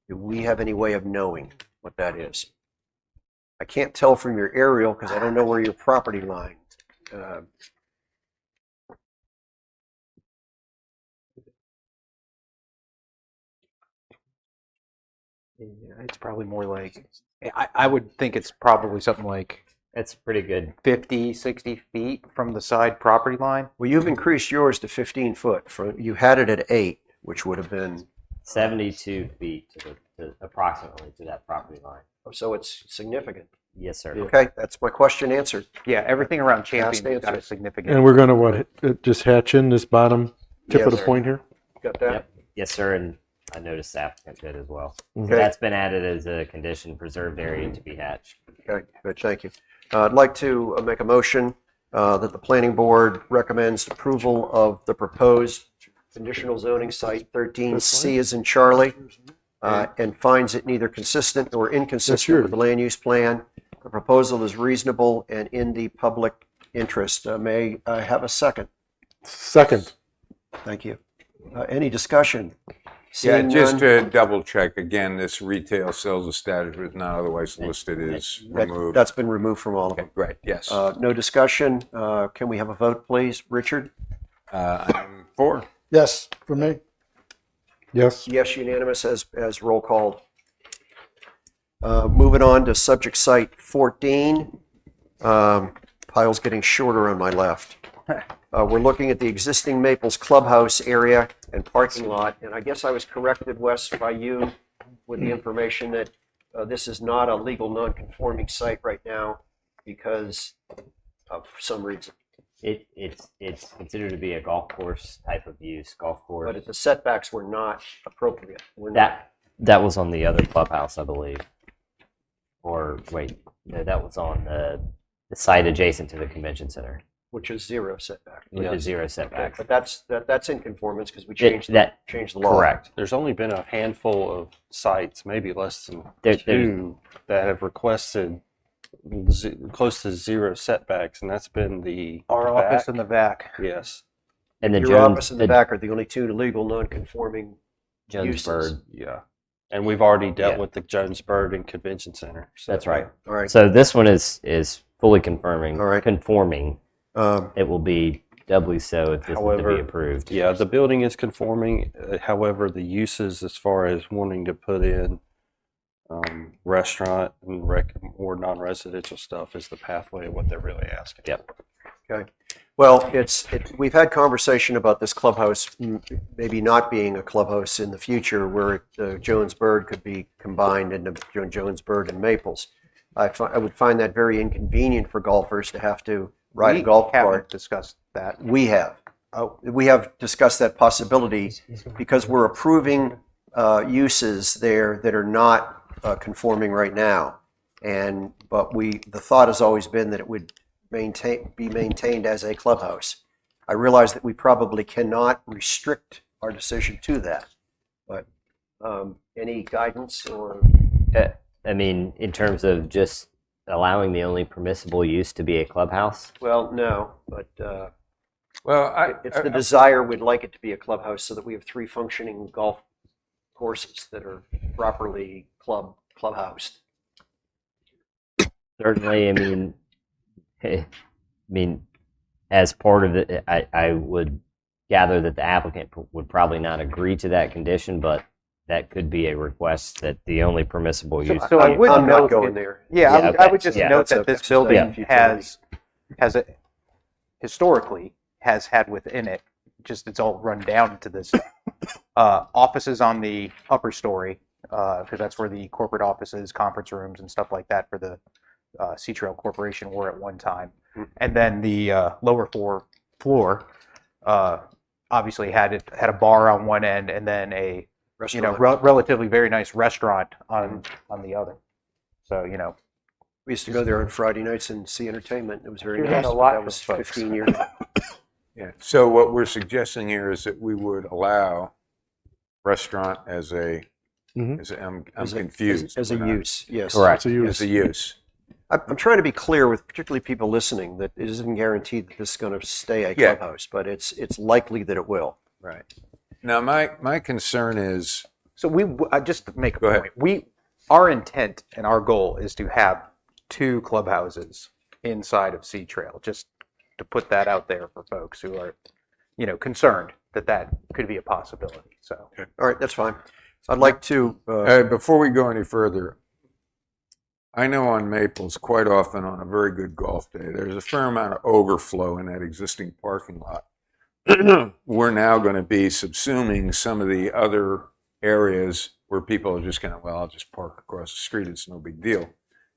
Do we have any way of knowing what that is? I can't tell from your aerial because I don't know where your property line. Yeah, it's probably more like, I would think it's probably something like That's pretty good. 50, 60 feet from the side property line. Well, you've increased yours to 15 foot. You had it at 8, which would have been, 72 feet to approximately to that property line. so it's significant. Yes, sir. Okay, that's my question answered. Yeah, everything around Champion's Fast got a answer. significant. And we're going to just hatch in this bottom tip of the Yes. point here? Got that? Yep. Yes, sir. And I noticed the applicant did as well. So Okay. that's been added as a condition, preserved area to be hatched. Okay, good, thank you. I'd like to make a motion that the planning board recommends approval of the proposed conditional zoning site 13C as in Charlie, and finds it neither consistent nor inconsistent with the land use plan. The proposal is reasonable and in the public interest. May I have a second? Second. Thank you. Any discussion? Yeah, Seeing just none, to double check, again, this retail sales establishment not otherwise listed is removed. that's been removed from all of them. Okay, great, yes. No discussion. Can we have a vote, please? Richard? I'm for. Yes, for me. Yes. Yes, unanimous as roll called. Moving on to subject site 14. Pile's getting shorter on my left. We're looking at the existing Maples Clubhouse area and parking lot, and I guess I was corrected, Wes, by you with the information that this is not a legal non-conforming site right now because of some reason. It's considered to be a golf course type of use, golf course. But the setbacks were not appropriate. We're not- That was on the other clubhouse, I believe. Or wait, no, that was on the site adjacent to the convention center, which is zero setback. which is zero Okay, setback. but that's in conformance because we changed the law. Correct. There's only been a handful of sites, maybe less than There's- two, that have requested close to zero setbacks, and that's been the Our back. office in the back. Yes. And the Your Jones, office and the back are the only two legal non-conforming uses. Jonesburg. Yeah. And we've already dealt Yeah. with the Jonesburg and Convention Center. So That's right. All right. So this one is fully confirming, All right. conforming. Um, It will be doubly so if this is to However, be approved. Yeah, the building is conforming. However, the uses as far as wanting to put in restaurant and or non-residential stuff is the pathway of what they're really asking. Yep. Okay. Well, we've had conversation about this clubhouse maybe not being a clubhouse in the future where Jonesburg could be combined into Jonesburg and Maples. I would find that very inconvenient for golfers to have to ride a golf haven't cart. discussed that. We have. We have discussed that possibility because we're approving uses there that are not conforming right now. But the thought has always been that it would be maintained as a clubhouse. I realize that we probably cannot restrict our decision to that, but any guidance or I mean, in terms of just allowing the only permissible use to be a clubhouse? Well, no, but Well, it's the desire, we'd like it to be a clubhouse so that we have 3 functioning golf courses that are properly clubhoused. Certainly, I mean, I mean, as part of it, I would gather that the applicant would probably not agree to that condition, but that could be a request that the only permissible use. So I would I'm not note going it- there. Yeah, I okay. would just Yeah, note that's that this a building exercise in has historically has had within it, just it's all run down into this, offices on the upper story, because that's where the corporate offices, conference rooms, and stuff like that for the Sea Trail Corporation were at one time. And then the lower floor obviously had a bar on one end, and then a Restaurant. relatively very nice restaurant on the other. So We used to go there on Friday nights and see entertainment. It was very We nice. had a but lot that of was folks. 15 years ago. yeah. So what we're suggesting here is that we would allow restaurant as a, Mhm. I'm As a- confused. As a We're not- use, yes. Correct. It's a use. As a use. I'm trying to be clear with particularly people listening that it isn't guaranteed that this is going to stay a Yeah. clubhouse, but it's likely that it will. Right. Now, my concern is, So just to make a Go ahead. point, our intent and our goal is to have 2 clubhouses inside of Sea Trail, just to put that out there for folks who are, concerned that could be a possibility. So All right, that's fine. I'd like to, before we go any further, I know on Maples, quite often on a very good golf day, there's a fair amount of overflow in that existing parking lot. We're now going to be subsuming some of the other areas where people are just going to, well, I'll just park across the street. It's no big deal.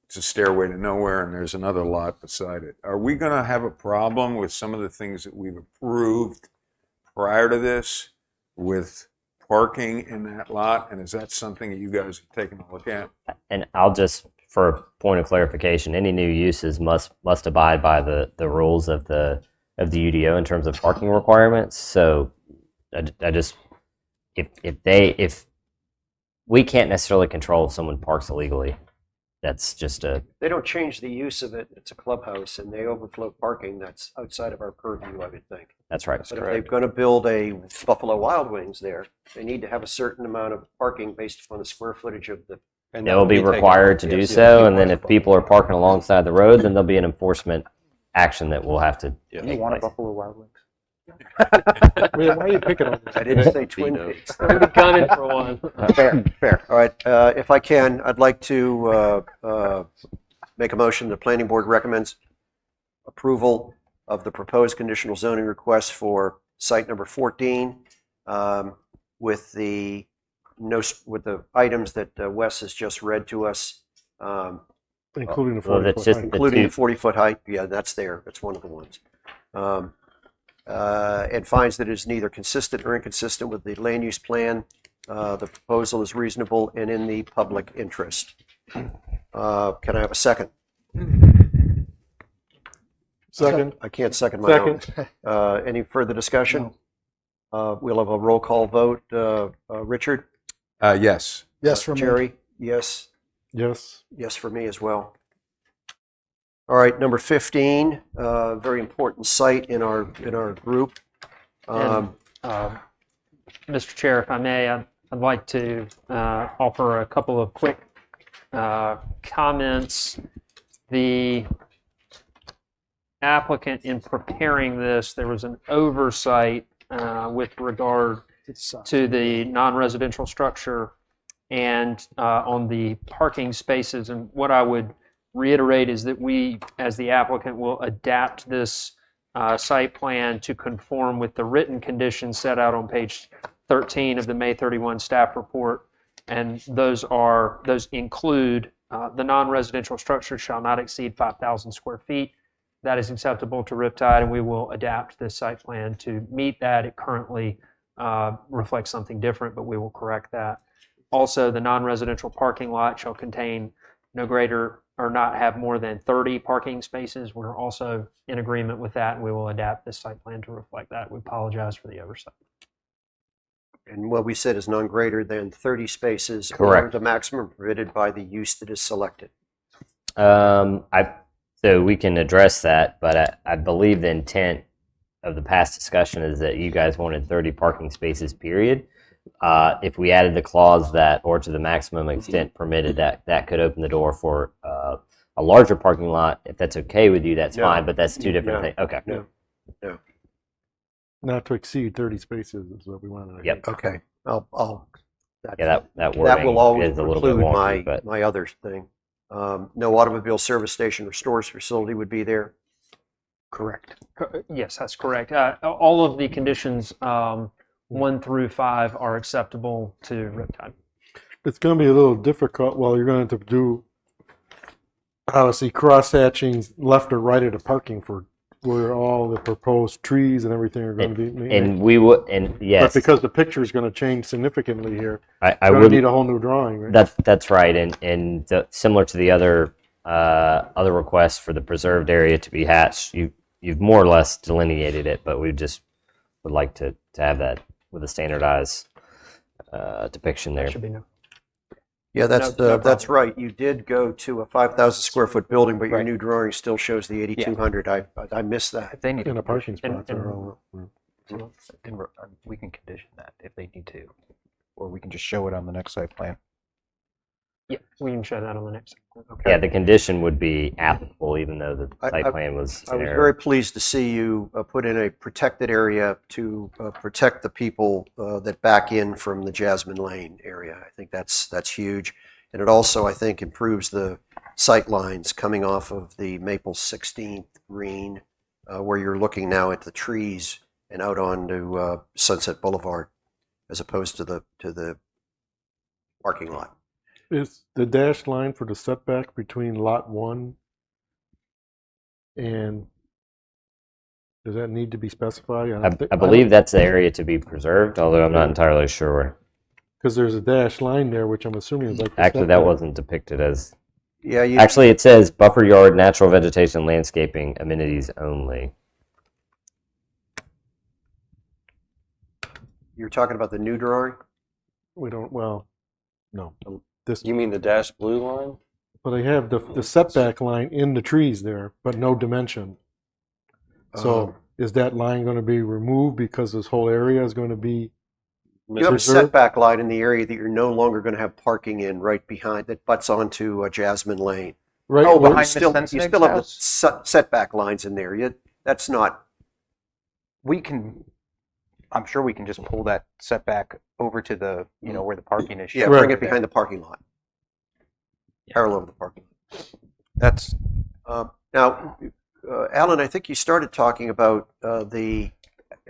It's a stairway to nowhere, and there's another lot beside it. Are we going to have a problem with some of the things that we've approved prior to this with parking in that lot? And is that something that you guys have taken a look at? And I'll just, for a point of clarification, any new uses must abide by the rules of the UDO in terms of parking requirements. So I just, if we can't necessarily control if someone parks illegally, that's just they don't change the use of it. It's a clubhouse and they overflow parking. That's outside of our purview, I would think. that's right. But if they're going to build a Buffalo Wild Wings there, they need to have a certain amount of parking based upon the square footage of the. And They that will would be taken required off. to do Yes, so, yes, and then if people are parking alongside the road, then there'll be an enforcement action that will have to Yeah. you take want a place. Buffalo Wild Wings? Why are you picking on I didn't say Twin Dino. Peaks. Gunning for one. Fair. All right, if I can, I'd like to make a motion. The planning board recommends approval of the proposed conditional zoning request for site number 14 with the items that Wes has just read to us, including the Well, 40 that's foot just height. including the two- 40-foot height. Yeah, that's there. That's one of the ones. And finds that it is neither consistent or inconsistent with the land use plan. The proposal is reasonable and in the public interest. Can I have a second? Second. I can't second my own. Second. Any further discussion? We'll have a roll call vote. Richard? Yes. Yes, from me. Jerry? Yes. Yes. Yes for me as well. All right, number 15, very important site in our group. Mr. Chair, if I may, I'd like to offer a couple of quick comments. The applicant, in preparing this, there was an oversight with regard to the non-residential structure and on the parking spaces. And what I would reiterate is that we, as the applicant, will adapt this site plan to conform with the written conditions set out on page 13 of the May 31 staff report. And those include the non-residential structure shall not exceed 5,000 square feet. That is acceptable to Riptide, and we will adapt this site plan to meet that. It currently reflects something different, but we will correct that. Also, the non-residential parking lot shall contain no greater or not have more than 30 parking spaces. We're also in agreement with that, and we will adapt this site plan to reflect that. We apologize for the oversight. And what we said is none greater than 30 spaces or Correct. the maximum permitted by the use that is selected. So we can address that, but I believe the intent of the past discussion is that you guys wanted 30 parking spaces, period. If we added the clause that, or to the maximum extent permitted, that could open the door for a larger parking lot. If that's okay with you, that's No. fine, but that's two different No. things. Okay. No. Not to exceed 30 spaces is what we wanted. Yep. Okay. I'll Yeah, that wording that will always is a little bit preclude wonky, but my other thing. No automobile service station or storage facility would be there. Correct. Yes, that's correct. All of the conditions 1 through 5 are acceptable to Riptide. It's going to be a little difficult. Well, you're going to have to do obviously cross hatchings left or right of the parking for where all the proposed trees and everything are going to be. and we would, and But yes, because the picture is going to change significantly here, I you're going would to need a whole new drawing, right? That's right, and similar to the other requests for the preserved area to be hatched, you've more or less delineated it, but we just would like to have that with a standardized depiction there. Should be no. Yeah, that's No that's problem. right. You did go to a 5,000 square foot building, but your Right. new drawing still shows the 8,200. I missed that. If they need And the parking And- spots and- are all. we can condition that if they need to, or we can just show it on the next site plan. Yeah, we can show that on the next. Okay. Yeah, the condition would be applicable, even though the I- site I- plan was I in was error. very pleased to see you put in a protected area to protect the people that back in from the Jasmine Lane area. I think that's huge. And it also, I think, improves the sight lines coming off of the Maple 16th Green, where you're looking now at the trees and out onto Sunset Boulevard, as opposed to the parking lot. Is the dashed line for the setback between lot 1 and does that need to be specified? I believe that's the area to be preserved, although I'm not entirely sure. because there's a dashed line there, which I'm assuming is like the Actually, that setback. wasn't depicted as. Yeah, you, Actually, it says buffer yard, natural vegetation, landscaping, amenities only. you're talking about the new drawing? We don't. Well, no. This, You mean the dashed blue line? but they have the setback line in the trees there, but no dimension. So is that line going to be removed because this whole area is going to be? You have a Reserve? setback line in the area that you're no longer going to have parking in right behind, that butts onto Jasmine Lane. Right. Oh, where- behind You still Miss have Sensenig's the house? setback lines in there. That's not, We can, I'm sure we can just pull that setback over to the, where the parking is. yeah, shown bring over it behind the parking lot. Parallel with the parking lot. That's, Now, Alan, I think you started talking about the,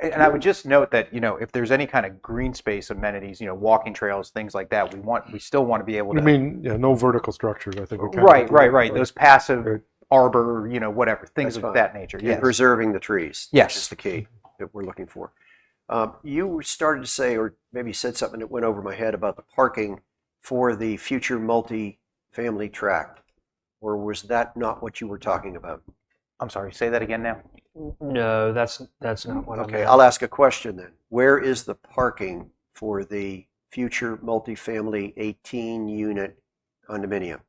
and I would just note that, if there's any kind of green space amenities, walking trails, things like that, we still want to be able I to. mean, yeah, no vertical structures. I think. we're kind of- Right. Those passive arbor, whatever, things That's of fine. that nature. and Yes. preserving the trees. Yes. Which is the key that we're looking for. You started to say, or maybe said something that went over my head about the parking for the future multi-family tract. Or was that not what you were talking about? I'm sorry, say that again now. No, that's not what I Okay, meant. I'll ask a question then. Where is the parking for the future multifamily 18-unit condominium?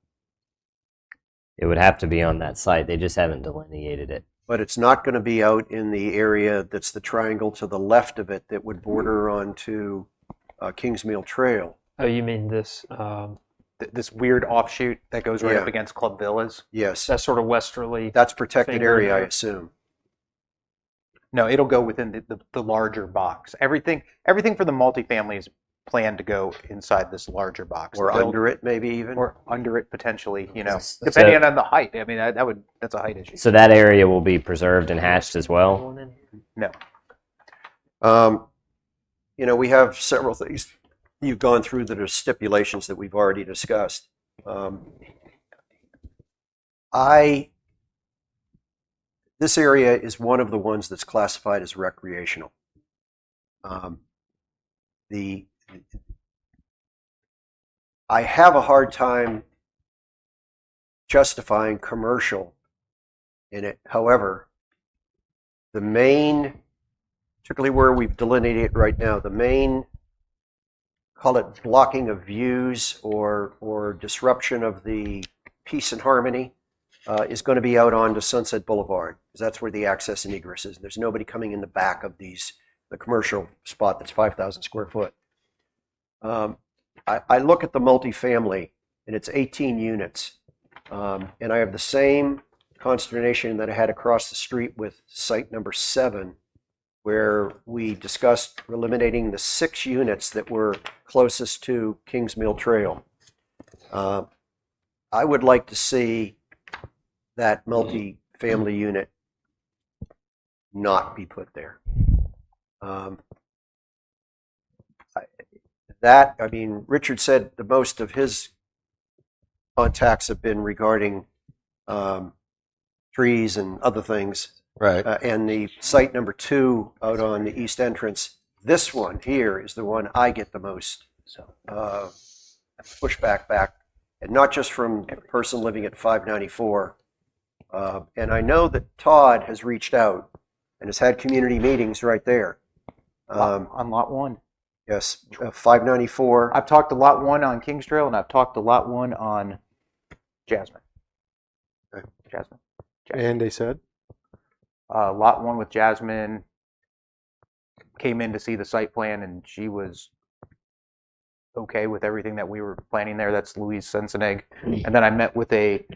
It would have to be on that site. They just haven't delineated it. But it's not going to be out in the area that's the triangle to the left of it that would border onto Kingsmill Trail. Oh, you mean this? This weird offshoot that goes right Yeah. up against Club Villas. Yes, That sort of westerly. that's protected Finger area, I there. assume. No, it'll go within the larger box. Everything for the multifamily is planned to go inside this larger box. Or The build- under it, maybe even? or under it potentially, So- depending on the height. I mean, that's a height issue. So that area will be preserved and hatched as well. No. We have several things you've gone through that are stipulations that we've already discussed. This area is one of the ones that's classified as recreational. I have a hard time justifying commercial in it. However, the main, particularly where we've delineated it right now, the main, call it blocking of views or disruption of the peace and harmony, is going to be out onto Sunset Boulevard, because that's where the access and egress is. There's nobody coming in the back of the commercial spot that's 5,000 square foot. I look at the multifamily, and it's 18 units. And I have the same consternation that I had across the street with site number 7, where we discussed eliminating the 6 units that were closest to Kings Mill Trail. I would like to see that multi-family unit not be put there. Richard said the most of his contacts have been regarding trees and other things. Right. And the site number 2 out on the east entrance, this one here is the one I get the most pushback back, and not just from a person living at 594. And I know that Todd has reached out and has had community meetings right there. On lot 1. Yes, 594. I've talked to lot 1 on Kings Trail, and I've talked to lot 1 on Jasmine. Okay. Jasmine. And they said, Lot 1 with Jasmine came in to see the site plan, and she was okay with everything that we were planning there. That's Louise Sensenegg. And then I met with a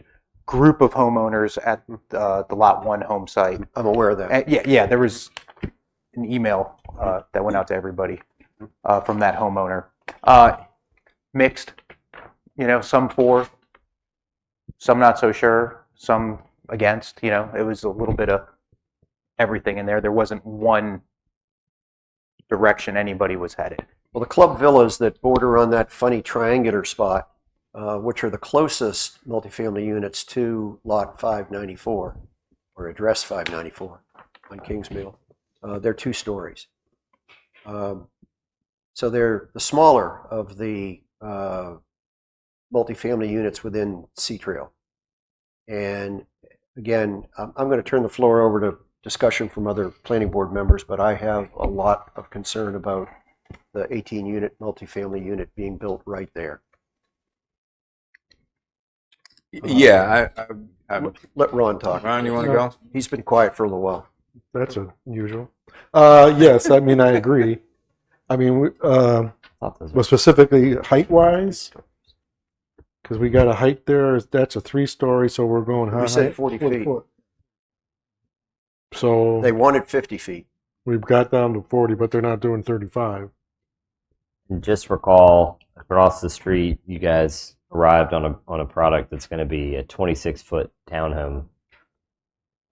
group of homeowners at the Lot 1 home site. I'm aware of that. And yeah, there was an email that went out to everybody from that homeowner. Mixed, some for, some not so sure, some against. It was a little bit of everything in there. There wasn't one direction anybody was headed. Well, the club villas that border on that funny triangular spot, which are the closest multifamily units to lot 594, or address 594 on Kings Mill, they're 2 stories. So they're the smaller of the multifamily units within Sea Trail. And again, I'm going to turn the floor over to discussion from other planning board members, but I have a lot of concern about the 18-unit multifamily unit being built right there. Yeah, Let Ron talk. Ron, you want to go? He's been quiet for a little while. that's unusual. Yes, I agree. Well, specifically height-wise, because we got a height there. That's a 3-story, so we're going high. We said 40 feet. So They wanted 50 feet. we've got down to 40, but they're not doing 35. And just recall, across the street, you guys arrived on a product that's going to be a 26-foot townhome.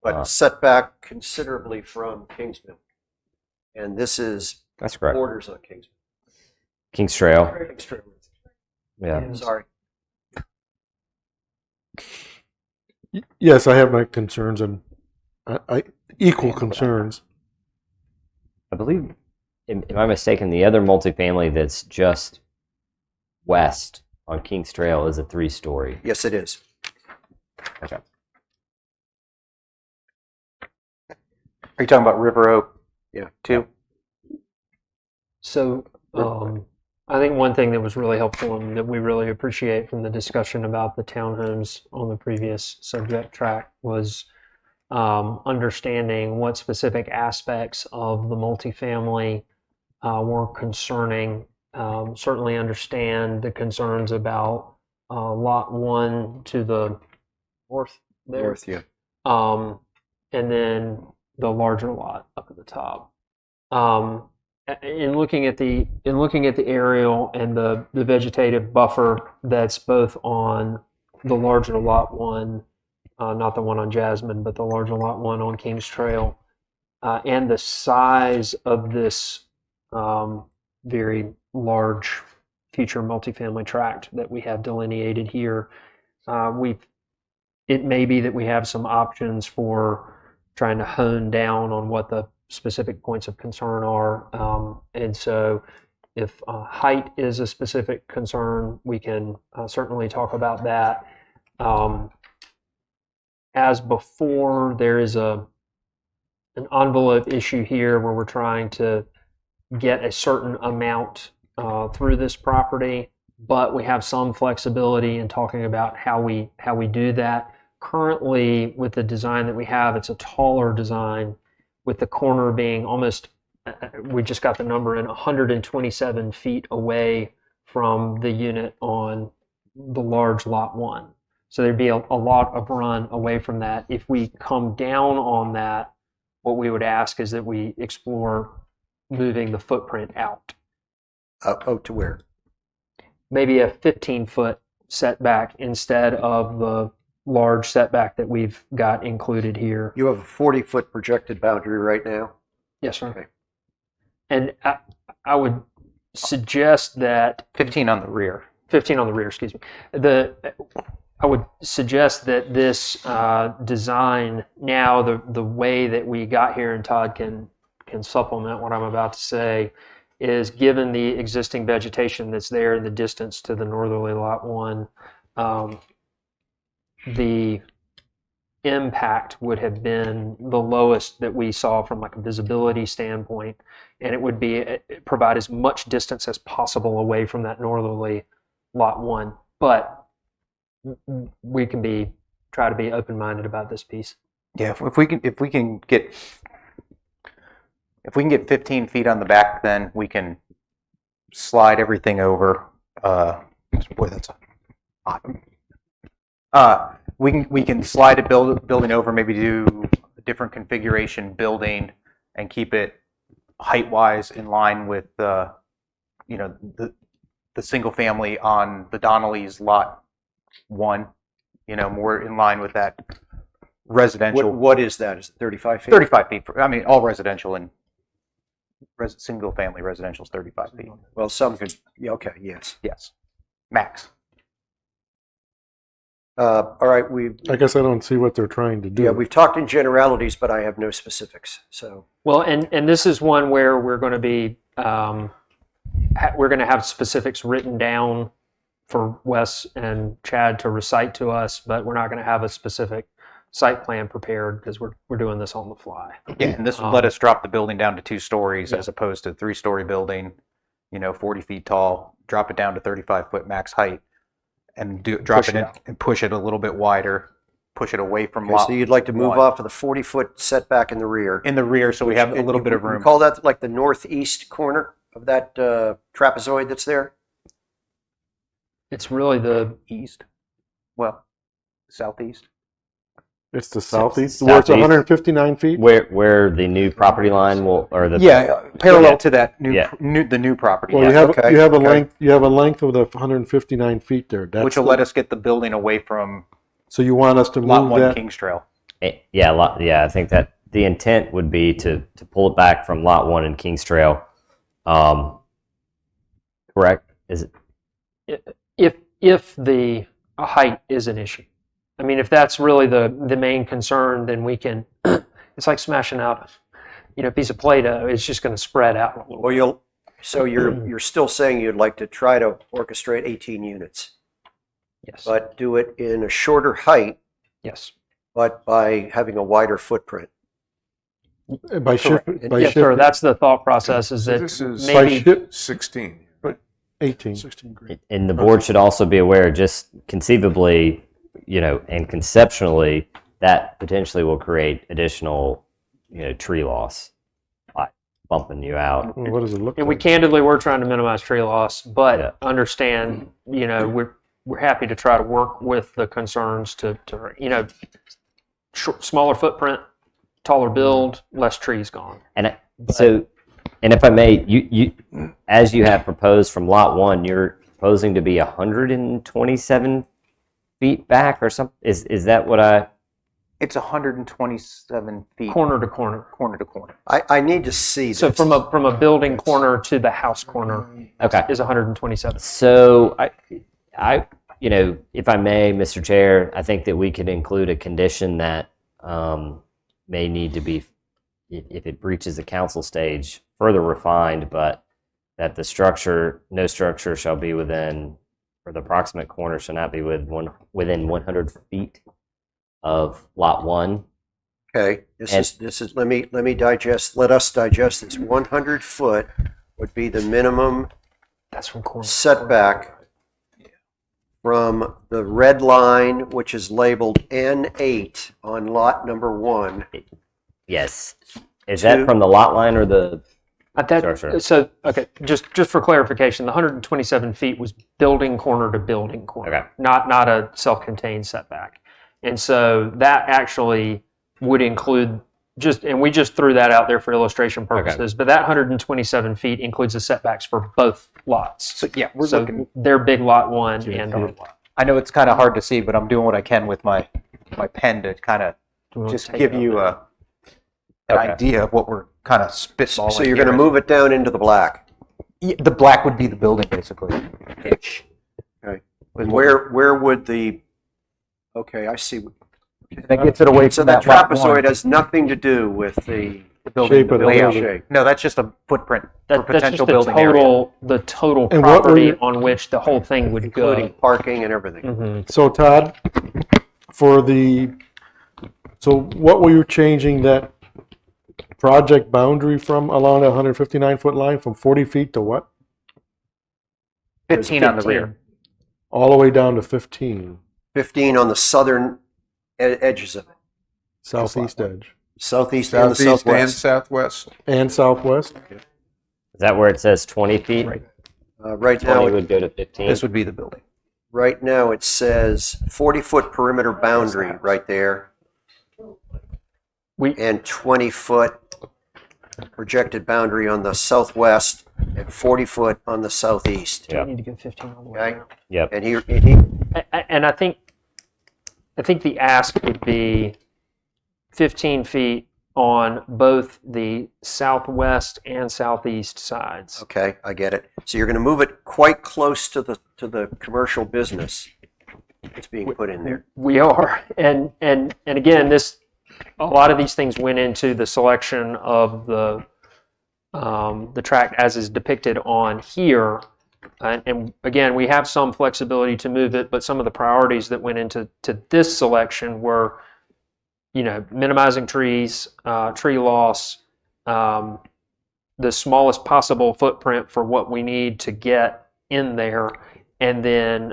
But set back considerably from Kingsmill. And this is That's correct. borders on Kingsmill. Kings Trail. Kingsmill. Yeah. Sorry. Yes, I have my concerns, and I equal concerns. I believe, am I mistaken, the other multifamily that's just west on Kings Trail is a 3-story. Yes, it is. Okay. Are you talking about River Oak? Yeah. 2? So I think one thing that was really helpful and that we really appreciate from the discussion about the townhomes on the previous subject track was understanding what specific aspects of the multifamily were concerning. Certainly understand the concerns about lot 1 to the north there. North, yeah. And then the larger lot up at the top. In looking at the aerial and the vegetative buffer that's both on the larger lot 1, not the one on Jasmine, but the larger lot 1 on Kings Trail, and the size of this very large future multifamily tract that we have delineated here, it may be that we have some options for trying to hone down on what the specific points of concern are. And so if height is a specific concern, we can certainly talk about that. As before, there is an envelope issue here where we're trying to get a certain amount through this property, but we have some flexibility in talking about how we do that. currently, with the design that we have, it's a taller design with the corner being almost, we just got the number in, 127 feet away from the unit on the large lot 1. So there'd be a lot of run away from that. If we come down on that, what we would ask is that we explore moving the footprint out. Out to where? Maybe a 15-foot setback instead of the large setback that we've got included here. You have a 40-foot projected boundary right now? Yes, sir. Okay. And I would suggest that 15 on the rear. 15 on the rear, excuse me. I would suggest that this design now, the way that we got here, and Todd can supplement what I'm about to say, is given the existing vegetation that's there in the distance to the northerly lot 1, the impact would have been the lowest that we saw from like a visibility standpoint, and it would be provide as much distance as possible away from that northerly lot 1. But we can try to be open-minded about this piece. Yeah, if we can get 15 feet on the back, then we can slide everything over. Boy, that's hot. We can slide a building over, maybe do a different configuration building, and keep it height-wise in line with the single family on the Donnelly's lot 1. More in line with that residential. What is that? Is it 35 feet? 35 feet. I mean, all residential and single family residential is 35 feet. Well, some could, yeah, okay, yes. Yes, max. All right, I guess I don't see what they're trying to do. we've talked in generalities, but I have no specifics, so. Well, and this is one where we're going to be we're going to have specifics written down for Wes and Chad to recite to us, but we're not going to have a specific site plan prepared because we're doing this on the fly. Yeah, and this would let us drop the building down to 2 stories Yeah. as opposed to 3-story building, 40 feet tall, drop it down to 35-foot max height, and drop it in and push it a little bit wider, push it away from Okay, lot. so you'd like to move 1. off of the 40-foot setback in the rear. In the rear, so we have a And little you- bit of you room. call that like the northeast corner of that trapezoid that's there? It's really the East. Well, southeast. It's the southeast, where it's Southeast. 159 feet. Where the new property line will, or the Parallel to that new, Yeah. the new property. Well, line, you have okay, you have a okay. length of the 159 feet there. That's which will let us get the building away from So you want us to lot move 1 that? Kings Trail. Yeah, I think that the intent would be to pull it back from lot 1 in Kings Trail. Correct? Is it? if the height is an issue. I mean, if that's really the main concern, then we can. It's like smashing out a piece of Play-Doh. It's just going to spread out a little. Well, you're still saying you'd like to try to orchestrate 18 units, Yes. but do it in a shorter height, Yes. but by having a wider footprint. By shift, Correct. by Yes, sir. shift, That's the thought process. Is So that this is by maybe shift 16. 18. 16 green. And the board should also be aware, just conceivably, and conceptually, that potentially will create additional, tree loss, like bumping you out. Well, what does it look And we like? candidly, we're trying to minimize tree loss, but Yeah. understand, we're happy to try to work with the concerns to smaller footprint, taller build, less trees gone. And and if I may, you as you have proposed from lot 1, you're proposing to be 127 feet back or something. Is that what I? It's 127 feet Corner to corner. corner to corner. I need to see this. So from a building corner to the house corner Okay. is 127. So I, if I may, Mr. Chair, I think that we could include a condition that may need to be, if it breaches the council stage, further refined, but that no structure shall be within, or the approximate corner shall not be within 100 feet of lot 1. Okay, this is let us digest this. 100 foot would be the minimum That's from corner. setback from the red line, which is labeled N8 on lot number 1. Yes. Is that from the lot line or the? Sure. So, okay, just for clarification, the 127 feet was building corner to building corner, Okay. not a self-contained setback. And so that actually would include and we just threw that out there for illustration purposes, but that 127 feet includes the setbacks for both lots. So yeah, we're So looking. they're big lot 1 and our lot. I know it's kind of hard to see, but I'm doing what I can with my pen to kind of Do you want to just take give it you over? an Okay. idea of what we're kind of spitballing. So you're going to move it down into the black. The black would be the building, basically. And where would the? Okay, I see. That gets it away So from that that lot one. trapezoid has nothing to do with the building Shape of the layout. building. No, that's just a footprint for That's just potential the building area. total And what were property you- on which the whole thing would including go. parking and everything. Mhm. So Todd, so what were you changing that project boundary from along the 159-foot line from 40 feet to what? 15 on the rear. All the way down to 15, 15 on the southern edges of it, southeast edge. southeast and the Southeast and southwest. southwest. And southwest? Is that where it says 20 feet? Right 20 now, would go to 15. This would be the building. right now it says 40-foot perimeter boundary right there, We and 20-foot projected boundary on the southwest, and 40-foot on the southeast. Yeah. need to go 15 all the way Okay. down. Yep. And he And I think the ask would be 15 feet on both the southwest and southeast sides. okay, I get it. So you're going to move it quite close to the commercial business that's being put in there. We are, and again, a lot of these things went into the selection of the tract as is depicted on here. And again, we have some flexibility to move it, but some of the priorities that went into this selection were, minimizing trees, tree loss, the smallest possible footprint for what we need to get in there, and then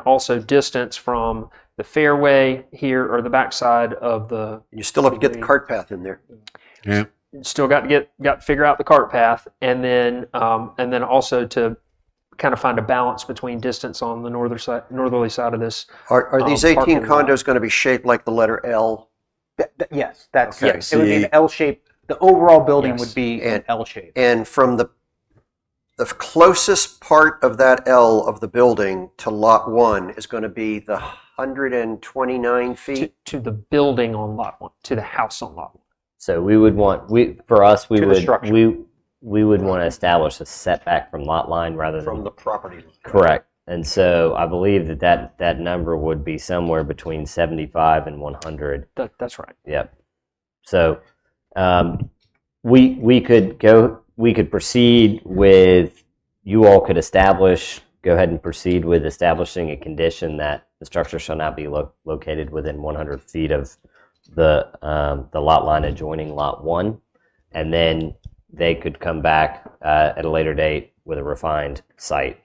also distance from the fairway here or the backside of the. You still have to get the cart path in there. Yeah. Still got to figure out the cart path, and then also to kind of find a balance between distance on the northerly side of this. Are these 18 parking lot. condos going to be shaped like the letter L? Yes, that's Okay. it would be an L shape. The overall building Yes. would be an L shape. And from the closest part of that L of the building to lot 1 is going to be the 129 feet. To the building on lot 1, to the house on lot 1. So we would want To the structure. we would want to establish a setback from lot line rather than From the property. correct. And so I believe that number would be somewhere between 75 and 100. That's right. Yep. So we could proceed with, you all could go ahead and proceed with establishing a condition that the structure shall not be located within 100 feet of the lot line adjoining lot 1, and then they could come back at a later date with a refined site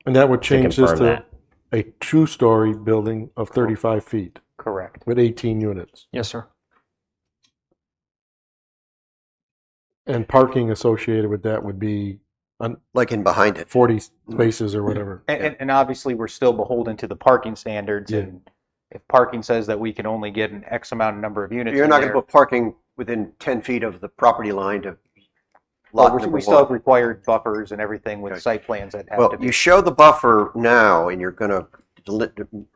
And that would to change this confirm to that. a two-story building of 35 feet Correct. with 18 units. Yes, sir. And parking associated with that would be Like in behind it. 40 spaces or whatever. And obviously, we're still beholden to the parking standards. Yeah. And if parking says that we can only get an X amount of number of units, You're in not going there, to put parking within 10 feet of the property line to well, lot number we still have 1. required buffers and everything with Okay. site plans that have Well, to be. you show the buffer now, and you're going to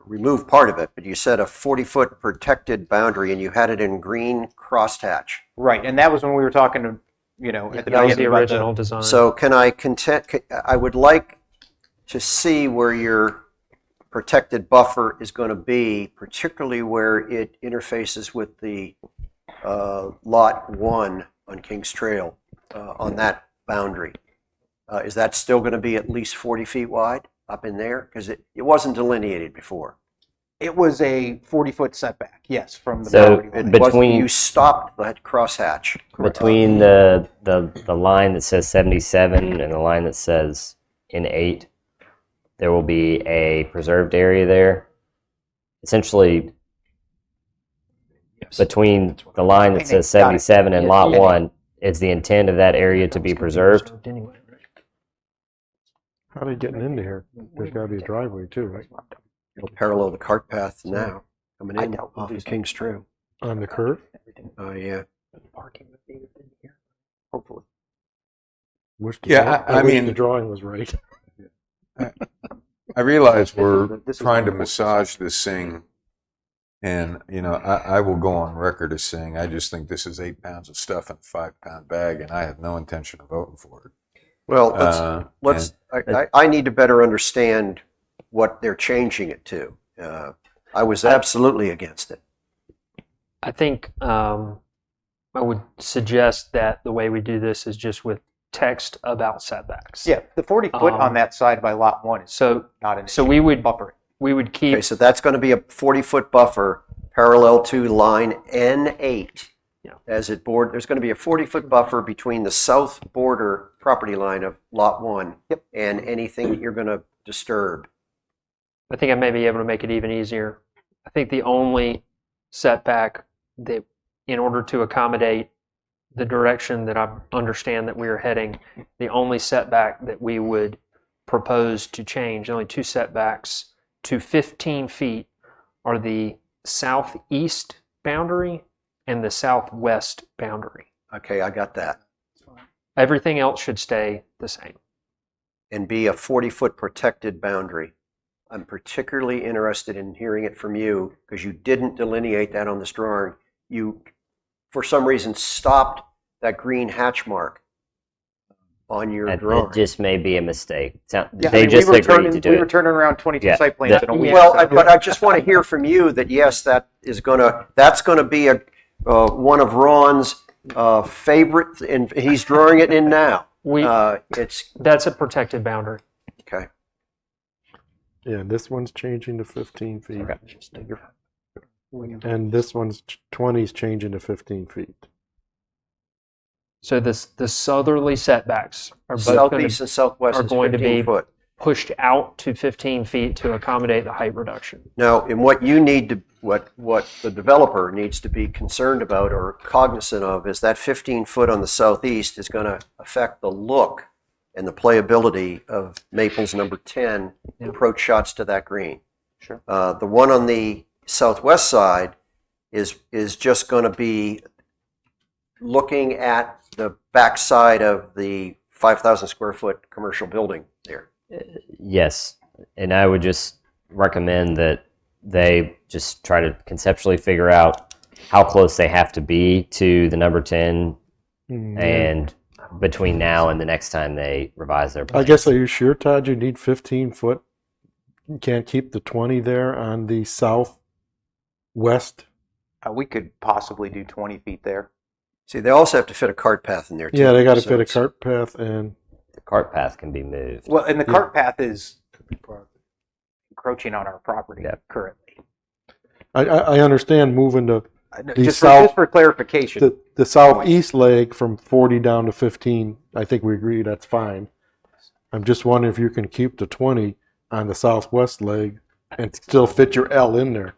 remove part of it, but you said a 40-foot protected boundary, and you had it in green crosshatch. Right, and that was when we were talking to, at the That was beginning the about original design. So I would like to see where your protected buffer is going to be, particularly where it interfaces with the lot 1 on Kings Trail, on that boundary. Is that still going to be at least 40 feet wide up in there? Because it wasn't delineated before. It was a 40-foot setback, yes, from the So, property line. It wasn't- Between- you stopped that crosshatch. Between the line that says 77 and the line that says in 8, there will be a preserved area there. Essentially, between the line that says 77 and Lot 1, is the intent of that area to be preserved? Anyway, right? How are they getting into here? There's got to be a driveway too, right? It'll parallel the cart path now, coming in off of King's Trail. On the curve? Yeah, hopefully. Wish the Yeah, I wish mean- the drawing was right. I realize we're This is trying to wonderful. massage this thing, and I will go on record as saying I just think this is 8 pounds of stuff in a 5-pound bag, and I have no intention of voting for it. Well, And- I need to better understand what they're changing it to. I was absolutely against it. I think I would suggest that the way we do this is just with text about setbacks. Yeah, the 40 foot on that side by lot 1 is So not an so issue. we would Buffer. keep Okay, so that's going to be a 40-foot buffer parallel to line N8. Yeah. There's going to be a 40-foot buffer between the south border property line of Lot 1 and anything that you're going to disturb. I think I may be able to make it even easier. I think the only setback that, in order to accommodate the direction that I understand that we are heading, the only setback that we would propose to change, only 2 setbacks to 15 feet, are the southeast boundary and the southwest boundary. Okay, I got that. Everything else should stay the same. And be a 40-foot protected boundary. I'm particularly interested in hearing it from you because you didn't delineate that on this drawing. You, for some reason, stopped that green hatch mark on your That drawing. it just may be a mistake. Yeah, They just agreed to do we were it. turning around 22 Yeah, site plans in a week. Well, so- but I just want to hear from you that yes, that's going to be a one of Ron's favorite, and he's drawing it in now. That's a protected boundary. Okay. Yeah, this one's changing to 15 feet. And this one's 20 is changing to 15 feet. So the southerly setbacks are both going Southeast to and southwest are is going to 15 be foot. pushed out to 15 feet to accommodate the height reduction. Now, and what you need to, what the developer needs to be concerned about or cognizant of is that 15 foot on the southeast is going to affect the look and the playability of Maples number 10 approach shots to that green. Sure. The one on the southwest side is just going to be looking at the backside of the 5,000 square foot commercial building there. Yes, and I would just recommend that they just try to conceptually figure out how close they have to be to the number 10, and between now and the next time they revise their I plans. guess, are you sure, Todd, you need 15 foot? You can't keep the 20 there on the southwest? We could possibly do 20 feet there. See, they also have to fit a cart path in there too. Yeah, they got to So fit a it's- cart path and The cart path can be moved. Well, and the cart path is encroaching on our property Yeah. currently. I understand moving the Just south- for clarification. the southeast leg from 40 down to 15. I think we agree that's fine. I'm just wondering if you can keep the 20 on the southwest leg and still fit your L in there.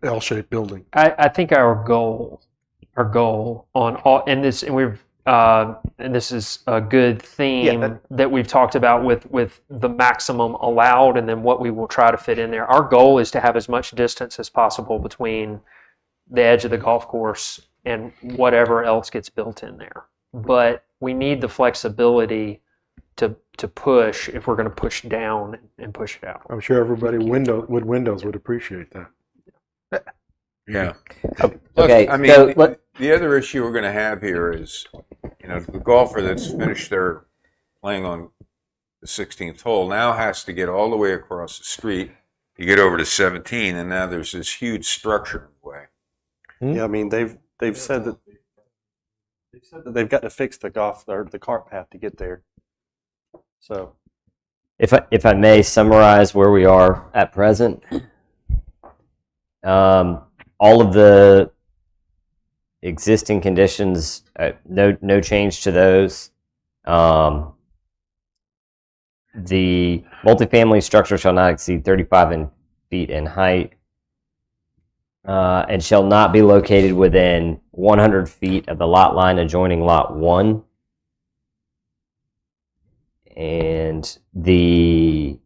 L-shaped building. I think our goal on all, and this is a good theme that we've talked about with the maximum allowed and then what we will try to fit in there. Our goal is to have as much distance as possible between the edge of the golf course and whatever else gets built in there. But we need the flexibility to push if we're going to push down and push it out. I'm sure everybody with windows would appreciate that. Yeah. Okay, I mean, so the other issue we're going to have here is, the golfer that's finished their playing on the 16th hole now has to get all the way across the street. You get over to 17, and now there's this huge structure in the way. Yeah, I mean they've said that they've got to fix the cart path to get there. So if I may summarize where we are at present, all of the existing conditions, no change to those. The multifamily structure shall not exceed 35 feet in height and shall not be located within 100 feet of the lot line adjoining lot 1. And the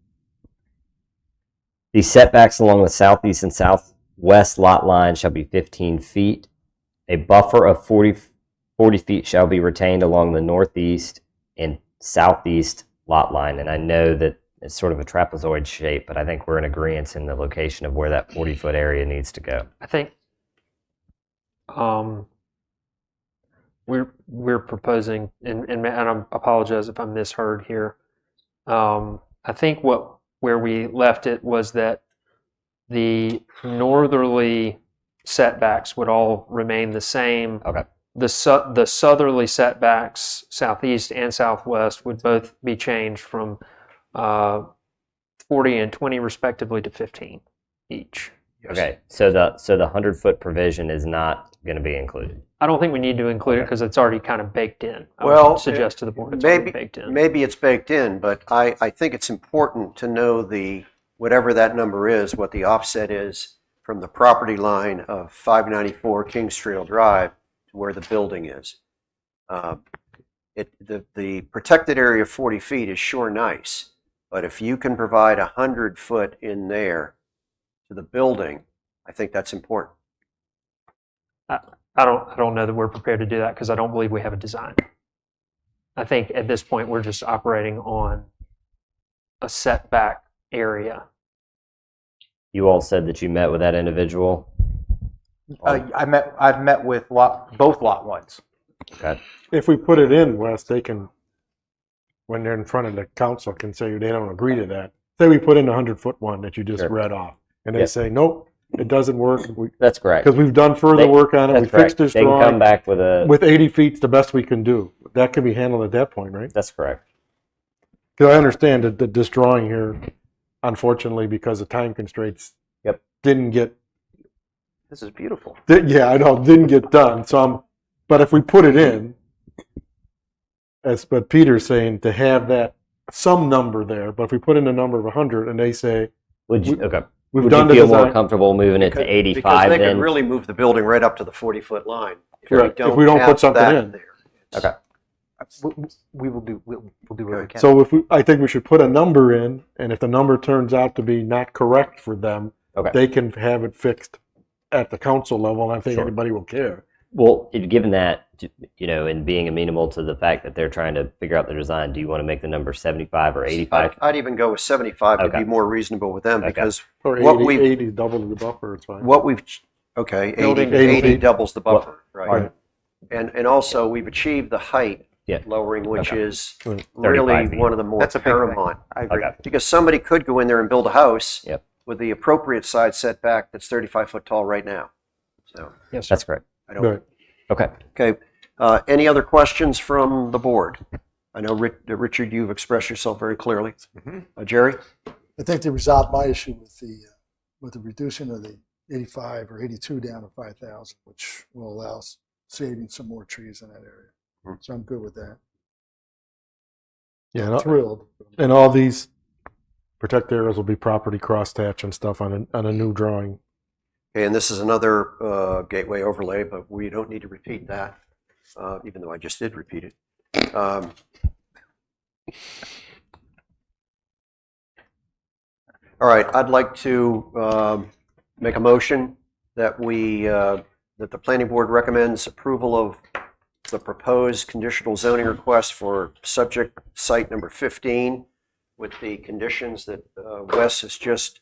setbacks along the southeast and southwest lot line shall be 15 feet. A buffer of 40 feet shall be retained along the northeast and southeast lot line. And I know that it's sort of a trapezoid shape, but I think we're in agreement in the location of where that 40-foot area needs to go. I think we're proposing, and I apologize if I misheard here. I think where we left it was that the northerly setbacks would all remain the same. Okay. The southerly setbacks, southeast and southwest, would both be changed from 40 and 20 respectively to 15 each. Okay, so the 100-foot provision is not going to be included. I don't think we need to include it because it's already kind of baked in. I Well, would suggest to the board it's already maybe baked in. maybe it's baked in, but I think it's important to know whatever that number is, what the offset is from the property line of 594 Kings Trail Drive to where the building is. The protected area of 40 feet is sure nice, but if you can provide 100 foot in there to the building, I think that's important. I don't know that we're prepared to do that because I don't believe we have a design. I think at this point we're just operating on a setback area. You all said that you met with that individual. I've met with both lot ones. Okay. If we put it in, Wes, they can, when they're in front of the council, can say they don't agree to that. Say we put in the 100-foot one that you just Sure. read off, and they Yep. say, nope, it doesn't work, That's correct. because we've done further They- work on it, we That's correct. fixed this They can come drawing. back with a. With 80 feet's the best we can do. That can be handled at that point, right? That's correct. Because I understand that this drawing here, unfortunately, because of time constraints, Yep. didn't get, This is beautiful. yeah, I know, didn't get done. But if we put it in, but Peter's saying to have that, some number there, but if we put in a number of 100 and they say, Would you? Okay. we've Would done you the feel more design. comfortable moving it to Because 85 they then? could really move the building right up to the 40-foot line. Correct. If we don't have put something that in. there. Okay. We'll do what we can. So I think we should put a number in, and if the number turns out to be not correct for them, Okay. they can have it fixed at the council level, and I don't think Sure. anybody will care. Well, given that, and being amenable to the fact that they're trying to figure out the design, do you want to make the number 75 or 85? I'd even go with 75 to Okay. be more reasonable with them Okay. because Or What 80, we've- 80 double the buffer, it's fine. what we've, okay, 80, Building 80 feet. doubles the buffer, right? Pardon? And also we've achieved the height Yeah. lowering, which Okay. is 35 really feet. one of the more That's a big thing. paramount. I agree. Okay. Because somebody could go in there and build a house Yep. with the appropriate side setback that's 35 foot tall right now. So Yes, sir. That's correct. I don't. Right. Okay. Okay. Any other questions from the board? I know, Richard, you've expressed yourself very clearly. Jerry? I think they resolved my issue with the reducing of the 85 or 82 down to 5,000, which will allow saving some more trees in that area. So I'm good with that. Yeah, Thrilled. and all these protect areas will be property crosshatch and stuff on a new drawing. Okay, and this is another gateway overlay, but we don't need to repeat that, even though I just did repeat it. All right, I'd like to make a motion that that the planning board recommends approval of the proposed conditional zoning request for subject site number 15 with the conditions that Wes has just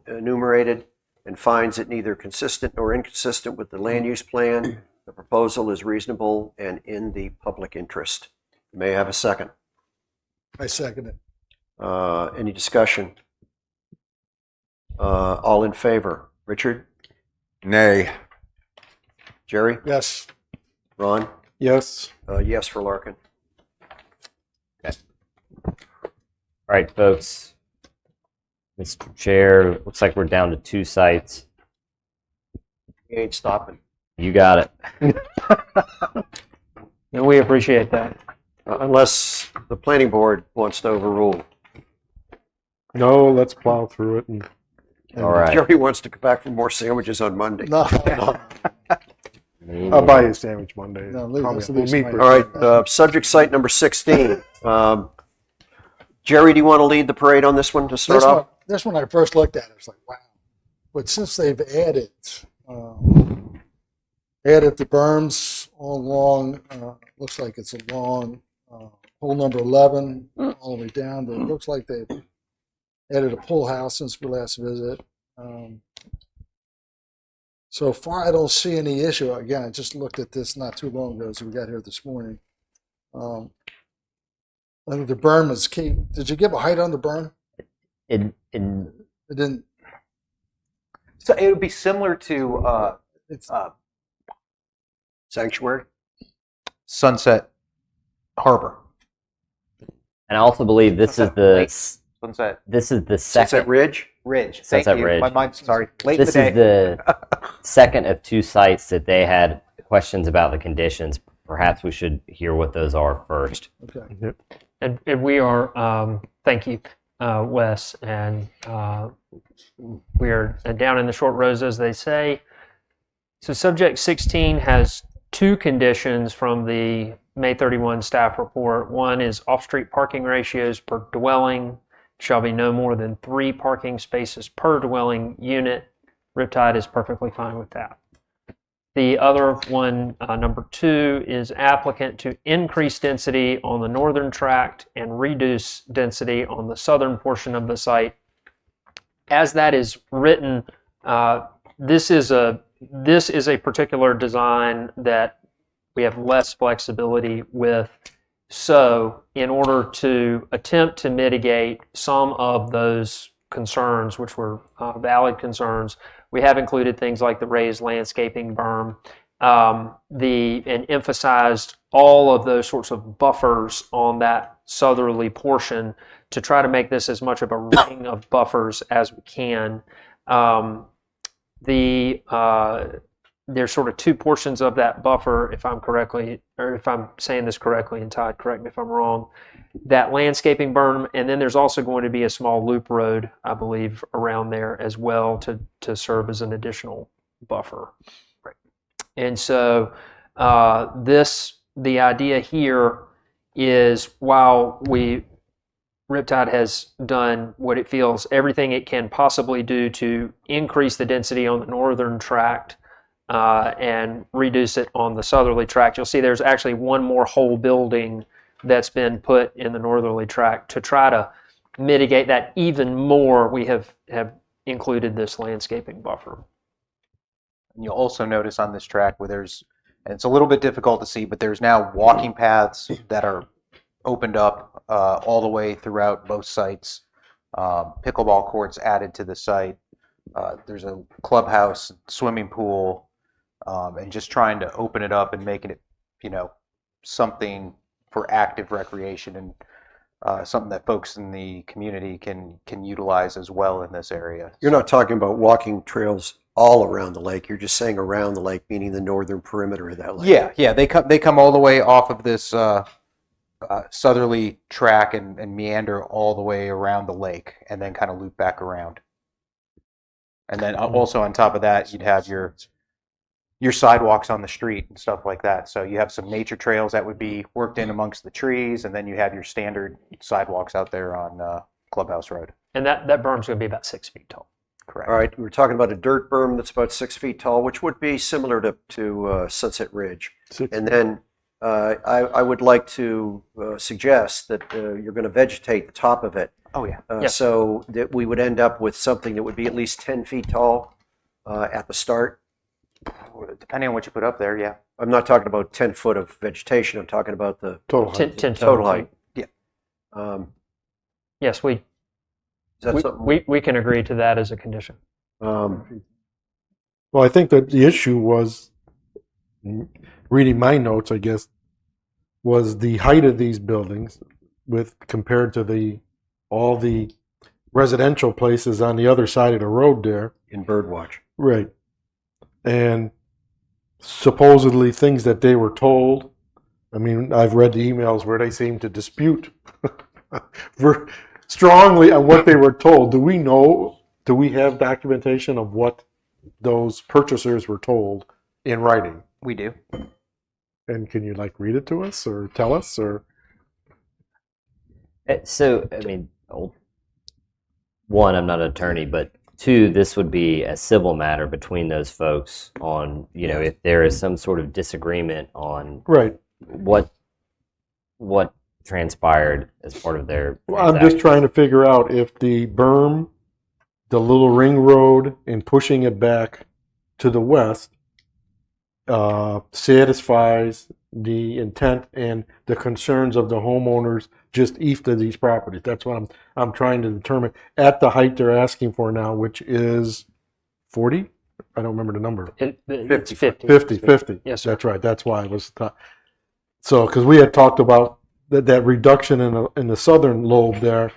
enumerated, and finds it neither consistent nor inconsistent with the land use plan. The proposal is reasonable and in the public interest. May I have a second? I second it. Any discussion? All in favor? Richard? Nay. Jerry? Yes. Ron? Yes. Yes for Larkin. All right, folks. Mr. Chair, looks like we're down to 2 sites. He ain't stopping. You got it. And we appreciate that. Unless the planning board wants to overrule. No, let's plow through it and All right. Jerry wants to come back for more sandwiches on Monday. No, no, I'll buy you a sandwich Monday. no, leave, Call me let's up. leave We'll meet somebody- for- All right, subject site number 16. Jerry, do you want to lead the parade on this one to start off? This one I first looked at, it's like, wow. But since they've added the berms all along, looks like it's along hole number 11 all the way down. But it looks like they've added a pull house since we last visited. So far, I don't see any issue. Again, I just looked at this not too long ago, so we got here this morning. I think the berm is key. Did you give a height on the berm? In It didn't. So it would be similar to It's Sanctuary? Sunset Harbor. and I also believe this is Sunset the Lake. Sunset second. Sunset Ridge? Ridge. Sunset Thank you. Ridge. My mind's sorry. Late in This the is day. the second of two sites that they had questions about the conditions. Perhaps we should hear what those are first. okay. And we are, thank you, Wes, and we are down in the short rows, as they say. So subject 16 has two conditions from the May 31 staff report. One is off-street parking ratios per dwelling shall be no more than 3 parking spaces per dwelling unit. Riptide is perfectly fine with that. The other one, number 2, is applicant to increase density on the northern tract and reduce density on the southern portion of the site. As that is written, this is a particular design that we have less flexibility with. So in order to attempt to mitigate some of those concerns, which were valid concerns, we have included things like the raised landscaping berm, and emphasized all of those sorts of buffers on that southerly portion to try to make this as much of a ring of buffers as we can. There's sort of two portions of that buffer, if I'm saying this correctly, and Todd, correct me if I'm wrong. That landscaping berm, and then there's also going to be a small loop road, I believe, around there as well to serve as an additional buffer. Right. And so the idea here is, while Riptide has done what it feels everything it can possibly do to increase the density on the northern tract and reduce it on the southerly tract. You'll see there's actually one more whole building that's been put in the northerly tract to try to mitigate that even more. We have included this landscaping buffer. And you'll also notice on this track where and it's a little bit difficult to see, but there's now walking paths that are opened up all the way throughout both sites. Pickleball courts added to the site. There's a clubhouse, swimming pool, and just trying to open it up and making it, something for active recreation and something that folks in the community can utilize as well in this area. You're not talking about walking trails all around the lake. You're just saying around the lake, meaning the northern perimeter of that lake. Yeah. They come all the way off of this southerly track and meander all the way around the lake, and then kind of loop back around. And then also on top of that, you'd have your sidewalks on the street and stuff like that. So you have some nature trails that would be worked in amongst the trees, and then you have your standard sidewalks out there on Clubhouse Road. And that berm's going to be about 6 feet tall. Correct. All right, we're talking about a dirt berm that's about 6 feet tall, which would be similar to Sunset Ridge. And then I would like to suggest that you're going to vegetate the top of it. Oh, yeah. Yes. So that we would end up with something that would be at least 10 feet tall at the start. Depending on what you put up there, yeah. I'm not talking about 10 foot of vegetation. I'm talking about the Total height. 10 total height. Yeah. Yes, Is that something? we can agree to that as a condition. Well, I think that the issue was, reading my notes, I guess, was the height of these buildings compared to all the residential places on the other side of the road there. In Birdwatch. Right. And supposedly things that they were told I mean, I've read the emails where they seem to dispute strongly on what they were told. Do we have documentation of what those purchasers were told in writing? We do. And can you like read it to us or tell us or? So, I mean, one, I'm not an attorney, but two, this would be a civil matter between those folks on, if there is some sort of disagreement on Right. what transpired as part of their Well, I'm just trying to figure out if the berm, the little ring road, and pushing it back to the west satisfies the intent and the concerns of the homeowners just east of these properties. That's what I'm trying to determine at the height they're asking for now, which is 40. I don't remember the number. It's 50. 50. Yes, sir. That's right. That's why I was. So, because we had talked about that reduction in the southern lobe there,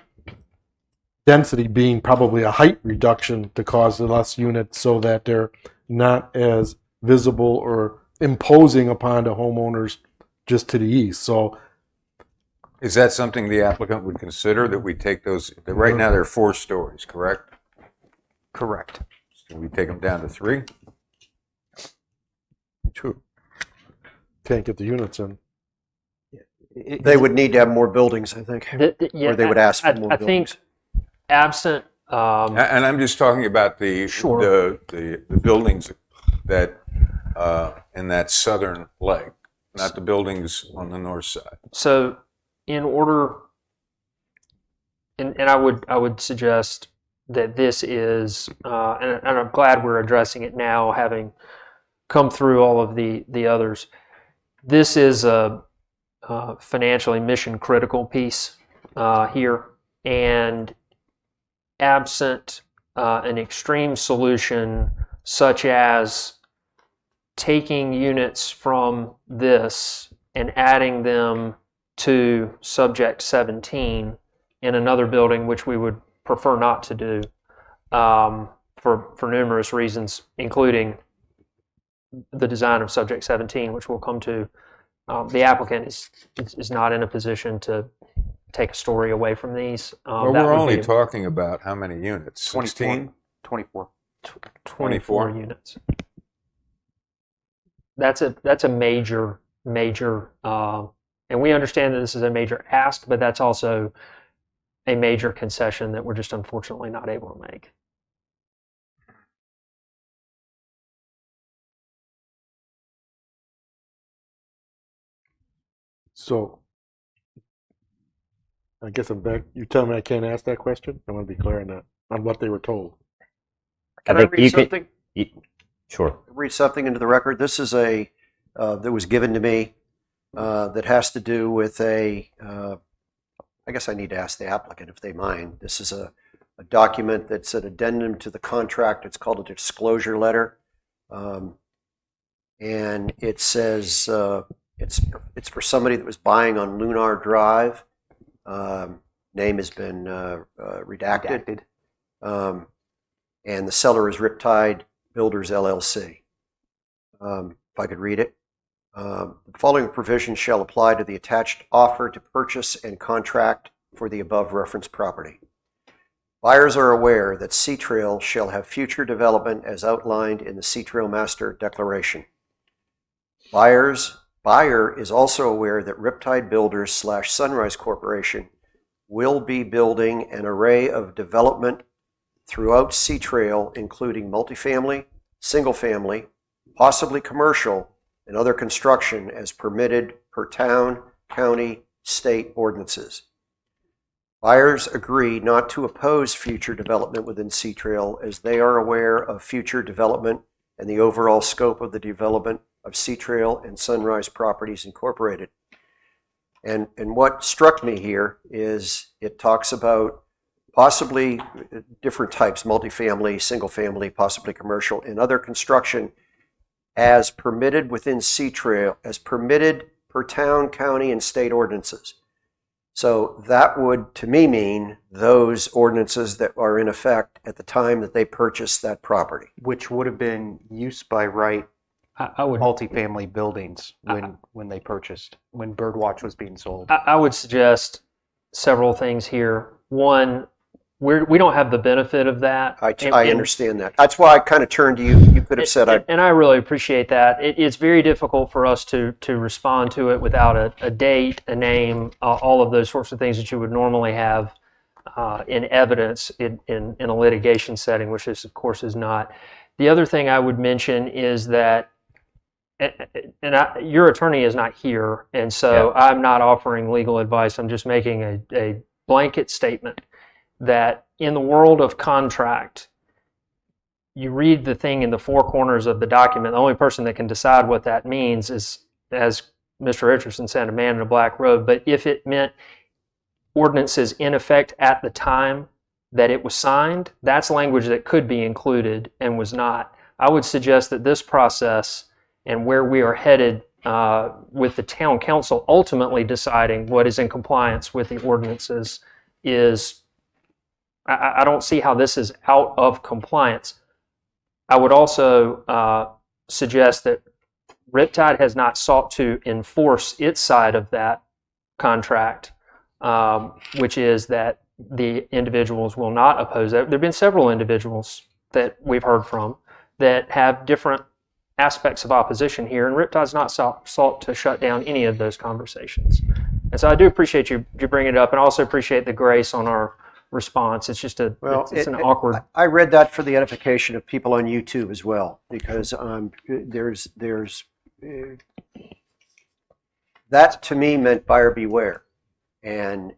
density being probably a height reduction to cause less units, so that they're not as visible or imposing upon the homeowners just to the east. So, Is that something the applicant would consider, that we take those, right now they're 4 stories, correct? Correct. So we take them down to 3? 2. Can't get the units in. They would need to have more buildings, I think, Yeah, or they would ask for I more think buildings. absent, And I'm just talking about the buildings that in that southern leg, not the buildings on the north side. so in order, and I would suggest that this is, and I'm glad we're addressing it now, having come through all of the others. This is a financially mission critical piece here, and absent an extreme solution such as taking units from this and adding them to subject 17 in another building, which we would prefer not to do for numerous reasons, including the design of subject 17, which we'll come to. The applicant is not in a position to take a story away from these. Well, That we're would only be talking about how many units? 16? 24. 24 units. That's a major, and we understand that this is a major ask, but that's also a major concession that we're just unfortunately not able to make. So, I guess I'm back. You tell me I can't ask that question? I want to be clear on that, on what they were told. Can I think read you could- something? Sure. Read something into the record. This is that was given to me that has to do with I guess I need to ask the applicant if they mind. This is a document that's an addendum to the contract. It's called a disclosure letter. And it says it's for somebody that was buying on Lunar Drive. Name has been redacted. And the seller is Riptide Builders LLC. If I could read it. The following provisions shall apply to the attached offer to purchase and contract for the above referenced property. Buyers are aware that Sea Trail shall have future development as outlined in the Sea Trail Master Declaration. Buyer is also aware that Riptide Builders / Sunrise Corporation will be building an array of development throughout Sea Trail, including multifamily, single-family, possibly commercial, and other construction as permitted per town, county, state ordinances. Buyers agree not to oppose future development within Sea Trail, as they are aware of future development and the overall scope of the development of Sea Trail and Sunrise Properties Incorporated. And what struck me here is it talks about possibly different types, multifamily, single family, possibly commercial, and other construction as permitted within Sea Trail, as permitted per town, county, and state ordinances. So that would, to me, mean those ordinances that are in effect at the time that they purchased that property. Which would have been use by right I would multifamily buildings when they purchased, when Birdwatch was being sold. I would suggest several things here. One, we don't have the benefit of that. I And- understand that. That's why I kind of turned to you. You could have said, and I really appreciate that. It's very difficult for us to respond to it without a date, a name, all of those sorts of things that you would normally have in evidence in a litigation setting, which this, of course, is not. The other thing I would mention is that, your attorney is not here, and so I'm not offering legal advice. I'm just making a blanket statement that in the world of contract, you read the thing in the four corners of the document. The only person that can decide what that means is, as Mr. Richardson said, a man in a black robe. But if it meant ordinances in effect at the time that it was signed, that's language that could be included and was not. I would suggest that this process and where we are headed with the town council ultimately deciding what is in compliance with the ordinances is, I don't see how this is out of compliance. I would also suggest that Riptide has not sought to enforce its side of that contract, which is that the individuals will not oppose that. There have been several individuals that we've heard from that have different aspects of opposition here, and Riptide's not sought to shut down any of those conversations. And so I do appreciate you bringing it up, and also appreciate the grace on our response. It's just it's an awkward. I read that for the edification of people on YouTube as well, because there's that to me meant buyer beware, and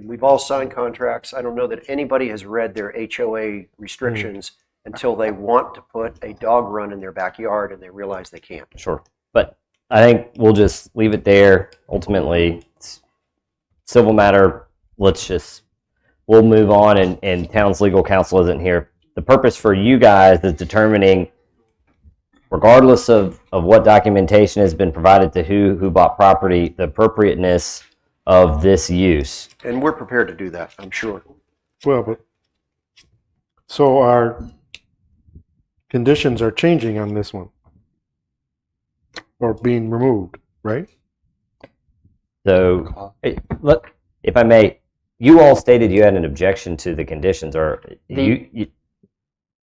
we've all signed contracts. I don't know that anybody has read their HOA restrictions until they want to put a dog run in their backyard and they realize they can't. Sure. But I think we'll just leave it there. Ultimately, it's civil matter. We'll move on, and town's legal counsel isn't here. The purpose for you guys is determining, regardless of what documentation has been provided to who bought property, the appropriateness of this use. And we're prepared to do that, I'm sure. Well, but so our conditions are changing on this one, or being removed, right? So, look, if I may, you all stated you had an objection to the conditions, or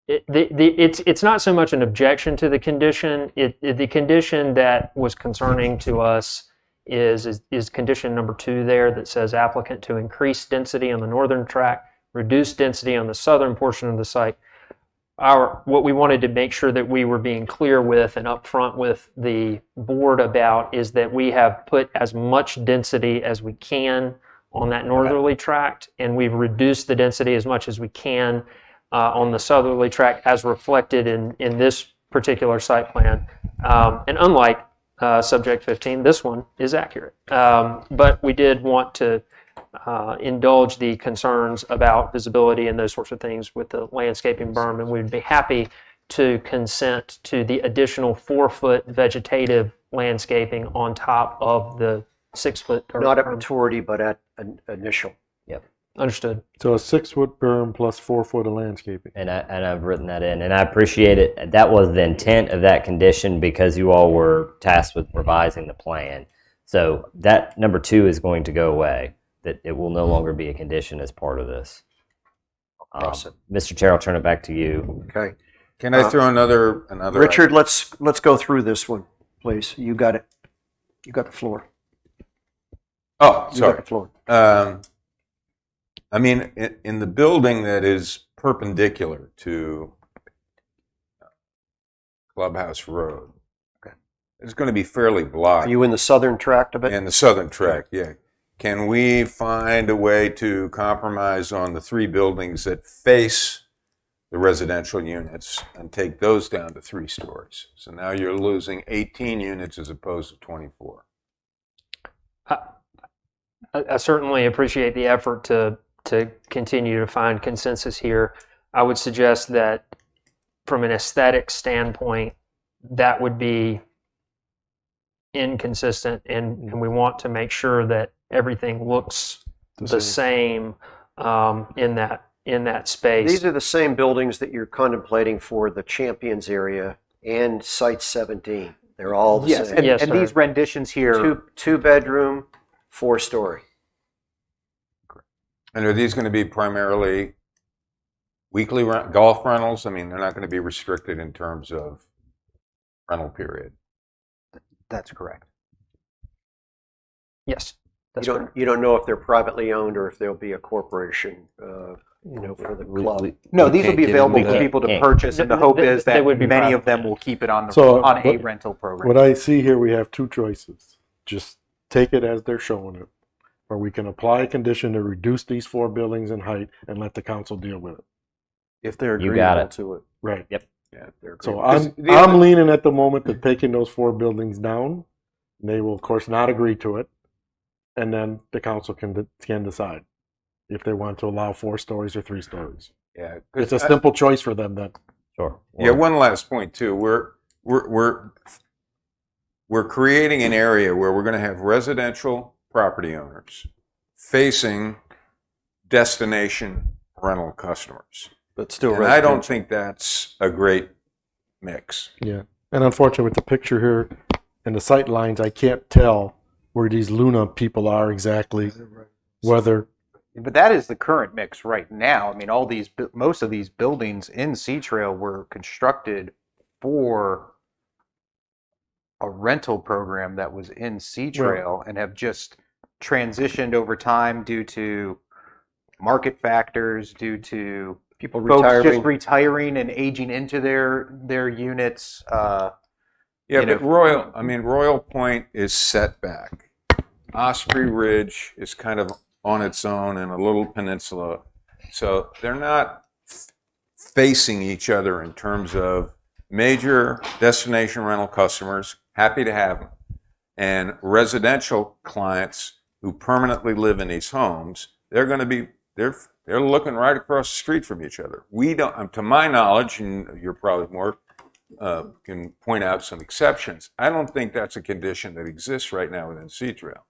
It's not so much an objection to the condition. The condition that was concerning to us is condition number 2 there, that says applicant to increase density on the northern tract, reduce density on the southern portion of the site. What we wanted to make sure that we were being clear with and upfront with the board about is that we have put as much density as we can on that northerly tract, and we've reduced the density as much as we can on the southerly tract, as reflected in this particular site plan. And unlike Subject 15, this one is accurate. But we did want to indulge the concerns about visibility and those sorts of things with the landscaping berm, and we'd be happy to consent to the additional 4-foot vegetative landscaping on top of the 6-foot. Not at maturity, but at an initial. Understood. So a 6-foot berm plus 4 foot of landscaping. and I've written that in, and I appreciate it. That was the intent of that condition because you all were tasked with revising the plan. So that number 2 is going to go away. That it will no longer be a condition as part of this. Cross it. Mr. Chair, I'll turn it back to you. Okay. Can I throw another? Richard, let's go through this one, please. You got it. You got the floor. Oh, You got sorry. the floor. I mean, in the building that is perpendicular to Clubhouse Road, it's going to be fairly blocked. Are you in the southern tract of it? In the southern tract, yeah. Can we find a way to compromise on the 3 buildings that face the residential units and take those down to 3 stories? So now you're losing 18 units as opposed to 24. I certainly appreciate the effort to continue to find consensus here. I would suggest that from an aesthetic standpoint, that would be inconsistent, and we want to make sure that everything looks the same in that in that space. These are the same buildings that you're contemplating for the Champions area and Site 17. They're all the Yes, same. and, Yes, and sir. these renditions here, Two bedroom, 4-story. And are these going to be primarily weekly golf rentals? I mean, they're not going to be restricted in terms of rental period. that's correct. Yes, that's You correct. don't know if they're privately owned or if there'll be a corporation, for the club. No, We these will can't be get available into for that. people to Can't. purchase, and the hope is They that would be many private. of them will keep it on the So, on a what- rental program. What I see here, we have two choices. Just take it as they're showing it, or we can apply a condition to reduce these 4 buildings in height and let the council deal with it. If they're You got agreeable it. to it. Right. Yeah. So Because I'm leaning at the moment to taking those 4 buildings down. And they will, of course, not agree to it, and then the council can decide if they want to allow 4 stories or 3 stories. Yeah. It's a simple choice for them then. Sure. Yeah, one last point too. We're creating an area where we're going to have residential property owners facing destination rental customers. But still, And I don't residential. think that's a great mix. Yeah. And unfortunately, with the picture here and the sight lines, I can't tell where these Luna people are exactly, whether But that is the current mix right now. I mean, all these, most of these buildings in Sea Trail were constructed for a rental program that was in Sea Trail and have just transitioned over time due to market factors, due to People folks retiring. just retiring and aging into their units. Yeah, You but know- Royal Point is set back. Osprey Ridge is kind of on its own in a little peninsula. So they're not facing each other in terms of major destination rental customers, happy to have them, and residential clients who permanently live in these homes. They're going to be, they're looking right across the street from each other. We don't, to my knowledge, and you're probably more, can point out some exceptions. I don't think that's a condition that exists right now within Sea Trail.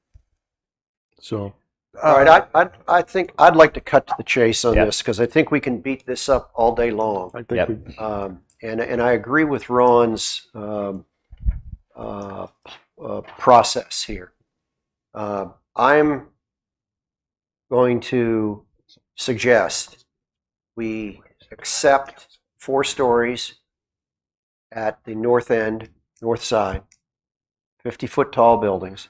so. All right, I think I'd like to cut to the chase on Yep. this because I think we can beat this up all day long. I think Yep. we, And I agree with Ron's process here. I'm going to suggest we accept 4 stories at the north end, north side, 50-foot tall buildings,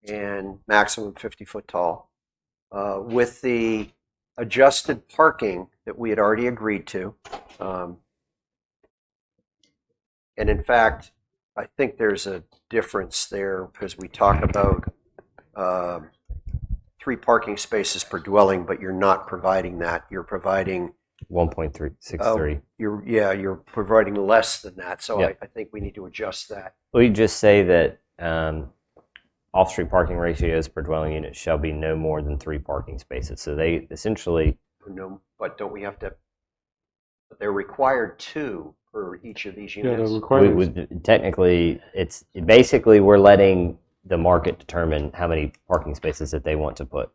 and maximum 50-foot tall, with the adjusted parking that we had already agreed to. And in fact, I think there's a difference there because we talk about 3 parking spaces per dwelling, but you're not providing that. You're providing 1.363. you're providing less than that. So Yep. I think we need to adjust that. We just say that off-street parking ratios per dwelling unit shall be no more than 3 parking spaces. So they essentially, No, but don't we have to? But they're required 2 per each of these yeah, units. the requirements. technically, it's basically we're letting the market determine how many parking spaces that they want to put.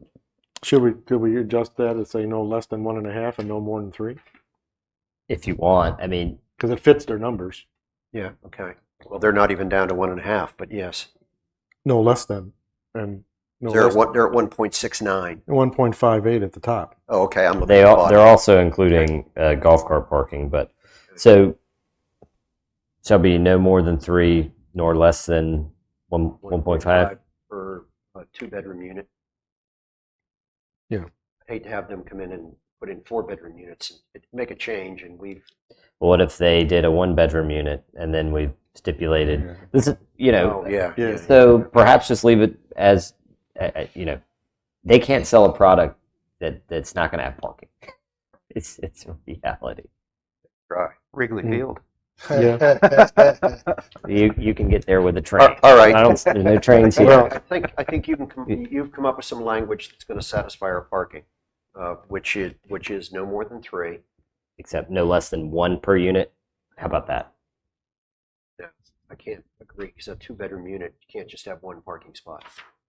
Could we adjust that and say no less than 1.5 and no more than 3? If you want, I mean, Because it fits their numbers. Yeah. Okay. Well, they're not even down to 1.5, but yes, No less than, and no they're less at they're at 1.69. 1.58 at the top. Oh, okay. I'm looking they at the are, bottom. they're also including golf cart parking, but so shall be no more than 3 nor less than 1.5. for a 2-bedroom unit. Yeah. I'd hate to have them come in and put in 4-bedroom units and make a change, and we've What if they did a 1-bedroom unit and then we stipulated this is, oh yeah, Yeah. so perhaps just leave it as, they can't sell a product that's not going to have parking. It's a reality. right. Wrigley Mm. Field. You can get there with a train. All right. There's no trains here. Well, I think you've come up with some language that's going to satisfy our parking, which is no more than 3. Except no less than 1 per unit. How about that? Yeah, I can't agree because a 2-bedroom unit, you can't just have 1 parking spot.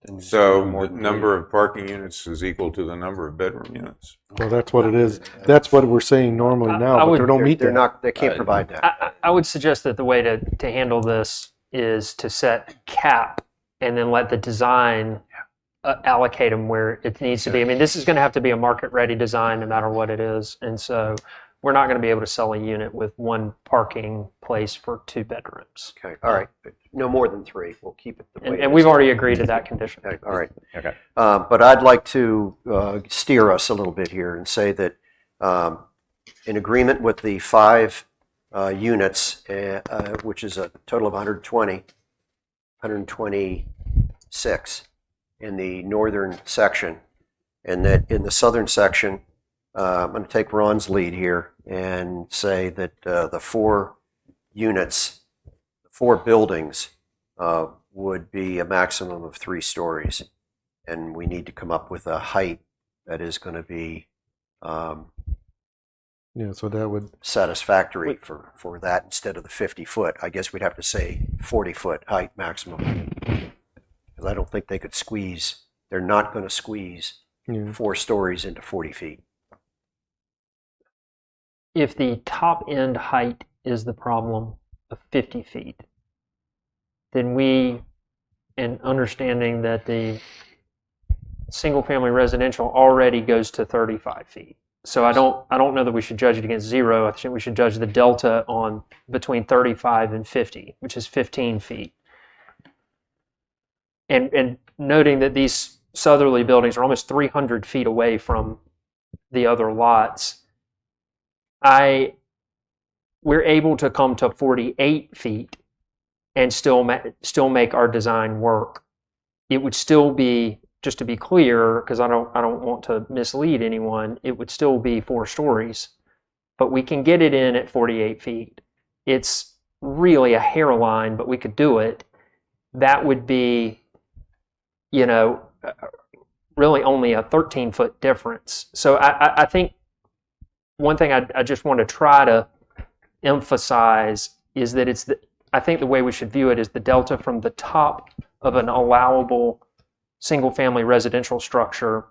Then just So more the than number of parking units is equal to the number of bedroom units. Well, that's what it is. That's what we're saying normally now, I but would- they don't They're, meet they're that. not, they can't provide that. I would suggest that the way to handle this is to set cap and then let the design allocate them where it needs to be. I mean, this is going to have to be a market-ready design no matter what it is. And so we're not going to be able to sell a unit with one parking place for 2 bedrooms. Okay, all right. No more than 3. We'll keep it the way it And is. we've already agreed to that condition. Okay, all right. Okay. But I'd like to steer us a little bit here and say that in agreement with the 5 units, which is a total of 126 in the northern section, and that in the southern section, I'm going to take Ron's lead here and say that the 4 units, the 4 buildings would be a maximum of 3 stories. And we need to come up with a height that is going to be Yeah, so that would, satisfactory for that instead of the 50-foot. I guess we'd have to say 40-foot height maximum. Because I don't think they could squeeze, they're not going to squeeze yeah. 4 stories into 40 feet. If the top end height is the problem of 50 feet, then we, in understanding that the single family residential already goes to 35 feet. So I don't know that we should judge it against 0. I think we should judge the delta on between 35 and 50, which is 15 feet. And noting that these southerly buildings are almost 300 feet away from the other lots, we're able to come to 48 feet and still make our design work. It would still be, just to be clear, because I don't want to mislead anyone, it would still be 4 stories, but we can get it in at 48 feet. It's really a hairline, but we could do it. That would be, really only a 13-foot difference. So I think one thing I just want to try to emphasize is that I think the way we should view it is the delta from the top of an allowable single-family residential structure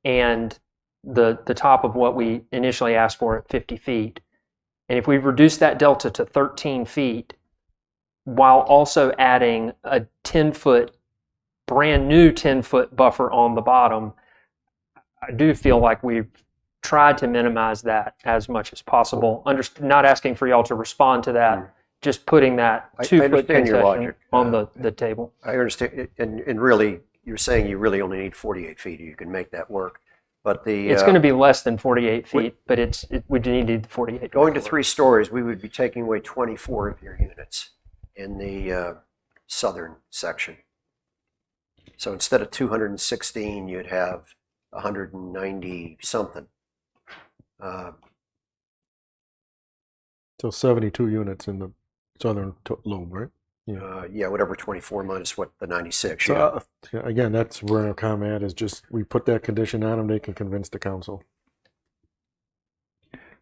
and the top of what we initially asked for at 50 feet. And if we reduce that delta to 13 feet, while also adding a 10-foot, brand new 10-foot buffer on the bottom, I do feel like we've tried to minimize that as much as possible. Not asking for y'all to respond to that, just putting that I 2-foot understand your concession logic. on the table. I understand, and really, you're saying you really only need 48 feet. You can make that work. But It's going to be less than 48 feet, but we do need the 48. going to 3 stories, we would be taking away 24 of your units in the southern section. So instead of 216, you'd have 190 something. So 72 units in the southern lobe, right? Yeah, whatever 24 minus what the 96. So, Yeah. yeah, again, that's where our comment is just, we put that condition on them, they can convince the council.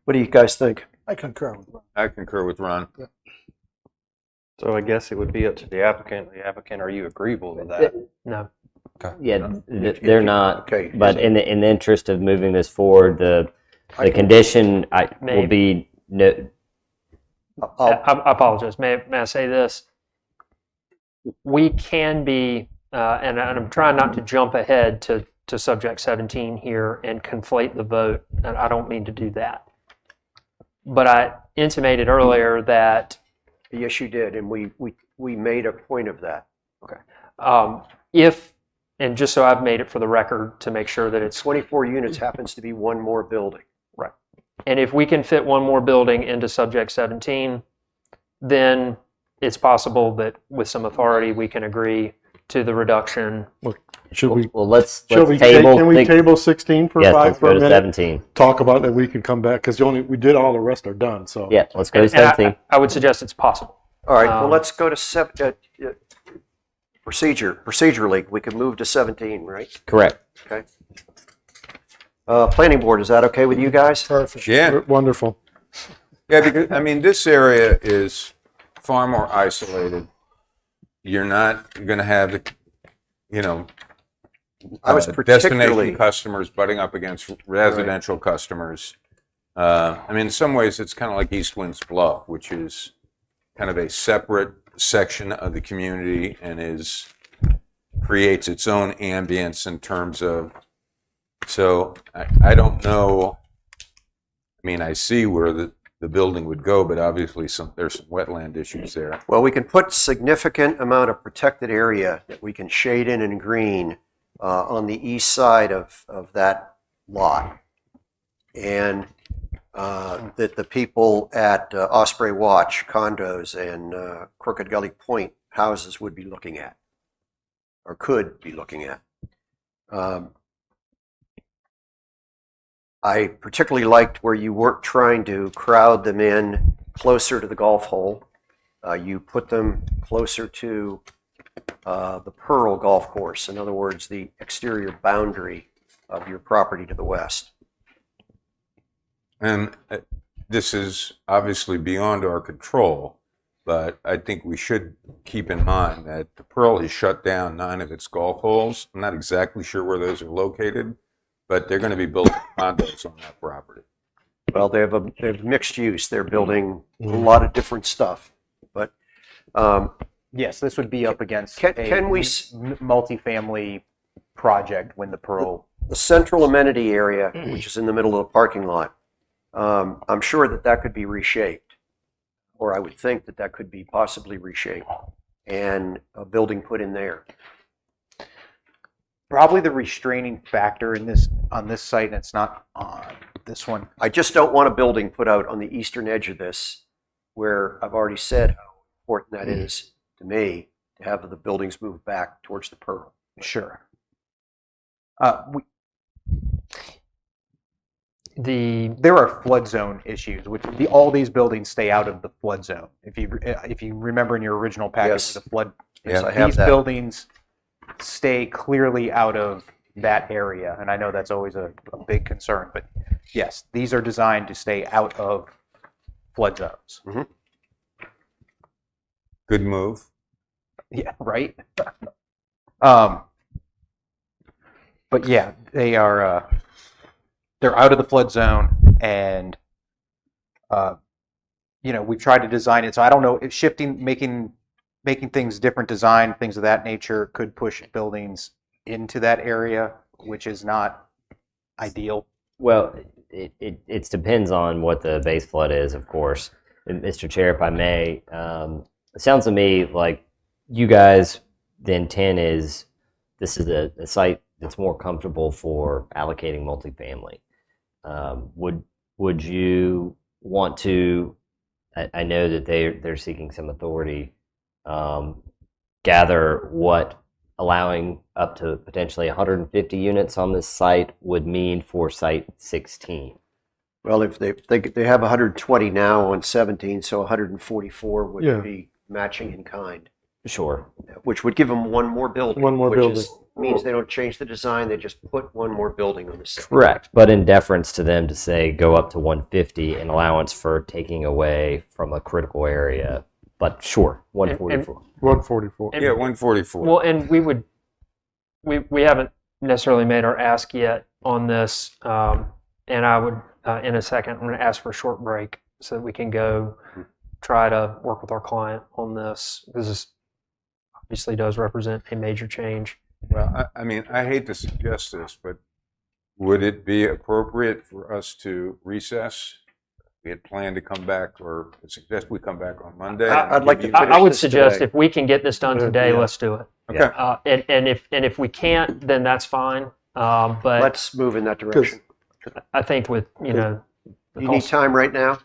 What do you guys think? I concur with Ron. I concur with Ron. So I guess it would be up to the applicant. The applicant, are you agreeable to that? No. Yeah, If they're you- not. okay. But in the interest of moving this forward, the I can- condition will Maybe. be no. I'll- I apologize. May I say this? We can be, and I'm trying not to jump ahead to subject 17 here and conflate the vote, and I don't mean to do that. But I intimated earlier that Yes, you did, and we made a point of that. if, and just so I've made it for the record to make sure that it's 24 units happens to be one more building. right, and if we can fit one more building into subject 17, then it's possible that with some authority we can agree to the reduction. Should we, Well, let's can we table. table 16 for Yes, 5 let's for go a to minute? 17. Talk about that, we can come back, because we did all the rest are done, so. Yeah, let's go to And 17. I would suggest it's possible. All right, well, Um, let's go to procedurally, we can move to 17, right? Correct. Okay. Planning board, is that okay with you guys? Perfect. Yeah. Wonderful. Yeah, because, I mean, this area is far more isolated. You're not going to have you know, I was destination particularly, customers butting up against residential customers. I mean, in some ways, it's kind of like East Winds Bluff, which is kind of a separate section of the community and creates its own ambience in terms of. So I don't know. I mean, I see where the building would go, but obviously there's some wetland issues there. well, we can put significant amount of protected area that we can shade in green on the east side of that lot. And that the people at Osprey Watch condos and Crooked Gully Point houses would be looking at, or could be looking at. I particularly liked where you weren't trying to crowd them in closer to the golf hole. You put them closer to the Pearl Golf Course, in other words, the exterior boundary of your property to the west. And this is obviously beyond our control, but I think we should keep in mind that the Pearl has shut down 9 of its golf holes. I'm not exactly sure where those are located, but they're going to be building condos on that property. Well, they have mixed use. They're building a lot of different stuff, but Yes, this would be up against Can we multifamily project when the Pearl. the central amenity area, which is in the middle of the parking lot, I'm sure that could be reshaped, or I would think that could be possibly reshaped, and a building put in there. Probably the restraining factor on this site, and it's not on this one. I just don't want a building put out on the eastern edge of this, where I've already said how important that is to me to have the buildings move back towards the Pearl. Sure. There are flood zone issues, which all these buildings stay out of the flood zone. If you remember in your original package, Yes. the flood, Yes, I have these that. buildings stay clearly out of that area, and I know that's always a big concern. But yes, these are designed to stay out of flood zones. Good move. Yeah, right. But yeah, they are. They're out of the flood zone, and we've tried to design it. So I don't know if making things different design, things of that nature, could push buildings into that area, which is not ideal. Well, it depends on what the base flood is, of course. And Mr. Chair, if I may, it sounds to me like you guys, the intent is this is a site that's more comfortable for allocating multifamily. Would you want to? I know that they're seeking some authority. Gather what allowing up to potentially 150 units on this site would mean for Site 16. Well, if they have 120 now on 17, so 144 would Yeah. be matching in kind, Sure. which would give them one more building. One more which building. Means they don't change the design; they just put one more building on the site. Correct. But in deference to them to say go up to 150 in allowance for taking away from a critical area. But sure, 144. 144. And- Yeah, 144. Well, and we haven't necessarily made our ask yet on this, and I would in a second I'm going to ask for a short break so that we can go try to work with our client on this, because this obviously does represent a major change. Well, I mean, I hate to suggest this, but would it be appropriate for us to recess? We had planned to come back, or suggest we come back on Monday. I'd like to Give you- finish I would this suggest today. if we can get this done today, Yeah. let's do it. Okay. And if we can't, then that's fine. But Let's move in that direction. I think with the You need cost- time right now?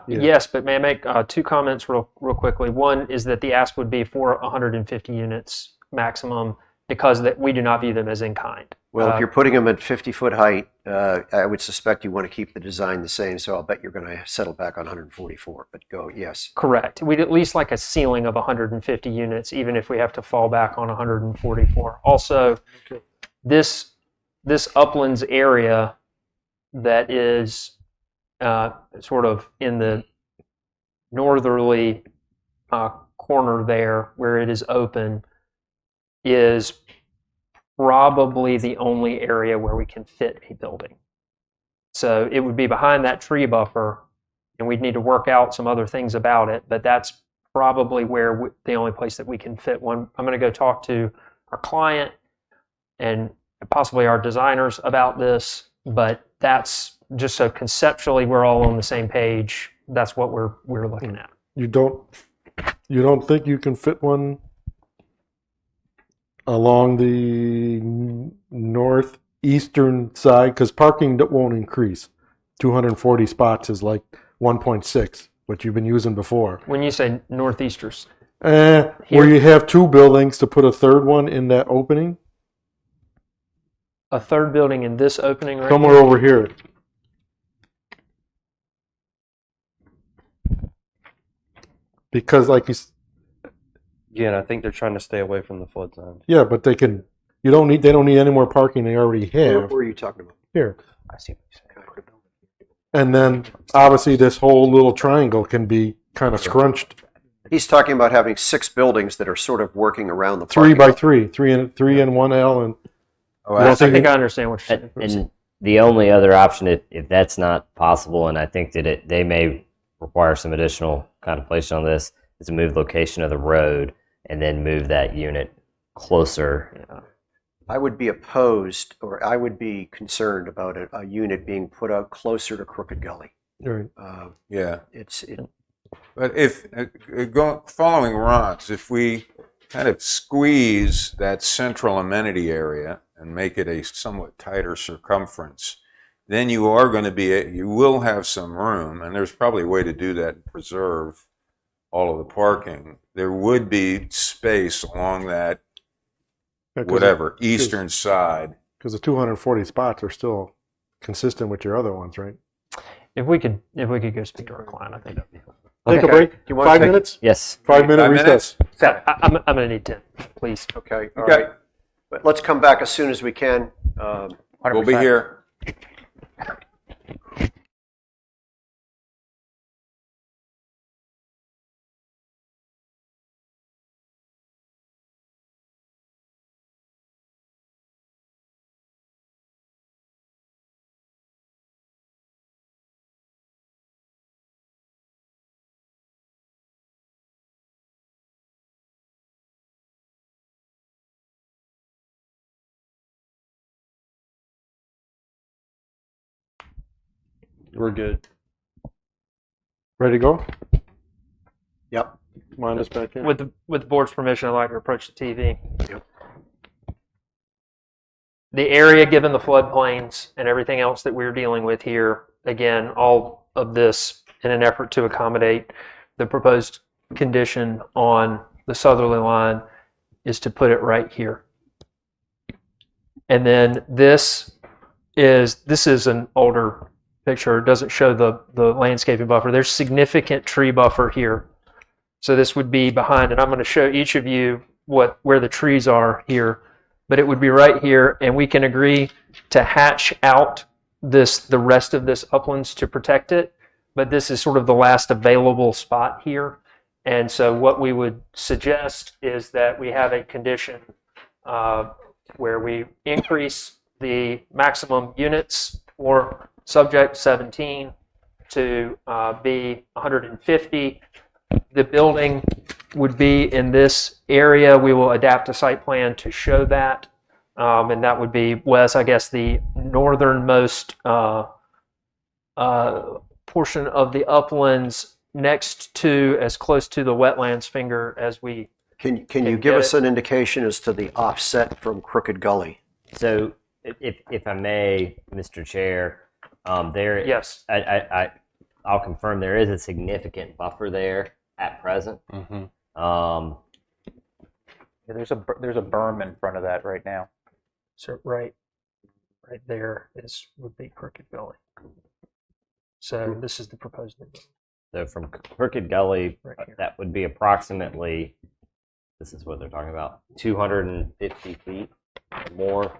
Yeah. Yes, but may I make two comments real quickly? One is that the ask would be for 150 units maximum, because that we do not view them as in kind. Well, if you're putting them at 50-foot height, I would suspect you want to keep the design the same, so I'll bet you're going to settle back on 144, but go, yes. Correct. We'd at least like a ceiling of 150 units, even if we have to fall back on 144. Also, this uplands area that is sort of in the northerly corner there, where it is open, is probably the only area where we can fit a building. So it would be behind that tree buffer, and we'd need to work out some other things about it, but that's probably where the only place that we can fit one. I'm going to go talk to our client and possibly our designers about this, but that's just so conceptually we're all on the same page. That's what we're looking at. You don't think you can fit one along the northeastern side? Because parking won't increase. 240 spots is like 1.6, what you've been using before. When you say northeasters, Where you have two buildings to put a third one in that opening? a third building in this opening right Somewhere here? over here. Because like Again, I think they're trying to stay away from the flood zone. yeah, but they don't need any more parking they already have Where are you talking about? here. I see what you're saying. And then obviously this whole little triangle can be kind of scrunched. He's talking about having 6 buildings that are sort of working around the 3 parking by lot. 3, 3 and 1 L, and Oh, I don't I think think I understand what you're saying. And the only other option, if that's not possible, and I think that they may require some additional contemplation on this, is to move location of the road and then move that unit closer. I would be opposed, or I would be concerned about a unit being put out closer to Crooked Gully. right. Yeah. It But if, following Ron's, if we kind of squeeze that central amenity area and make it a somewhat tighter circumference, then you will have some room, and there's probably a way to do that and preserve all of the parking. There would be space along that, whatever, eastern side. Because the 240 spots are still consistent with your other ones, right? If we could go speak to our client, I think that'd be fun. Take a Okay. break. You wanna 5 take- minutes? Yes. 5-minute 5 recess. minutes? I'm going to need 10, please. Okay, all Okay. right. But let's come back as soon as we can. We'll be 100%. here. We're good. Ready to go? Yep. Wind us back in. With the board's permission, I'd like to approach the TV. Yep. The area, given the floodplains and everything else that we're dealing with here, again, all of this in an effort to accommodate the proposed condition on the southerly line, is to put it right here. And then this is an older picture. It doesn't show the landscaping buffer. There's significant tree buffer here. So this would be behind, and I'm going to show each of you where the trees are here, but it would be right here, and we can agree to hatch out the rest of this uplands to protect it, but this is sort of the last available spot here. And so what we would suggest is that we have a condition where we increase the maximum units for subject 17 to be 150. The building would be in this area. We will adapt a site plan to show that. And that would be, Wes, I guess, the northernmost portion of the uplands next to, as close to the wetlands finger as we Can you Can give get us it. an indication as to the offset from Crooked Gully? So, if I may, Mr. Chair, there. Yes. I'll confirm there is a significant buffer there at present. Mm-hmm. Yeah, there's a berm in front of that right now. So right there would be Crooked Gully. So this is the proposed new building So from Crooked Gully, right here. that would be approximately. This is what they're talking about: 250 feet or more,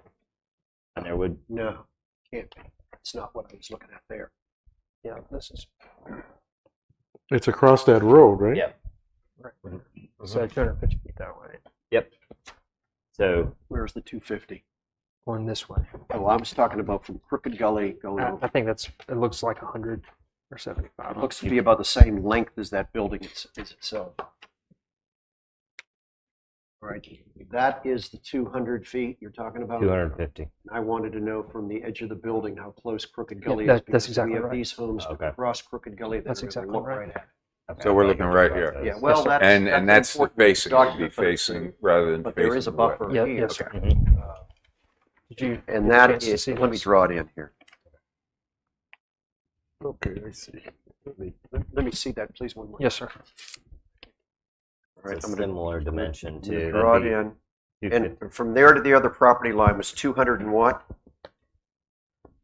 and there would. No, can't be. That's not what I was looking at there. Yeah, this is It's across that road, right? Yep. right. So 250 feet that way. Yep. So Where's the 250? Going this way. Oh, I was talking about from Crooked Gully going over. I think it looks like 100 or 75. It looks to be about the same length as that building is itself. All right, that is the 200 feet you're talking about? 250. I wanted to know from the edge of the building how close Crooked Gully that- is. that's because exactly we have right. these homes Okay. across Crooked Gully that That's really exactly look right. right at it. So we're looking right here. Yeah, well, that's. And that's the important facing, it would be document, but- facing rather than But facing there is a the west. buffer Yeah, here. yes, sir. Did you And get a that chance to is, see let me this? draw it in here. Okay, I see. Let me see that, please, one more. Yes, sir. All right, It's a I'm gonna similar dimension I'm gonna to draw it in. And from there to the other property line was 200 and what?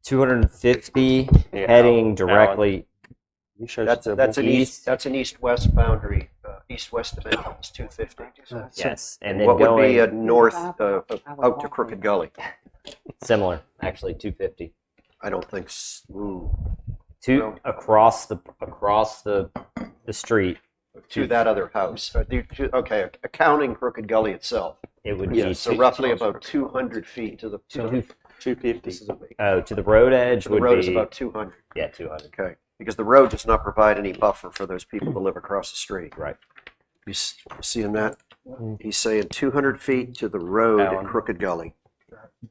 250 Yeah, heading Alan. directly. You showed That's an east. that's an east-west boundary, east-west dimension is 250. Yes, and And then what would going be a north, out to Crooked Gully? similar, actually 250. I don't think, Two across the street. to that other house. Okay, accounting Crooked Gully itself. It would Yeah, be so roughly about 200 feet to the, Two- 250. This is a big, to the road edge the would road be is about 200. 200. Okay, because the road does not provide any buffer for those people that live across the street. Right. You seeing that? He's saying 200 feet to the road at Alan. Crooked Gully,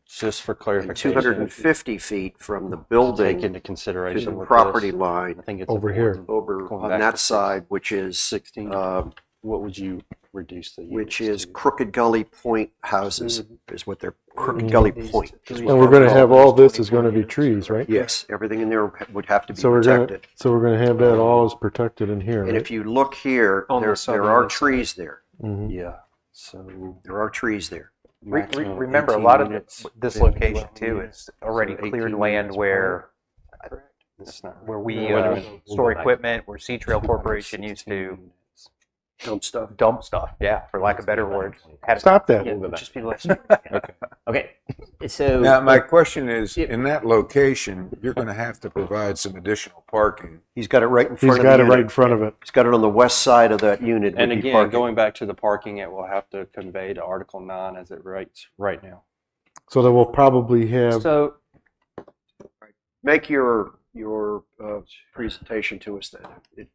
Just for and clarification. 250 feet from the Take building into to consideration the with property this. line I think it's Over here. important. over Going on back that to side, which is 16. um, What would you reduce the which units is to? Crooked Gully Point houses, is what they're, Crooked Gully Point. is what And we're they're gonna have called. all this is gonna be trees, right? Yes, everything in there would have to be So we're protected. gonna have that all as protected in here, And right? if you look here, On the there southerly are side. trees there. Mhm. Yeah. So There are trees there. maximum Remember, a 18 lot of units, this 50 location dwelling too units. is already So cleared 18 land units where It's not we Wait a minute. store equipment, where Sea Trail Corporation used 16 to units. Dump stuff. dump stuff. Yeah, for lack of better word. Had Stop that. Yeah, We'll go back. just be less. Okay. So Now, my question is, in that location, you're going to have to provide some additional parking. He's got it right in front He's of got the it right in unit. front of it. He's got it on the west side of that unit. And would be again, parking. going back to the parking, it will have to convey to Article 9 as it writes right now. So that we'll probably have, So Make your presentation to us then.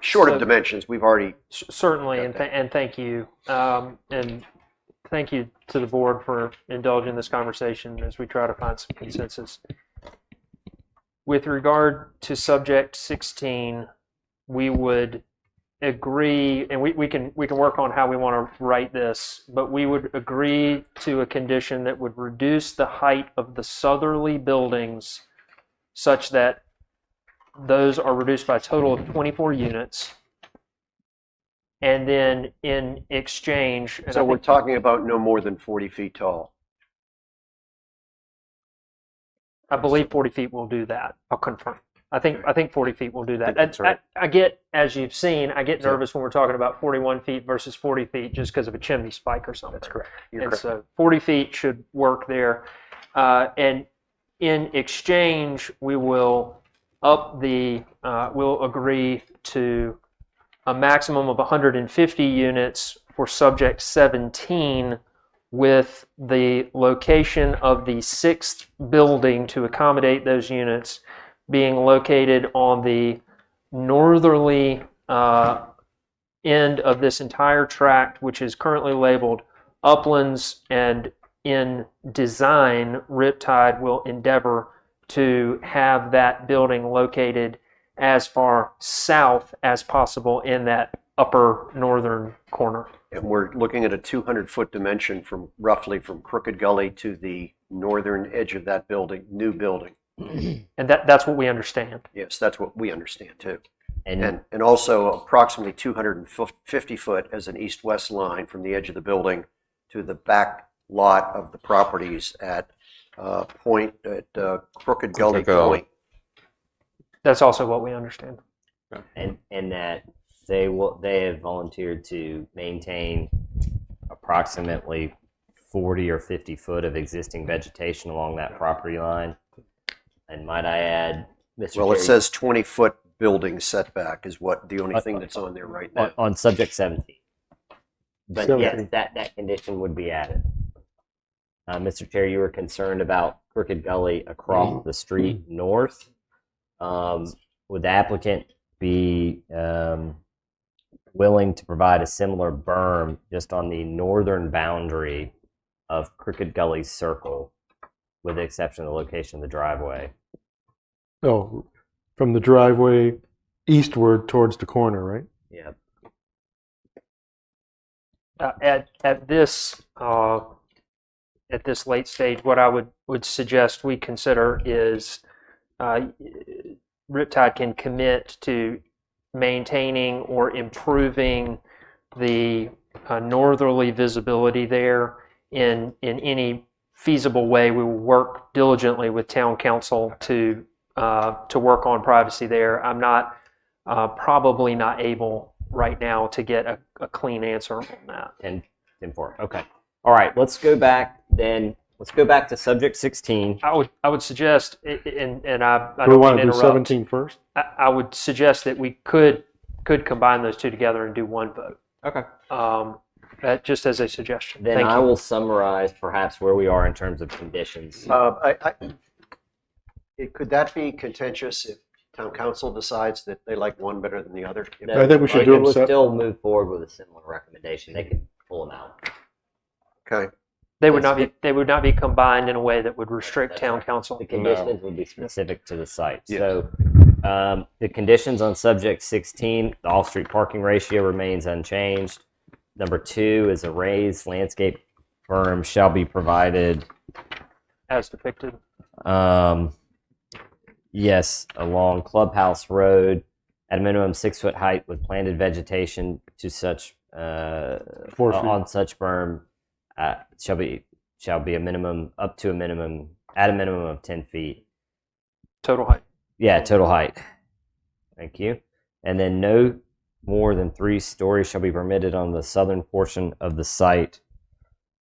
Short of So- dimensions, we've already, certainly, Got and, that. and thank you. And thank you to the board for indulging this conversation as we try to find some consensus. With regard to subject 16, we would agree, and we can work on how we want to write this, but we would agree to a condition that would reduce the height of the southerly buildings such that those are reduced by a total of 24 units. And then in exchange, and so I we're think- talking about no more than 40 feet tall. I believe 40 feet will do that. I'll confirm. I think 40 feet will do that. think that's right. I get, as you've seen, I get nervous when we're talking about 41 feet versus 40 feet just because of a chimney spike or something. That's correct. You're And correct. so 40 feet should work there. And in exchange, we will we'll agree to a maximum of 150 units for subject 17, with the location of the sixth building to accommodate those units being located on the northerly end of this entire tract, which is currently labeled Uplands, and in design, Riptide will endeavor to have that building located as far south as possible in that upper northern corner. And we're looking at a 200-foot dimension roughly from Crooked Gully to the northern edge of that building, new building. And that's what we understand. Yes, that's what we understand too. and And also approximately 250 foot as an east-west line from the edge of the building to the back lot of the properties at Crooked Gully Crooked Gully. Point. That's also what we understand. and that they have volunteered to maintain approximately 40 or 50 foot of existing vegetation along that property line. And might I add, Mr. Well, it Terry, says 20-foot building setback is what the only thing that's on there right now. on subject 17. But 17. yes, that condition would be added. Mr. Chair, you were concerned about Crooked Gully across the street north. Would the applicant be willing to provide a similar berm just on the northern boundary of Crooked Gully Circle, with the exception of the location of the driveway? Oh, from the driveway eastward towards the corner, right? Yeah. At this late stage, what I would suggest we consider is Riptide can commit to maintaining or improving the northerly visibility there in any feasible way. We will work diligently with town council to work on privacy there. I'm not probably not able right now to get a clean answer on that. 10-4. Okay. All right. Let's go back then. Let's go back to subject 16. I would suggest, and I Do we don't want mean to to do interrupt. 17 first? I would suggest that we could combine those two together and do one vote. Okay. Just as a suggestion. Then Thank I you. will summarize perhaps where we are in terms of conditions. Could that be contentious if town council decides that they like one better than the other? I think we should do They them will sep- still move forward with a similar recommendation. They could pull them out. Okay. They would not be combined in a way that would restrict town council. The conditions would be specific to the site. Yes. So the conditions on subject 16, the off-street parking ratio remains unchanged. Number 2 is a raised landscape berm shall be provided. As depicted. Yes, along Clubhouse Road at a minimum 6-foot height with planted vegetation to such 4 feet. on such berm shall be a minimum up to a minimum at a minimum of 10 feet. Total height. Yeah, total height. Thank you. And then no more than 3 stories shall be permitted on the southern portion of the site.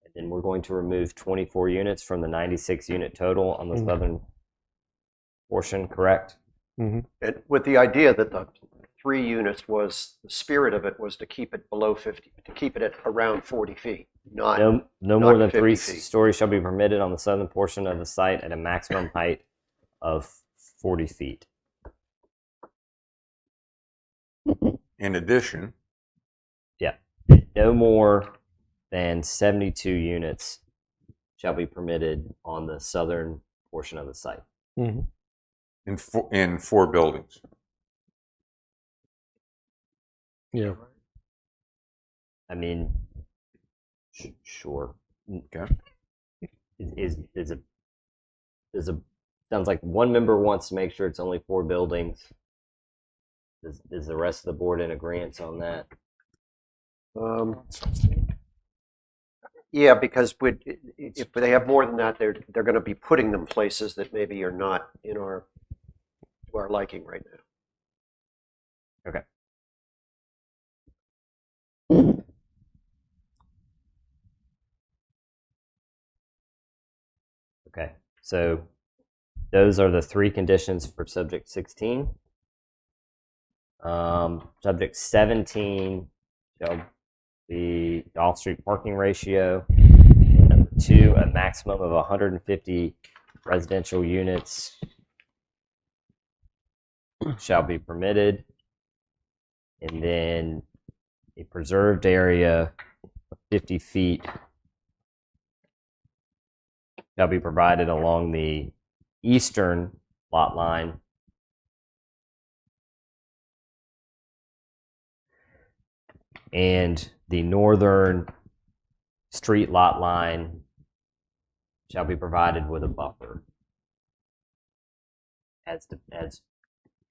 And then we're going to remove 24 units from the 96 unit total on the southern portion, correct? And with the idea that the 3 units was, the spirit of it was to keep it below 50, to keep it at around 40 feet, not No more than 50 3 feet. stories shall be permitted on the southern portion of the site at a maximum height of 40 feet. In addition, No more than 72 units shall be permitted on the southern portion of the site. in 4 buildings. Yeah. I mean, sure. Okay. Is a sounds like one member wants to make sure it's only 4 buildings. Is the rest of the board in agreement on that? Yeah, because if they have more than that, they're going to be putting them places that maybe are not in our liking right now. Okay. Okay. So those are the 3 conditions for subject 16. Subject 17 shall be the off-street parking ratio. Number 2, a maximum of 150 residential units shall be permitted. And then a preserved area of 50 feet shall be provided along the eastern lot line. And the northern street lot line shall be provided with a buffer as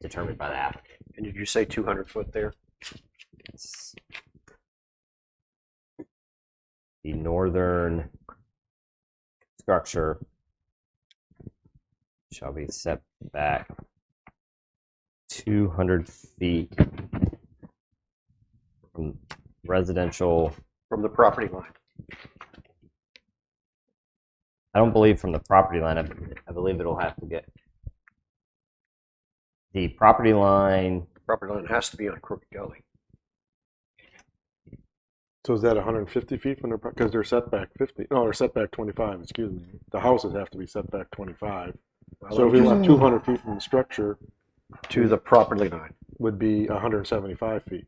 determined by the applicant. And did you say 200 foot there? The northern structure shall be set back 200 feet from residential. From the property line. I don't believe from the property line. I believe it'll have to get the property line. Property line has to be on Crooked Gully. So is that 150 feet from their, because they're setback 50, no, they're setback 25, excuse me. The houses have to be setback 25. So if we went 200 feet from the structure, To the property line. would be 175 feet.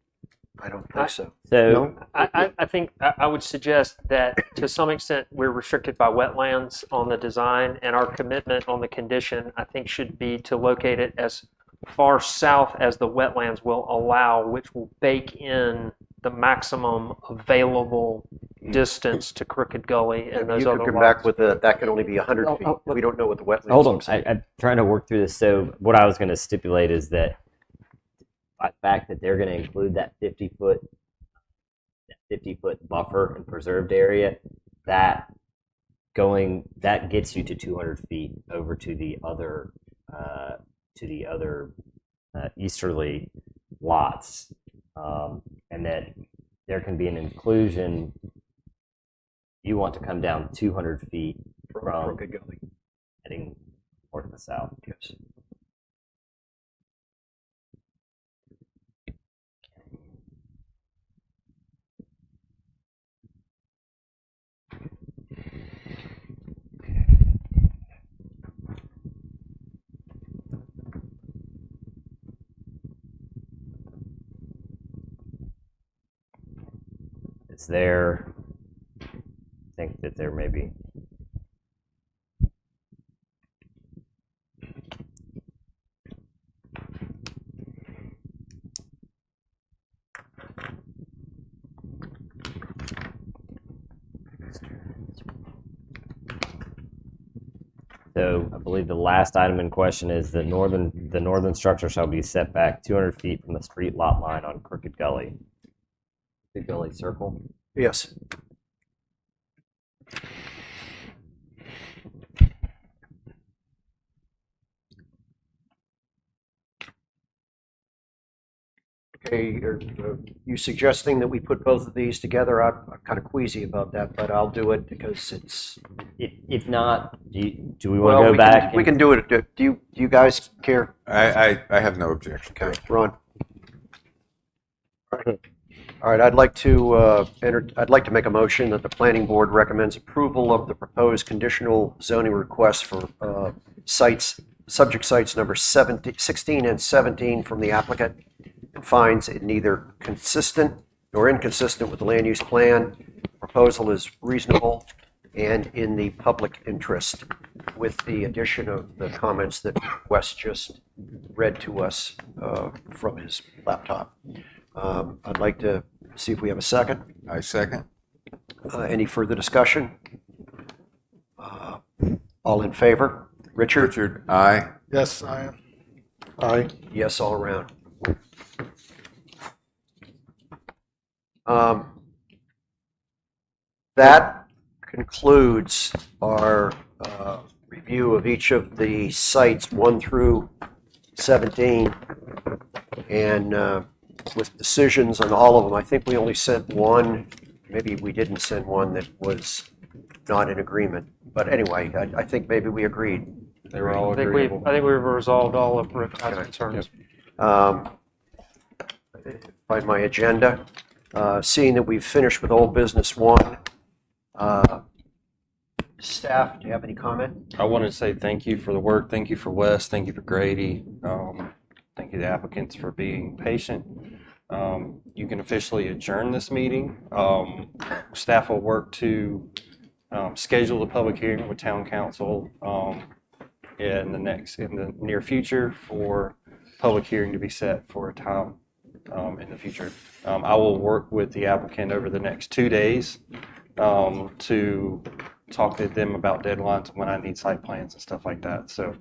I don't think so. So I think I would suggest that to some extent we're restricted by wetlands on the design, and our commitment on the condition, I think, should be to locate it as far south as the wetlands will allow, which will bake in the maximum available distance to Crooked Gully and those You other could come lots. back with that can only be 100 feet. oh, We don't know what the wetlands hold on, looks like. I'm trying to work through this. So what I was going to stipulate is that by the fact that they're going to include that 50-foot buffer and preserved area, that gets you to 200 feet over to the other easterly lots, and that there can be an inclusion. You want to come down 200 feet From from Crooked Gully. heading north to the south. Yes. It's there. I think that there may be. So I believe the last item in question is the northern structure shall be set back 200 feet from the street lot line on Crooked Gully. Crooked Gully Circle. Yes. Okay, are you suggesting that we put both of these together? I'm kind of queasy about that, but I'll do it because it's. If not, do we want to go we back? Can, we can do it. Do you guys care? I have no objection. Okay, Ron. All right, I'd like to make a motion that the planning board recommends approval of the proposed conditional zoning request for subject sites number 16 and 17 from the applicant, and finds it neither consistent nor inconsistent with the land use plan. Proposal is reasonable and in the public interest, with the addition of the comments that Wes just read to us from his laptop. I'd like to see if we have a second. I second. Any further discussion? All in favor? Richard? Richard, aye. Yes, I am. Aye. Yes, all around. That concludes our review of each of the sites 1 through 17, and with decisions on all of them. I think we only sent one. Maybe we didn't send one that was not in agreement. But anyway, I think maybe we agreed. They were all I think agreeable. we've resolved all of Rick's concerns. Find my agenda. Seeing that we've finished with old business 1, staff, do you have any comment? I wanted to say thank you for the work. Thank you for Wes. Thank you for Grady. Thank you to the applicants for being patient. You can officially adjourn this meeting. Staff will work to schedule the public hearing with town council in the near future for public hearing to be set for a time in the future. I will work with the applicant over the next 2 days to talk to them about deadlines when I need site plans and stuff like that. So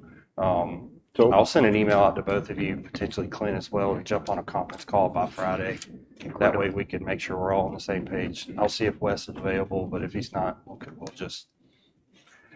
I'll send an email out to both of you, potentially Clint as well, to jump on a conference call by Friday. That way we can make sure we're all on the same page. I'll see if Wes is available, but if he's not, we'll just.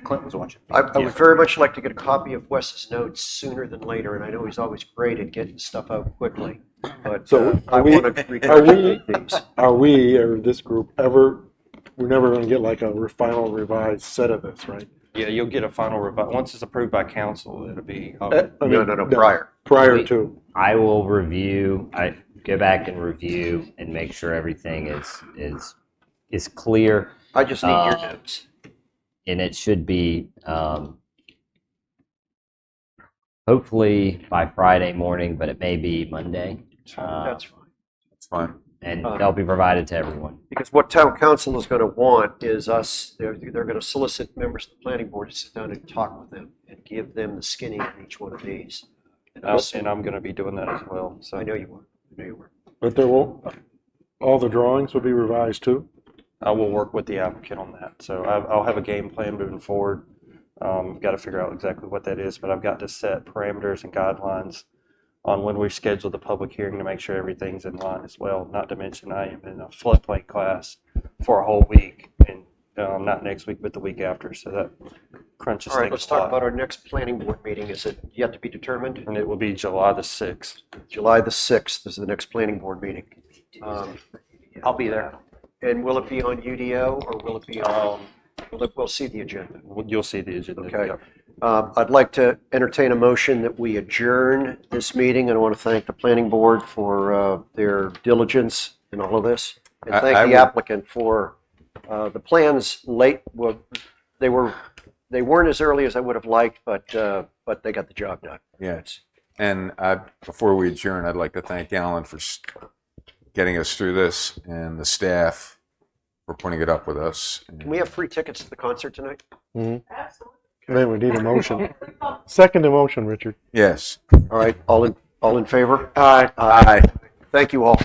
Clint was watching. I would very much like to get a copy of Wes's notes sooner than later, and I know he's always great at getting stuff out quickly, but So I are we- want to regurgitate these. Are we, or this group, we're never going to get like a final revised set of this, right? Yeah, you'll get a final once it's approved by council. It'll be. No, prior. Prior to. I will review. I go back and review and make sure everything is is clear, I just need your Uh, notes. and it should be hopefully by Friday morning, but it may be Monday. That's fine. That's fine. And they'll be provided to everyone. Because what town council is going to want is us, they're going to solicit members of the planning board to sit down and talk with them and give them the skinny on each one of these. And And I'm going to be doing that as well. So I know you are. I know you are. But there will, all the drawings will be revised too? I will work with the applicant on that. So I'll have a game plan moving forward. Got to figure out exactly what that is, but I've got to set parameters and guidelines on when we schedule the public hearing to make sure everything's in line as well. Not to mention I am in a floodplain class for a whole week, and not next week, but the week after. So that crunches All right, things let's a talk lot. about our next planning board meeting. Is it yet to be determined? And it will be July the 6th. July the 6th is the next planning board meeting. I'll be there. And will it be on UDO or will it be on, we'll see the agenda. You'll see the agenda. Okay. Yep. I'd like to entertain a motion that we adjourn this meeting, and I want to thank the planning board for their diligence in all of this. And thank I the would- applicant for the plans late. Well, they weren't as early as I would have liked, but they got the job done. Yes. And before we adjourn, I'd like to thank Alan for getting us through this and the staff for putting it up with us. Can we have free tickets to the concert tonight? Then we need a motion. Second motion, Richard. Yes. All right, all in favor? Aye. Aye. Thank you all.